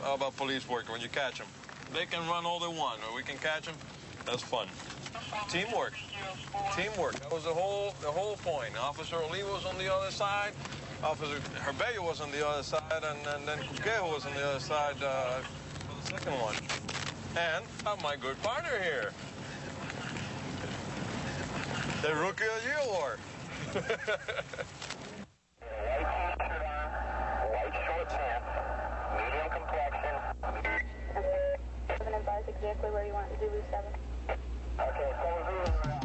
of our police work when you catch them. They can run all they want, or we can catch them. That's fun. Teamwork. Teamwork. That was the whole point. Officer Oliva was on the other side. Officer Herbello was on the other side, and then Cuquejo was on the other side for the second one. And my good partner here. The rookie of the year award. White short pants, medium complexion. Advise exactly where you want to do Zulu 7. Okay, 7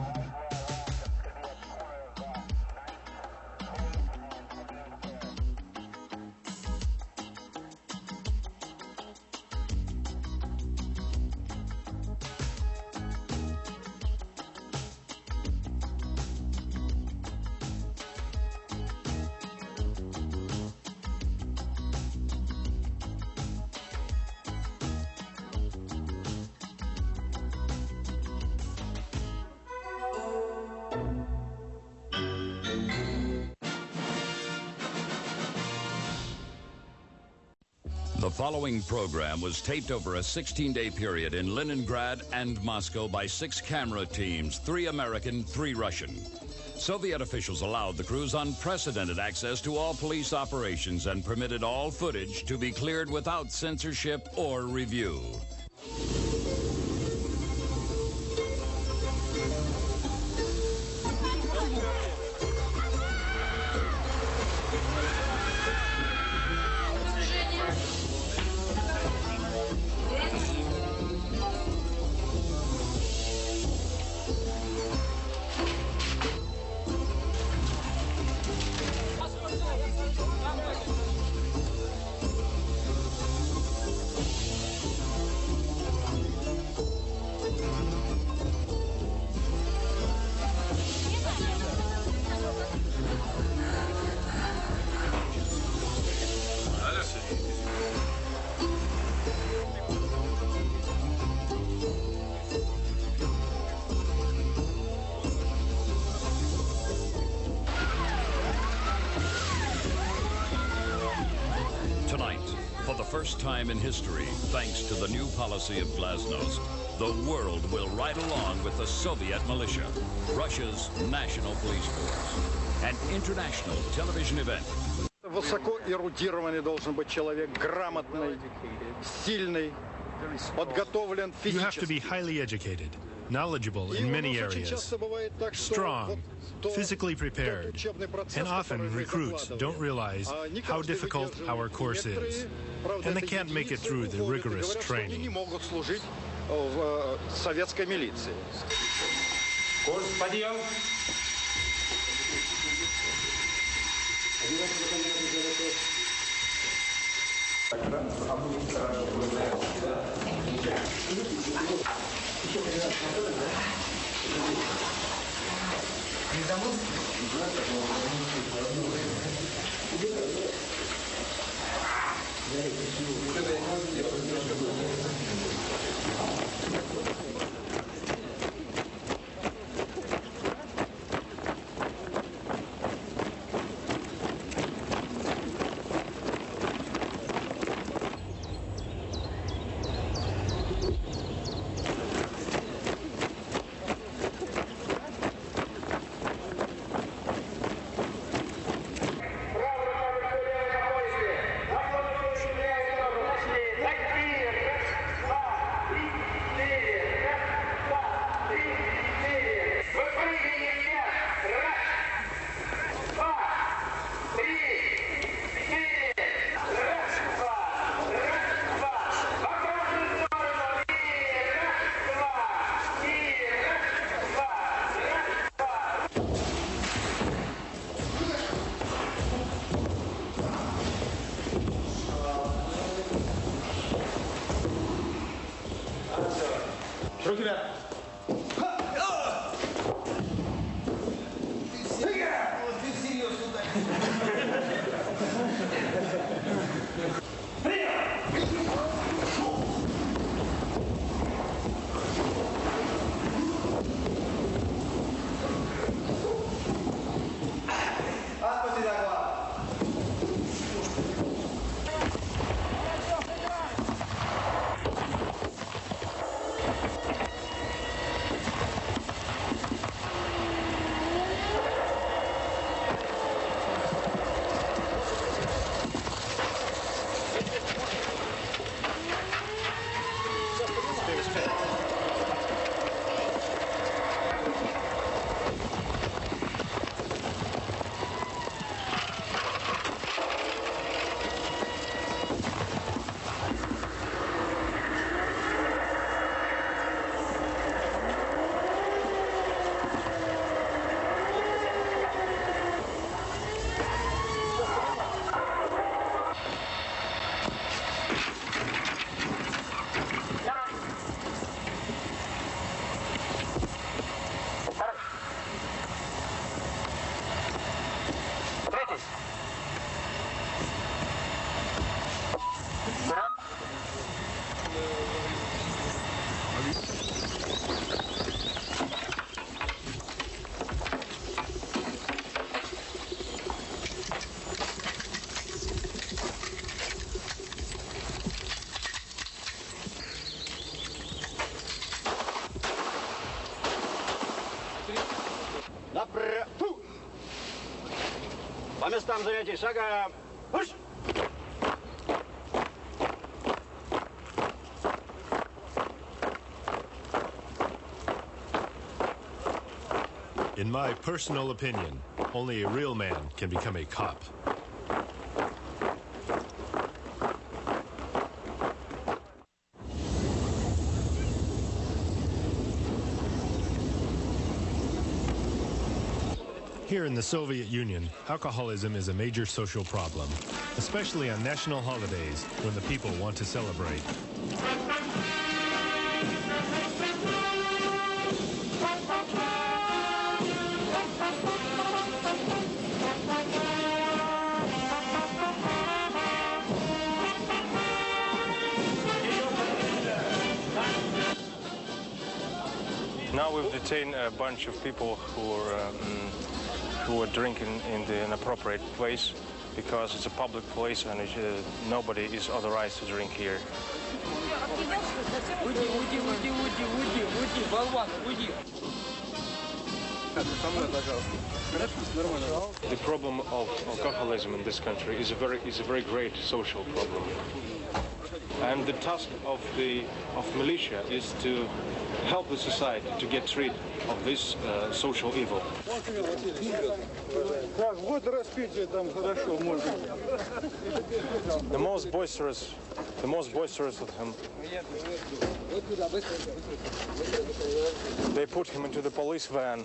All The following program was taped over a 16-day period in Leningrad and Moscow by 6 camera teams, 3 American, 3 Russian. Soviet officials allowed the crews unprecedented access to all police operations and permitted all footage to be cleared without censorship or review. Tonight, for the first time in history, thanks to the new policy of Glasnost, the world will ride along with the Soviet militia, Russia's national police force, an international television event. Высоко эрудированный должен быть человек, грамотный, сильный, подготовлен физически. You have to be highly educated, knowledgeable in many areas, strong, physically prepared, and often recruits don't realize how difficult our course is, and they can't make it through the rigorous training. Они не могут служить в советской милиции. Курс, подъем. Руки вверх. Ты серьезно так. По местам занятий, шагом! Пуш! In my personal opinion, only a real man can become a cop. Here in the Soviet Union, alcoholism is a major social problem, especially on national holidays when the people want to celebrate. Now we've detained a bunch of people who are drinking in the inappropriate place because it's a public place and nobody is authorized to drink here. The problem of alcoholism in this country is a very great social problem. And the task of militia is to help the society to get rid of this social evil. The most boisterous of him, they put him into the police van.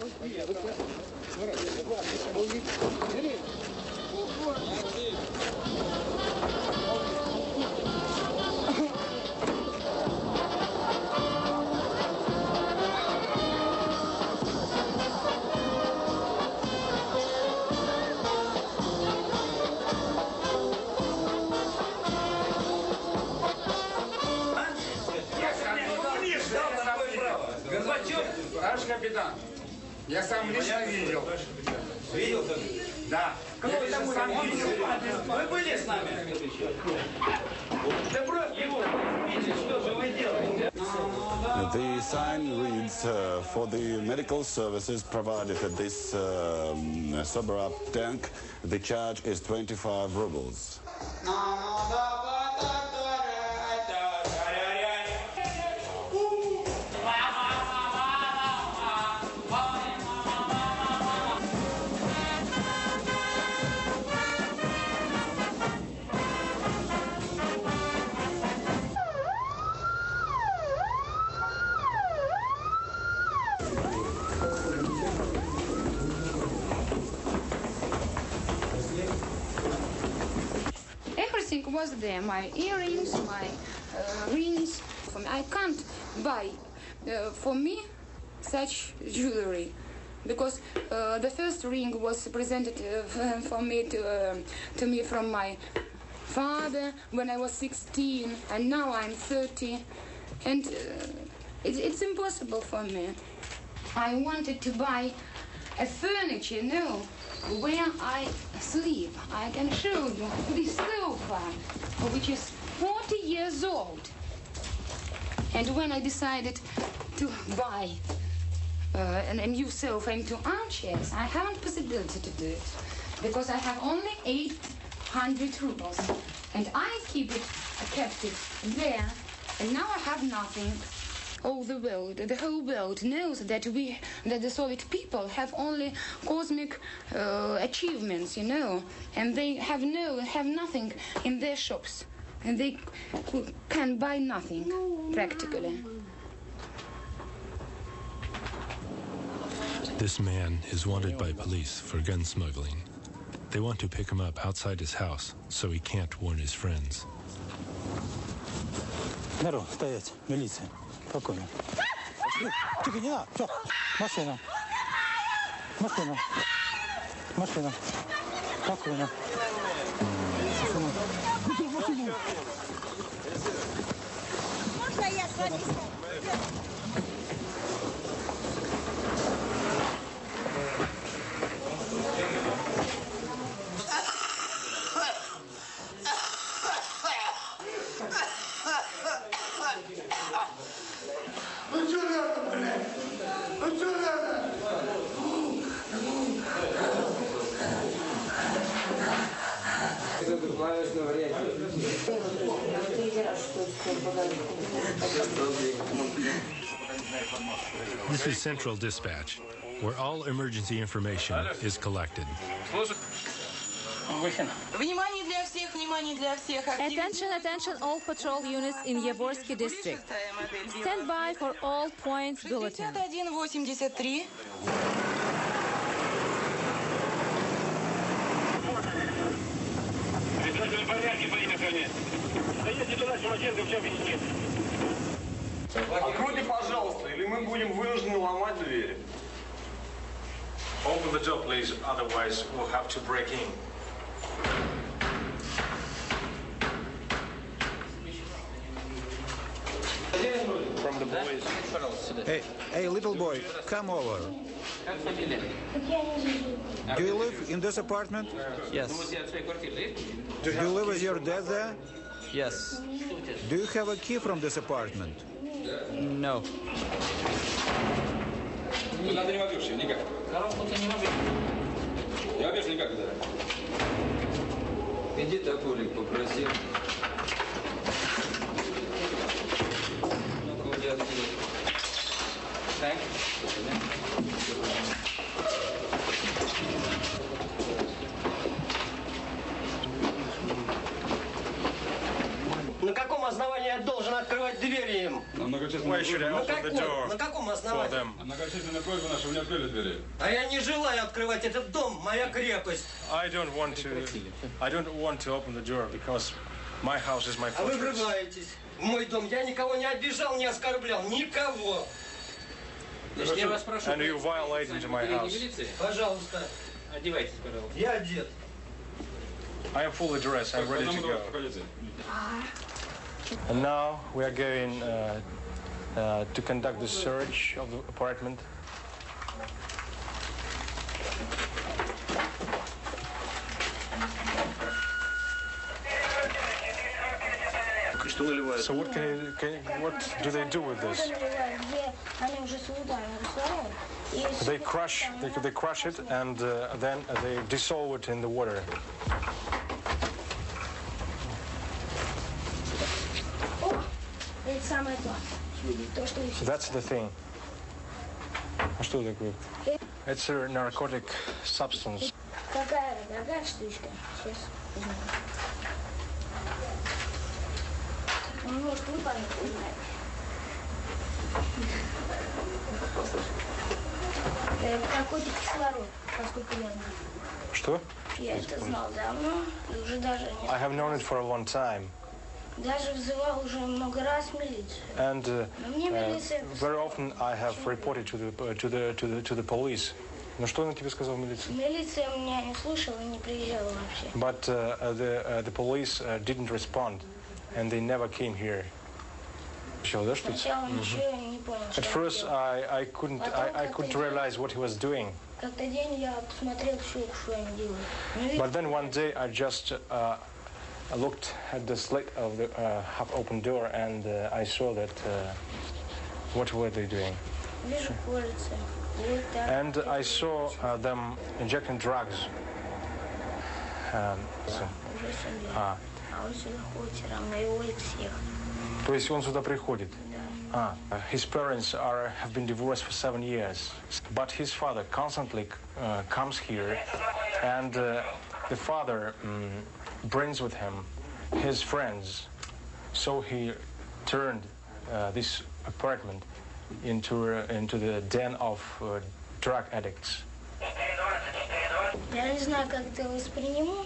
Наш капитан. Я сам лично видел. Видел? Да. Кто вы там видел? Вы были с нами? Да брось его. Что же вы делаете? The sign reads, for the medical services provided at this Soberab tank, the charge is 25 rubles. Everything was there, my earrings, my rings. I can't buy for me such jewelry because the first ring was presented for me to me from my father when I was 16, and now I'm 30, and it's impossible for me. I wanted to buy a furniture, where I sleep. I can show you this sofa, which is 40 years old. And when I decided to buy a new sofa and two armchairs, I haven't possibility to do it because I have only 800 rubles, and I kept it there, and now I have nothing. All the world, the whole world knows that the Soviet people have only cosmic achievements, and they have nothing in their shops, and they can buy nothing practically. This man is wanted by police for gun smuggling. They want to pick him up outside his house so he can't warn his friends. Народ, стоять, милиция. Спокойно. Тихо, не надо. Все. Машина. Машина. Машина. Спокойно. Машина. Можно я с вами? This is Central Dispatch, where all emergency information is collected. Attention, attention, all patrol units in Yavorski district. Stand by for all points bulletin. 6183. Откройте, пожалуйста, или мы будем вынуждены ломать двери. Open the door, please. Otherwise, we'll have to break in. From the boys. Hey, little boy, come over. Do you live in this apartment? Yes. Do you live with your dad there? Yes. Do you have a key from this apartment? No. Куда ты не вобьешься? Никак. Не вобьешься никак туда. Иди топорик попроси. Ну-ка, уйди отсюда. Так. На каком основании я должен открывать двери им? Why should I open the door На каком for основании? them? Многочисленная просьба наша, вы не открыли двери. А я не желаю открывать этот дом, моя крепость. I don't want to open the door because my house is my А вы fortress. врываетесь в мой дом. Я никого не обижал, не оскорблял. Никого. Я вас прошу. And you violate into my house. Пожалуйста. Одевайтесь, пожалуйста. Я одет. I am fully dressed. I'm ready to go. And now we are going to conduct the search of the apartment. So what do they do with this? They crush it and then they dissolve it in the water. Это самое то. То, что еще. That's the thing. А что такое? It's a narcotic substance. Какая дорогая штучка. Сейчас возьму. Он может выпадать, не знаю. Это какой-то кислород, поскольку я знаю. Что? Я это знал давно, и уже даже не... I have known it for a long time. Даже вызывал уже много раз милицию. And Мне милиция... very often I have reported to the police. Ну что он тебе сказал, милиция? Милиция меня не слушала и не приезжала вообще. But the police didn't respond, and they never came here. Сначала ничего не понял, что At first, I couldn't realize what he was doing. Как-то день я посмотрел все, что они делают. But then one day I just looked at the slit of the half-open door, and I saw that what were they doing? Вижу, колется. Вот так. And I saw them injecting drugs. Уже сюда. А он сюда ходит все равно, его и всех. То есть он сюда приходит? His parents have been divorced for 7 years, but his father constantly comes here, and the father brings with him his friends. So he turned this apartment into the den of drug addicts. Я не знаю, как это восприму.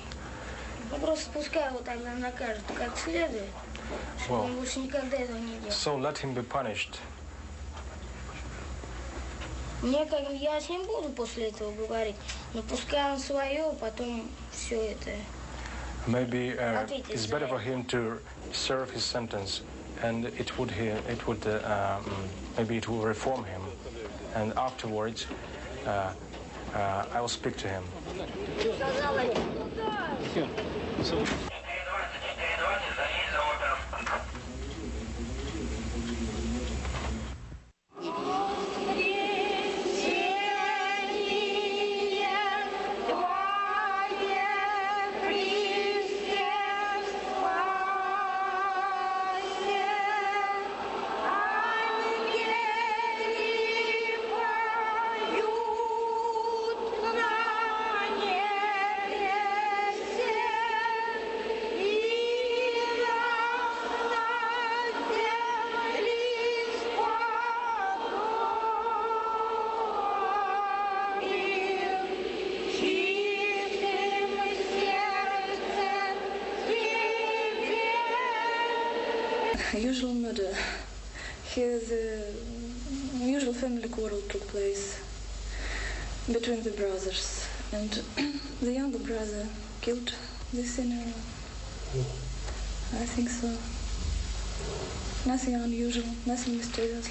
Ну, просто пускай его тогда накажут как следует, чтобы он больше никогда этого не делал. So let him be punished. Мне как я с ним буду после этого говорить, но пускай он свое, потом все это. Maybe it's better for him to serve his sentence, and maybe it will reform him, and afterwards I will speak to him. usual murder. Here the usual family quarrel took place between the brothers, and the younger brother killed the senior one. I think so. Nothing unusual, nothing mysterious.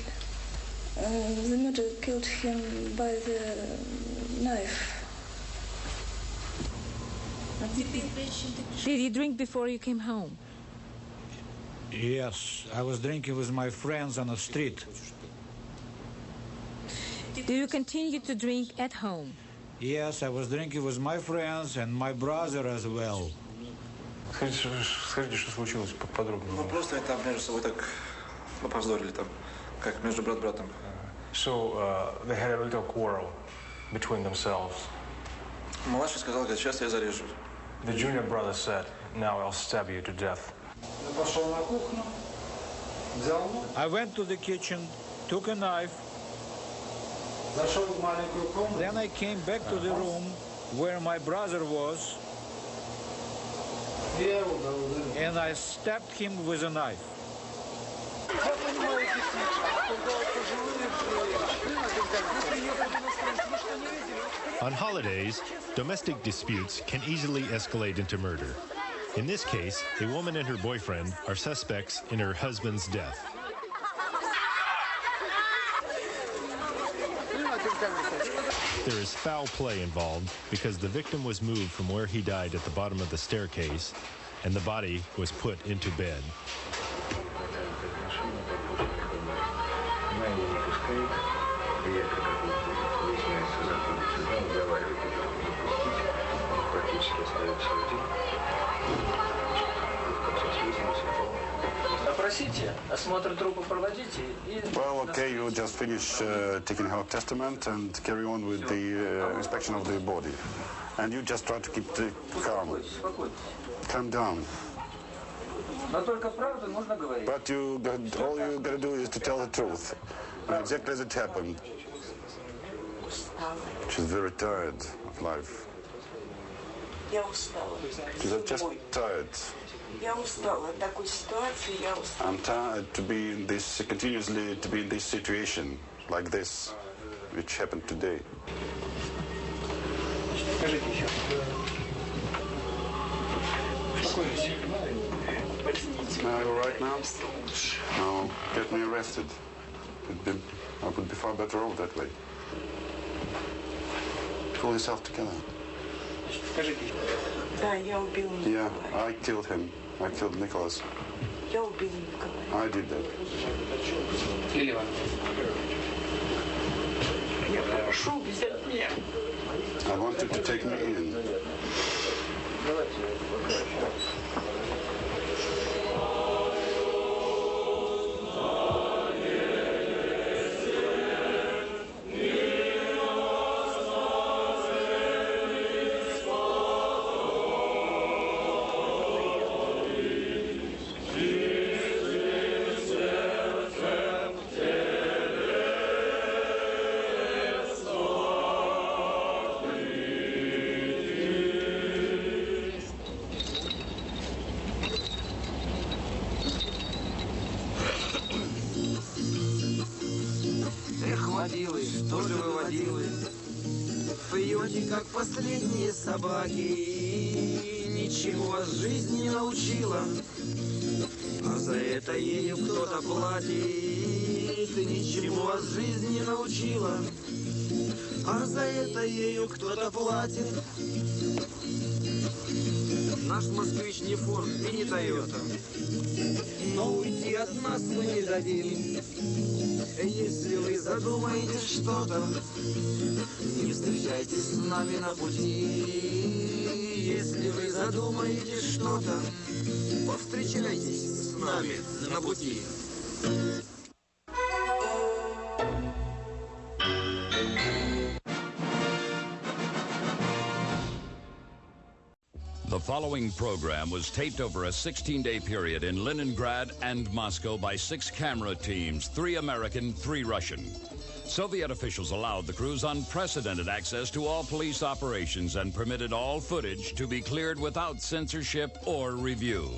The murder killed him by the knife. Did you drink before you came home? Yes, I was drinking with my friends on the street. Do you continue to drink at home? Yes, I was drinking with my friends and my brother as well. Скажите, что случилось подробнее. Ну, просто там между собой так повздорили там, как между брат-братом. So, they had a little quarrel between themselves. Младший сказал, говорит, сейчас я зарежу. The junior brother said, now I'll stab you to death. I went to the kitchen, took a knife. Then I came back to the room where my brother was, and I stabbed him with a knife. On holidays, domestic disputes can easily escalate into murder. In this case, a woman and her boyfriend are suspects in her husband's death. There is foul play involved because the victim was moved from where he died at the bottom of the staircase, and the body was put into bed. Well, okay, you just finish taking her testament and carry on with the inspection of the body. And you just try to keep the calm. Calm down. But all you gotta do is to tell the truth. Exactly as it happened. She's very tired of life. She's just tired. I'm tired to be in this, continuously to be in this situation like this, which happened today. Are you all right now? No, get me arrested. I would be far better off that way. Pull yourself together. Yeah, I killed him. I killed Nicholas. I did that. I want you to take me in. Как последние собаки, ничего от жизни не научила, а за это ею кто-то платит. Ничего от жизни не научила, а за это ею кто-то платит. Наш москвич не Форд и не Тойота, но уйти от нас мы не дадим. Если вы задумаете что-то, не встречайтесь с нами на пути. Если вы задумаете что-то, повстречайтесь с нами на пути. The following program was taped over a 16-day period in Leningrad and Moscow by 6 camera teams, 3 American, 3 Russian. Soviet officials allowed the crews unprecedented access to all police operations and permitted all footage to be cleared without censorship or review.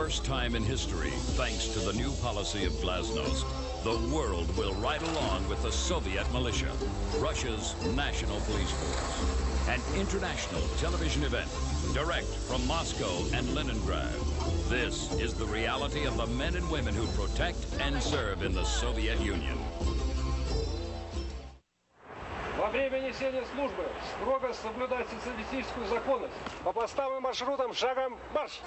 first time in history, thanks to the new policy of Glasnost, the world will ride along with the Soviet militia, Russia's national police force. An international television event, direct from Moscow and Leningrad. This is the reality of the men and women who protect and serve in the Soviet Union. Во время несения службы строго соблюдать социалистическую законность. По постам и маршрутам шагом марш!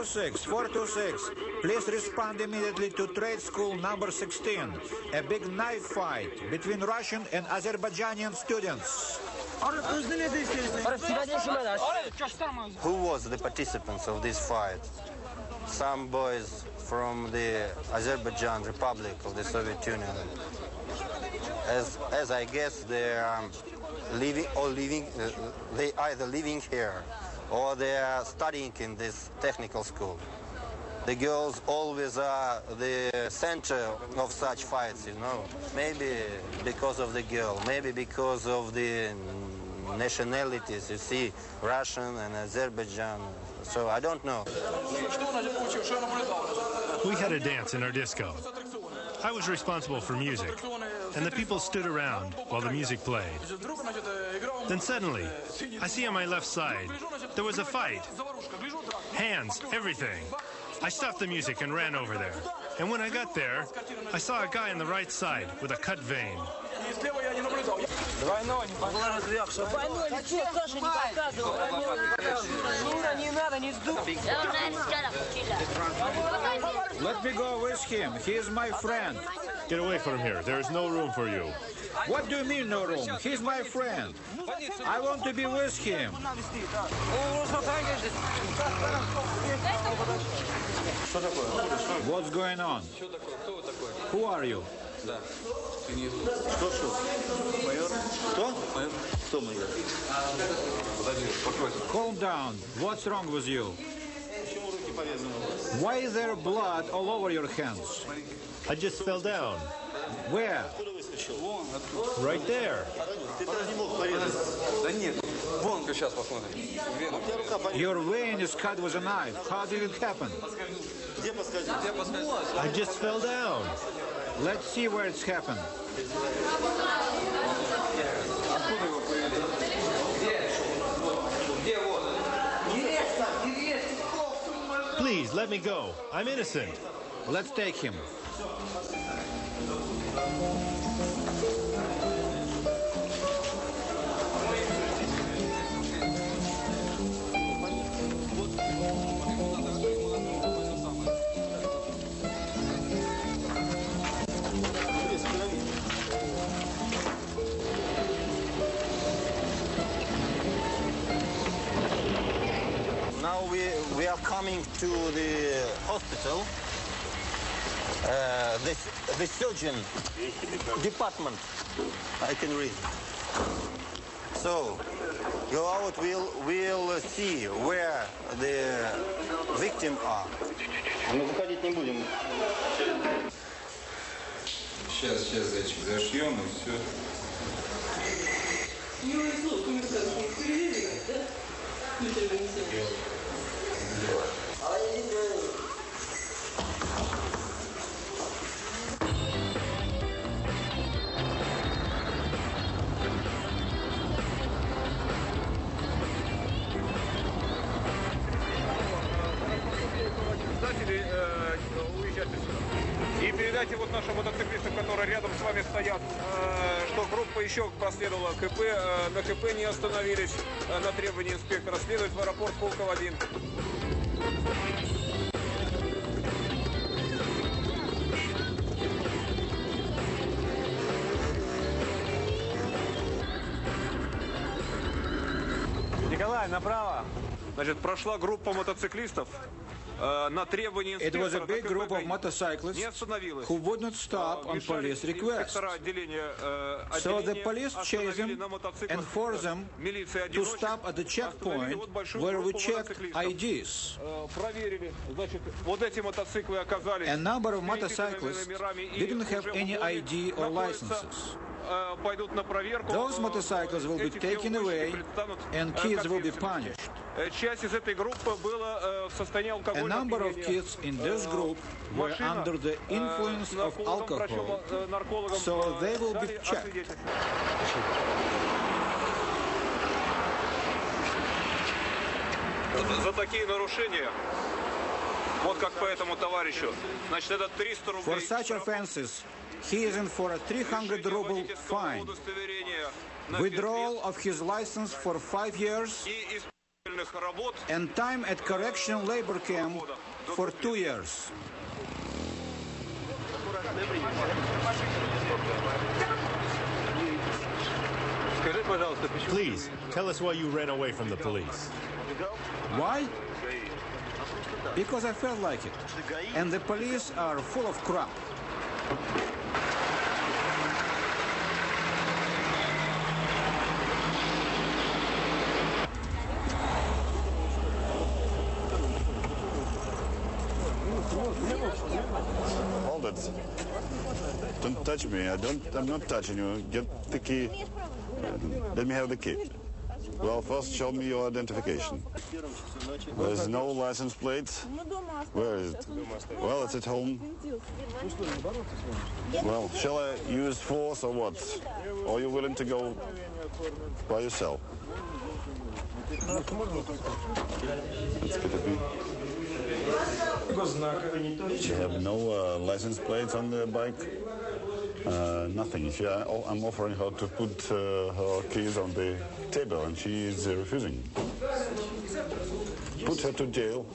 Six, 426. Please respond immediately to trade school number 16. A big knife fight between Russian and Azerbaijani students. Who was the participants of this fight? Some boys from the Azerbaijan Republic of the Soviet Union. As I guess, they are they either living here or they are studying in this technical school. The girls always are the center of such fights, you know. Maybe because of the girl, maybe because of the nationalities, you see, Russian and Azerbaijan. So I don't know. We had a dance in our disco. I was responsible for music, and the people stood around while the music played. Then suddenly, I see on my left side, there was a fight. Hands, everything. I stopped the music and ran over there. And when I got there, I saw a guy on the right side with a cut vein. Let me go with him. He is my friend. Get away from here. There is no room for you. What do you mean, no room? He's my friend. I want to be with him. What's going on? Who are you? Calm down. What's wrong with you? Why is there blood all over your hands? I just fell down. Where? Right there. Your vein is cut with a knife. How did it happen? I just fell down. Let's see where it's happened. Please, let me go. I'm innocent. Let's take him. Now we are coming to the hospital. The surgeon department. I can read. So go out. We'll see where the victims are. Мы заходить не будем. Сейчас, зайчик, зашьем и все. И передайте вот нашим мотоциклистам, которые рядом с вами стоят, что группа еще проследовала КП, на КП не остановились, на требования инспектора следует в аэропорт Пулково-1. Значит, прошла группа мотоциклистов. It was a big group of motorcyclists who would not stop on police request. So the police chased them and forced them to stop at the checkpoint where we checked IDs. A number of motorcyclists didn't have any ID or licenses. Those motorcycles will be taken away and kids will be punished. A number of kids in this group were under the influence of alcohol, so they will be checked. За такие нарушения, вот как по этому товарищу, значит, это 300 рублей. For such offenses, he is in for a 300 ruble fine, withdrawal of his license for 5 years, and time at correctional labor camp for 2 years. Please, tell us why you ran away from the police. Why? Because I felt like it. And the police are full of crap. Hold it. Don't touch me. I'm not touching you. Get the key. Let me have the key. Well, first show me your identification. There's no license plate. Where is it? Well, it's at home. Well, shall I use force or what? Or are you willing to go by yourself? You have no license plates on the bike? Nothing. I'm offering her to put her keys on the table and she is refusing. Put her to jail.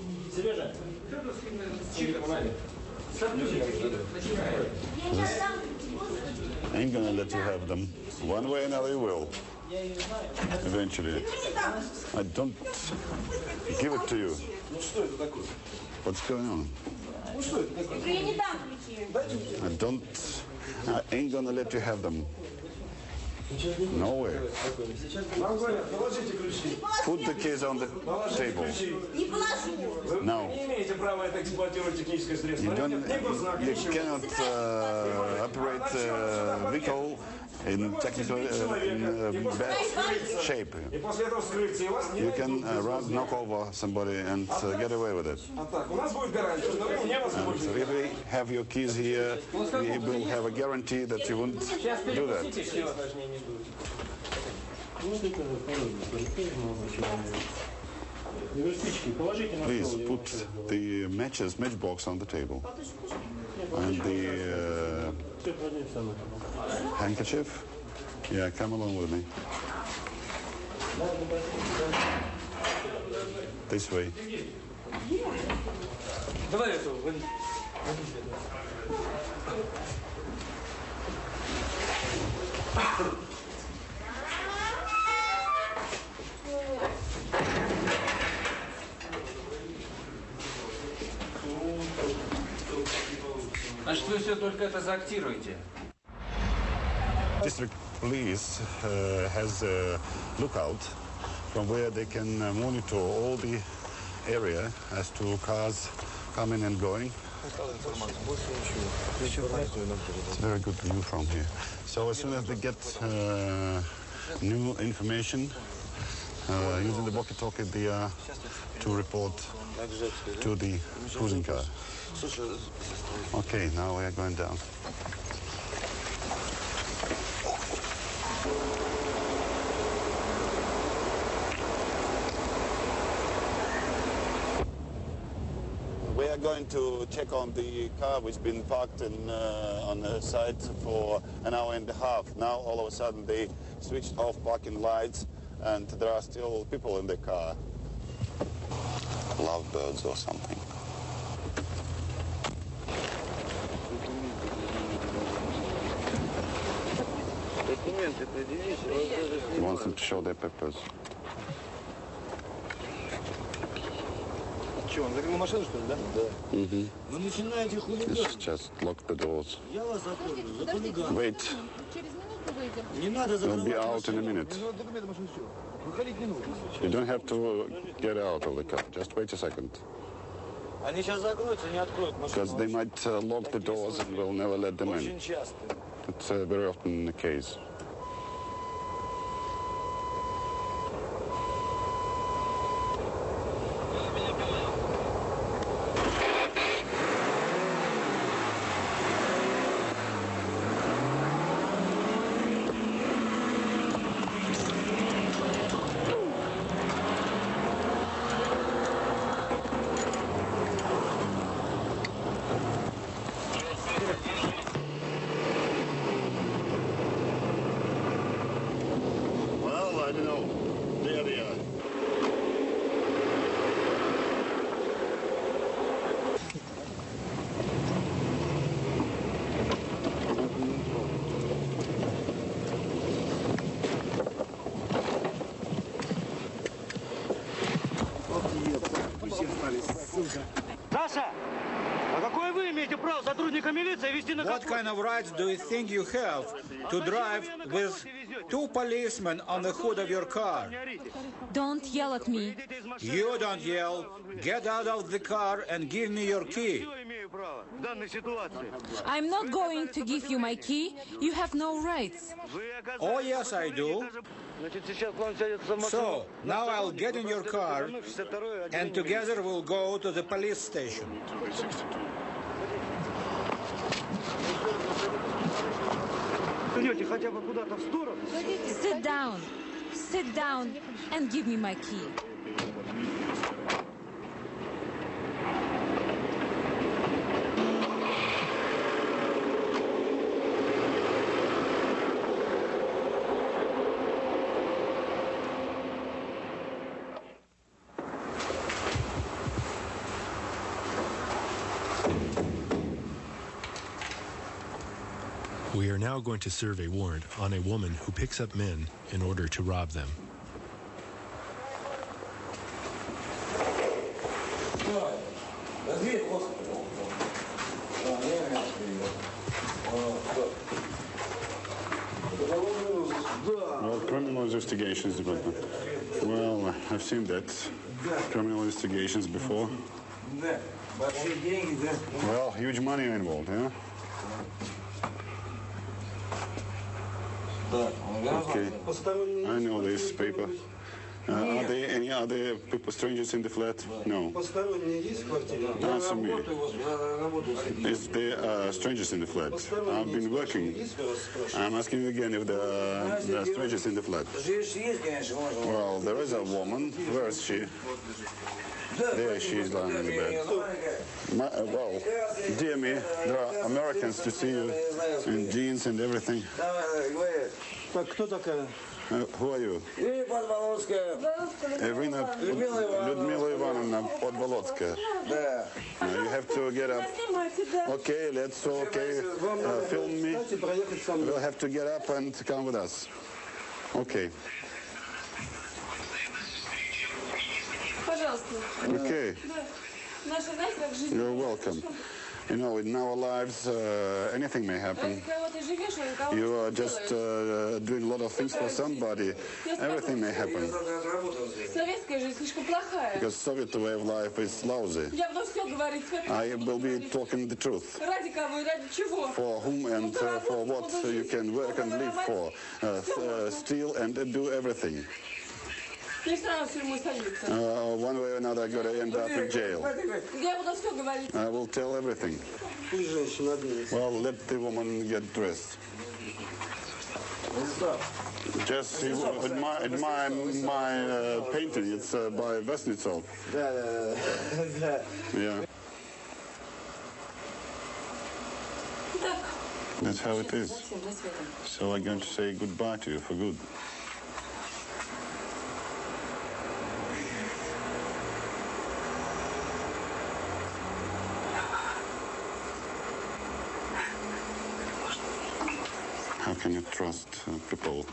I ain't gonna let you have them. One way or another you will. Eventually. I don't give it to you. What's going on? I ain't gonna let you have them. No way. Put the keys on the table. No. You cannot operate a vehicle in bad shape. You can knock over somebody and get away with it. And if we have your keys here, we will have a guarantee that you won't do that. Please put the matchbox on the table. And the handkerchief? Yeah, come along with me. This way. Значит, вы все только это заактируете. District Police has a lookout from where they can monitor all the area as to cars coming and going. It's a very good view from here. So as soon as they get new information, using the walkie-talkie, they are to report to the cruising car. Okay, now we are going down. We are going to check on the car which has been parked on the side for an hour and a half. Now all of a sudden they switched off parking lights and there are still people in the car. Lovebirds or something. He wants them to show their papers. чем? Закрыли машину, что ли, да? Да. Вы начинаете хулиганить. Just lock the doors. Я вас оформлю за хулиган. Wait. Не надо We'll be out in a minute. Документы машину все. Выходить не нужно. You don't have to get out of the car. Just wait a second. Они сейчас закроются, не откроют машину. Because they might lock the doors and we'll never let them in. Очень часто. It's very often the case. Well, I don't know. There they are. Саша, а какое вы имеете право сотрудника милиции вести на What kind of rights do you think you have to drive with two policemen on the hood of your car? Don't yell at me. You don't yell. Get out of the car and give me your key. I'm not going to give you my key. You have no rights. Oh, yes, I do. So, now I'll get in your car, and together we'll go to the police station. Sit down. Sit down and give me my key. We are now going to serve a warrant on a woman who picks up men in order to rob them. Well, criminal investigations department. Well, I've seen that. Criminal investigations before. Well, huge money involved, yeah? Okay. I know this paper. Are there any other people, strangers in the flat? No. Answer me. Is there strangers in the flat? I've been working. I'm asking you again if there are strangers in the flat. Well, there is a woman. Where is she? There she is lying in the bed. Well, dear me, there are Americans to see you in jeans and everything. Who are you? Irina Людмила Ивановна Podvolodskaya. You have to get up. Okay, film me. We'll have to get up and come with us. Okay. Okay. You're welcome. You know, in our lives, anything may happen. You are just doing a lot of things for somebody. Everything may happen. Because Soviet way of life is lousy. I will be talking the truth. For whom and for what you can work and live for. Steal and do everything. One way or another, I gotta end up in jail. I will tell everything. Well, let the woman get dressed. Just admire my painting. It's by Vesnitsov. Yeah. That's how it is. So I'm going to say goodbye to you for good. How can you trust people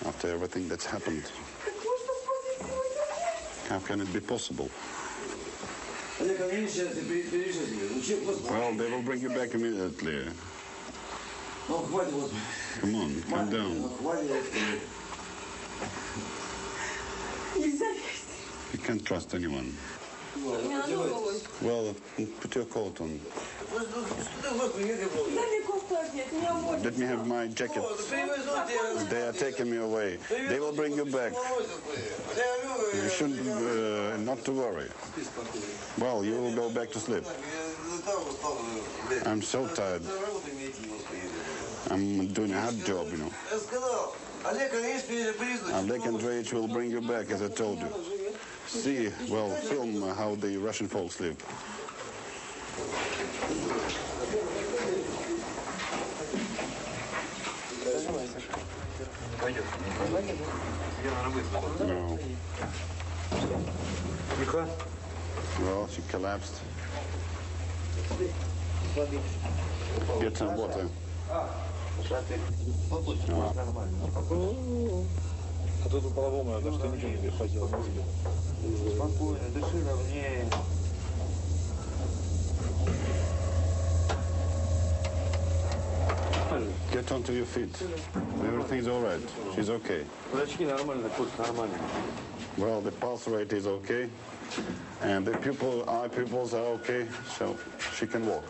after everything that's happened? How can it be possible? Well, they will bring you back immediately. Come on, calm down. You can't trust anyone. Well, put your coat on. Let me have my jacket. They are taking me away. They will bring you back. You shouldn't, not to worry. Well, you will go back to sleep. I'm so tired. I'm doing a hard job, you know. Oleg Andreevich will bring you back, as I told you. See, well, film how the Russian folks live. No. Well, she collapsed. Get some water. А тут по-половому надо, что ничего не хватило мозга. Спокойно, дыши ровнее. Get onto your feet. Everything's all right. She's okay. Зрачки нормально, пульс нормально. Well, the pulse rate is okay, and the eye pupils are okay, so she can walk.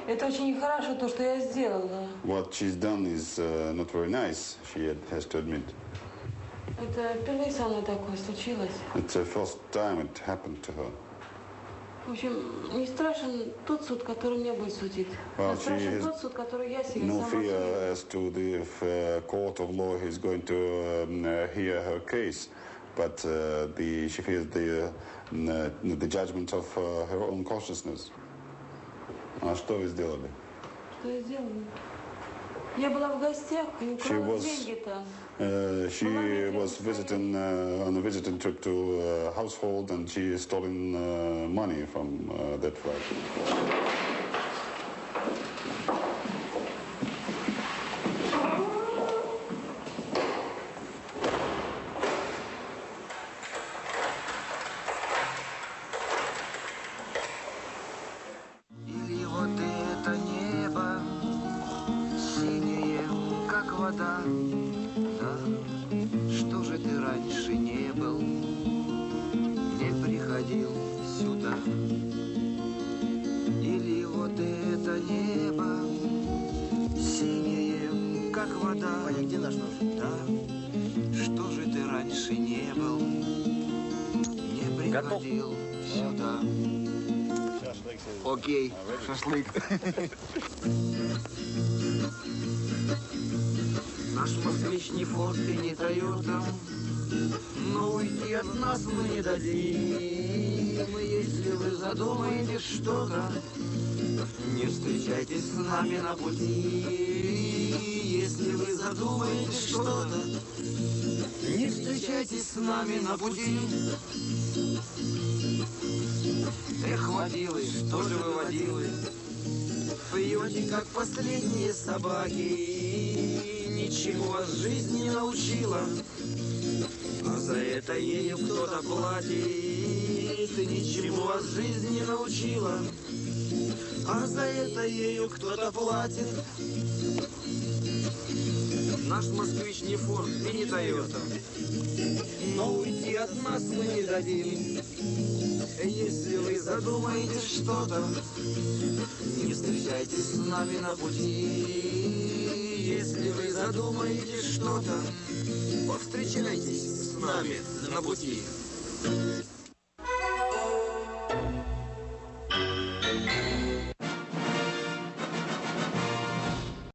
Это очень нехорошо, то, что я сделала. What she's done is not very nice, she has to admit. Это впервые со мной такое случилось. It's the first time it happened to her. В общем, не страшен тот суд, который меня будет судить. Well, страшен тот суд, который я себе no сама fear as to the court of law is going to hear her case, but she fears the judgment of her own consciousness. А что вы сделали? Что я сделала? Я была в гостях и украла деньги там. She was visiting on a visiting trip to a household, and she stolen money from that flat. Окей, шашлык. Наш москвич не Форд и не Тойота, но уйти от нас мы не дадим. Если вы задумаете что-то, не встречайтесь с нами на пути. Если вы задумаете что-то, не встречайтесь с нами на пути. Эх, водилы, что же вы, водилы, пьете, как последние собаки. Ничего вас жизнь не научила, а за это ею кто-то платит. Ничего вас жизнь не научила, а за это ею кто-то платит. Наш москвич не Форд и не Тойота, но уйти от нас мы не дадим. Если вы задумаете что-то, не встречайтесь с нами на пути. Если вы задумаете что-то, повстречайтесь с нами на пути.